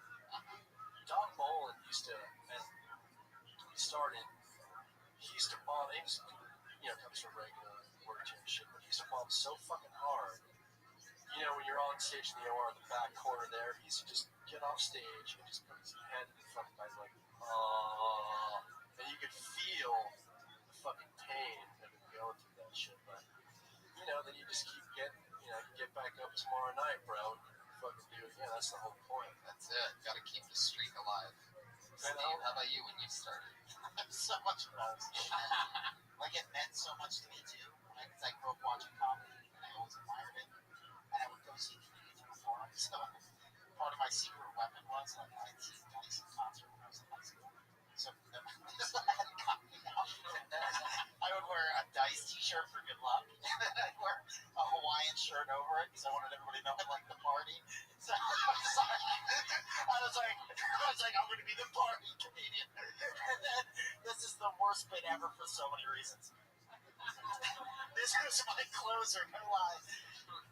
S15: Don Bolin used to, and he started, he used to bomb, he was, comes from regular work and shit, but he used to bomb so fucking hard. You know, when you're on stage in the OR in the back corner there, he used to just get off stage and just put his head in front of the guys like, oh, and you could feel the fucking pain of him going through that shit, but, then you just keep getting, get back up tomorrow night, bro, and fucking do it. Yeah, that's the whole point.
S1: That's it. Gotta keep the streak alive. Steve, how about you when you started?
S9: So much fun. Like it meant so much to me too. Because I grew up watching comedy and I always admired it. And I would go see comedians perform. So part of my secret weapon was I'd see Dice in concert when I was in high school. So I had a comedy outfit. I would wear a Dice t-shirt for good luck. And then I'd wear a Hawaiian shirt over it because I wanted everybody to know I liked the party. So I was like, I'm going to be the party comedian. And then this is the worst bit ever for so many reasons. This was my closer, no lie.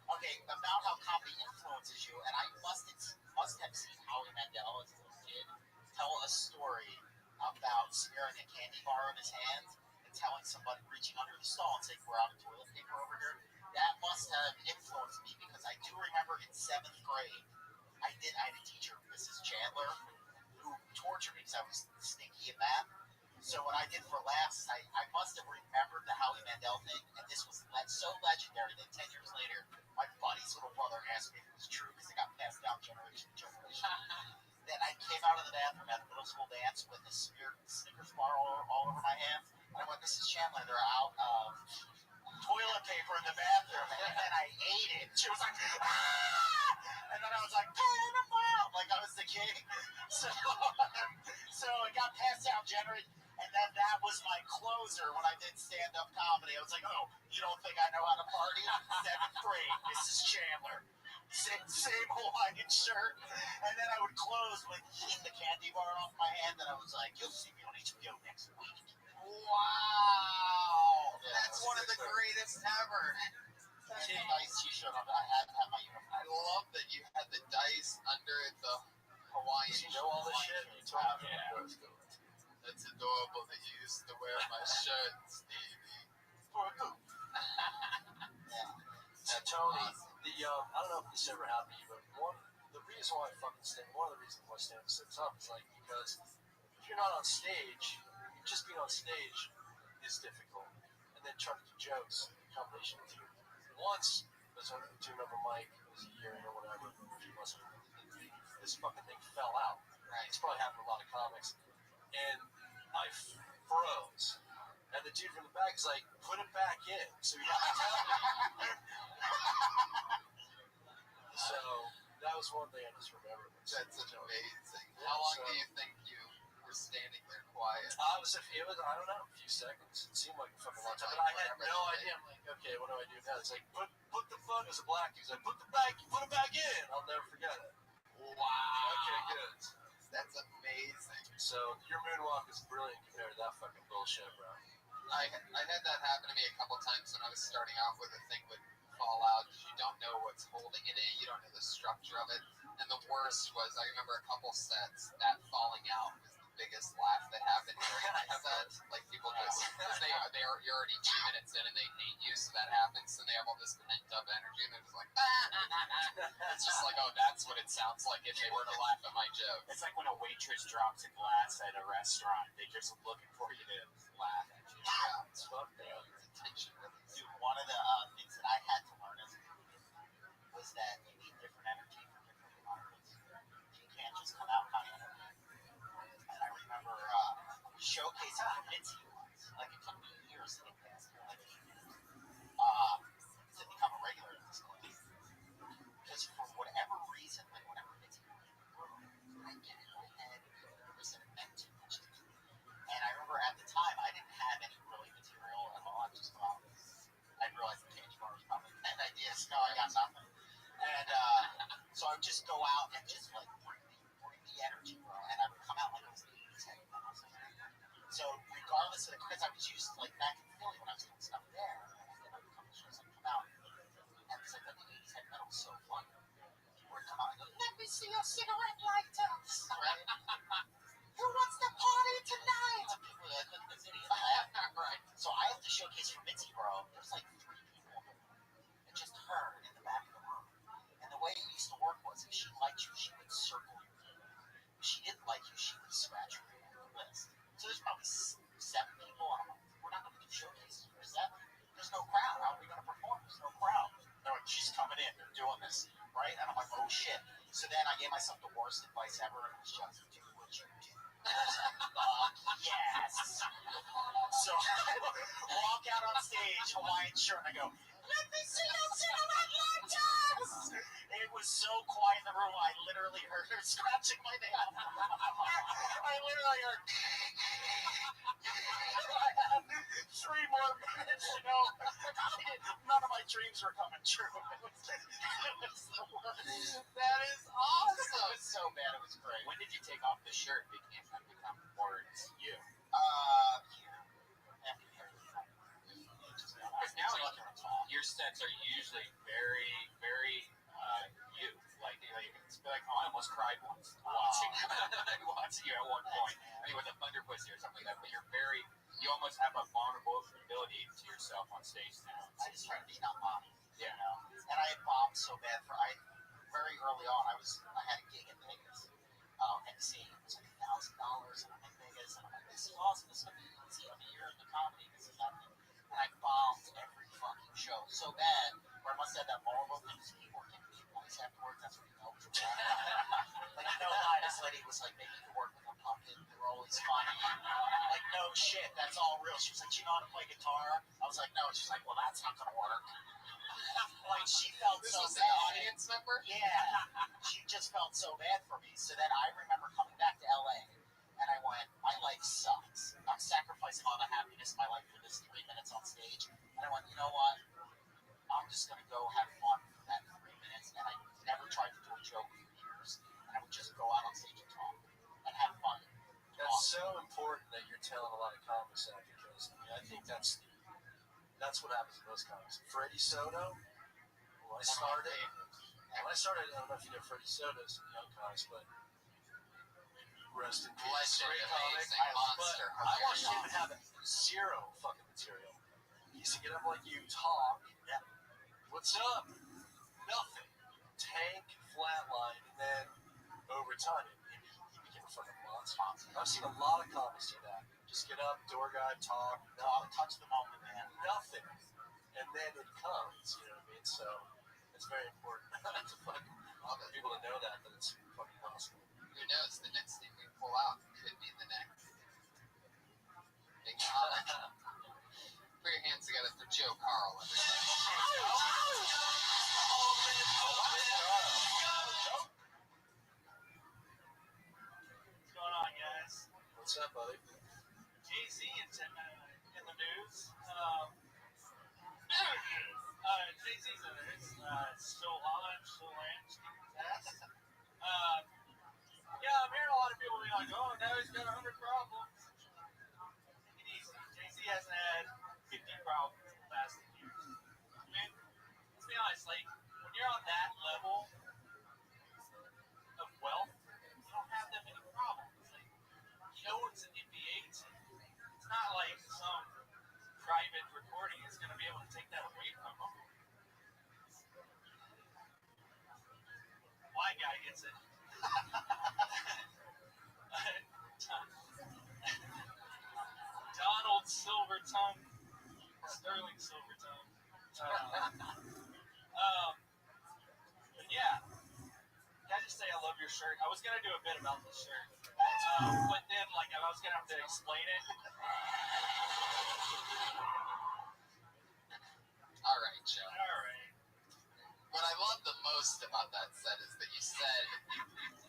S9: Okay, about how comedy influences you, and I must have seen Howie Mandel as a little kid tell a story about smearing a candy bar on his hand and telling somebody reaching under the stall and saying, we're out of toilet paper over here. That must have influenced me because I do remember in 7th grade, I had a teacher, Mrs. Chandler, who tortured me because I was stinky at math. So what I did for laughs, I must have remembered the Howie Mandel thing, and this was so legendary that 10 years later, my buddy's little brother asked me if it was true because it got passed down generation to generation. Then I came out of the bathroom at a middle school dance with a smeared Snickers bar all over my hands, and I went, Mrs. Chandler, they're out of toilet paper in the bathroom, and then I ate it. She was like, ah! And then I was like, turn them out, like I was the king. So it got passed down generation. And then that was my closer when I did stand-up comedy. I was like, oh, you don't think I know how to party? 7th grade, Mrs. Chandler. Same Hawaiian shirt. And then I would close with eating the candy bar off my hand, and I was like, you'll see me on HBO next week. Wow.
S1: That's one of the greatest ever.
S9: That's a nice t-shirt. I had to have my uniform.
S1: I love that you had the dice under the Hawaiian shirt.
S15: You know all this shit? You told me. Yeah.
S1: That's adorable that you used to wear my shirt, Stevie.
S9: For who?
S15: So Tony, I don't know if this ever happened to you, but one of the reasons why stand-up is so tough is like because if you're not on stage, just being on stage is difficult, and then trying to do jokes in combination with you. Once I was doing over mic, it was a year or whatever, a few months ago, this fucking thing fell out. Right, it's probably happened to a lot of comics. And I froze. And the dude from the back is like, put it back in. So he had to tell me. So that was one thing I just remembered.
S1: That's amazing. How long do you think you were standing there quiet?
S15: It was, I don't know, a few seconds. It seemed like a fucking long time. But I had no idea. I'm like, okay, what do I do now? It's like, put the fuck, as a black dude, he's like, put it back in. I'll never forget it.
S1: Wow.
S15: Okay, good.
S1: That's amazing.
S15: So your moonwalk is brilliant compared to that fucking bullshit, bro.
S1: I had that happen to me a couple times when I was starting out where the thing would fall out because you don't know what's holding it in, you don't know the structure of it. And the worst was, I remember a couple sets, that falling out was the biggest laugh that happened during that set. Like people just, you're already 2 minutes in and they hate you, so that happens, and they have all this pent up energy, and they're just like, it's just like, oh, that's what it sounds like if they were to laugh at my joke.
S14: It's like when a waitress drops a glass at a restaurant, they're just looking for you to laugh at you.
S1: Yeah, it's fucked up. Attention.
S9: Dude, one of the things that I had to learn as a kid was that you need different energy for different environments. You can't just come out kind of energy. And I remember showcasing how Mitzi was. Like, it took me years to get past her. Like, to become a regular in this place. Because for whatever reason, like, whenever Mitzi would be in the room, I get in my head, it was an meant too much to me. And I remember at the time, I didn't have any really material at all. I realized the candy bar was probably 10 ideas. No, I got nothing. And so I would just go out and just like bring the energy, bro. And I would come out like it was the 80s heavy metal. So regardless of because I was used to like back in Philly when I was doing stuff there, and then I would come to shows and come out. And it's like the 80s heavy metal was so fun. People would come out and go, let me see your cigarette lighters, right? Who wants to party tonight? And people are like, look at this idiot. Right. So I have to showcase for Mitzi, bro. There's like 3 people and just her in the back of the room. And the way it used to work was if she liked you, she would circle you. If she didn't like you, she would scratch your name on the list. So there's probably 7 people. I'm like, we're not going to do showcases for 7. There's no crowd. How are we going to perform? There's no crowd. They're like, she's coming in. They're doing this. Right? And I'm like, oh shit. So then I gave myself the worst advice ever. And it was just do what you do. Yes. So I walk out on stage, Hawaiian shirt, and I go, let me see your cigarette lighters! It was so quiet in the room, I literally heard her scratching my nail. I literally heard. I had 3 more minutes to go. None of my dreams were coming true. It was the worst.
S1: That is awesome.
S9: It was so bad, it was great.
S14: When did you take off the shirt? Become more you. Because now your sets are usually very, very you. Like it's like, oh, I almost cried once watching you at one point. I mean, with a Thunder Pussy or something like that. But you almost have a vulnerability to yourself on stage now.
S9: I just tried to be not mommy.
S14: Yeah.
S9: You know? And I had bombed so bad very early on. I had a gig in Vegas. MC was like $1,000, and I'm in Vegas, and I'm like, this is awesome. This is gonna be easy. I'm here in the comedy. This is happening. And I bombed every fucking show so bad, where I must have that vulnerable thing. People were giving me advice afterwards. That's what you know. Like, no lie, this lady was like, maybe you could work with a pumpkin. They were always funny. Like, no shit, that's all real. She was like, do you know how to play guitar? I was like, no. She's like, well, that's not gonna work. Like, she felt
S1: this
S9: so
S1: was
S9: bad.
S1: The audience member?
S9: Yeah. She just felt so bad for me. So then I remember coming back to LA, and I went, my life sucks. I'm sacrificing all the happiness of my life for this 3 minutes on stage. And I went, you know what? I'm just going to go have fun for that 3 minutes. And I never tried to do a joke for years. And I would just go out on stage and talk and have fun.
S15: That's so important that you're telling a lot of comics that, because I think that's what happens to most comics. Freddie Soto, when I started, I don't know if you know Freddie Soto's young comics, but rest in peace, great comic.
S1: Monster.
S15: I watched him have 0 fucking material. He used to get up like you, talk, yeah. What's up? Nothing. Tank, flatline, and then over time, he became a fucking monster. I've seen a lot of comics do that. Just get up, door guy, talk,
S9: touch the moment, man.
S15: Nothing. And then it comes, you know what I mean? So it's very important to fucking people to know that it's fucking possible.
S1: Who knows? The next thing we pull out could be the next big comic. Put your hands together for Joe Carl, everybody.
S11: Jay-Z in the news. Jay-Z's in the news. Still on, still in, Steven's ass. Yeah, I'm hearing a lot of people being like, oh, now he's got 100 problems. Take it easy. Jay-Z hasn't had 50 problems in the past 10 years. I mean, let's be honest, like, when you're on that level of wealth, you don't have that many problems. Like, he owns an NBA team. It's not like some private recording is going to be able to take that away from him. White guy gets it. Donald Silvertongue, Sterling Silvertongue. But yeah, can I just say I love your shirt? I was gonna do a bit about this shirt, but then like I was gonna have to explain it.
S1: All right, Joe.
S11: All right.
S1: What I love the most about that set is that you said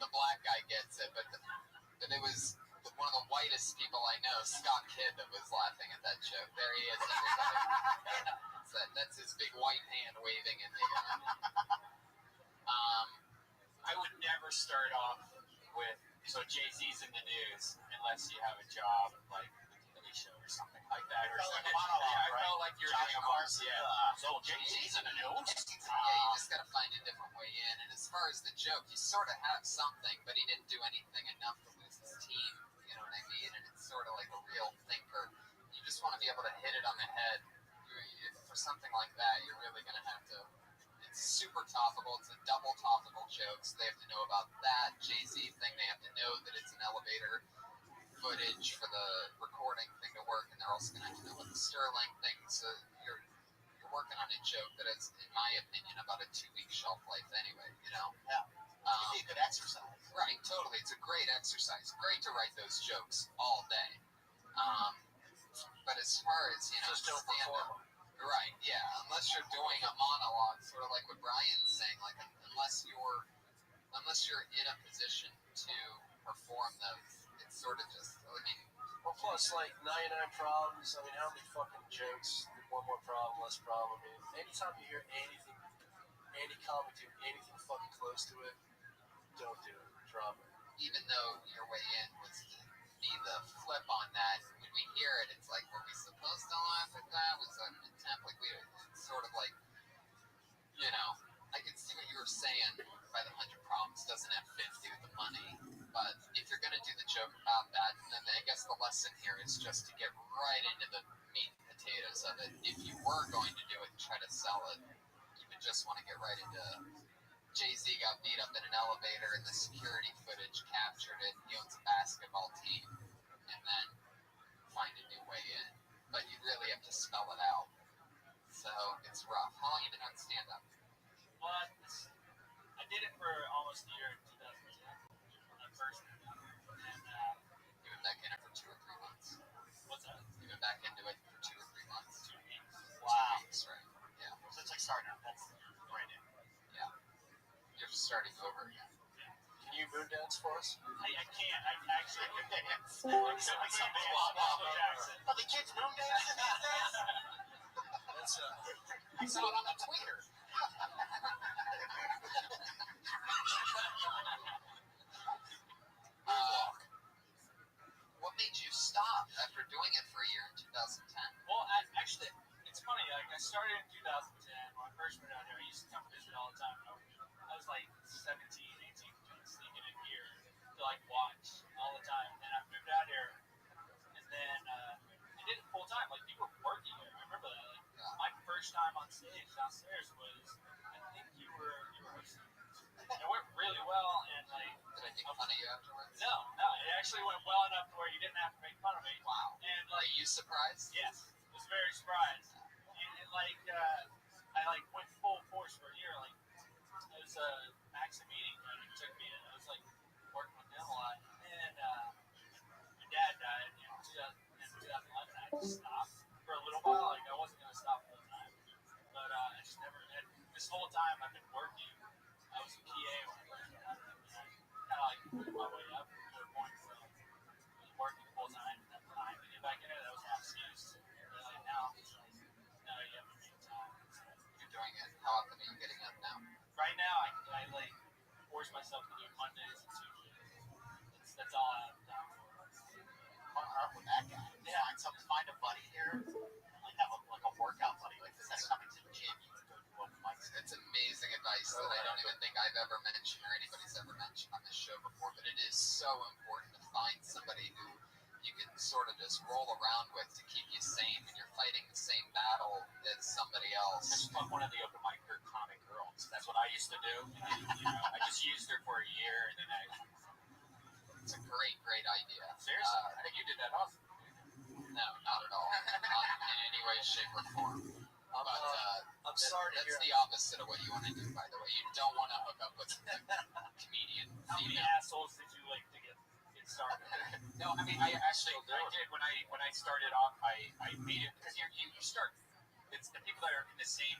S1: the black guy gets it, but it was one of the whitest people I know, Scott Kidd, that was laughing at that joke. There he is, everybody. That's his big white hand waving in the
S7: I would never start off with, so Jay-Z's in the news unless you have a job like the TV show or something like that. Or
S9: Felt like
S7: something.
S9: a monologue,
S7: Yeah, I
S9: right?
S7: felt like you were
S9: Johnny
S7: doing a
S9: Carson.
S7: Yeah. So Jay-Z's in the news?
S1: Yeah, you just got to find a different way in. And as far as the joke, you sort of have something, but he didn't do anything enough to lose his team. You know what I mean? And it's sort of like a real thinker. You just want to be able to hit it on the head. For something like that, you're really going to have to. It's super topical. It's a double topical joke, so they have to know about that Jay-Z thing. They have to know that it's an elevator footage for the recording thing to work, and they're also going to have to know what the Sterling thing. So you're working on a joke that is, in my opinion, about a 2-week shelf life anyway. You know?
S9: Yeah. It'd be a good exercise.
S1: Right. Totally. It's a great exercise. Great to write those jokes all day. But as far as
S15: Just don't perform.
S1: right? Yeah. Unless you're doing a monologue, sort of like what Brian's saying, like unless you're in a position to perform those, it's sort of just. I mean,
S15: Well, plus, like, 99 problems. I mean, how many fucking jokes? One more problem, less problem. I mean, anytime you hear anything, any comic do anything fucking close to it, don't do it. Drop it.
S1: even though your way in was to be the flip on that, when we hear it, it's like, were we supposed to laugh at that? Was that an attempt? Like, it's sort of like, I can see what you were saying by the 100 problems doesn't have 50 with the money. But if you're going to do the joke about that, then I guess the lesson here is just to get right into the meat and potatoes of it. If you were going to do it and try to sell it, you would just want to get right into Jay-Z got beat up in an elevator and the security footage captured it. He owns a basketball team, and then find a new way in. But you really have to spell it out. So it's rough. How long have you been on stand-up?
S11: Well, I did it for almost a year in 2010 when I first moved out. And
S1: You've been back in it for 2 or 3 months.
S11: what's that?
S1: You've been back into it for 2 or 3 months.
S11: 2 weeks.
S1: 2 weeks, right? Yeah.
S9: So it's like starting out. That's brand new.
S1: Yeah. You're starting over again.
S15: Can you moon dance for us?
S11: I can't. I actually can dance.
S9: Like
S11: some
S9: some
S11: dance.
S9: Michael
S11: Jackson.
S9: Are the kids moon dancing these days?
S15: That's
S1: I saw it on the Twitter. What made you stop after doing it for a year in 2010?
S11: Well, actually, it's funny. Like I started in 2010 when I first moved out here. I used to come visit all the time. I was like 17, 18, sneaking in here to like watch all the time. And then I moved out here, and then I did it full time. Like people were working here. I remember that. Like, my first time on stage downstairs was, I think you were hosting. It went really well, and like.
S1: Did I make fun of you afterwards?
S11: No, it actually went well enough to where you didn't have to make fun of me.
S1: Wow.
S11: And
S1: Are
S11: like,
S1: you surprised?
S11: yes, I was very surprised. And like, I like went full force for a year. Like, it was a Maxim meeting that it took me, and I was like working with them a lot. And my dad died in 2011. I just stopped for a little while. Like, I wasn't gonna stop full time, but I just never. And this whole time I've been working. I was a PA when I first got out of it. Kind of like moved my way up to a point where I was working full time, and then I had to get back into it.
S10: force myself to do Mondays and Tuesdays. That's all I have time for.
S9: I'm with that guy. Yeah, find a buddy here, like have a workout buddy. Like instead of coming to the gym, you can go do open mics.
S1: It's amazing advice that I don't even think I've ever mentioned or anybody's ever mentioned on this show before, but it is so important to find somebody who you can sort of just roll around with to keep you sane when you're fighting the same battle as somebody else.
S7: Just like one of the open mic comic girls. That's what I used to do. I just used her for a year, and then
S1: It's a great idea.
S7: Seriously, I think you did that also.
S1: No, not at all. Not in any way, shape, or form. But
S15: I'm sorry to
S1: that's
S15: hear.
S1: the opposite of what you want to do, by the way. You don't want to hook up with a comedian.
S7: How many
S1: female.
S7: assholes did you like to get started? No, I mean I actually I did when I started off. I made it because you start. It's the people that are in the same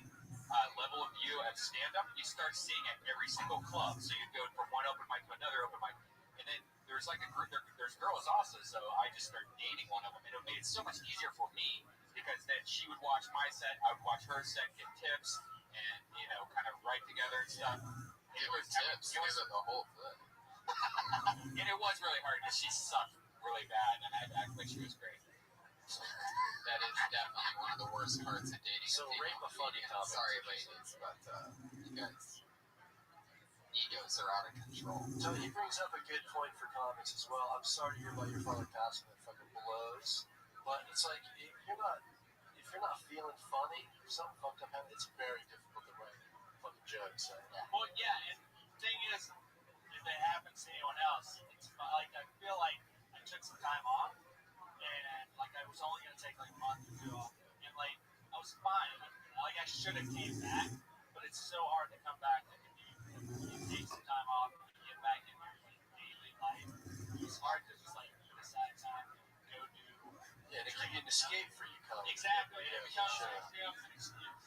S7: level of you at stand up. You start seeing at every single club. So you go from one open mic to another open mic, and then there's like a group. There's girls also. So I just started dating one of them, and it made it so much easier for me because then she would watch my set, I would watch her set, get tips, and kind of write together and stuff. And
S1: Give her tips. Give her the whole thing.
S7: And it was really hard because she sucked really bad, and I act like she was great.
S1: That is definitely one of the worst parts of dating.
S15: So rape a funny comment.
S1: Sorry, ladies, but you guys, egos are out of control.
S15: So he brings up a good point for comics as well. I'm sorry to hear about your father passing. That fucking blows. But it's like if you're not feeling funny, if something fucked up happened, it's very difficult to write fucking jokes. So, yeah.
S11: Well, yeah, and the thing is, if it happens to anyone else, it's like I feel like I took some time off, and like I was only gonna take like a month or two off, and like I was fine. Like I should have came back, but it's so hard to come back. Like if you take some time off and you get back in your like, daily life, it's hard to just like decide time to go do.
S15: Yeah, to give you an escape for you, comics.
S11: Exactly. It becomes
S15: sure.
S11: an excuse.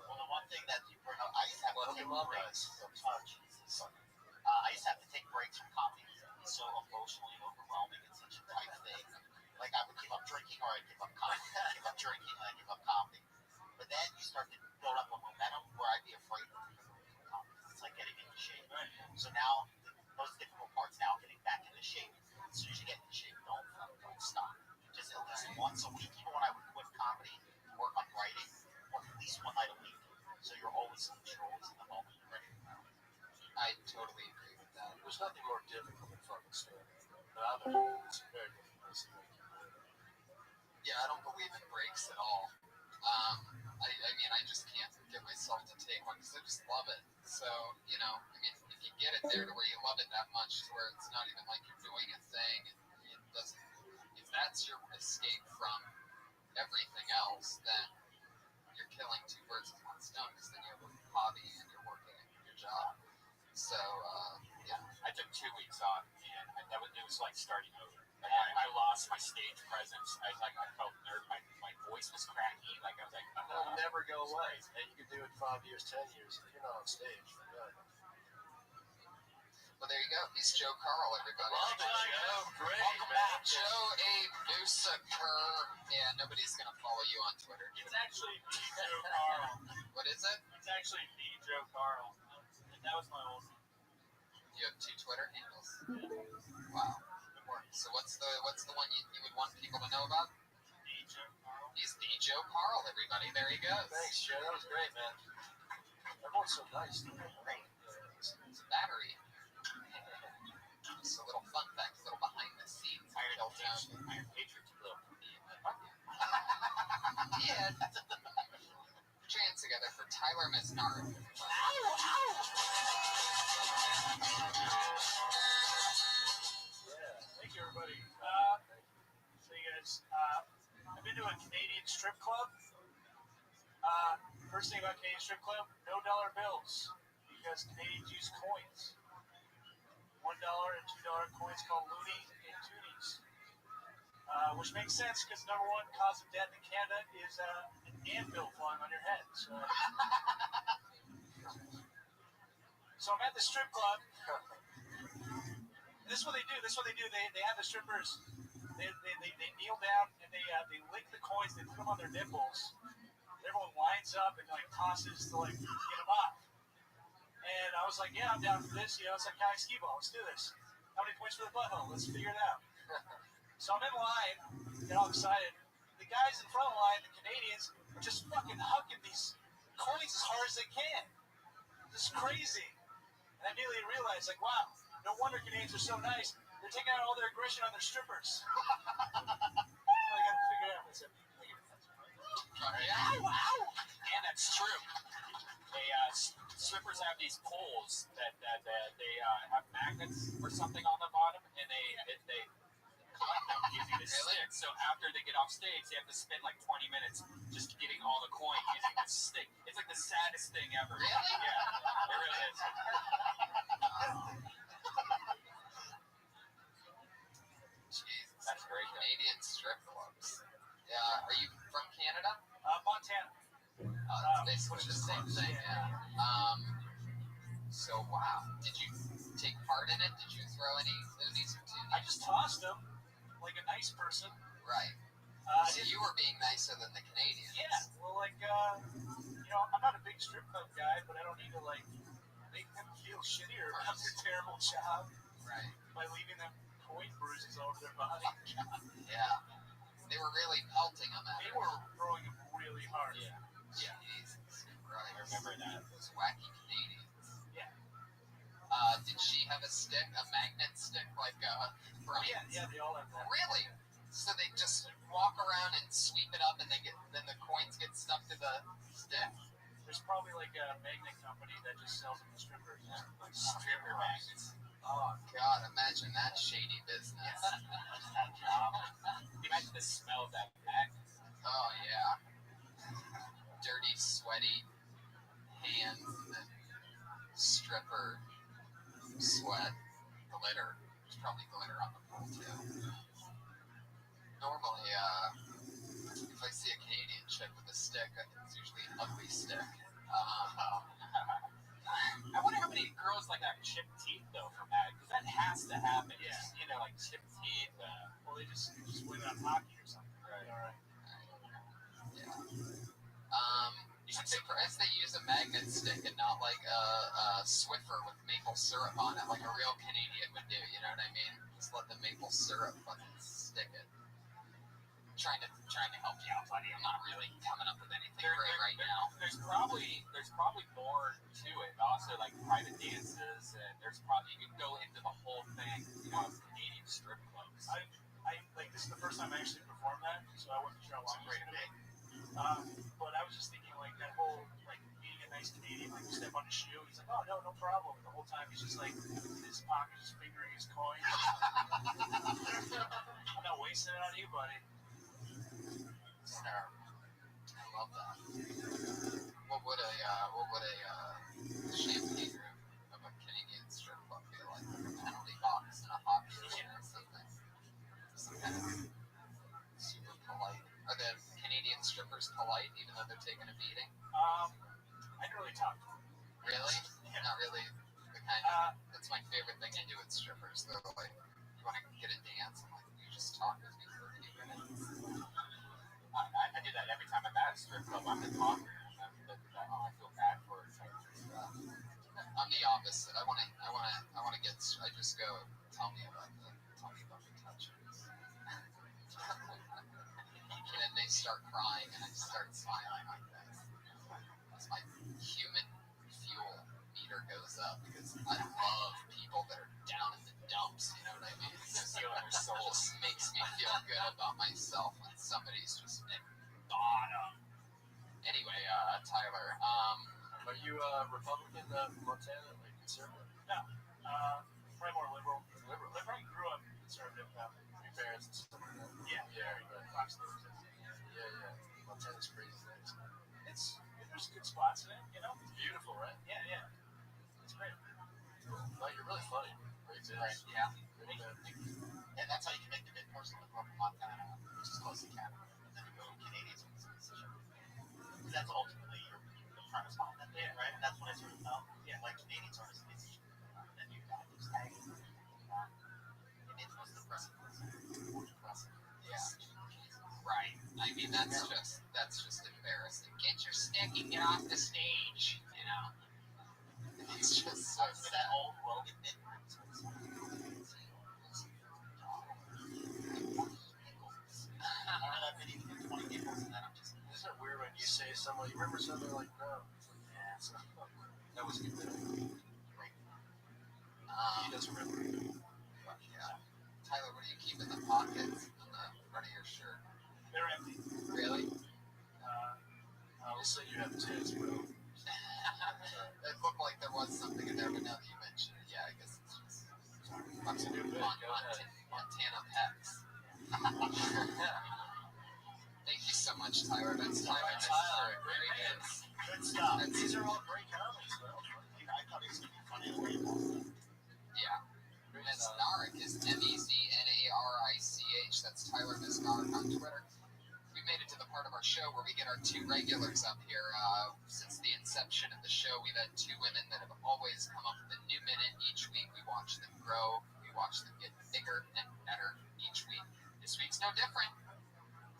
S9: Well, the one thing that you bring up, I used to have to take breaks. Oh, Jesus. I used to have to take breaks from comedy because it was so emotionally overwhelming and such a tight thing. Like I would give up drinking or I'd give up comedy. I'd give up drinking and I'd give up comedy. But then you start to build up a momentum where I'd be afraid to do comedy. It's like getting into shape. So now the most difficult part's now getting back into shape. As soon as you get into shape, don't stop. Just at least once a week, even when I would quit comedy to work on writing, or at least one night a week. So you're always in the moment. Right?
S1: I totally agree with that.
S15: There's nothing more difficult than fucking stand-up. But I don't know. It's very difficult.
S1: Yeah, I don't believe in breaks at all. I mean, I just can't get myself to take one because I just love it. So, I mean, if you get it there to where you love it that much to where it's not even like you're doing a thing, it doesn't, if that's your escape from everything else, then you're killing two birds with one stone because then you have a hobby and you're working at your job. So, yeah.
S7: I took 2 weeks off, and it was like starting over. Like I lost my stage presence. I felt nerve. My voice was cracky. Like I was like,
S15: It'll never go away. And you can do it 5 years, 10 years. If you're not on stage, forget it.
S1: Well, there you go. He's Joe Carl, everybody.
S15: Love it, Joe. Great,
S1: Welcome
S15: man.
S1: back, Joe A. Noosa Kerr. Yeah, nobody's going to follow you on Twitter.
S11: It's actually the Joe Carl.
S1: What is it?
S11: It's actually the Joe Carl. And that was my old name.
S1: You have 2 Twitter handles. Wow. Good work. So what's the one you would want people to know about?
S11: The Joe Carl.
S1: He's the Joe Carl, everybody. There he goes.
S15: Thanks, Joe. That was great, man. Everyone's so nice.
S1: Great. It's a battery. Just a little fun fact, a little behind the scenes.
S7: Iron Patriots Club.
S1: Yeah. Jam together for Tyler Mesnard.
S11: Thank you, everybody. So you guys, I've been to a Canadian strip club. First thing about Canadian strip club, no dollar bills because Canadians use coins. $1 and $2 coins called loonies and toonies, which makes sense because number one cause of death in Canada is an anvil flying on your head. So I'm at the strip club. This is what they do. They have the strippers. They kneel down and they lick the coins. They put them on their nipples. Everyone lines up and like tosses to like get them off. And I was like, yeah, I'm down for this. It's like kayak skee ball. Let's do this. How many points for the butthole? Let's figure it out. So I'm in line, get all excited. The guys in front of the line, the Canadians, are just fucking hucking these coins as hard as they can. This is crazy. And I immediately realized, like, wow, no wonder Canadians are so nice. They're taking out all their aggression on their strippers. I gotta figure it out. That's it.
S7: And that's true. They strippers have these poles that they have magnets or something on the bottom, and they collect them using the stick. So after they get off stage, they have to spend like 20 minutes just getting all the coins using the stick. It's like the saddest thing ever.
S1: Really?
S7: Yeah, it really is.
S1: Jesus.
S7: That's great.
S1: Canadian strip clubs. Yeah. Are you from Canada?
S11: Montana.
S1: It's basically the same thing. Yeah. So wow. Did you take part in it? Did you throw any loonies or toonies?
S11: I just tossed them like a nice person.
S1: Right. So you were being nicer than the Canadians.
S11: Yeah. Well, like, I'm not a big strip club guy, but I don't need to, like, make them feel shittier about their terrible job.
S1: Right.
S11: By leaving them coin bruises all over their body.
S1: Yeah. They were really pelting them at
S11: They were throwing them really hard.
S7: Yeah.
S1: Jesus Christ.
S7: I remember that.
S1: Those wacky Canadians.
S11: Yeah.
S1: Did she have a stick, a magnet stick, like Brian?
S11: Yeah, they all have that.
S1: Really? So they just walk around and sweep it up, and then the coins get stuck to the stick.
S11: There's probably like a magnet company that just sells them to strippers.
S1: Yeah.
S11: Like stripper magnets.
S1: Oh God! Imagine that shady business.
S7: Imagine the smell of that magnet.
S1: Oh yeah. Dirty, sweaty hands and stripper sweat, glitter. There's probably glitter on the pole too. Normally, if I see a Canadian chick with a stick, it's usually an ugly stick.
S7: I wonder how many girls like have chipped teeth though from that, because that has to happen.
S11: Yeah.
S7: Like chipped teeth.
S11: Well, they just win on hockey or something.
S7: Right.
S11: All right.
S1: Yeah. I'm surprised they use a magnet stick and not like a Swiffer with maple syrup on it, like a real Canadian would do. You know what I mean? Just let the maple syrup fucking stick it. Trying to help you out, buddy. I'm not really coming up with anything great right now.
S7: There's probably more to it. Also, like private dances, and there's probably you can go into the whole thing. Canadian strip clubs.
S11: I like this is the first time I actually performed that, so I wasn't sure how long it was gonna be. But I was just thinking like that whole like being a nice Canadian, like you step on his shoe, he's like, oh no problem. And the whole time he's just like in his pocket, just fingering his coin. I'm not wasting it on you, buddy.
S1: I love that. What would a champagne room of a Canadian strip club feel like? Like a penalty box in a hockey arena or something? Some kind of super polite. Are the Canadian strippers polite even though they're taking a beating?
S11: I didn't really talk to him.
S1: Really?
S11: Yeah.
S1: Not really the kind of. That's my favorite thing to do with strippers. They're like, you want to get a dance? I'm like, you just talk with me for a few minutes.
S7: I do that every time I'm at a strip club. I'm the talker. I feel bad for it.
S1: I'm the opposite. I want to get. I just go. Tell me about the touches. And then they start crying, and I start smiling like that. As my human fuel meter goes up, because I love people that are down in the dumps. You know what I mean? It just makes me feel good about myself when somebody's just at bottom. Anyway, Tyler,
S15: Are you Republican, Montana, like conservative?
S11: No, probably more liberal. Liberal. I probably grew up conservative.
S15: Your parents and stuff like that.
S11: Yeah.
S15: Right. Yeah. Montana's crazy.
S11: There's good spots in it, you know.
S15: It's beautiful, right?
S11: Yeah. It's great.
S15: No, you're really funny. Great biz.
S1: right? Yeah.
S15: Really bad.
S9: And that's how you can make the good person like Robert Montana, which is close to Canada. And then you go Canadians with this decision. Because that's ultimately the premise behind that thing, right? And that's what I sort of felt. Yeah, like Canadians are this decision. And you got this tag. Canadians most depressing person. More depressing.
S1: Yeah. Right. I mean, that's just embarrassing. Get your stick and get off the stage. You know. It's
S15: someone, you remember something like, no. It's like, yeah, it's not fun. That was a good thing. He doesn't remember.
S1: Yeah. Tyler, what do you keep in the pockets on the front of your shirt?
S11: They're empty.
S1: Really?
S15: I'll say you have tits, bro.
S1: It looked like there was something in there, but now that you mention it, yeah, I guess it's just Montana Pecs. Thank you so much, Tyler. That's Tyler.
S9: Tyler,
S1: Very good.
S9: Good stuff. These are all great comics, bro. I thought he was going to be funny the way he was.
S1: Yeah. Mesnarich is Meznarich. That's Tyler Mesnarich on Twitter. We made it to the part of our show where we get our two regulars up here. Since the inception of the show, we've had two women that have always come up with a new minute each week. We watch them grow. We watch them get bigger and better each week. This week's no different.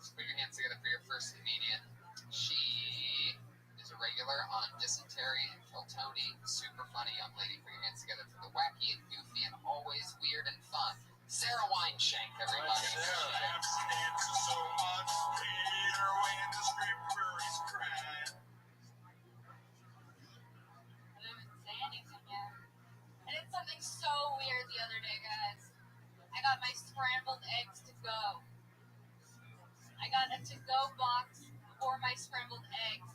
S1: So put your hands together for your first comedian. She is a regular on Dysentery and Kill Tony. Super funny young lady. Put your hands together for the wacky and goofy and always weird and fun Sarah Wineshank, everybody.
S6: I did something so weird the other day, guys. I got my scrambled eggs to go. I got a to-go box for my scrambled eggs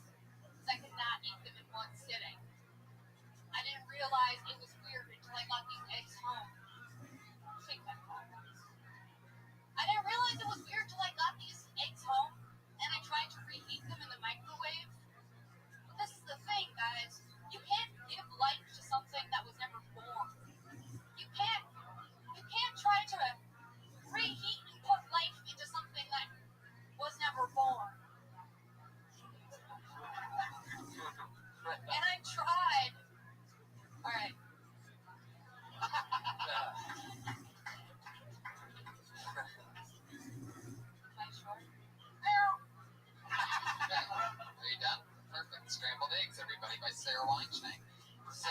S6: because I could not eat them in one sitting. I didn't realize it was weird until I got these eggs home. Take that back. I didn't realize it was weird until I got these eggs home and I tried to reheat them in the microwave. But this is the thing, guys. You can't give life to something that was never born. You can't try to reheat and put life into something that was never born. And I tried. All right. Am I short?
S1: Are you done? Perfect. Scrambled Eggs, everybody, by Sarah Wineshank. So,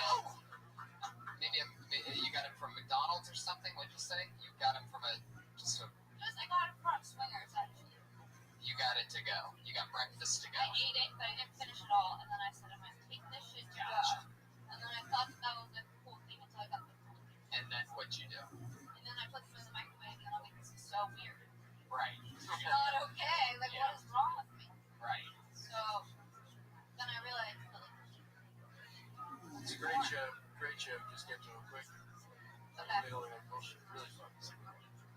S1: maybe you got it from McDonald's or something? What'd you say? You got it from
S6: I got it from Swingers, actually.
S1: You got it to go. You got breakfast to go.
S6: I ate it, but I didn't finish it all. And then I said, I'm going to take this shit to go. And then I thought that was a cool thing until I got the food.
S1: And then what'd you do?
S6: And then I put them in the microwave, and I'm like, this is so weird.
S1: Right.
S6: Not okay. Like, what is wrong with me?
S1: Right.
S6: So then I realized that,
S15: It's a great show. Great show. Just get to a quick middle of bullshit. Really fun.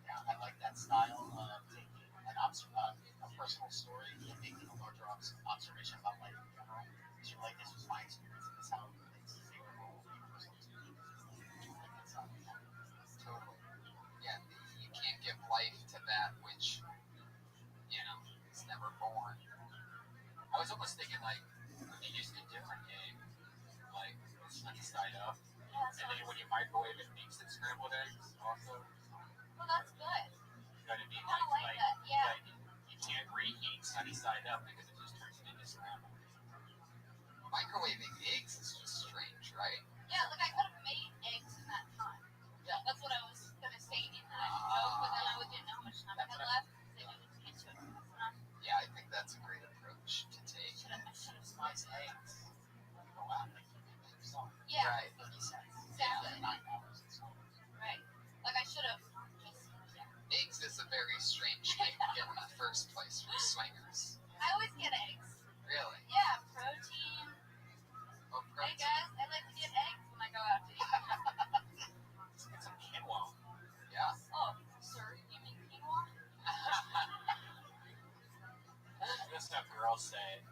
S9: Yeah, I like that style of taking a personal story and making a larger observation about life in general. Because you're like, this was my experience, and this is how it relates to favorable personal experience.
S1: Totally. Yeah, you can't give life to that which, is never born.
S7: I was almost thinking, like, you used a different game, like, sunny side up, and then when you microwave it, makes it scrambled eggs also.
S6: well, that's good.
S7: You know what I mean?
S6: I like that, yeah.
S7: Like, you can't reheat sunny side up because it just turns it into scrambled.
S1: Microwaving eggs is just strange, right?
S6: Yeah, like I could have made eggs in that time.
S1: Yeah.
S6: That's what I was going to say in that joke, but then I didn't know how much time I had left because I didn't get to it fast enough.
S1: Yeah, I think that's a great approach to take.
S6: I should have
S9: Slice eggs. Go out and keep it in yourself.
S6: Yeah.
S1: Right.
S9: 30 cents.
S6: Exactly.
S9: 9 hours.
S6: Right. Like I should have
S1: Eggs is a very strange thing to get in the first place from Swingers.
S6: I always get eggs.
S1: Really?
S6: Yeah, protein.
S1: Oh,
S6: Hey
S1: protein.
S6: guys, I like to get eggs when I go out to eat.
S7: Get some quinoa.
S1: Yeah.
S6: Oh, sir, you mean quinoa?
S7: That's how girls say it.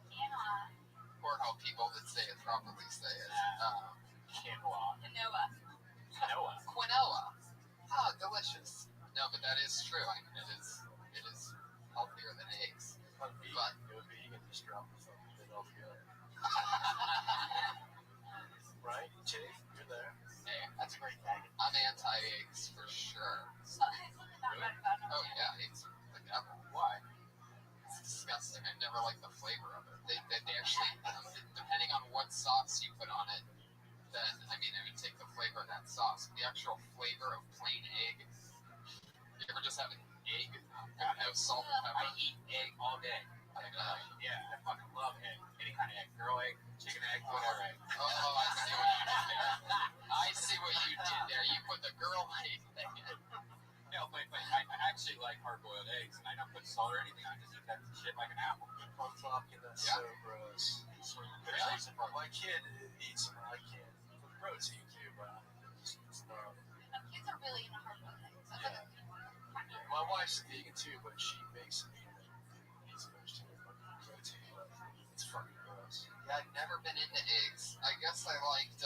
S6: Quinoa.
S1: Or how people that say it properly say it.
S7: Quinoa.
S6: Quinoa.
S7: Quinoa.
S1: Quinoa. Oh, delicious. No, but that is true. I mean, it is healthier than eggs.
S15: Go vegan, just drop the fucking bit altogether. Right? Jake, you're there.
S1: Hey,
S9: That's a great tag.
S1: I'm anti-eggs for sure. Oh yeah, eggs are the devil. Why? It's disgusting. I never liked the flavor of it. They actually, depending on what sauce you put on it, then I would take the flavor of that sauce. The actual flavor of plain egg. You ever just have an egg without salt and pepper?
S7: I eat egg all day. Yeah, I fucking love egg. Any kind of egg. Girl egg, chicken egg, whatever egg.
S1: Oh, I see what you did there. I see what you did there. You put the girl egg thing in.
S7: No, but I actually like hard-boiled eggs, and I don't put salt or anything. I just eat that shit like an apple.
S15: I'm talking, that's so gross.
S7: Really?
S15: My kid eats them. I can't. For the protein too, but it's not.
S6: Kids are really into hard-boiled eggs.
S15: Yeah. My wife's a vegan too, but she makes me eats vegetarian protein. It's fucking gross.
S1: Yeah, I've never been into eggs. I guess I liked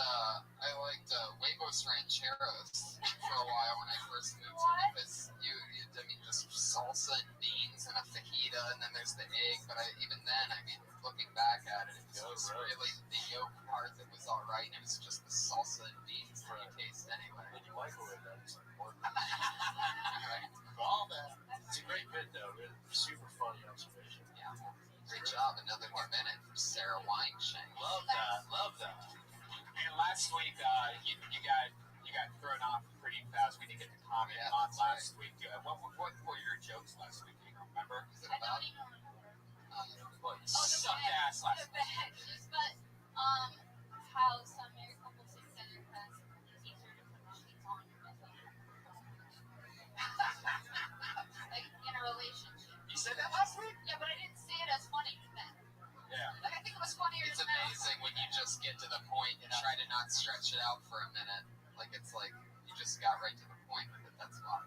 S1: huevos rancheros for a while when I first moved here because I mean, just salsa and beans and a fajita, and then there's the egg. But even then, I mean, looking back at it, it was really the yolk part that was all right, and it was just the salsa and beans that you taste anyway.
S15: And you microwave that. It's important.
S1: Right?
S15: All that. It's a great bit though. Really super funny observation.
S1: Yeah. Great job. Another more minute for Sarah Weinshank.
S7: Love that. Love that. And last week, you got thrown off pretty fast. We didn't get to comment on last week. What were your jokes last week? Do you remember?
S1: Is it
S6: I
S1: about?
S6: don't even remember.
S7: Well, you sucked ass last
S6: The
S7: week.
S6: hedges, but how some married couples say together because it's easier to put sheets on like in a relationship.
S7: You said that last week?
S6: Yeah, but I didn't say it as funny then.
S7: Yeah.
S6: Like I think it was funnier.
S1: It's amazing when you just get to the point and try to not stretch it out for a minute. Like it's like you just got right to the point with it. That's why.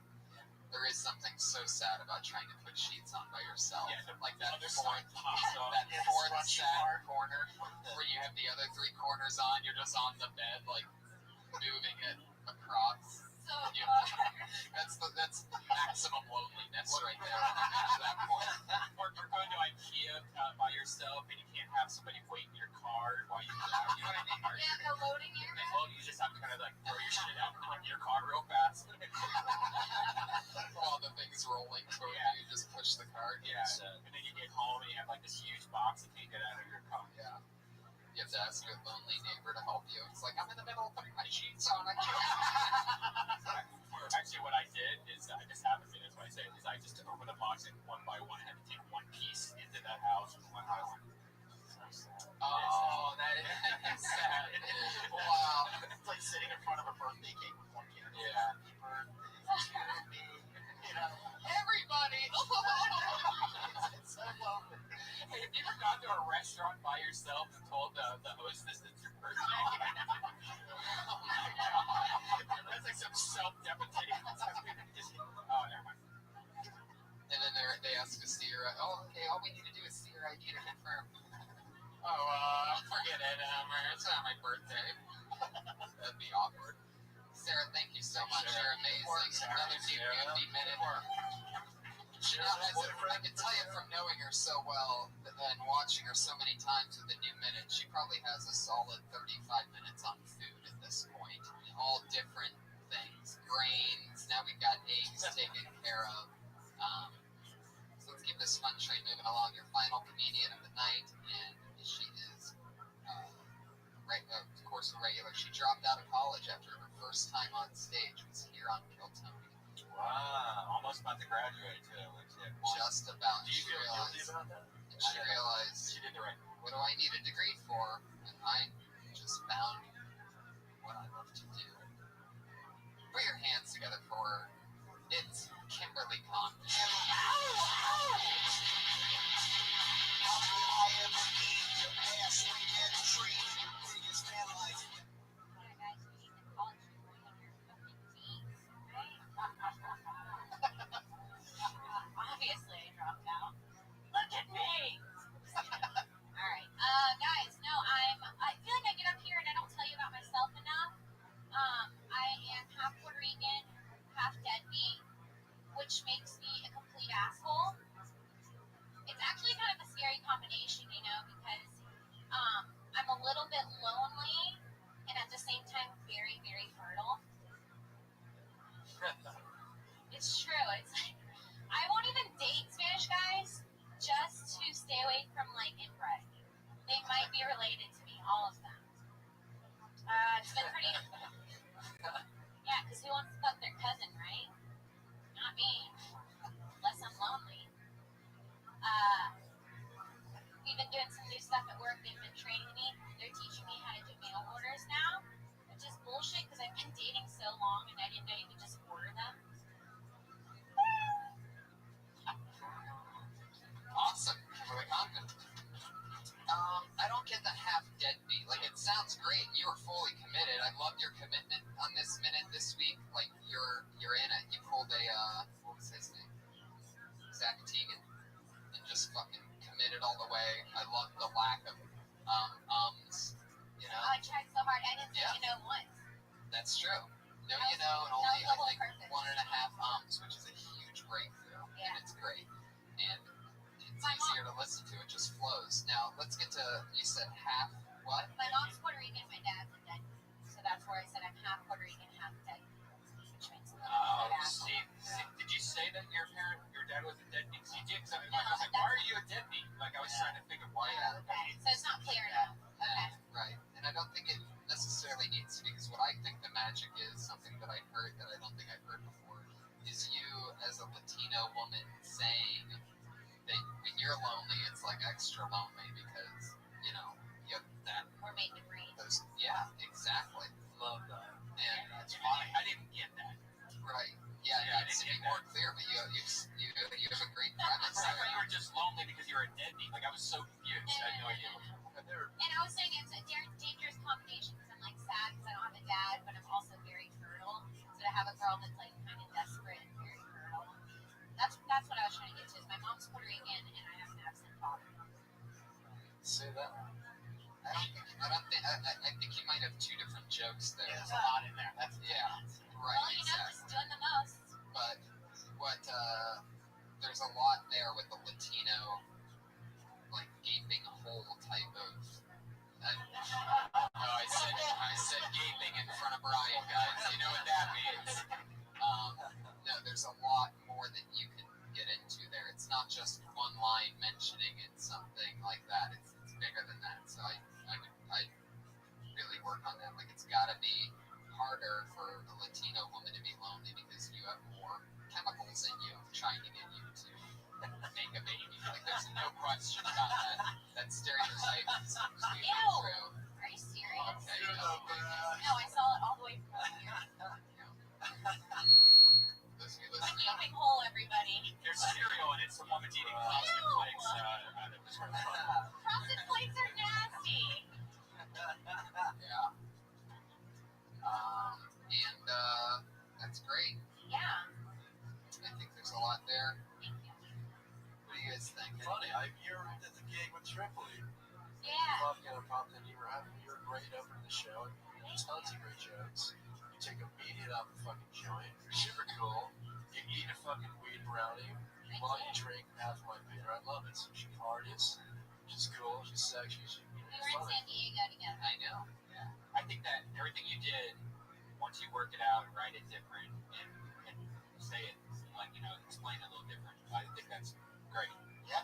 S1: There is something so sad about trying to put sheets on by yourself.
S7: Yeah,
S1: like that
S7: other
S1: fourth,
S7: side pops up.
S1: that fourth sad corner where you have the other three corners on. You're just on the bed, like moving it across.
S6: So
S1: That's maximum loneliness right there at that point.
S7: Or you're going to IKEA by yourself and you can't have somebody wait in your car while you go. You know what I mean? Or,
S6: yeah, the loading area.
S7: well, you just have to kind of like throw your shit out on your car real fast.
S1: While the thing's rolling toward you, just push the cart.
S7: Yeah, and then you get home and you have like this huge box that can't get out of your car.
S1: Yeah. You have to ask your lonely neighbor to help you. It's like, I'm in the middle of putting my sheets on. I can't.
S7: Actually, what I did is, I just happened to, that's what I said, is I just opened the box and one by one had to take one piece into that house one by one.
S1: Oh, that is sad. Wow.
S9: It's like sitting in front of a birthday cake with one kid.
S7: Yeah.
S9: Happy birthday to me. You know,
S1: Everybody.
S9: it's so lovely.
S7: Hey, have you ever gone to a restaurant by yourself and told the hostess it's your birthday? That's like some self-deprecating. Oh, never mind.
S1: And then they ask to see your. Oh, okay. All we need to do is see your ID to confirm. Forget it. It's not my birthday. That'd be awkward. Sarah, thank you so much. You're amazing. Another deep beauty minute. She now has I can tell you from knowing her so well and watching her so many times with the new minute, she probably has a solid 35 minutes on food at this point. All different things. Grains. Now we've got eggs taken care of. So let's keep this fun train moving along. Your final comedian of the night, and she is, of course, a regular. She dropped out of college after her first time on stage was here on Kill Tony.
S7: Wow. Almost about to graduate, too.
S1: Just about.
S15: Do you feel guilty about that?
S1: And she realized,
S7: She did the right.
S1: what do I need a degree for? And I just found what I love to do. Put your hands together for her. It's Kimberly Condon.
S6: Obviously, I dropped out. Look at me. All right, guys. No, I feel like I get up here and I don't tell you about myself enough. I am half Puerto Rican, half deadbeat, which makes me a complete asshole. It's actually kind of a scary combination, you know, because I'm a little bit lonely and at the same time very, very fertile. It's true. It's like I won't even date Spanish guys just to stay away from like inbred. They might be related to me, all of them. It's been pretty. Yeah, because who wants to fuck their cousin, right? Not me. Unless I'm lonely.
S1: songs, which is a huge breakthrough,
S6: Yeah.
S1: and it's great. And it's
S6: My
S1: easier to listen to. It just flows. Now, let's get to, you said half what?
S6: My mom's Puerto Rican, my dad's a dead. So that's where I said I'm half Puerto Rican, half dead. Which means
S7: Oh, see, did you say that your dad was a deadbeat? You did. So I was like, why are you a deadbeat? Like, I was trying to think of why.
S6: Okay, so it's not clear enough. Okay.
S1: Right. And I don't think it necessarily needs to be, because what I think the magic is, something that I heard that I don't think I've heard before, is you as a Latino woman saying that when you're lonely, it's like extra lonely because, you know, you have that.
S6: We're made to breathe.
S1: Those, yeah, exactly.
S7: Love that.
S1: And
S7: That's funny. I didn't get that.
S1: right. Yeah, it needs to be more clear, but you have a great premise.
S7: I thought you were just lonely because you were a deadbeat. Like, I was so confused. I had no idea.
S6: And I was saying it's a dangerous combination because I'm like sad because I don't have a dad, but I'm also very fertile. So to have a girl that's like kind of desperate and very fertile, that's what I was trying to get to. Is my mom's Puerto Rican and I have an absent father.
S15: Say that.
S1: I think you might have two different jokes there.
S9: Yeah, there's a lot in there. That's
S1: Right.
S6: Well, you know, just doing the most.
S1: But there's a lot there with the Latino, like gaping hole type of. I said gaping in front of Brian, guys. You know what that means. No, there's a lot more that you can get into there. It's not just one line mentioning it, something like that. It's bigger than that. So I really work on that. Like, it's got to be harder for a Latino woman to be lonely because you have more chemicals in you trying to get you to make a baby. Like, there's no question about that. That stereotype is completely
S6: Ew.
S1: true.
S6: Are you serious?
S1: Okay, no,
S6: No, I saw it all the way from here. A gaping hole, everybody.
S7: There's cereal and it's a woman's eating frosted flakes.
S6: Frosted flakes are nasty.
S1: Yeah. And that's great.
S6: Yeah.
S1: I think there's a lot there.
S6: Thank you.
S1: What do you guys think?
S15: Funny, you're at the gig with Tripoli.
S6: Yeah.
S15: Popped in. You were great over the show. Tons of great jokes. You take a immediate out the fucking joint. You're super cool. You eat a fucking weed brownie while you drink half of my beer. I love it. So she parties. She's cool. She's sexy.
S6: We were in San Diego together.
S1: I know.
S7: Yeah. I think that everything you did, once you work it out and write it different and say it, like, you know, explain it a little different, I think that's great.
S9: Yeah.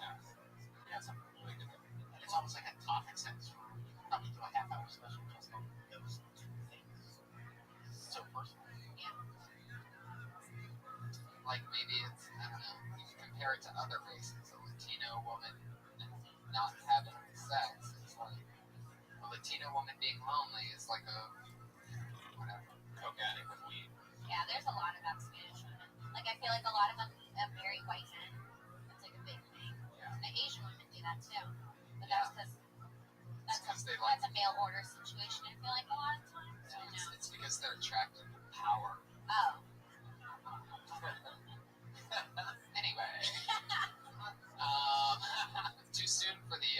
S7: Yeah, something really good.
S9: And it's almost like a topic sense for probably do a half-hour special just on those two things. So personal.
S6: Yeah.
S1: Like, maybe it's, I don't know, you can compare it to other races. A Latino woman not having sex is like, a Latino woman being lonely is like a, whatever.
S7: Coke addict with weed.
S6: Yeah, there's a lot about Spanish women. Like, I feel like a lot of them marry white men. That's like a big thing.
S1: Yeah.
S6: The Asian women do that too. But that's because
S1: Because they like,
S6: that's a mail order situation, I feel like a lot of times.
S1: it's because they're attracted to power.
S6: Oh.
S1: Anyway. Too soon for the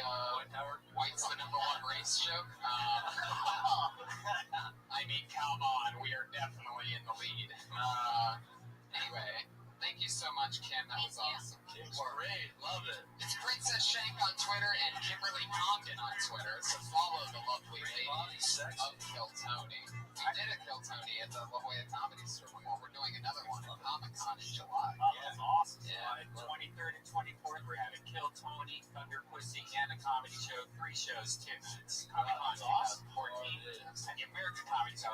S1: white's the number one race joke. I mean, come on, we are definitely in the lead. Anyway, thank you so much, Kim. That was awesome.
S15: Kim's great. Love it.
S1: It's Princess Shank on Twitter and Kimberly Congdon on Twitter. So follow the lovely ladies of Kill Tony. We did a Kill Tony at the La Jolla Comedy Store before. We're doing another one at Comic-Con in July.
S7: Oh, that's awesome.
S1: Yeah.
S7: July 23rd and 24th, we're having Kill Tony, Thunder Pussy, and a comedy show. 3 shows, tickets. Comic-Con 2014 at the American Comedy Show.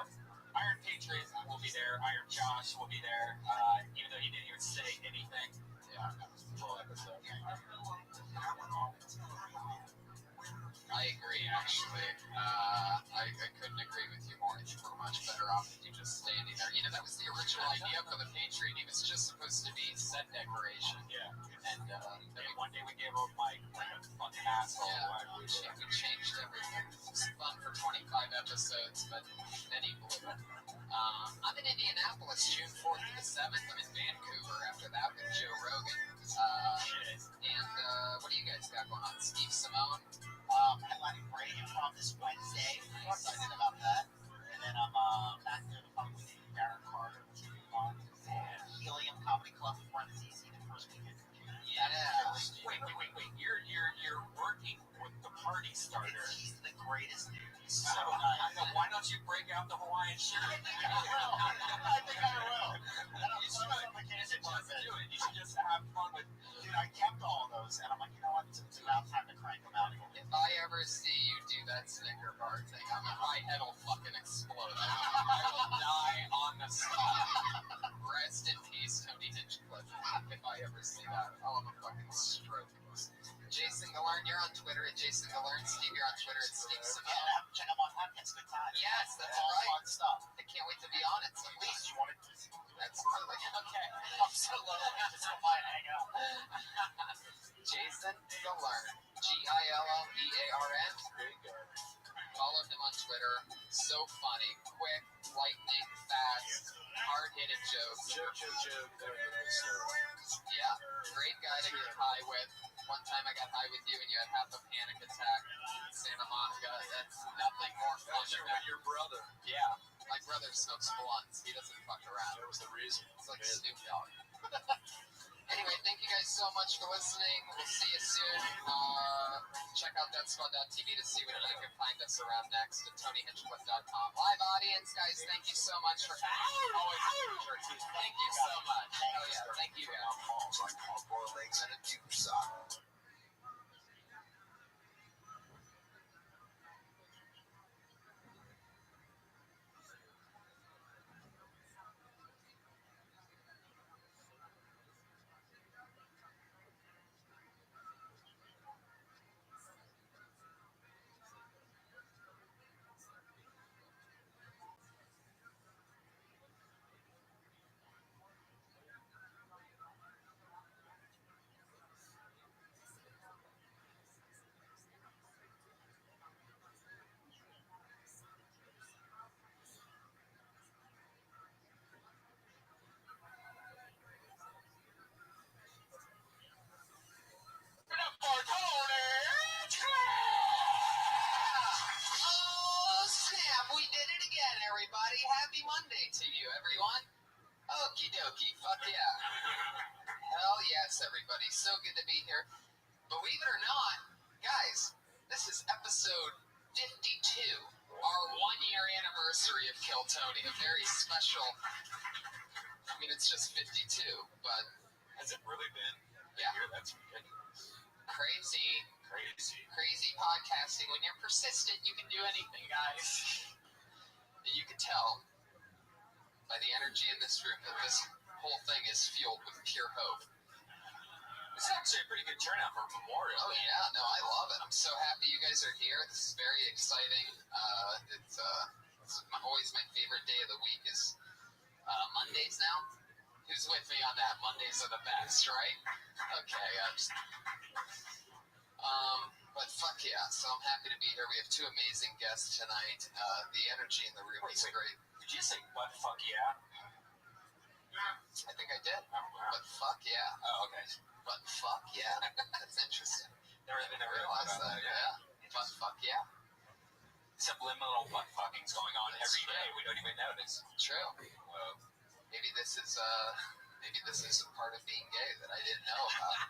S7: Iron Patriot will be there. Iron Josh will be there. Even though he didn't even say anything. Yeah, that was a full episode.
S1: I agree, actually. I couldn't agree with you more. You were much better off if you just standing there. You know, that was the original idea for the Patriot. He was just supposed to be set decoration.
S7: Yeah.
S1: And
S7: then one day we gave him like a fucking asshole.
S1: Yeah, we changed everything. It was fun for 25 episodes, but then he blew it. I'm in Indianapolis June 4th to the 7th. I'm in Vancouver after that with Joe Rogan. And what do you guys got going on? Steve Simone?
S9: Headlining Brady Improv this Wednesday. I'm excited about that. And then I'm back there the following week with Darren Carter, which will be fun. And Helium Comedy
S7: don't you break out the Hawaiian shirt?
S9: I think I will.
S7: You should just have fun with.
S9: Dude, I kept all those, and I'm like, you know what? It's about time to crank them out again.
S1: If I ever see you do that Snicker bar thing, my head will fucking explode. I will die on the spot. Rest in peace, Tony Hinchcliffe. If I ever see that, I'll have a fucking stroke. Jason Galern, you're on Twitter at Jason Galern. Steve, you're on Twitter at Steve Simone.
S9: Yeah, check out my podcast. Good time.
S1: Yes, that's
S9: all
S1: right.
S9: Fun stuff.
S1: I can't wait to be on it. So
S9: Please, you want to?
S1: that's really
S9: Okay. I'm so low. I just want to hang out.
S1: Jason Galern. Gillearn.
S15: There you go.
S1: Follow him on Twitter. So funny, quick, lightning, fast, hard-hitting jokes.
S15: Joke. There it is.
S1: Yeah, great guy to get high with. One time I got high with you and you had half a panic attack in Santa Monica. That's nothing more fun
S15: That's
S1: than that.
S15: your brother.
S1: Yeah, my brother smokes blunts. He doesn't fuck around.
S15: That was the reason.
S1: It's like Snoop Dogg. Anyway, thank you guys so much for listening. We'll see you soon. Check out deathsquad.tv to see what you can find us around next at TonyHinchcliffe.com. Live audience, guys, thank you so much for thank you so much. Oh yeah, thank you guys.
S12: Palms like hard-boiled eggs in a tube sock.
S1: Oh, snap. We did it again, everybody. Happy Monday to you, everyone. Okie dokie. Fuck yeah. Hell yes, everybody. So good to be here. Believe it or not, guys, this is episode 52. Our 1-year anniversary of Kill Tony. A very special. I mean, it's just 52, but.
S7: Has it really been?
S1: Yeah.
S7: That's ridiculous.
S1: Crazy podcasting. When you're persistent, you can do anything, guys. And you can tell by the energy in this room that this whole thing is fueled with pure hope.
S7: It's actually a pretty good turnout for Memorial.
S1: Oh yeah, no, I love it. I'm so happy you guys are here. This is very exciting. It's always my favorite day of the week is Mondays now. Who's with me on that? Mondays are the best, right? Okay, but fuck yeah, so I'm happy to be here. We have two amazing guests tonight. The energy in the room is great.
S7: Did you say butt fuck yeah?
S1: I think I did. But fuck yeah.
S7: Oh, okay.
S1: But fuck yeah. That's interesting.
S7: Never
S1: realized that. Yeah. But fuck yeah.
S7: Subliminal butt fucking's going on every day. We don't even notice.
S1: True. Maybe this is a part of being gay that I didn't know about.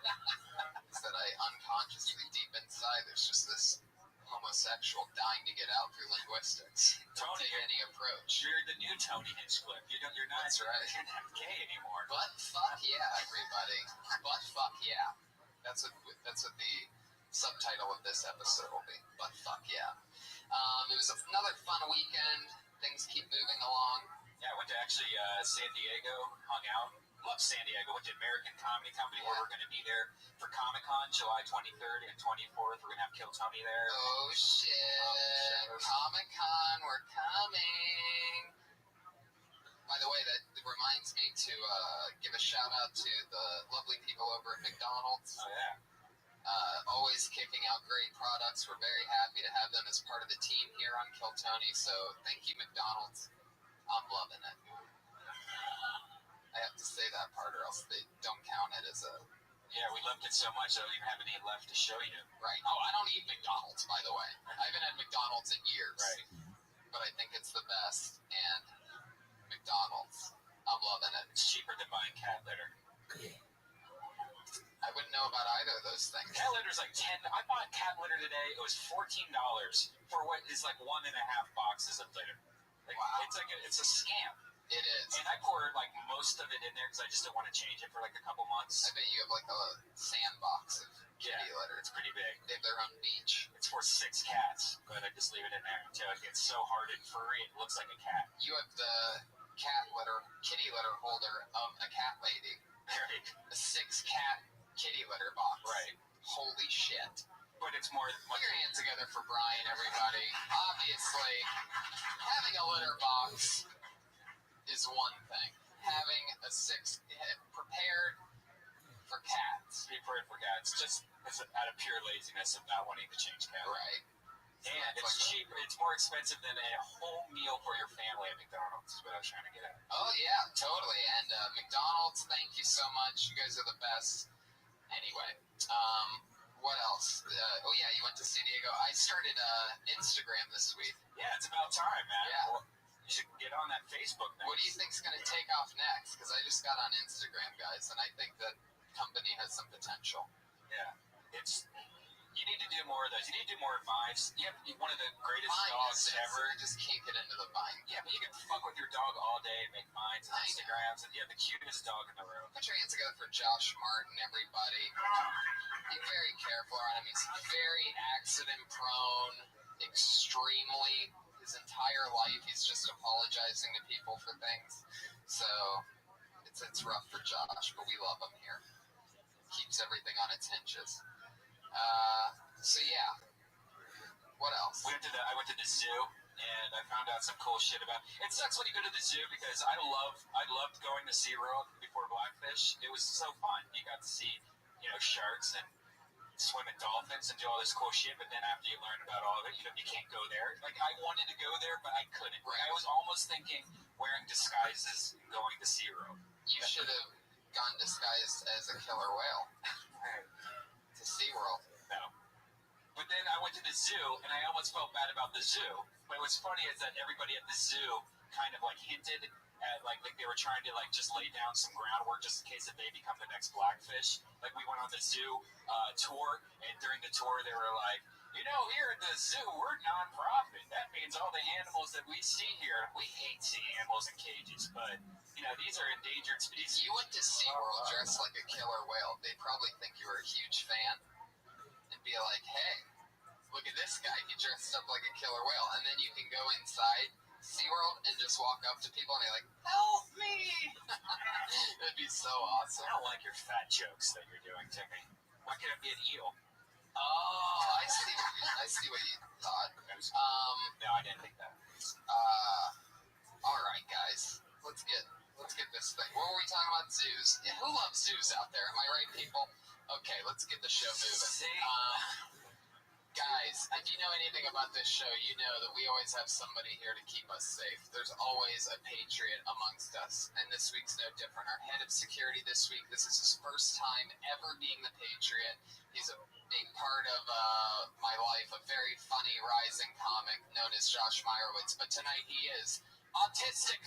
S1: Is that I unconsciously, deep inside, there's just this homosexual dying to get out through linguistics.
S7: Tony,
S1: any approach.
S7: You're the new Tony Hinchcliffe. You're not.
S1: That's right.
S7: You're not gay anymore.
S1: But fuck yeah, everybody. But fuck yeah. That's what the subtitle of this episode will be. But fuck yeah. It was another fun weekend. Things keep moving along.
S7: Yeah, I went to actually San Diego, hung out. Love San Diego. Went to American Comedy Company where we're going to be there for Comic-Con, July 23rd and 24th. We're going to have Kill Tony there.
S1: Oh shit. Comic-Con, we're coming. By the way, that reminds me to give a shout out to the lovely people over at McDonald's.
S7: Oh yeah.
S1: Always kicking out great products. We're very happy to have them as part of the team here on Kill Tony. So thank you, McDonald's. I'm loving it. I have to say that part or else they don't count it as a...
S7: Yeah, we loved it so much I don't even have any left to show you.
S1: Right. Oh, I don't eat McDonald's, by the way. I haven't had McDonald's in years.
S7: Right.
S1: But I think it's the best. And McDonald's, I'm loving it.
S7: It's cheaper than buying cat litter.
S1: I wouldn't know about either of those things.
S7: Cat litter's like 10. I bought cat litter today. It was $14 for what is like 1.5 boxes of litter. Like,
S1: wow.
S7: It's a scam.
S1: It is.
S7: And I poured like most of it in there because I just don't want to change it for like a couple months.
S1: I bet you have like a sandbox of kitty litter.
S7: It's pretty big.
S1: They have their own beach.
S7: It's for 6 cats, but I just leave it in there until it gets so hard and furry it looks like a cat.
S1: You have the kitty litter holder of a cat lady.
S7: Right.
S1: A 6-cat kitty litter box.
S7: Right.
S1: Holy shit.
S7: But it's more.
S1: Put your hands together for Brian, everybody. Obviously, having a litter box is one thing. Having a 6 prepared for cats.
S7: Prepared for cats, just out of pure laziness of not wanting to change cat.
S1: Right.
S7: And it's cheaper. It's more expensive than a whole meal for your family at McDonald's. Is what I was trying to get at.
S1: Oh yeah, totally. And McDonald's, thank you so much. You guys are the best. Anyway, what else? Oh yeah, you went to San Diego. I started Instagram this week.
S7: Yeah, it's about time, man.
S1: Yeah.
S7: Well, you should get on that Facebook now.
S1: What do you think's going to take off next? Because I just got on Instagram, guys, and I think that company has some potential.
S7: Yeah, you need to do more of those. You need to do more vines. You have one of the greatest
S1: Vine
S7: dogs ever.
S1: I just can't get into the Vine.
S7: Yeah, but you can fuck with your dog all day and make vines and Instagrams, and you have the cutest dog in the room.
S1: Put your hands together for Josh Martin, everybody. Be very careful around him. He's very accident prone, extremely. His entire life, he's just apologizing to people for things. So it's rough for Josh, but we love him here. Keeps everything on its hinges. So yeah. What else?
S7: I went to the zoo and I found out some cool shit about. It sucks when you go to the zoo because I loved going to SeaWorld before Blackfish. It was so fun. You got to see, sharks and swim with dolphins and do all this cool shit. But then after you learn about all of it, you can't go there. Like I wanted to go there, but I couldn't.
S1: Right.
S7: I was almost thinking wearing disguises and going to SeaWorld.
S1: You should have gone disguised as a killer whale to SeaWorld.
S7: No. But then I went to the zoo, and I almost felt bad about the zoo. But what's funny is that everybody at the zoo kind of like hinted at like they were trying to like just lay down some groundwork just in case that they become the next Blackfish. Like we went on the zoo tour, and during the tour they were like, here at the zoo we're non-profit. That means all the animals that we see here, we hate seeing animals in cages, but these are endangered species.
S1: You went to SeaWorld dressed like a killer whale. They probably think you were a huge fan and be like, hey, look at this guy. He dressed up like a killer whale. And then you can go inside SeaWorld and just walk up to people and be like, help me. That'd be so awesome.
S7: I don't like your fat jokes that you're doing to me. Why can't it be an eel?
S1: Oh, I see what you thought.
S7: No, I didn't think that.
S1: All right, guys. Let's get this thing. What were we talking about? Zoos. Yeah, who loves zoos out there? Am I right, people? Okay, let's get the show moving. Guys, if you know anything about this show, you know that we always have somebody here to keep us safe. There's always a patriot amongst us, and this week's no different. Our head of security this week, this is his first time ever being the patriot. He's a big part of my life, a very funny rising comic known as Josh Meyerowitz, but tonight he is autistic.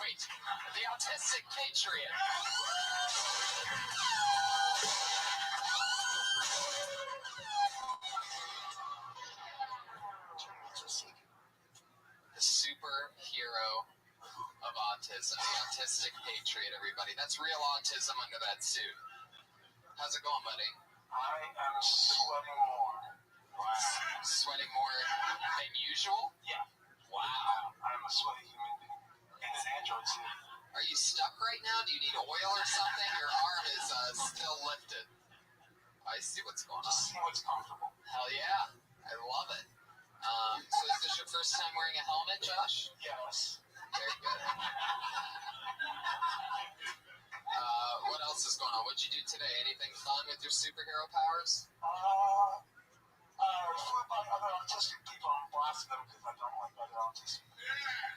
S1: Wait, the autistic patriot. The superhero of autism, the autistic patriot, everybody. That's real autism under that suit. How's it going, buddy?
S11: I am sweating more.
S1: Wow. Sweating more than usual?
S11: Yeah.
S1: Wow.
S11: I'm a sweaty human being. In an Android suit.
S1: Are you stuck right now? Do you need oil or something? Your arm is still lifted. I see what's going on.
S11: Just see what's comfortable.
S1: Hell yeah. I love it. So is this your first time wearing a helmet, Josh?
S11: Yes.
S1: Very good. What else is going on? What'd you do today? Anything fun with your superhero powers?
S11: Flip on other autistic people and blast them because I don't like other autistic people.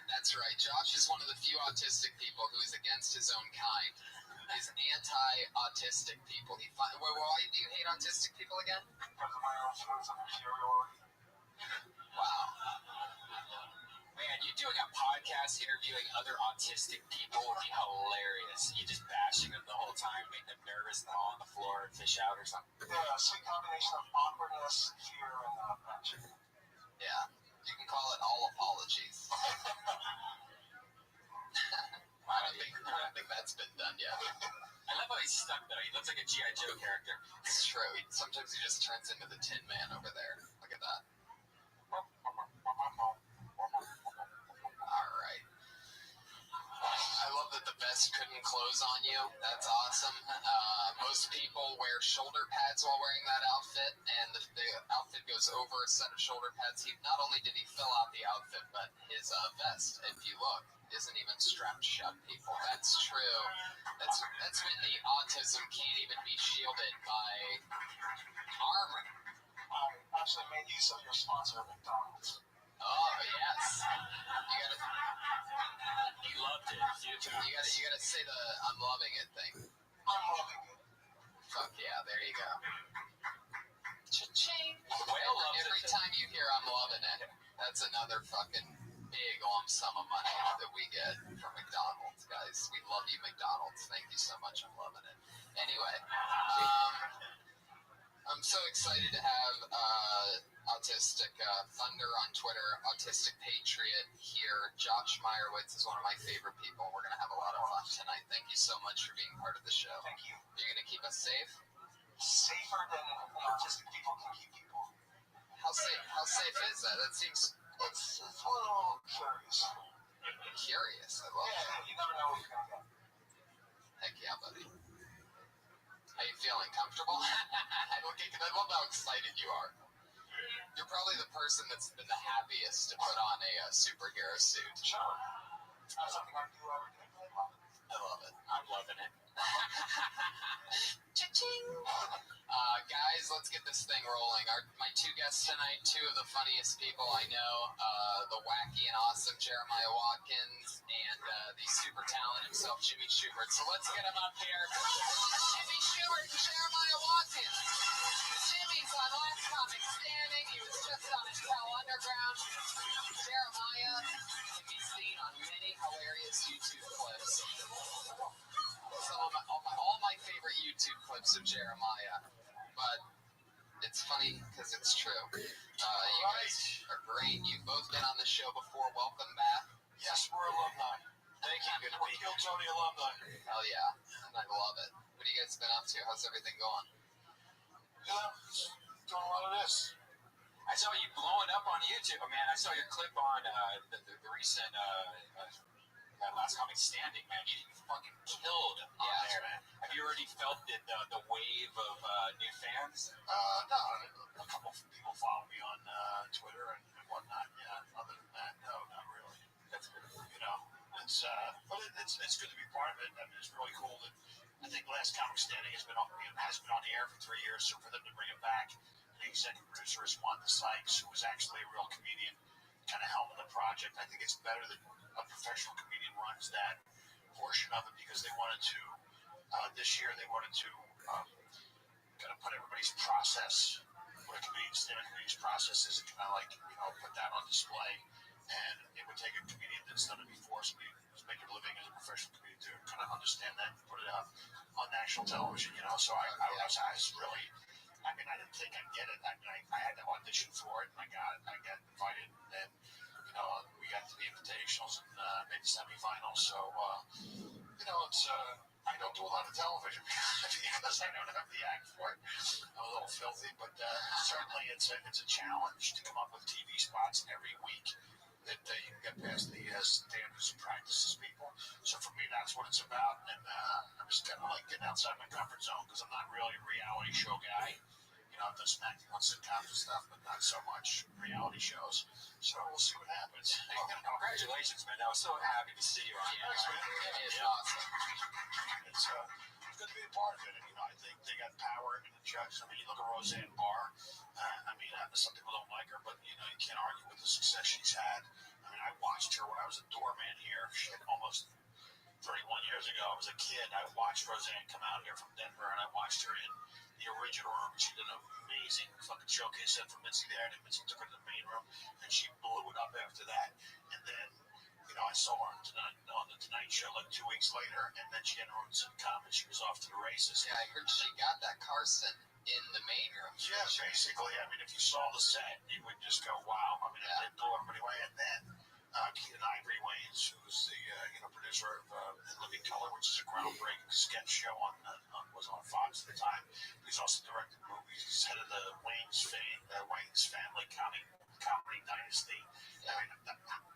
S1: That's right. Josh is one of the few autistic people who is against his own kind. He's anti-autistic people. Why do you hate autistic people again?
S11: Because of my own feelings of inferiority.
S1: Wow.
S7: Man, you doing a podcast interviewing other autistic people would be hilarious. You just bashing them the whole time, make them nervous and all on the floor. fish out or something.
S11: Yeah, sweet combination of awkwardness, fear, and passion.
S1: Yeah, you can call it all apologies. I don't think that's been done yet.
S7: I love how he's stuck though. He looks like a G.I. Joe character.
S1: It's true. Sometimes he just turns into the Tin Man over there. Look at that. All right. I love that the vest couldn't close on you. That's awesome. Most people wear shoulder pads while wearing that outfit, and the outfit goes over a set of shoulder pads. Not only did he fill out the outfit, but his vest, if you look, isn't even strapped shut, people. That's true. That's when the autism can't even be shielded by armor.
S11: I actually made use of your sponsor, McDonald's.
S1: Oh, yes.
S7: He loved it.
S1: You gotta say the "I'm loving it" thing.
S11: I'm loving it.
S1: Fuck yeah, there you go. Cha-ching.
S7: Whale loves
S1: Every
S7: it.
S1: time you hear "I'm loving it," that's another fucking big lump sum of money that we get from McDonald's, guys. We love you, McDonald's. Thank you so much. I'm loving it. Anyway, I'm so excited to have Autistic Thunder on Twitter, Autistic Patriot here. Josh Meyerowitz is one of my favorite people. We're going to have a lot of fun tonight. Thank you so much for being part of the show.
S11: Thank you.
S1: You're going to keep us safe?
S11: Safer than autistic people can keep people.
S1: How safe is that? That seems...
S11: It's a little curious.
S1: Curious? I love it.
S11: Yeah, you never know what you're going to get.
S1: Heck yeah, buddy. How you feeling? Comfortable? I love how excited you are. You're probably the person that's been the happiest to put on a superhero suit.
S11: Sure. That's something I do every day.
S1: I love it.
S7: I'm loving it.
S1: Cha-ching! Guys, let's get this thing rolling. My two guests tonight, two of the funniest people I know, the wacky and awesome Jeremiah Watkins and the super talent himself, Jimmy Schubert. So let's get him up here. Jimmy Schubert and Jeremiah Watkins. Jimmy's on Last Comic Standing. He was just on Intel Underground. Jeremiah can be seen on many hilarious YouTube clips. All my favorite YouTube clips of Jeremiah, but it's funny because it's true. You guys are great. You've both been on the show before. Welcome back.
S11: Yes, we're alumni.
S1: Thank you. Good to
S11: We're
S1: be
S11: Kill
S1: here.
S11: Tony alumni.
S1: Hell yeah, and I love it. What have you guys been up to? How's everything going?
S11: Yeah, doing a lot of this.
S7: I saw you blowing up on YouTube, man. I saw your clip on the recent Last Comic Standing, man. You fucking killed on there, man. Have you already felt the wave of new fans?
S11: No, a couple of people follow me on Twitter and whatnot. Yeah, other than that, no, not really.
S7: That's good.
S11: You know, but it's good to be part of it. I mean, it's really cool that I think Last Comic Standing has been on the air for 3 years, so for them to bring it back, the executive producer is Wanda Sykes, who was actually a real comedian, kind of helming the project. I think it's better that a professional comedian runs that portion of it because they wanted to, this year, they wanted to kind of put everybody's process, what a comedian's process is, and kind of like, put that on display. And it would take a comedian that's done it before, somebody who's making a living as a professional comedian to kind of understand that and put it up on national television, So I was really, I didn't think I'd get it. I had to audition for it, and I got invited, and then, we got to the invitationals and made the semifinals. So, it's, I don't do a lot of television because I don't have the act for it. I'm a little filthy, but certainly it's a challenge to come up with TV spots every week that you can get past the standards and practices people. So for me, that's what it's about. And I'm just kind of like getting outside my comfort zone because I'm not really a reality show guy. I've done some acting on sitcoms and stuff, but not so much reality shows. So we'll see what happens.
S7: Congratulations, man. I was so happy to see you on here.
S11: Thanks, man.
S1: It's awesome.
S11: It's good to be a part of it. And, I think they got power in the judges. You look at Roseanne Barr. Some people don't like her, but, you can't argue with the success she's had. I watched her when I was a doorman here. Shit, almost 31 years ago. I was a kid. I watched Roseanne come out here from Denver, and I watched her in the original room. She did an amazing fucking showcase set for Mitzi there, and Mitzi took her to the main room, and she blew it up after that. And then,
S5: I saw her on the Tonight Show like 2 weeks later, and then she had her own sitcom, and she was off to the races.
S1: Yeah, I heard she got that Carson in the main room.
S5: Yeah, basically. I mean, if you saw the set, you would just go, wow. I mean, it did blow everybody away. And then Keaton Ivory Wayans, who was the producer of In Living Color, which is a groundbreaking sketch show was on Fox at the time. He's also directed movies. He's head of the Wayans family comedy dynasty. I mean,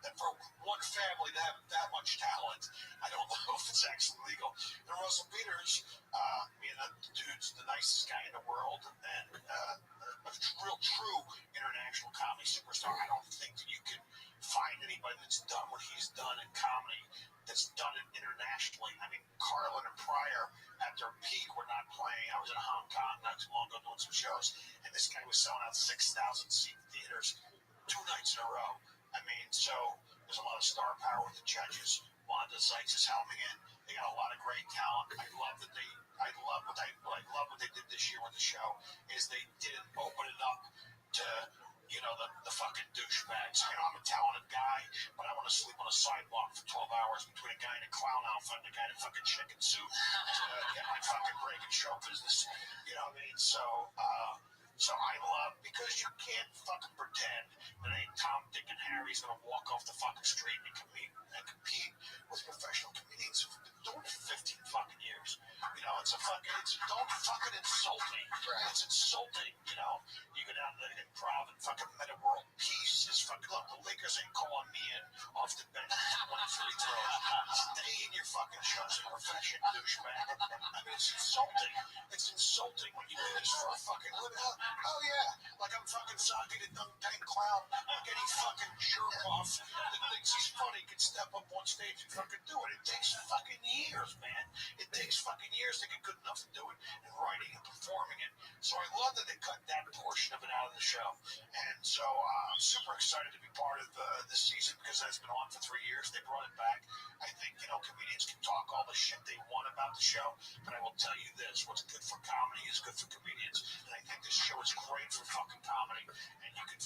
S5: that for one family to have that much talent, I don't know if it's actually legal. And Russell Peters, the dude's the nicest guy in the world, and a real true international comedy superstar. I don't think that you can find anybody that's done what he's done in comedy that's done it internationally. I mean, Carlin and Pryor at their peak were not playing. I was in Hong Kong not too long ago doing some shows, and this guy was selling out 6,000 seat theaters 2 nights in a row. I mean, so there's a lot of star power with the judges. Wanda Sykes is helming in. They got a lot of great talent. I love what they did this year with the show is they didn't open it up to the fucking douchebags. I'm a talented guy, but I want to sleep on a sidewalk for 12 hours between a guy in a clown outfit and a guy in a fucking chicken suit to get my fucking break in show business. You know what I mean? So I love, because you can't fucking pretend that ain't Tom, Dick, and Harry's gonna walk off the fucking street and compete with professional comedians who've been doing it for 15 fucking years. Don't fucking insult me. Right. It's insulting, You go down to the Improv and fucking Meta World Peace is fucking, look, the Lakers ain't calling me in off the bench for 20 free throws. Stay in your fucking shows, you profession douchebag. I mean, it's insulting. It's insulting when you do this for a fucking living. Oh yeah, like I'm fucking Saki the dumb tank clown getting fucking jerk off that thinks he's funny can step up on stage and fucking do it. It takes fucking years, man. It takes fucking years to get good enough to do it, and writing and performing it. So I love that they cut that portion of it out of the show. And so I'm super excited to be part of this season because it's been on for 3 years. They brought it back. I think, comedians can talk all the shit they want about the show, but I will tell you this, what's good for comedy is good for comedians. And I think this show is great for fucking comedy. And you can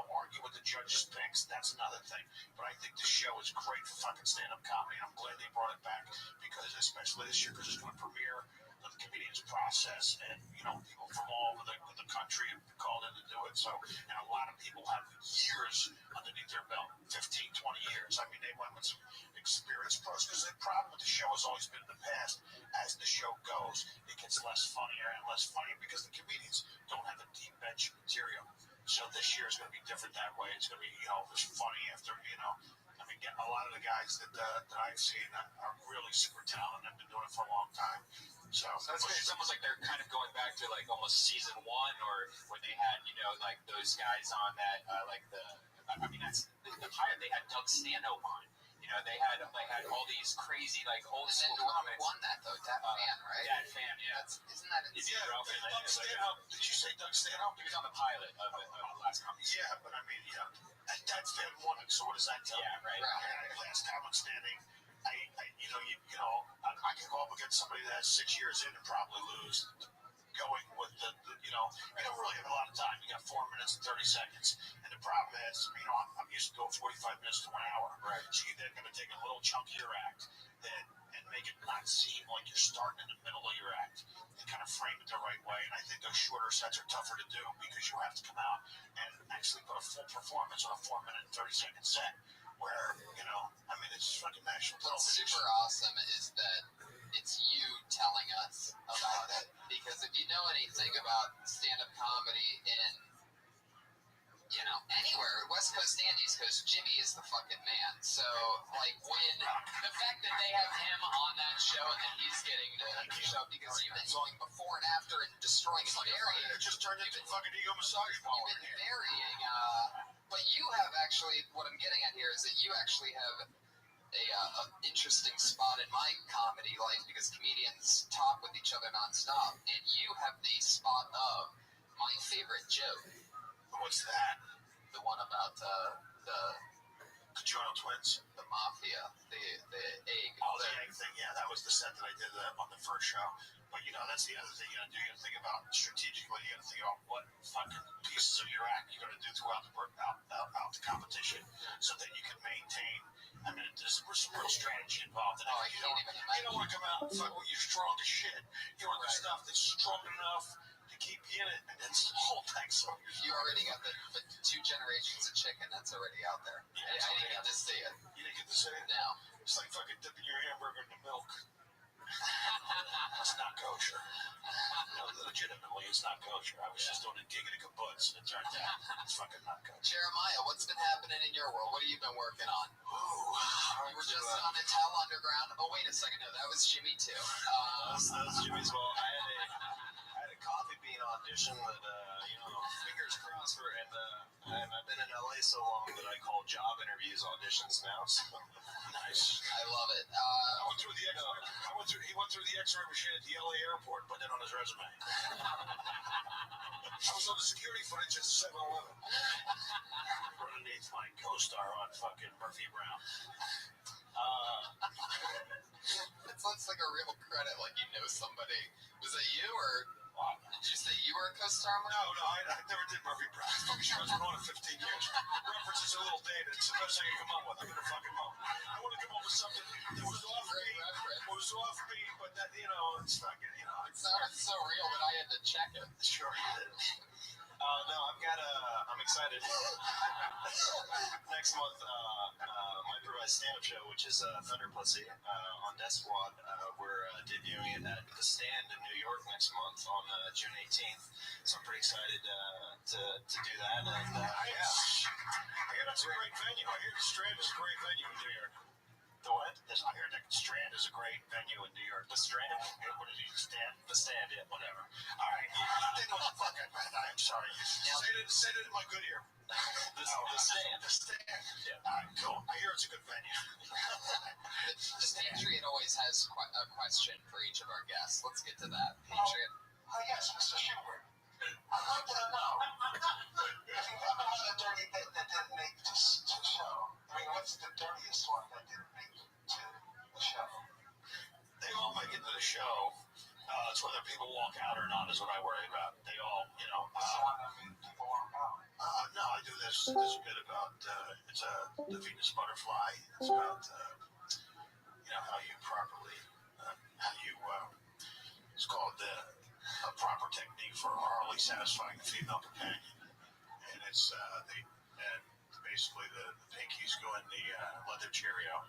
S5: argue with the judges' picks. That's another thing. But I think this show is great for fucking stand-up comedy. I'm glad they brought it back because, especially this year, because it's going to premiere the comedians process, and people from all over the country have called in to do it. So, and a lot of people have years underneath their belt, 15, 20 years. I mean, they went with some experienced pros, because the problem with the show has always been in the past, as the show goes, it gets less funnier and less funnier because the comedians don't have a deep bench of material. So this year is going to be different that way. It's going to be, just funny after, I mean, a lot of the guys that I've seen are really super talented and have been doing it for a long time. So
S7: it's almost like they're kind of going back to like almost season 1, or when they had, like those guys on that, that's the pilot. They had Doug Stanhope on. They had all these crazy like old school comics.
S1: Won that though, that fan, right?
S7: That fan, yeah.
S1: Isn't that insane?
S5: Doug Stanhope. Did you say Doug Stanhope?
S7: He was on the pilot of the last comic.
S5: Yeah, but I mean, that fan won it. So what does that tell you?
S7: Yeah, right.
S5: Last comic standing. I can go up against somebody that has 6 years in and probably lose. Going with the you don't really have a lot of time. You got 4 minutes and 30 seconds, and the problem is, I'm used to doing 45 minutes to 1 hour.
S7: Right.
S5: So you're then going to take a little chunkier act and make it not seem like you're starting in the middle of your act and kind of frame it the right way. And I think those shorter sets are tougher to do because you have to come out and actually put a full performance on a 4 minute and 30-second set. Where it's fucking national television.
S1: What's super awesome is that it's you telling us about it, because if you know anything about stand-up comedy in anywhere, West Coast and East Coast, Jimmy is the fucking man. So like, when the fact that they have him on that show and that he's getting to show, because you've been going before and after and destroying and burying.
S5: It just turned into fucking ego massage ball.
S1: You've been burying, but you have actually, what I'm getting at here is that you actually have a interesting spot in my comedy life, because comedians talk with each other nonstop, and you have the spot of my favorite joke.
S5: What's that?
S1: The one about the
S5: Conjoinal twins.
S1: The Mafia, the egg.
S5: Oh, the egg thing. Yeah, that was the set that I did on the first show. But that's the other thing you gotta do. You gotta think about strategically. You gotta think about what fucking pieces of your act you're gonna do throughout the competition, so that you can maintain. I mean, there's some real strategy involved in it. You don't want to come out and fuck with your strong as shit. You want the stuff that's strong enough to keep you in it, and then the whole thing. So
S1: you already got the 2 generations of chicken that's already out there. Yeah, I didn't get to see it.
S5: You didn't get to see it?
S1: No.
S5: It's like fucking dipping your hamburger in the milk. It's not kosher. Legitimately, it's not kosher. I was just doing a gig at a kibbutz, and it turned out it's fucking not kosher.
S1: Jeremiah, what's been happening in your world? What have you been working on?
S5: Ooh,
S1: you were just on Intel Underground. Oh, wait a second. No, that was Jimmy, too.
S5: That was Jimmy's. Well, I had a coffee bean audition that, fingers crossed for, and I've been in LA so long that I call job interviews auditions now. So. Nice.
S1: I love it.
S5: He went through the X-ray machine at the LA airport, put that on his resume. I was on the security footage at 7-Eleven. Underneath my co-star on fucking Murphy Brown.
S1: It sounds like a real credit, like you know somebody. Was it you, or did you say you were a co-star?
S5: No, I never did Murphy Brown. Fucking show has been on in 15 years. Reference is a little dated. It's the best I can come up with. I'm gonna fucking know. I want to come up with something that was offbeat. It was offbeat, but that it's fucking
S1: It sounded so real that I had to check it.
S5: Sure you did. No, I'm excited. Next month, my improvised stand-up show, which is Thunder Pussy on Death Squad. We're debuting it at the Stand in New York next month on June 18th. So I'm pretty excited to do that. And I hear it's a great venue. I hear the Strand is a great venue in New York. The what? I heard the Strand is a great venue in New York. The Strand? What is it? The Stand? The Stand, yeah, whatever. All right. You didn't know what the fuck I meant. I'm sorry. Say it in my good ear. The Stand. The Stand. Yeah. All right, cool. I hear it's a good venue.
S1: The Patriot always has a question for each of our guests. Let's get to that. Patriot.
S9: Yes, Mr. Schubert. I'd like to know if you've ever had a dirty bit that didn't make to show. I mean, what's the dirtiest one that didn't make to the show?
S5: They all make it to the show. It's whether people walk out or not is what I worry about. They all,
S9: What's the one that made people walk out?
S5: No, I do this bit about, it's the Venus butterfly. It's about, how you properly, it's called a proper technique for orally satisfying the female companion. And it's, basically the pinkies go in the leather Cheerio.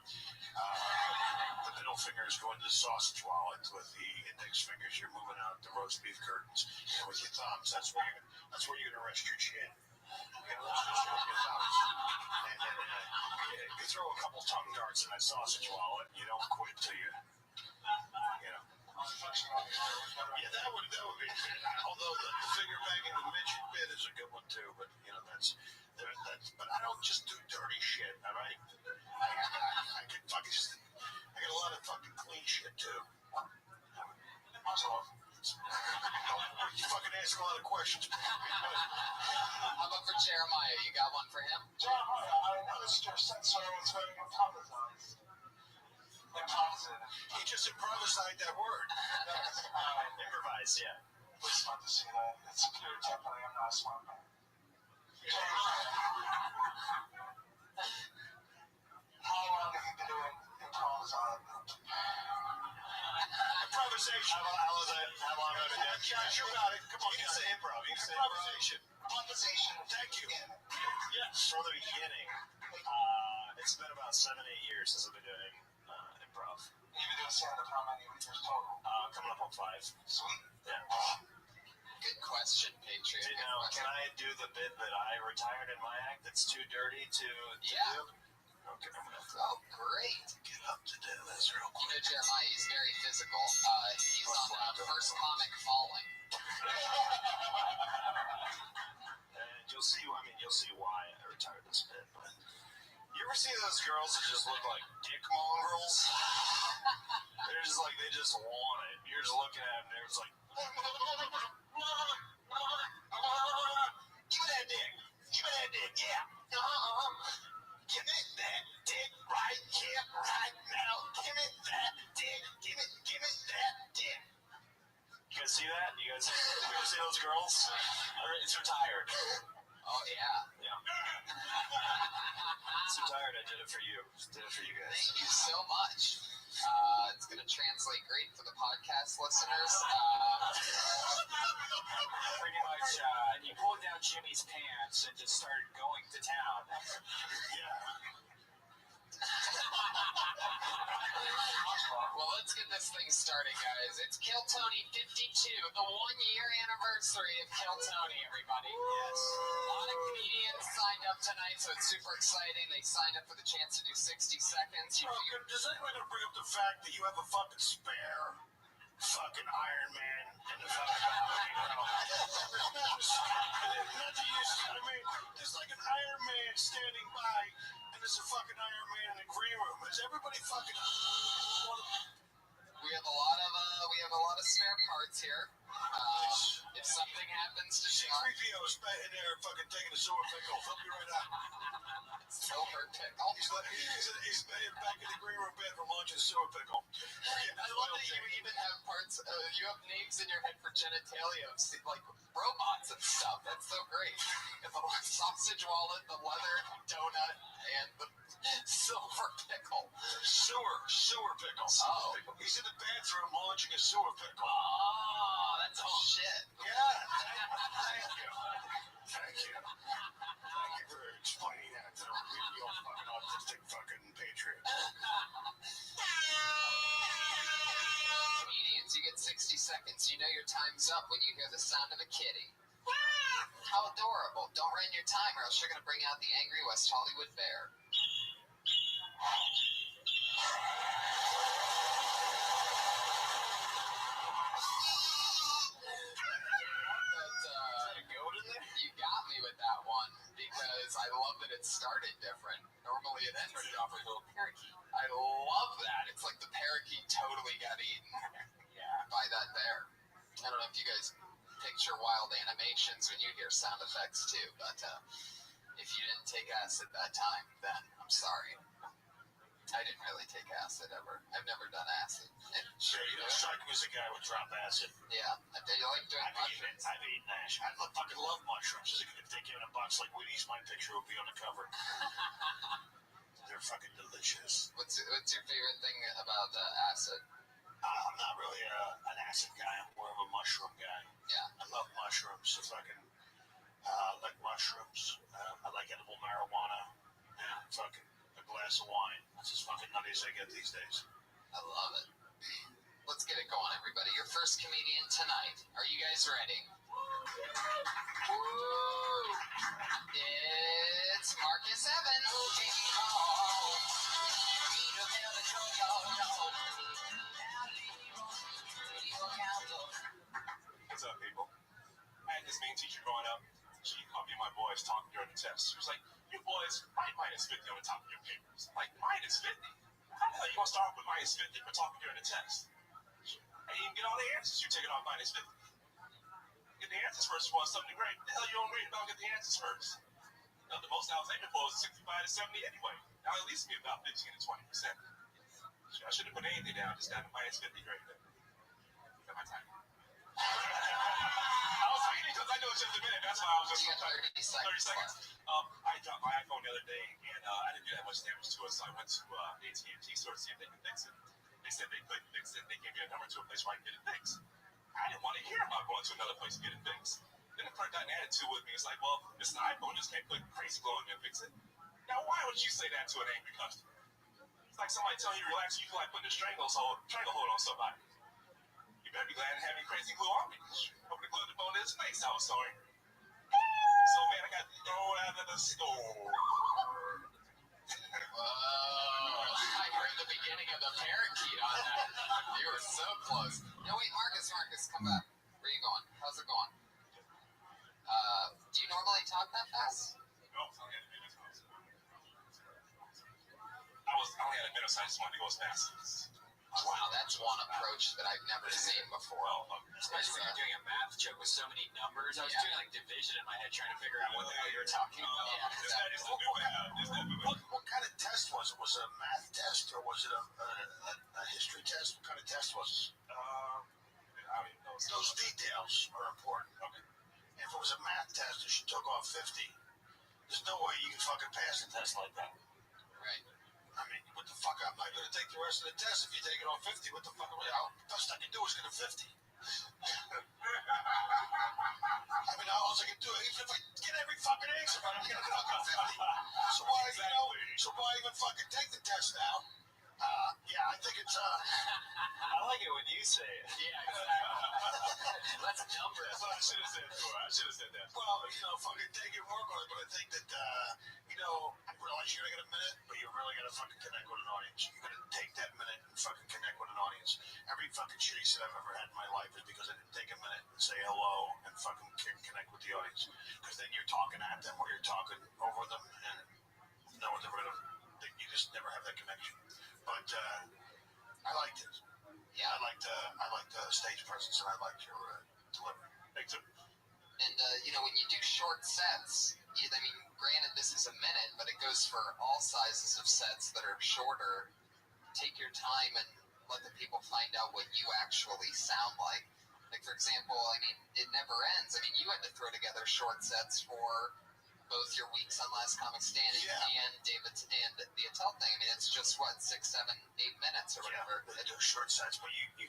S5: The middle fingers go into the sausage wallet. With the index fingers, you're moving out the roast beef curtains. And with your thumbs, that's where you're gonna rest your chin. You're gonna rest your chin with your thumbs. And then you throw a couple tongue darts in that sausage wallet. And you don't quit till you. Yeah, that would be a bit. Although the finger banging the midget bit is a good one too. But that's. But I don't just do dirty shit, all right? I can fucking I got a lot of fucking clean shit too. So, you fucking ask a lot of questions.
S1: How about for Jeremiah? You got one for him?
S9: Jeremiah, I noticed your sensor was very improvised.
S5: He just improvised that word. Improvise, yeah.
S9: It's fun to see that. It's pure technically, I'm not a smart man. How long have you been doing
S5: improvisation? How long have you been doing? Yeah, sure about it. Come on, you can say improv. You can say improvisation.
S9: Improvisation.
S5: Thank you. Yes, from the beginning. It's been about 7-8 years since I've been doing improv.
S9: You've been doing stand-up how many years total?
S5: Coming up on 5.
S9: Sweet.
S5: Yeah.
S1: Good question, Patriot.
S5: Can I do the bit that I retired in my act that's too dirty to do? Okay, I'm gonna
S1: great.
S5: Get up to do this real quick.
S1: Jeremiah, he's very physical. He's on First Comic Falling.
S5: And you'll see why I retired this bit, but you ever see those girls that just look like dick mongrels? They're just like, they just want it. You're just looking at them, and they're just like, give me that dick. Give me that dick, yeah. Give me that dick right here, right now. Give me that dick. Give me that dick. You guys see that? You guys see those girls? It's retired.
S1: Oh, yeah.
S5: It's retired. I did it for you. Did it for you guys.
S1: Thank you so much. It's going to translate great for the podcast listeners.
S14: Pretty much, you pulled down Jimmy's pants and just started going to town.
S1: Well, let's get this thing started, guys. It's Kill Tony 52, the 1-year anniversary of Kill Tony, everybody.
S5: Yes.
S1: A lot of comedians signed up tonight, so it's super exciting. They signed up for the chance to do 60 seconds.
S5: Does anyone gonna bring up the fact that you have a fucking spare fucking Iron Man in the fucking I mean, there's like an Iron Man standing by, and there's a fucking Iron Man in the green room. Is everybody fucking?
S1: We have a lot of spare parts here. If something happens to Sean,
S5: C-3PO is in there fucking taking a sewer pickle. Help me right out.
S1: silver pickle.
S5: He's back in the green room bed for lunch and sewer pickle.
S1: I love that you even have parts. You have names in your head for genitalia, like robots and stuff. That's so great. And the sausage wallet, the leather donut, and the silver pickle.
S5: Sewer pickle.
S1: Oh.
S5: He's in the bathroom launching a sewer pickle.
S1: Oh, that's all shit.
S5: Yeah. Thank you. Thank you for explaining that to the real fucking autistic fucking patriot.
S1: Comedians, you get 60 seconds. You know your time's up when you hear the sound of a kitty. How adorable. Don't run your time or else you're going to bring out the angry West Hollywood bear. You got me with that one because I love that it started different. Normally it ended off with a little parakeet. I love that. It's like the parakeet totally got eaten by that bear. I don't know if you guys picture wild animations when you hear sound effects too, but if you didn't take acid that time, then I'm sorry. I didn't really take acid ever. I've never done acid. And
S5: Sure, you know, strike me as a guy with drop acid.
S1: yeah, I do like doing mushrooms.
S5: I've eaten ash. I fucking love mushrooms. If they came in a box like Wheaties, my picture would be on the cover. They're fucking delicious.
S1: What's your favorite thing about acid?
S5: I'm not really an acid guy. I'm more of a mushroom guy.
S1: Yeah.
S5: I love mushrooms. So fucking, like mushrooms. I like edible marijuana and fucking a glass of wine. That's as fucking nutty as I get these days.
S1: I love it. Let's get it going, everybody. Your first comedian tonight. Are you guys ready? It's Marcus Evans.
S5: What's up, people? I had this main teacher growing up. She caught me and my boys talking during the test. She was like, "You boys, write -50 on the top of your papers." I'm like, -50? How the hell you gonna start with -50 for talking during the test? I didn't even get all the answers. You take it off -50. Get the answers first. You want something great. The hell you don't read about? Get the answers first. You know, the most I was aiming for was 65 to 70 anyway. Now at least be about 15 to 20%. I shouldn't have put anything down. Just got a -50 grade. Got my time. I was waiting because I know it's just a minute. That's why I was just
S1: You got 30 seconds.
S5: 30 seconds. I dropped my iPhone the other day, and I didn't do that much damage to it, so I went to AT&T store to see if they could fix it. They said they couldn't fix it. They gave me a number to a place where I can get it fixed. I didn't want to hear about going to another place to get it fixed. Then the clerk got an attitude with me. It's like, well, it's an iPhone. Just can't put crazy glue in and fix it. Now, why would you say that to an angry customer? It's like somebody telling you to relax. You feel like putting a stranglehold on somebody. You better be glad to have any crazy glue on me. Open the glue to the bone in his face. I was sorry. So, man, I got thrown out of the store.
S1: Whoa. I heard the beginning of the parakeet on that. You were so close. No, wait, Marcus, come back. Where you going? How's it going? Do you normally talk that fast?
S5: No, I only had a minute. I only had a minute, so I just wanted to go as fast as
S1: Wow, that's one approach that I've never seen before.
S7: Especially when you're doing a math joke with so many numbers. I was doing like division in my head, trying to figure out what the hell you were talking about.
S1: Yeah, exactly.
S3: What kind of test was it? Was it a math test or was it a history test? What kind of test was it?
S7: I don't even know.
S3: Those details are important. Okay. If it was a math test and she took off 50, there's no way you can fucking pass a test like that.
S1: Right.
S3: I mean, what the fuck? I'm not going to take the rest of the test. If you take it off 50, what the fuck? The best I can do is get a 50. I mean, all I can do, even if I get every fucking answer, I'm going to get a fucking 50. So why even fucking take the test now? Yeah, I think it's,
S7: I like it when you say it.
S1: Yeah, exactly. Let's number it.
S3: That's what I should have said before. I should have said that. Well, fucking take it, work on it, but I think that, I realize you're going to get a minute, but you're really going to fucking connect with an audience. You're going to take that minute and fucking connect with an audience. Every fucking shitty set I've ever had in my life is because I didn't take a minute and say hello and fucking connect with the audience. Because then you're talking at them or you're talking over them, and no one's ever going to, you just never have that connection. But, I liked it. Yeah, I liked the stage presence, and I liked your delivery. Thanks.
S1: And, when you do short sets, granted this is a minute, but it goes for all sizes of sets that are shorter. Take your time and let the people find out what you actually sound like. Like, for example, it never ends. You had to throw together short sets for both your weeks on Last Comic Standing and David's and the Attell thing. It's just, 6, 7, 8 minutes or whatever.
S3: Yeah, they're short sets, but you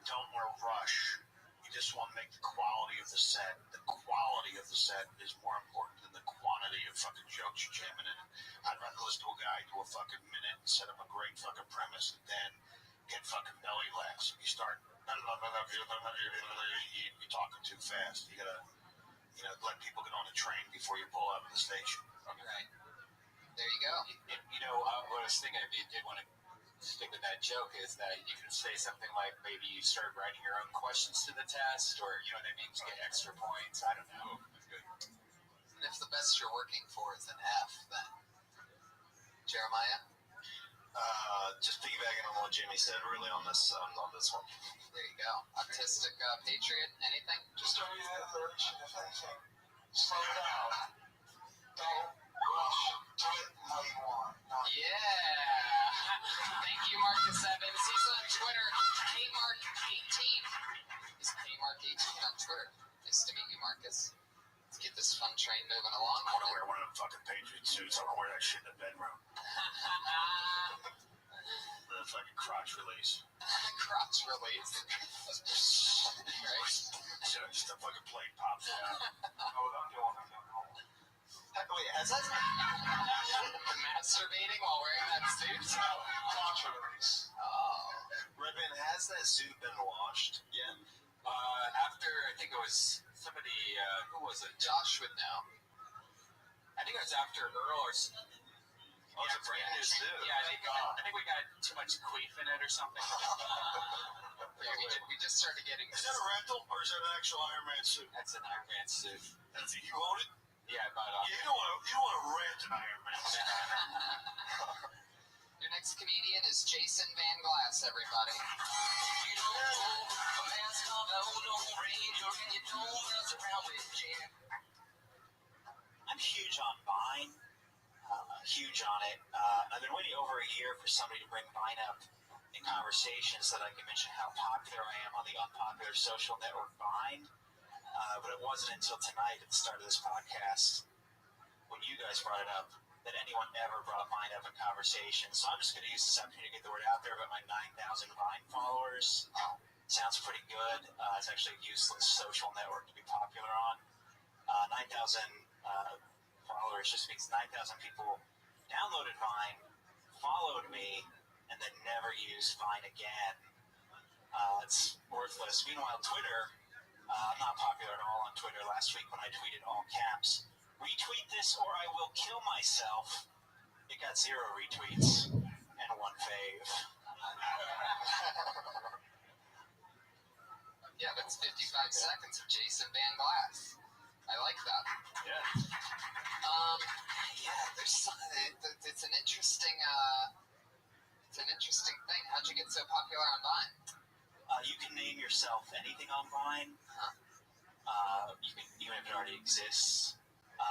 S3: don't want to rush. You just want to make the quality of the set. The quality of the set is more important than the quantity of fucking jokes you're jamming in. I'd rather listen to a guy do a fucking minute and set up a great fucking premise and then get fucking belly laughs. If you start, you're talking too fast. You gotta let people get on the train before you pull out of the station.
S1: Right. There you go.
S7: What I was thinking, if you did want to stick with that joke, is that you can say something like maybe you start writing your own questions to the test, or you know what I mean, to get extra points. I don't know. That's good.
S1: And if the best you're working for is an F, then Jeremiah?
S5: Just piggybacking on what Jimmy said, really, on this one.
S1: There you go. Autistic Patriot. Anything?
S3: Just don't use that alliteration, if anything. Slow down. Don't rush. Do it how you want.
S1: Yeah. Thank you, Marcus Evans. He's on Twitter, KMark18. He's KMark18 on Twitter. Nice to meet you, Marcus. Let's get this fun train moving along.
S3: I want to wear one of them fucking Patriot suits. I want to wear that shit in the bedroom. The fucking crotch release.
S1: Crotch release. Right?
S3: Just a fucking plate pops out.
S5: Wait, has that?
S1: Masturbating while wearing that suit?
S3: Crotch release.
S1: Oh.
S5: Rabbi, has that suit been washed yet?
S7: After, I think it was somebody, who was it?
S1: Josh would know.
S7: I think it was after Earl or...
S5: Oh, it's a brand new suit.
S7: Yeah, I think we got too much queef in it or something.
S1: We just started getting...
S3: Is that a rental or is that an actual Iron Man suit?
S7: That's an Iron Man suit.
S3: You own it?
S7: Yeah, but...
S3: You don't want to rent an Iron Man suit.
S1: Your next comedian is Jason Van Glass, everybody.
S14: I'm huge on Vine. Huge on it. I've been waiting over a year for somebody to bring Vine up in conversations so that I can mention how popular I am on the unpopular social network Vine. But it wasn't until tonight at the start of this podcast, when you guys brought it up, that anyone ever brought Vine up in conversation. So I'm just going to use this opportunity to get the word out there about my 9,000 Vine followers. Sounds pretty good. It's actually a useless social network to be popular on. 9,000 followers just means 9,000 people downloaded Vine, followed me, and then never used Vine again. It's worthless. Meanwhile, Twitter, I'm not popular at all on Twitter. Last week when I tweeted all caps, retweet this or I will kill myself, it got 0 retweets and 1 fave.
S1: Yeah, that's 55 seconds of Jason Van Glass. I like that.
S5: Yeah.
S1: Yeah, it's an interesting It's an interesting thing. How'd you get so popular on Vine?
S14: You can name yourself anything on Vine. You can, even if it already exists.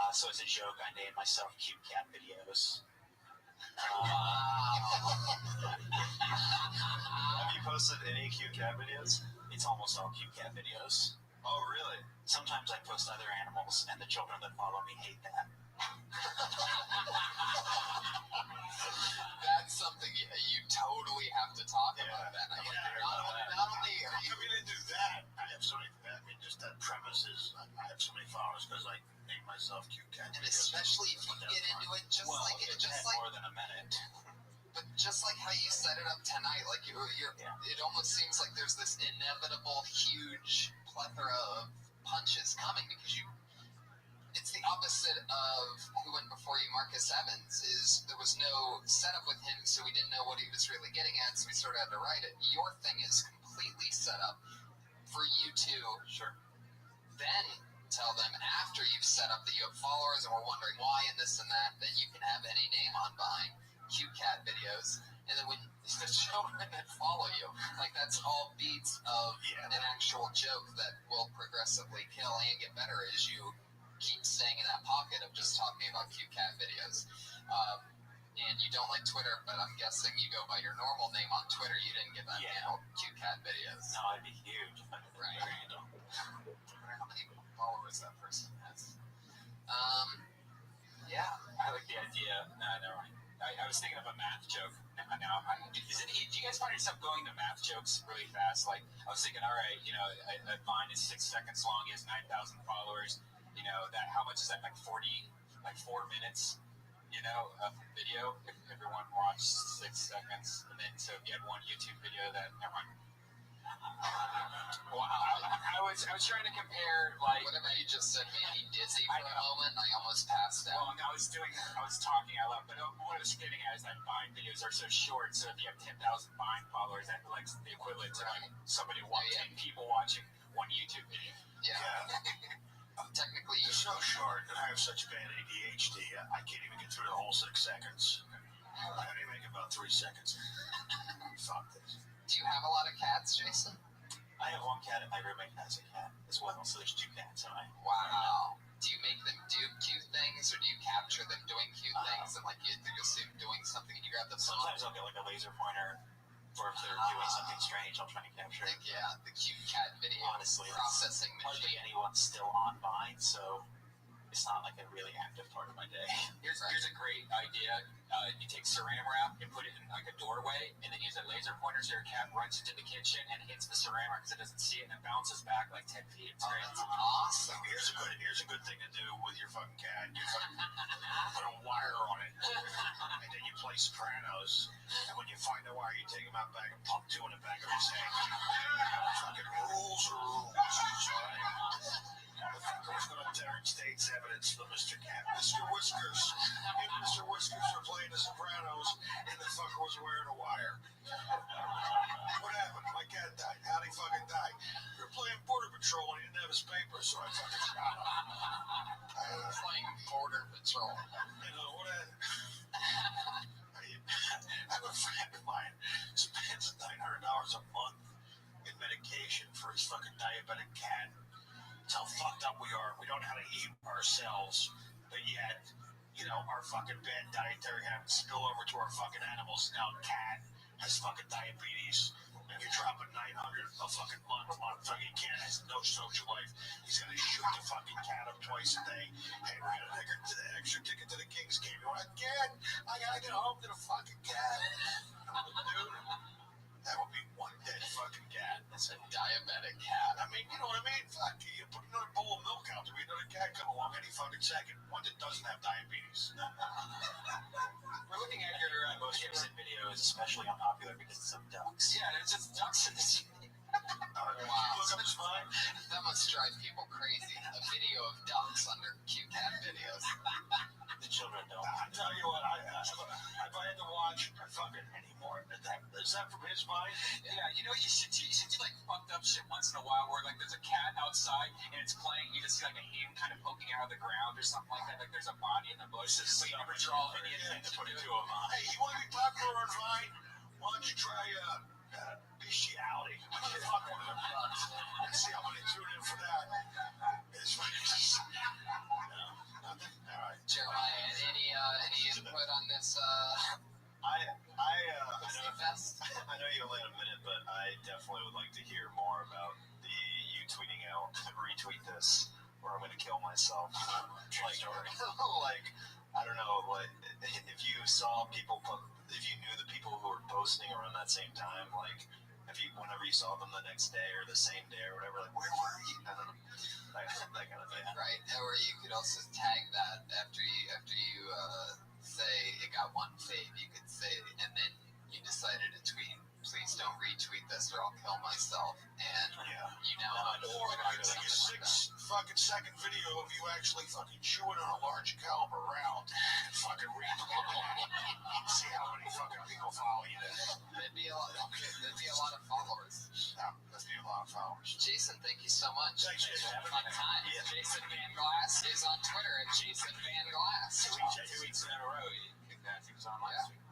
S14: So as a joke, I named myself Cute Cat Videos.
S5: Have you posted any cute cat videos?
S14: It's almost all cute cat videos.
S5: Oh, really?
S14: Sometimes I post other animals, and the children that follow me hate that.
S1: That's something you totally have to talk about, Ben. I mean, not only are you...
S12: I mean, I do that. I have so many, just that premise is I have so many followers because I name myself Cute Cat.
S1: And especially if you get into it
S14: More than a minute.
S1: But just like how you set it up tonight, like it almost seems like there's this inevitable huge plethora of punches coming because it's the opposite of who went before you, Marcus Evans, is there was no setup with him, so we didn't know what he was really getting at, so we sort of had to write it. Your thing is completely set up for you to then tell them after you've set up that you have followers and we're wondering why and this and that you can have any name on Vine. Cute Cat Videos, and then when the children that follow you, like that's all beats of an actual joke that will progressively kill and get better as you keep staying in that pocket of just talking about Cute Cat Videos. And you don't like Twitter, but I'm guessing you go by your normal name on Twitter. You didn't get that handle, Cute Cat Videos.
S14: No, I'd be huge if I did that handle.
S1: I wonder how many followers that person has. Yeah,
S7: I like the idea. Never mind. I was thinking of a math joke. Now, do you guys find yourself going to math jokes really fast? Like, I was thinking, all right, a Vine is 6 seconds long. He has 9,000 followers. How much is that? Like 4 minutes, of video. If everyone watched 6 seconds, and then so if you had one YouTube video that, never mind. Well, I was trying to compare, like,
S1: whatever you just said made me dizzy for a moment, and I almost passed out.
S7: Well, I was talking out loud, but what I was getting at is that Vine videos are so short, so if you have 10,000 Vine followers, that's like the equivalent to like somebody watching, people watching one YouTube video.
S1: Yeah. Technically,
S12: It's so short, and I have such bad ADHD, I can't even get through the whole 6 seconds. I only make about 3 seconds. Fuck this.
S1: Do you have a lot of cats, Jason?
S14: I have one cat, and my roommate has a cat as well, so there's 2 cats.
S1: Wow. Do you make them do cute things, or do you capture them doing cute things, and like you'll see them doing something, and you grab them?
S14: Sometimes I'll get like a laser pointer, or if they're doing something strange, I'll try and capture it.
S1: Yeah, the cute cat video processing
S14: hardly
S1: machine.
S14: Anyone's still on Vine, so it's not like a really active part of my day.
S7: Here's a great idea. You take saran wrap and put it in like a doorway, and then use a laser pointer so your cat runs into the kitchen and hits the saran wrap because it doesn't see it, and it bounces back like 10 feet. It's great.
S1: Awesome.
S12: Here's a good thing to do with your fucking cat. You fucking put a wire on it, and then you play Sopranos. And when you find the wire, you take him out back and pump 2 in the back of his head. Fucking rules are rules. Right? The fucker's gonna tear state's evidence for Mr. Cat. Mr. Whiskers. If Mr. Whiskers were playing the Sopranos, and the fucker was wearing a wire. What happened? My cat died. How'd he fucking die? We were playing Border Patrol, and he didn't have his papers, so I fucking shot him.
S1: Playing Border Patrol.
S12: What I have a friend of mine spends $900 a month in medication for his fucking diabetic cat. It's how fucked up we are. We don't know how to eat ourselves, but yet, our fucking bad dietary habits spill over to our fucking animals. Now, cat has fucking diabetes, and you're dropping $900 a fucking month on fucking cat has no social life. He's gonna shoot the fucking cat up twice a day. Hey, we're gonna take the extra ticket to the Kings game. You want a cat? I gotta get home to the fucking cat. Dude, that would be one dead fucking cat.
S1: That's a diabetic cat.
S12: I mean, you know what I mean? Fuck, you put another bowl of milk out, there'll be another cat come along any fucking second. One that doesn't have diabetes.
S7: We're looking at your
S14: most recent video is especially unpopular because it's of ducks.
S7: Yeah, there's just ducks in the scene.
S1: Wow.
S12: Look up his mind.
S1: That must drive people crazy. A video of ducks under Cute Cat Videos.
S14: The children don't.
S12: I tell you what, if I had to watch fucking anymore, is that from his mind?
S7: Yeah, you should do like fucked up shit once in a while where like there's a cat outside and it's playing, you just see like a hand kind of poking out of the ground or something like that, like there's a body in the bushes, so you never draw any attention to it.
S12: Hey, you want to be popular on Vine?
S3: Why don't you try bestiality? Fuck one of them bugs. Let's see how many tune in for that. It's nothing. All right.
S1: Jeremiah, any input on this?
S5: I know you only had a minute, but I definitely would like to hear more about you tweeting out, retweet this, or I'm going to kill myself. Like, I don't know, like, if you saw people, if you knew the people who were posting around that same time, like, whenever you saw them the next day or the same day or whatever, like, where were you? I don't know, that kind of thing.
S1: Right, or you could also tag that after you say it got one fave, you could say, and then you decided to tweet, please don't retweet this or I'll kill myself, and you now have
S3: or I could take a 6-fucking-second video of you actually fucking chewing on a large caliber round and fucking see how many fucking people follow you there.
S1: That'd be a lot of followers.
S3: Yeah, that'd be a lot of followers.
S1: Jason, thank you so much.
S3: Thanks, Jason.
S1: Fun time. Yeah. Jason Van Glass is on Twitter at Jason Van Glass.
S7: 2 weeks in a row, he was on last week.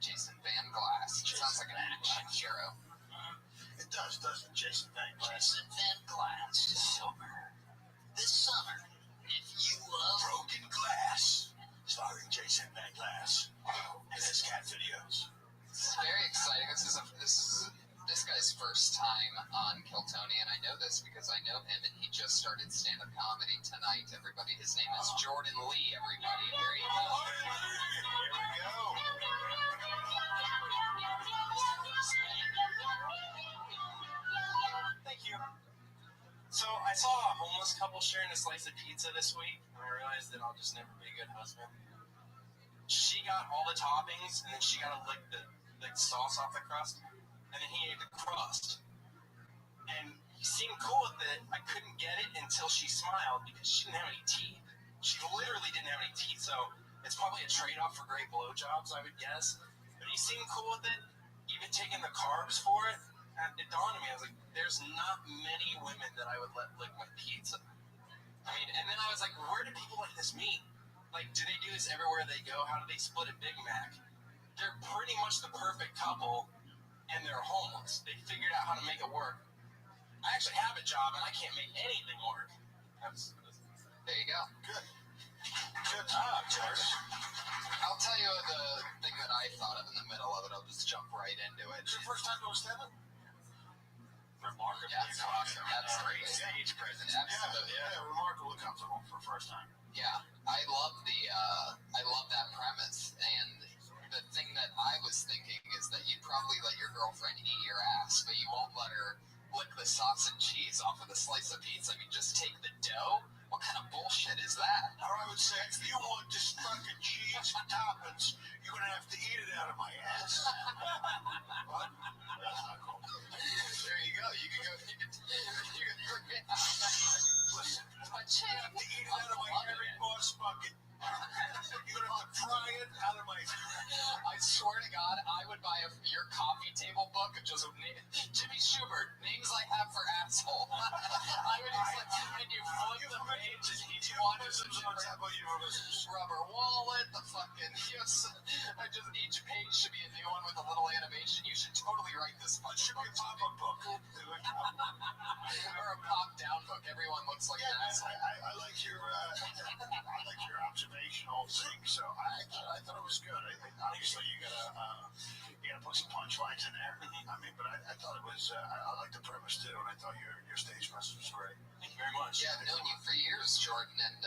S1: Jason Van Glass. Sounds like an action hero.
S3: It does, doesn't it, Jason Van Glass?
S1: Jason Van Glass. This summer, if you love
S3: Broken Glass, starring Jason Van Glass and his cat videos.
S1: It's very exciting. This guy's first time on Kiltony, and I know this because I know him, and he just started stand-up comedy tonight. Everybody, his name is Jordan Lee. Everybody, there you go.
S3: Here we go.
S7: Thank you. So I saw a homeless couple sharing a slice of pizza this week, and I realized that I'll just never be a good husband. She got all the toppings, and then she got to lick the sauce off the crust, and then he ate the crust. And he seemed cool with it. I couldn't get it until she smiled because she didn't have any teeth. She literally didn't have any teeth, so it's probably a trade-off for great blowjobs, I would guess. But he seemed cool with it, even taking the carbs for it. And it dawned on me, I was like, there's not many women that I would let lick my pizza. I mean, and then I was like, where do people like this meet? Like, do they do this everywhere they go? How do they split a Big Mac? They're pretty much the perfect couple, and they're homeless. They figured out how to make it work. I actually have a job, and I can't make anything work.
S1: There you go.
S3: Good. Good job, George.
S1: I'll tell you the thing that I thought of in the middle of it. I'll just jump right into it.
S3: It's your first time to stand-up?
S5: Remarkably
S1: That's awesome.
S5: Great
S1: Absolutely.
S5: stage presence.
S1: Absolutely.
S3: Yeah, remarkably comfortable for first time.
S1: Yeah, I love that premise, and the thing that I was thinking is that you'd probably let your girlfriend eat your ass, but you won't let her lick the sauce and cheese off of the slice of pizza. I mean, just take the dough. What kind of bullshit is that?
S3: Or I would say, if you want this fucking cheese and toppings, you're gonna have to eat it out of my ass. What? That's not cool.
S1: There you go. You can
S3: Listen, you're gonna have to eat it out of my Harry Boss bucket. You're gonna have to pry it out of my.
S1: I swear to God, I would buy your coffee table book of just Jimmy Schubert, names I have for asshole. I would just and you flip the page and each one is a rubber wallet, the fucking, each page should be a new one with a little animation. You should totally write this book. It should be a pop-up book. Or a pop-down book. Everyone looks like an asshole.
S3: I like your observational thing, so I thought it was good. Obviously, you gotta put some punchlines in there. I mean, but I thought it was. I like the premise too, and I thought your stage presence was great.
S7: Thank you very much.
S1: Yeah, I've known you for years, Jordan, and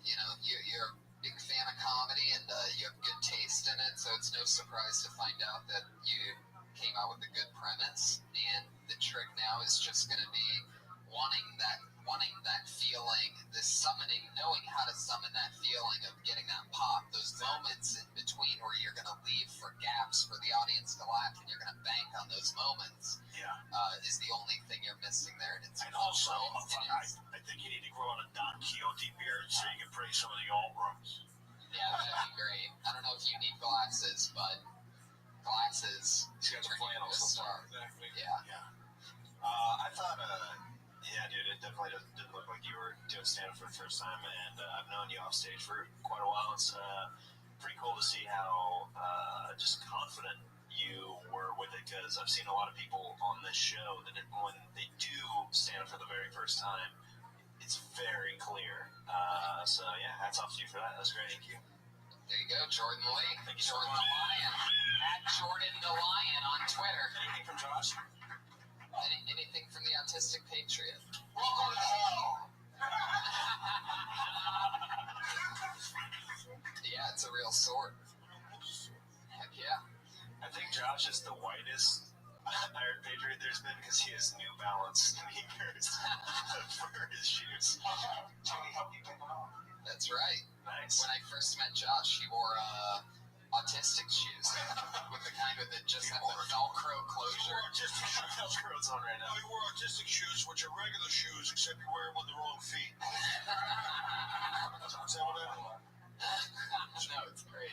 S1: you're a big fan of comedy, and you have good taste in it. So it's no surprise to find out that you came out with a good premise, and the trick now is just going to be wanting that feeling, this summoning, knowing how to summon that feeling of getting that pop, those moments in between where you're going to leave for gaps for the audience to laugh, and you're going to bank on those moments.
S3: Yeah.
S1: Is the only thing you're missing there. And
S3: also, I think you need to grow on a Don Quixote beard so you can praise some of the old rooms.
S1: Yeah, that'd be great. I don't know if you need glasses, but glasses
S7: He's got the
S1: turn you into a
S7: flannels.
S1: star.
S7: Exactly.
S1: Yeah.
S5: I thought, yeah, dude, it definitely didn't look like you were doing stand-up for the first time, and I've known you off stage for quite a while. It's pretty cool to see how just confident
S14: you were with it, because I've seen a lot of people on this show that when they do stand for the very first time, it's very clear. So yeah, hats off to you for that. That's great. Thank you.
S1: There you go, Jordan Lee.
S14: Thank you so
S1: Jordan
S14: much.
S1: the Lion. At Jordan the Lion on Twitter.
S14: Anything from Josh?
S1: Anything from the Autistic Patriot?
S12: Welcome to hell.
S1: Yeah, it's a real sword. Heck yeah.
S14: I think Josh is the whitest Iron Patriot there's been, because he has New Balance sneakers for his shoes.
S12: Tony helped you pick them up.
S1: That's right.
S14: Nice.
S1: When I first met Josh, he wore autistic shoes with the kind of that just have the Velcro
S12: You
S1: closure.
S12: wore autistic shoes.
S14: Velcro's on right
S12: No,
S14: now.
S12: you wore autistic shoes, which are regular shoes, except you wear them with the wrong feet. Is that what I mean?
S1: No, it's great.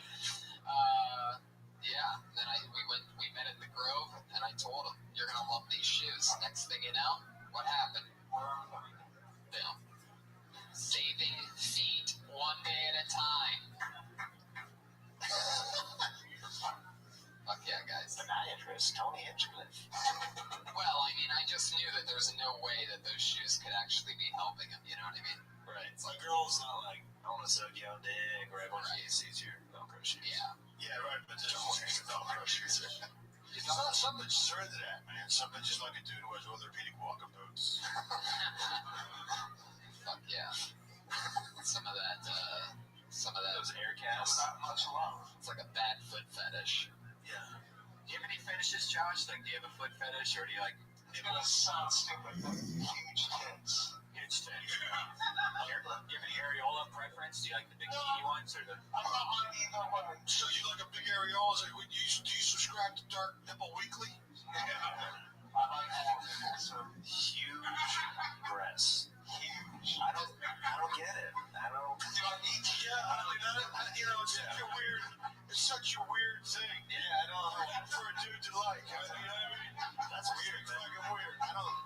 S1: Yeah. And then we met at the Grove, and I told him, "You're gonna love these shoes." Next thing you know, what happened? Boom. Saving feet one day at a time. Fuck yeah, guys.
S14: Podiatrist Tony Hinchcliffe.
S1: Well, I mean, I just knew that there was no way that those shoes could actually be helping him. You know what I mean?
S14: Right. It's like, girl's not like, I want to suck you on dick, or everyone sees your Velcro shoes.
S1: Yeah.
S12: Yeah, right, but just wearing the Velcro shoes. There's something absurd to that, man. Something just like a dude who has orthopedic walking boots.
S1: Fuck yeah. Some of that.
S14: Those air casts.
S12: Not much love.
S1: It's like a bad foot fetish.
S14: Yeah. Do you have any fetishes, Josh? Like, do you have a foot fetish, or do you like
S12: It's gonna sound stupid, but huge tits.
S14: huge tits? Do you have any areola preference? Do you like the bikini ones, or the...
S12: I'm not on either one. So you like a big areola? Do you subscribe to Dark Nipple Weekly? I like all nipples, so
S14: huge breasts?
S12: huge.
S14: I don't get it. I don't...
S12: Do I need to? Yeah, I mean, you know, it's such a weird, it's such a weird thing.
S14: Yeah, I don't...
S12: For a dude to like, you know what I mean?
S14: That's weird, man.
S12: Fucking weird. I don't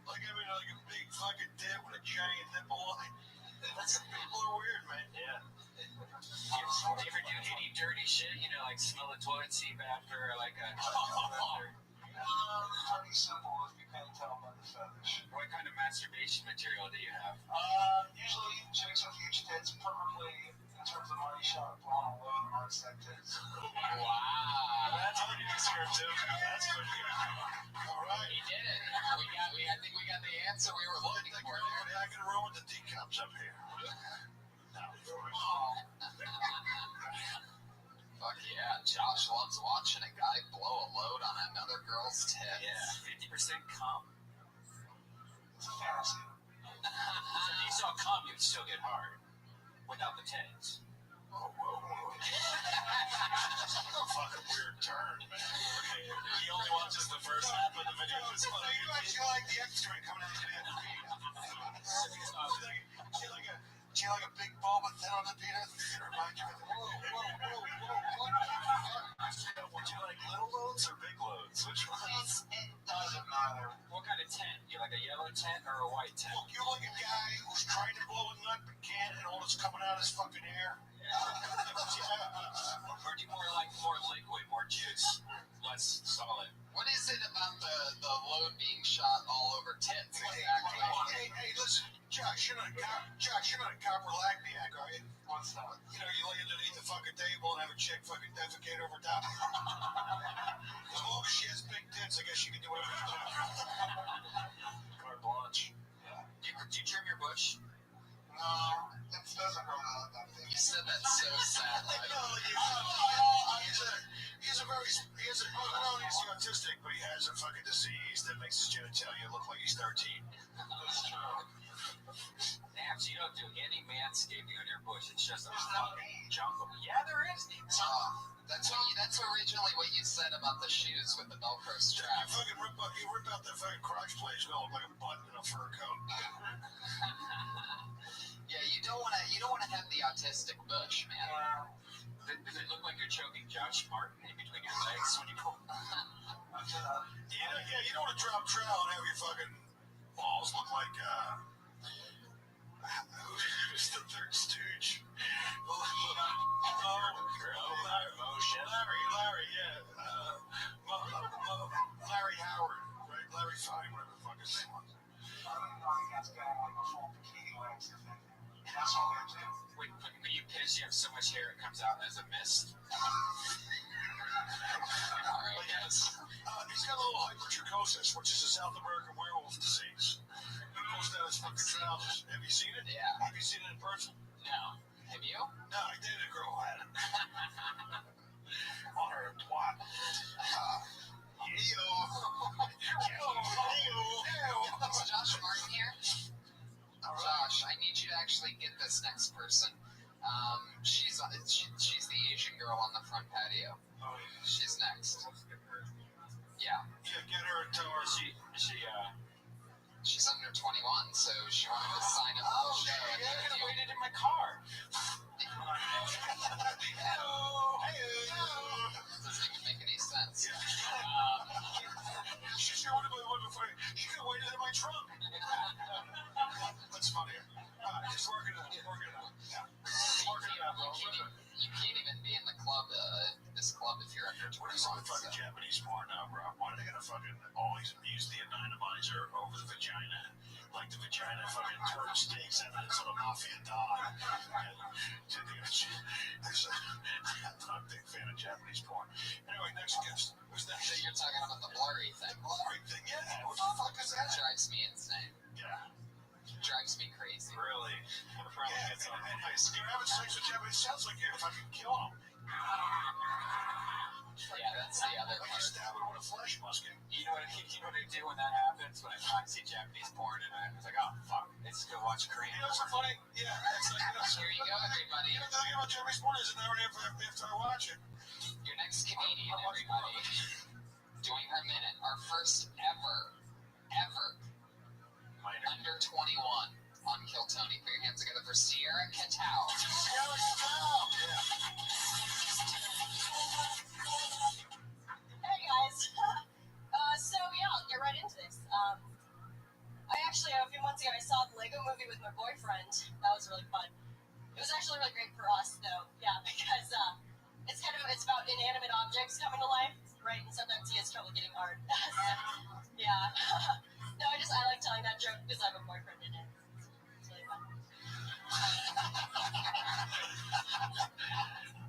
S12: like having like a big fucking dick with a giant nipple. People are weird, man.
S14: Yeah. Do you ever do any dirty shit? You know, like smell the toilet seat after, like a...
S12: Pretty simple if you can't tell by the fetish.
S14: What kind of masturbation material do you have?
S12: Usually chicks with huge tits, preferably in terms of money shot, blonde, low, and hard set tits.
S1: Wow.
S14: That's pretty descriptive. That's pretty good.
S12: All right.
S1: He did it. I think we got the answer we were looking for there.
S12: I can roll with the D-cups up here.
S1: Fuck yeah. Josh loves watching a guy blow a load on another girl's tits.
S14: Yeah, 50% cum.
S12: It's a fantasy.
S14: So if you saw cum, you'd still get hard. Without the tits.
S12: That's a fucking weird turn, man.
S14: He only watches the first half of the video. It's
S12: So
S14: funny.
S12: you actually like the extra coming out of your head. Do you like a big ball with thin on the penis? It reminds you of whoa.
S14: Would you like little loads or big loads? Which one?
S12: It doesn't matter.
S14: What kind of tent? You like a yellow tent or a white tent?
S12: Look, you like a guy who's trying to blow a nut but can't, and all that's coming out is fucking air.
S14: Or do you more like more liquid, more juice, less solid?
S1: What is it about the load being shot all over tits exactly?
S12: Hey, listen, Josh, you're not a copper lagniac, are you? What's that? You know, you lay underneath the fucking table and have a chick fucking defecate over top. As long as she has big tits, I guess she can do whatever she wants.
S14: Carte blanche. Do you trim your bush?
S12: No, it doesn't grow out that big.
S1: You said that so sadly.
S12: No, he's not only is he autistic, but he has a fucking disease that makes his genitalia look like he's 13.
S14: That's true. Damn, so you don't do any manscaping on your bush. It's just a fucking jungle. Yeah, there is.
S1: That's originally what you said about the shoes with the Velcro strap.
S12: You rip out that fucking crotch plate, it's gonna look like a button in a fur coat.
S1: Yeah, you don't want to have the autistic bush, man.
S14: Does it look like you're choking Josh Martin in between your legs when you pull?
S12: You don't want to drop trout and have your fucking balls look like
S3: Who's the third stooge? Larry, yeah. Larry Howard, right? Larry Fine, whatever the fuck his name was.
S7: When you piss, you have so much hair it comes out as a mist.
S3: Alright, yes. He's got a little hypertrichosis, which is a South American werewolf disease. He pulls down his fucking trousers. Have you seen it?
S1: Yeah.
S3: Have you seen it in person?
S1: No. Have you?
S3: No, I dated a girl who had it. On her twat.
S1: Is Josh Martin here? Josh, I need you to actually get this next person. She's the Asian girl on the front patio.
S3: Oh,
S1: She's next.
S3: yeah,
S1: Yeah.
S3: get her and tell her.
S1: She's under 21, so she wanted to sign up for the show.
S7: I could have waited in my car.
S1: Doesn't even make any sense.
S3: She sure would have been one before. She could have waited in my trunk. That's funny. Just working it out. Yeah. Working it out, bro.
S1: You can't even be in the club, this club, if you're under 21.
S3: What is it with fucking Japanese porn now, bro? Why are they gonna fucking always use the anonymizer over the vagina? Like the vagina fucking turns takes evidence of a mafia dog. I'm not a big fan of Japanese porn. Anyway, next guest. Who's that?
S1: So you're talking about the blurry thing.
S3: The blurry thing, yeah. What the fuck is that?
S1: That drives me insane.
S3: Yeah.
S1: Drives me crazy.
S3: Really? Yeah, you're having sex with Japanese. Sounds like you're fucking killing them.
S1: Yeah, that's the other
S3: Like
S1: part.
S3: you stab it with a flesh musket.
S7: You know what I do when that happens? When I finally see Japanese porn and I was like, oh fuck, let's go watch Korean
S3: You know what's so
S7: porn.
S3: funny? Yeah, it's like,
S1: Here you go, everybody.
S3: You know, the thing about Japanese porn is an hour and a half after I watch it.
S1: Your next comedian, everybody. Doing her minute. Our first ever under 21 on Kill Tony. Put your hands together for Sierra Cattow.
S16: Hey guys. So yeah, I'll get right into this. I actually, a few months ago, I saw the Lego movie with my boyfriend. That was really fun. It was actually really great for us, though. Yeah, because it's about inanimate objects coming to life, right? And sometimes he has trouble getting hard. Yeah. No, I like telling that joke because I have a boyfriend in it. It's really fun.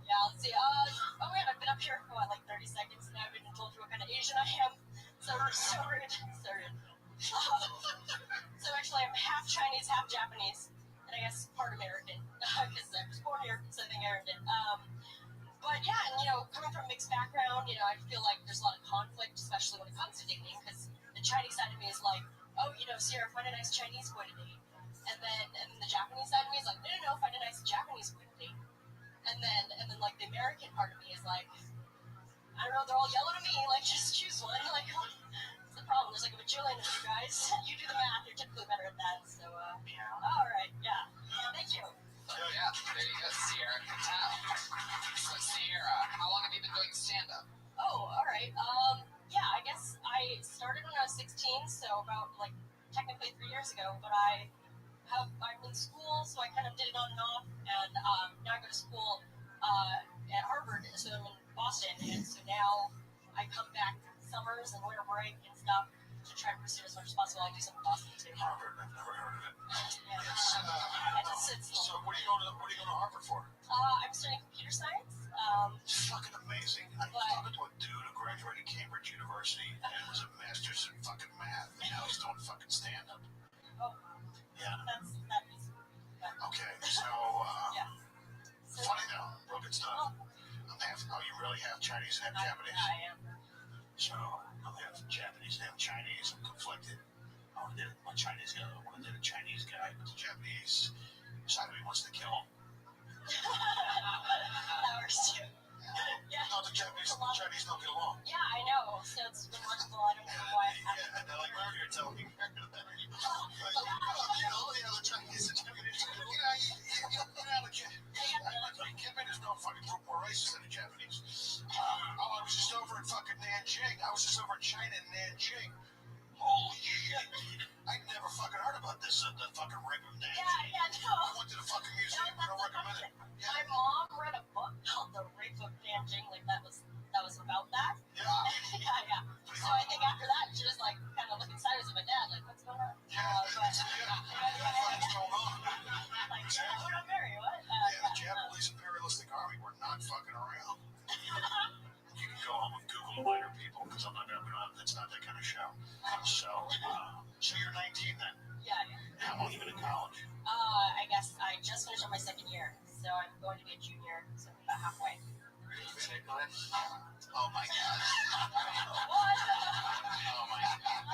S16: Yeah, let's see. Oh man, I've been up here for like 30 seconds and I haven't even told you what kind of Asian I am. So rude. So rude. So actually, I'm half Chinese, half Japanese, and I guess part American because I was born here, so I think I earned it. But yeah, and coming from a mixed background, I feel like there's a lot of conflict, especially when it comes to dating, because the Chinese side of me is like, oh, Sierra, find a nice Chinese boy to date. And then the Japanese side of me is like, no, find a nice Japanese boy to date. And then like the American part of me is like, I don't know, they're all yelling at me, like just choose one. Like, what's the problem? There's like a bajillion of you guys. You do the math, you're typically better at that. So, all right, yeah. Thank you.
S1: Yeah, there you go, Sierra Cattow. So Sierra, how long have you been doing stand-up?
S16: Oh, all right. Yeah, I guess I started when I was 16, so about technically 3 years ago. But I'm in school, so I kind of did it on and off, and now I go to school at Harvard, so I'm in Boston, and so now I come back summers and winter break and stuff to try to pursue as much as possible. I do some in Boston too.
S3: Harvard, I've never heard of it.
S16: Yeah.
S3: So what are you going to Harvard for?
S16: I'm studying computer science.
S3: It's fucking amazing. I'm talking to a dude who graduated Cambridge University and was a master's in fucking math, and now he's doing fucking stand-up.
S16: Oh.
S3: Yeah.
S16: That is.
S3: Okay, so,
S16: Yeah.
S3: funny though, real good stuff. You really have Chinese and have Japanese?
S16: I am.
S3: So, I'm half Japanese and half Chinese. I'm conflicted. I want to date a Chinese guy, but the Japanese side of me wants to kill him.
S16: That works too. Yeah.
S3: No, the Chinese don't get along.
S16: Yeah, I know. So it's remarkable. I don't know why.
S3: Yeah, and they're like, well, you're telling me. The Chinese and Japanese. There's no fucking group more racist than the Japanese. I was just over in fucking Nanjing. I was just over in China in Nanjing. Holy shit. I never fucking heard about this, the fucking rape of Nanjing.
S16: Yeah, no.
S3: I went to the fucking
S12: then.
S16: Yeah.
S12: How long you been in college?
S16: I guess I just finished up my second year, so I'm going to be a junior, so I'm about halfway.
S1: Oh my god.
S16: What?
S1: Oh my god.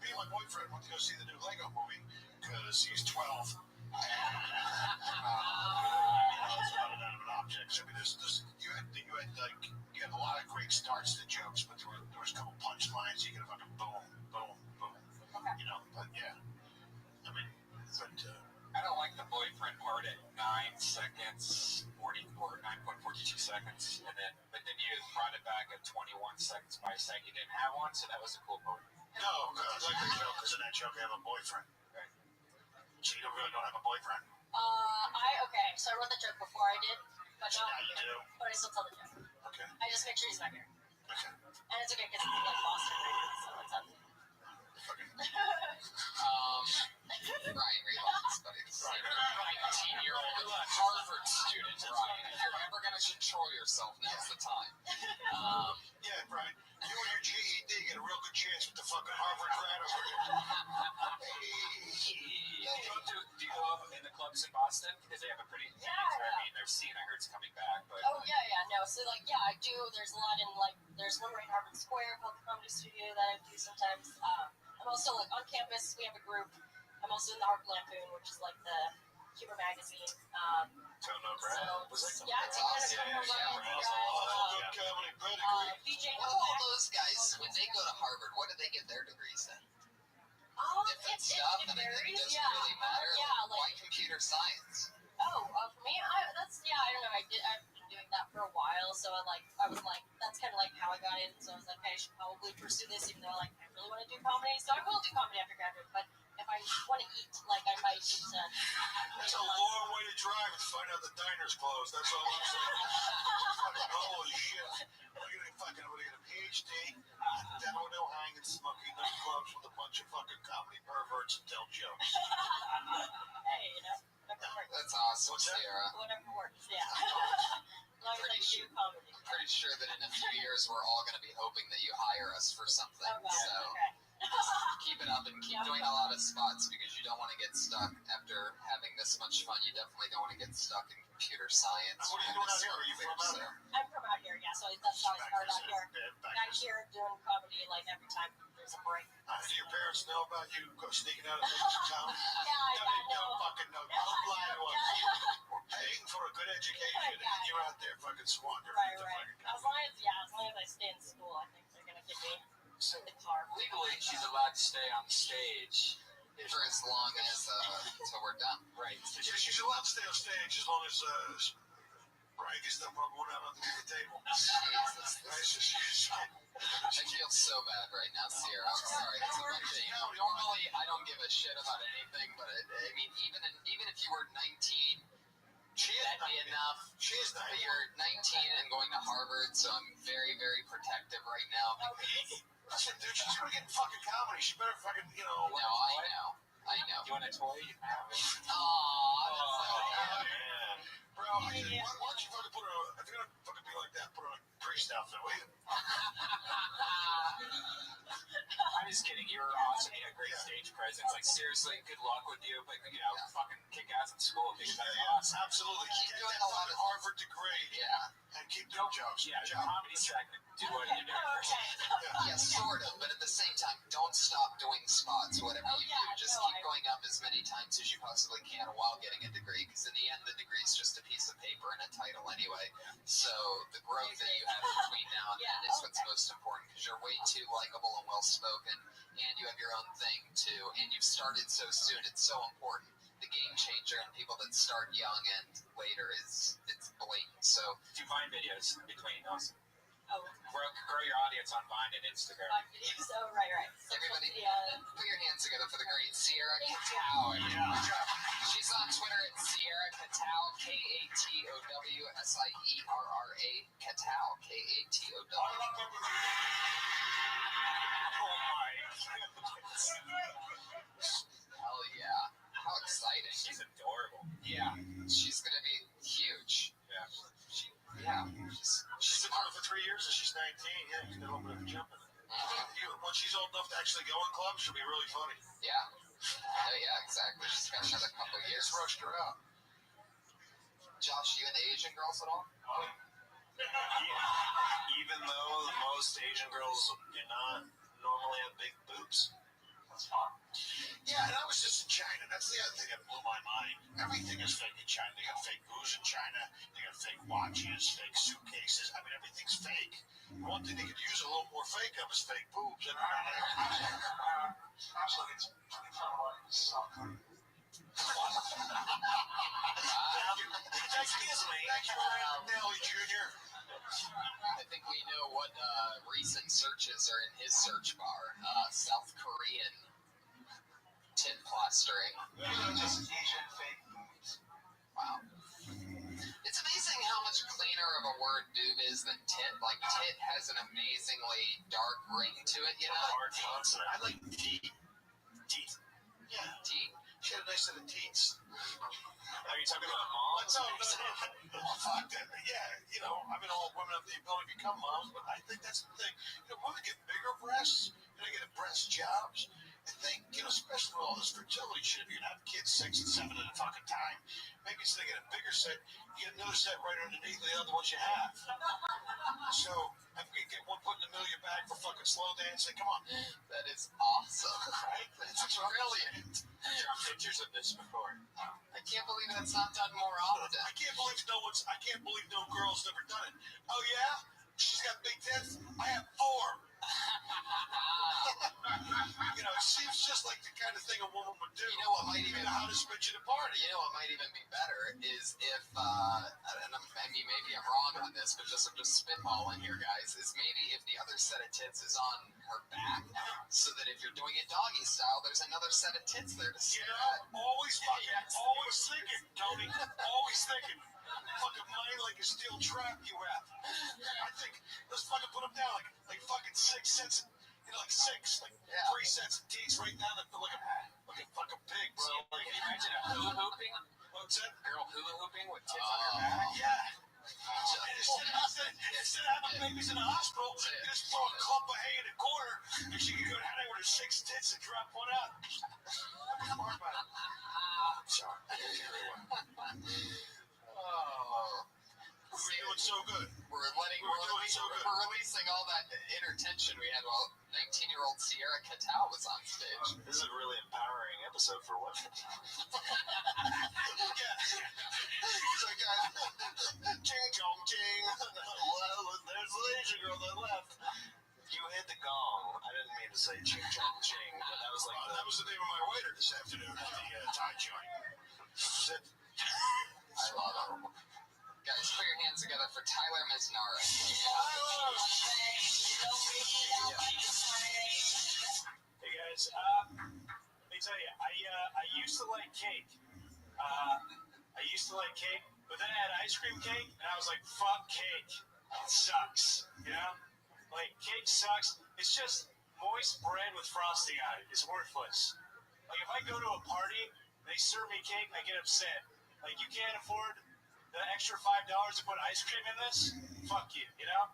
S12: Me and my boyfriend went to go see the new Lego movie because he's 12. And, it's not an object. I mean, you had a lot of great starts to jokes, but there was a couple punchlines. You get a fucking boom, boom, boom. You know, but yeah. I mean, but.
S7: I don't like the boyfriend part at 9 seconds, 9.42 seconds, but then you brought it back at 21 seconds by saying you didn't have one, so that was a cool part.
S12: No, I like the joke because in that joke I have a boyfriend.
S7: Right.
S12: So you really don't have a boyfriend?
S16: Okay, so I wrote the joke before I did, but
S12: So now you do.
S16: But I still tell the joke.
S12: Okay.
S16: I just make sure he's not here.
S12: Okay.
S16: And it's okay because it's like Boston, right? So it's up.
S1: Ryan, relax, buddy. This is a 19-year-old Harvard student, Ryan. If you're ever going to control yourself, now's the time.
S12: Yeah, Brian. You and your GED get a real good chance with the fucking Harvard grad over here.
S7: Do you go in the clubs in Boston? Because they have a pretty their scene I heard's coming back. But
S16: no. So I do. There's a lot in there's one right in Harvard Square called the Comedy Studio that I do sometimes. I'm also on campus. We have a group. I'm also in the Harvard Lampoon, which is like the humor magazine.
S12: Tell no Brad.
S16: It's
S1: awesome.
S16: BJ.
S1: All those guys, when they go to Harvard, what do they get their degrees in? Different stuff, and it doesn't really matter. Why computer science?
S16: For me, I don't know. I've been doing that for a while, so I was like, that's kind of like how I got in. So I was like, I should probably pursue this, even though I really want to do comedy. So I will do comedy after graduate, but if I want to eat, I might need to.
S12: That's a long way to drive to find out the diner's closed. That's all I'm saying. Holy shit. We're gonna get a PhD, down no hanging, smoking in clubs with a bunch of fucking comedy perverts and tell jokes.
S16: Hey,
S1: That's awesome, Sierra.
S16: Whatever works, yeah.
S1: Pretty sure that in a few years we're all going to be hoping that you hire us for something. So keep it up and keep doing a lot of spots because you don't want to get stuck after having this much fun. You definitely don't want to get stuck in computer science.
S12: What are you doing out here? Are you from out here?
S16: I'm from out here, yeah. So that's how I started out here. Out here doing comedy every time there's a break.
S12: Do your parents know about you sneaking out of town?
S16: Yeah, I know.
S12: Don't fucking know. Don't lie to us. We're paying for a good education, and you're out there fucking squandering.
S16: Right. As long as I stay in school, I think they're gonna give me the car.
S7: Legally, she's allowed to stay on stage
S1: for as long as until we're done.
S7: Right.
S12: Yeah, she's allowed to stay on stage as long as Brian gets that rubber one out underneath the table.
S1: Jesus. I feel so bad right now, Sierra. I'm sorry. Normally, I don't give a shit about anything, but I mean, even if you were 19, that'd be enough.
S12: She is 19.
S1: But you're 19 and going to Harvard, so I'm very, very protective right now.
S12: Listen, dude, she's gonna get in fucking comedy. She better fucking,
S1: No, I know.
S7: You want a toy? You can have it.
S12: Man. Bro, why don't you fucking put her, if you're gonna fucking be like that, put her in a priest outfit, will you?
S7: I'm just kidding. You were awesome. You had great stage presence. Seriously, good luck with you. But, fucking kick ass in school because that's awesome.
S12: Absolutely.
S1: Keep doing
S12: a
S1: a lot of
S12: Harvard degree.
S1: Yeah.
S12: And keep doing jokes.
S7: Yeah, comedy second. Do what you're doing.
S1: Yeah, sort of. But at the same time, don't stop doing spots, whatever you do. Just keep going up as many times as you possibly can while getting a degree. Because in the end, the degree is just a piece of paper and a title anyway. So the growth that you have between now and then is what's most important. Because you're way too likable and well-spoken. And you have your own thing, too. And you've started so soon. It's so important. The game changer in people that start young and later it's blatant. So
S7: do Vine videos in between those.
S16: Grow
S7: your audience on Vine and Instagram.
S16: So, right. So
S1: everybody, put your hands together for the great Sierra Katow. She's on Twitter at Sierra Katow, KATOWSIERRA Katow, KATOW.
S7: Oh my!
S1: Hell yeah! How exciting!
S7: She's adorable.
S1: Yeah, she's gonna be huge.
S7: Yeah.
S1: Yeah.
S12: She's been doing it for 3 years and she's 19. Yeah, she's got a little bit of a jump in it.
S3: Once she's old enough to actually go in clubs, she'll be really funny.
S1: Yeah. Yeah, exactly. She's got another couple of years.
S3: Just rushed her out.
S1: Josh, you into Asian girls at all?
S5: Even though most Asian girls do not normally have big boobs.
S3: Yeah, and I was just in China. That's the other thing that blew my mind. Everything is fake in China. They got fake booze in China. They got fake watches, fake suitcases. I mean, everything's fake. The one thing they could use a little more fake of is fake boobs. And
S11: Actually, it's South Korea.
S3: Excuse me. Thank you, Nelly Jr.
S1: I think we know what recent searches are in his search bar. South Korean tit plastering.
S11: Just Asian fake boobs.
S1: Wow. It's amazing how much cleaner of a word boob is than tit. Like, tit has an amazingly dark ring to it, you know?
S5: Hard consonant.
S3: I like teeth.
S5: Teeth.
S3: Yeah.
S1: Teeth.
S3: She had a nice set of teats.
S5: Are you talking about moms?
S3: No, fuck that. Yeah, you know, I mean, all women have the ability to become moms, but I think that's the thing. You know, women get bigger breasts, and they get breast jobs, and think, you know, especially with all this fertility shit, you're gonna have kids 6 and 7 at a fucking time. Maybe instead of getting a bigger set, you get another set right underneath the other ones you have. So, if we get one put in the middle of your bag for fucking slow dancing, come on.
S1: That is awesome.
S3: Right?
S1: That's brilliant.
S5: I've drawn pictures of this before.
S1: I can't believe that's not done more often.
S3: I can't believe no girl's never done it. Oh yeah? She's got big tits? I have 4. You know, it seems just like the kind of thing a woman would do.
S1: You know what might even
S3: be the hottest bitch at a party.
S1: You know what might even be better is if I mean maybe I'm wrong on this, but I'm just spitballing here, guys. Is maybe if the other set of tits is on her back, so that if you're doing it doggy style, there's another set of tits there to
S3: You
S1: stare
S3: know,
S1: at.
S3: always thinking, Tony. Always thinking. Fucking mind like a steel trap you have. I think let's fucking put them down like fucking 6 sets. You know, like 6, like 3 sets of teeth right down like a fucking pig, bro.
S7: Can you imagine a hula hooping?
S3: What's that?
S7: Girl hula hooping with tits on her back?
S3: Yeah. Instead of having babies in the hospital, you just throw a clump of hay in the corner, and she can go down there with her 6 tits and drop one out. I'm smart about it. Sorry.
S1: Oh.
S3: We're doing so good.
S1: We're releasing all that inner tension we had while 19-year-old Sierra Catal was on stage.
S5: This is a really empowering episode for women.
S3: He's like, ching chong ching.
S5: Well, there's the Asian girl that left. You hit the gong. I didn't mean to say ching chong ching, but that was like
S3: that was the name of my waiter this afternoon at the Thai joint.
S1: I love it. Guys, put your hands together for Tyler Misnara.
S11: Hey guys, let me tell you, I used to like cake. But then I had ice cream cake, and I was like, fuck cake. It sucks, you know? Like, cake sucks. It's just moist bread with frosting on it. It's worthless. Like, if I go to a party, they serve me cake, I get upset. Like, you can't afford the extra $5 to put ice cream in this? Fuck you, you know?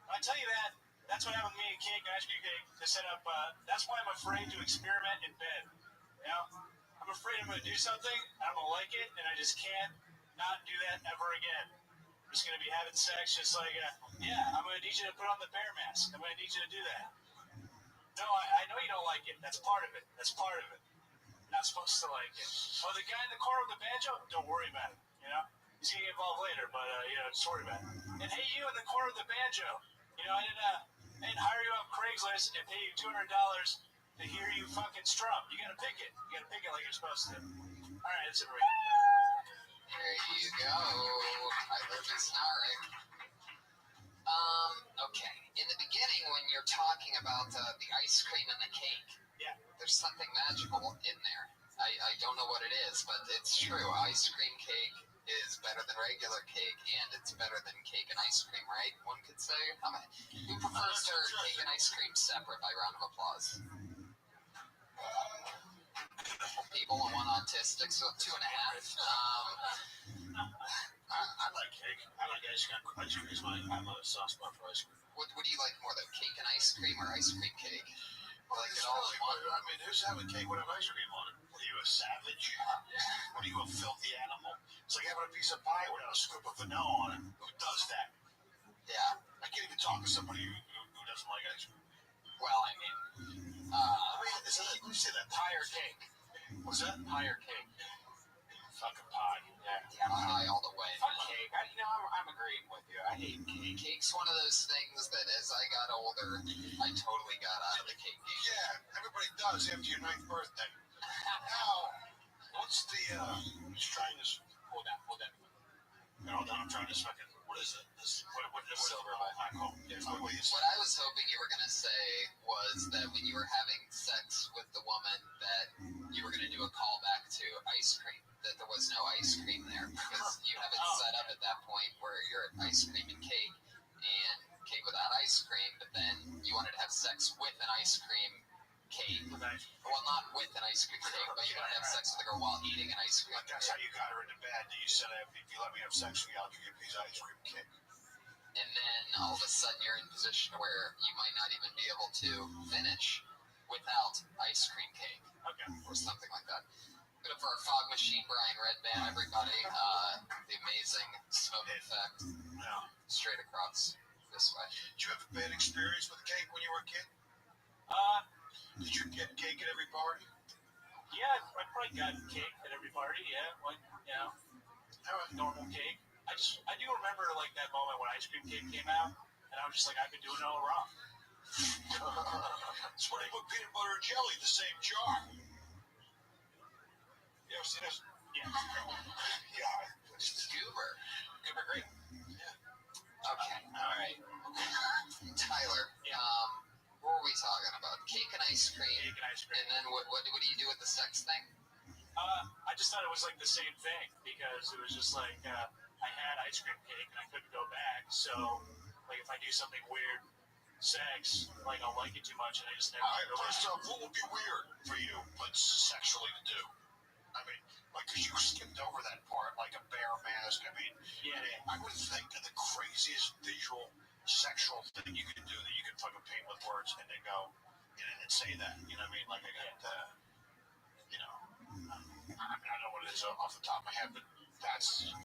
S11: I tell you that, that's what happened with me and cake and ice cream cake to set up, that's why I'm afraid to experiment in bed, you know? I'm afraid I'm going to do something, and I'm going to like it, and I just can't not do that ever again. I'm just going to be having sex just like, I'm going to need you to put on the bear mask. I'm going to need you to do that. No, I know you don't like it. That's part of it. Not supposed to like it. Oh, the guy in the corner with the banjo? Don't worry about it, you know? He's going to get involved later, but, just worry about it. And hey, you in the corner with the banjo. You know, I didn't hire you off Craigslist and pay you $200 to hear you fucking strum. You gotta pick it. Like you're supposed to. Alright, that's it for me.
S1: There you go. Tyler Misnara. Okay. In the beginning, when you're talking about the ice cream and the cake, there's something magical in there. I don't know what it is, but it's true. Ice cream cake is better than regular cake, and it's better than cake and ice cream, right? One could say. Who prefers their cake and ice cream separate by round of applause? People and one autistic, so 2.5.
S5: I like cake. I like ice cream. Ice cream is I have a soft spot for ice cream.
S1: What do you like more, though, cake and ice cream or ice cream cake?
S5: Well,
S1: Like
S5: it's
S1: it all
S5: really,
S1: in one?
S5: I mean, who's having cake with ice cream on it? What are you, a savage? What are you, a filthy animal? It's like having a piece of pie without a scoop of vanilla on it. Who does that?
S1: Yeah.
S5: I can't even talk to somebody who doesn't like ice cream.
S1: Well, I mean,
S5: Let me say that.
S1: pie or cake?
S5: What's that?
S1: Pie or cake?
S5: Fucking pie.
S1: Yeah, pie all the way.
S7: Fuck cake. I'm agreeing with you. I hate cake.
S1: Cake's one of those things that as I got older, I totally got out of the cake game.
S5: Yeah, everybody does after your 9th birthday. Now, what's the, just trying this, hold that. No, I'm trying this fucking, what is it? What
S1: Silver
S5: What
S1: I was hoping you were going to say was that when you were having sex with the woman that you were going to do a callback to ice cream, that there was no ice cream there because you have it set up at that point where you're at ice cream and cake without ice cream, but then you wanted to have sex with an ice cream cake. Well, not with an ice cream cake, but you wanted to have sex with a girl while eating an ice cream
S5: Like that's how you got her into bed. You said, if you let me have sex with you, I'll give you a piece of ice cream cake.
S1: And then all of a sudden you're in a position where you might not even be able to finish without ice cream cake.
S5: Okay.
S1: Or something like that. Good for our fog machine, Brian Redband, everybody. The amazing smoke effect.
S5: Yeah.
S1: Straight across this way.
S5: Did you have a bad experience with cake when you were a kid? Did you get cake at every party?
S11: Yeah, I probably got cake at every party. Yeah, like normal cake. I do remember like that moment when ice cream cake came out, and I was just like, I've been doing it all wrong.
S5: It's when they put peanut butter and jelly in the same jar. You ever seen this?
S11: Yeah.
S5: Yeah.
S1: Goober great. Yeah. Okay. All right. Tyler. What were we talking about? Cake and ice cream.
S11: Cake and ice cream.
S1: And then what do you do with the sex thing?
S11: I just thought it was like the same thing because it was just like I had ice cream cake and I couldn't go back. So like if I do something weird, sex, like I'll like it too much and I just never.
S5: First off, what would be weird for you, but sexually to do? I mean, like, cause you skipped over that part, like a bear mask. I mean, I would think that the craziest visual sexual thing you can do that you can fucking paint with words and then go and say that. You know what I mean? Like I got, I don't know what it is off the top of my head, but that's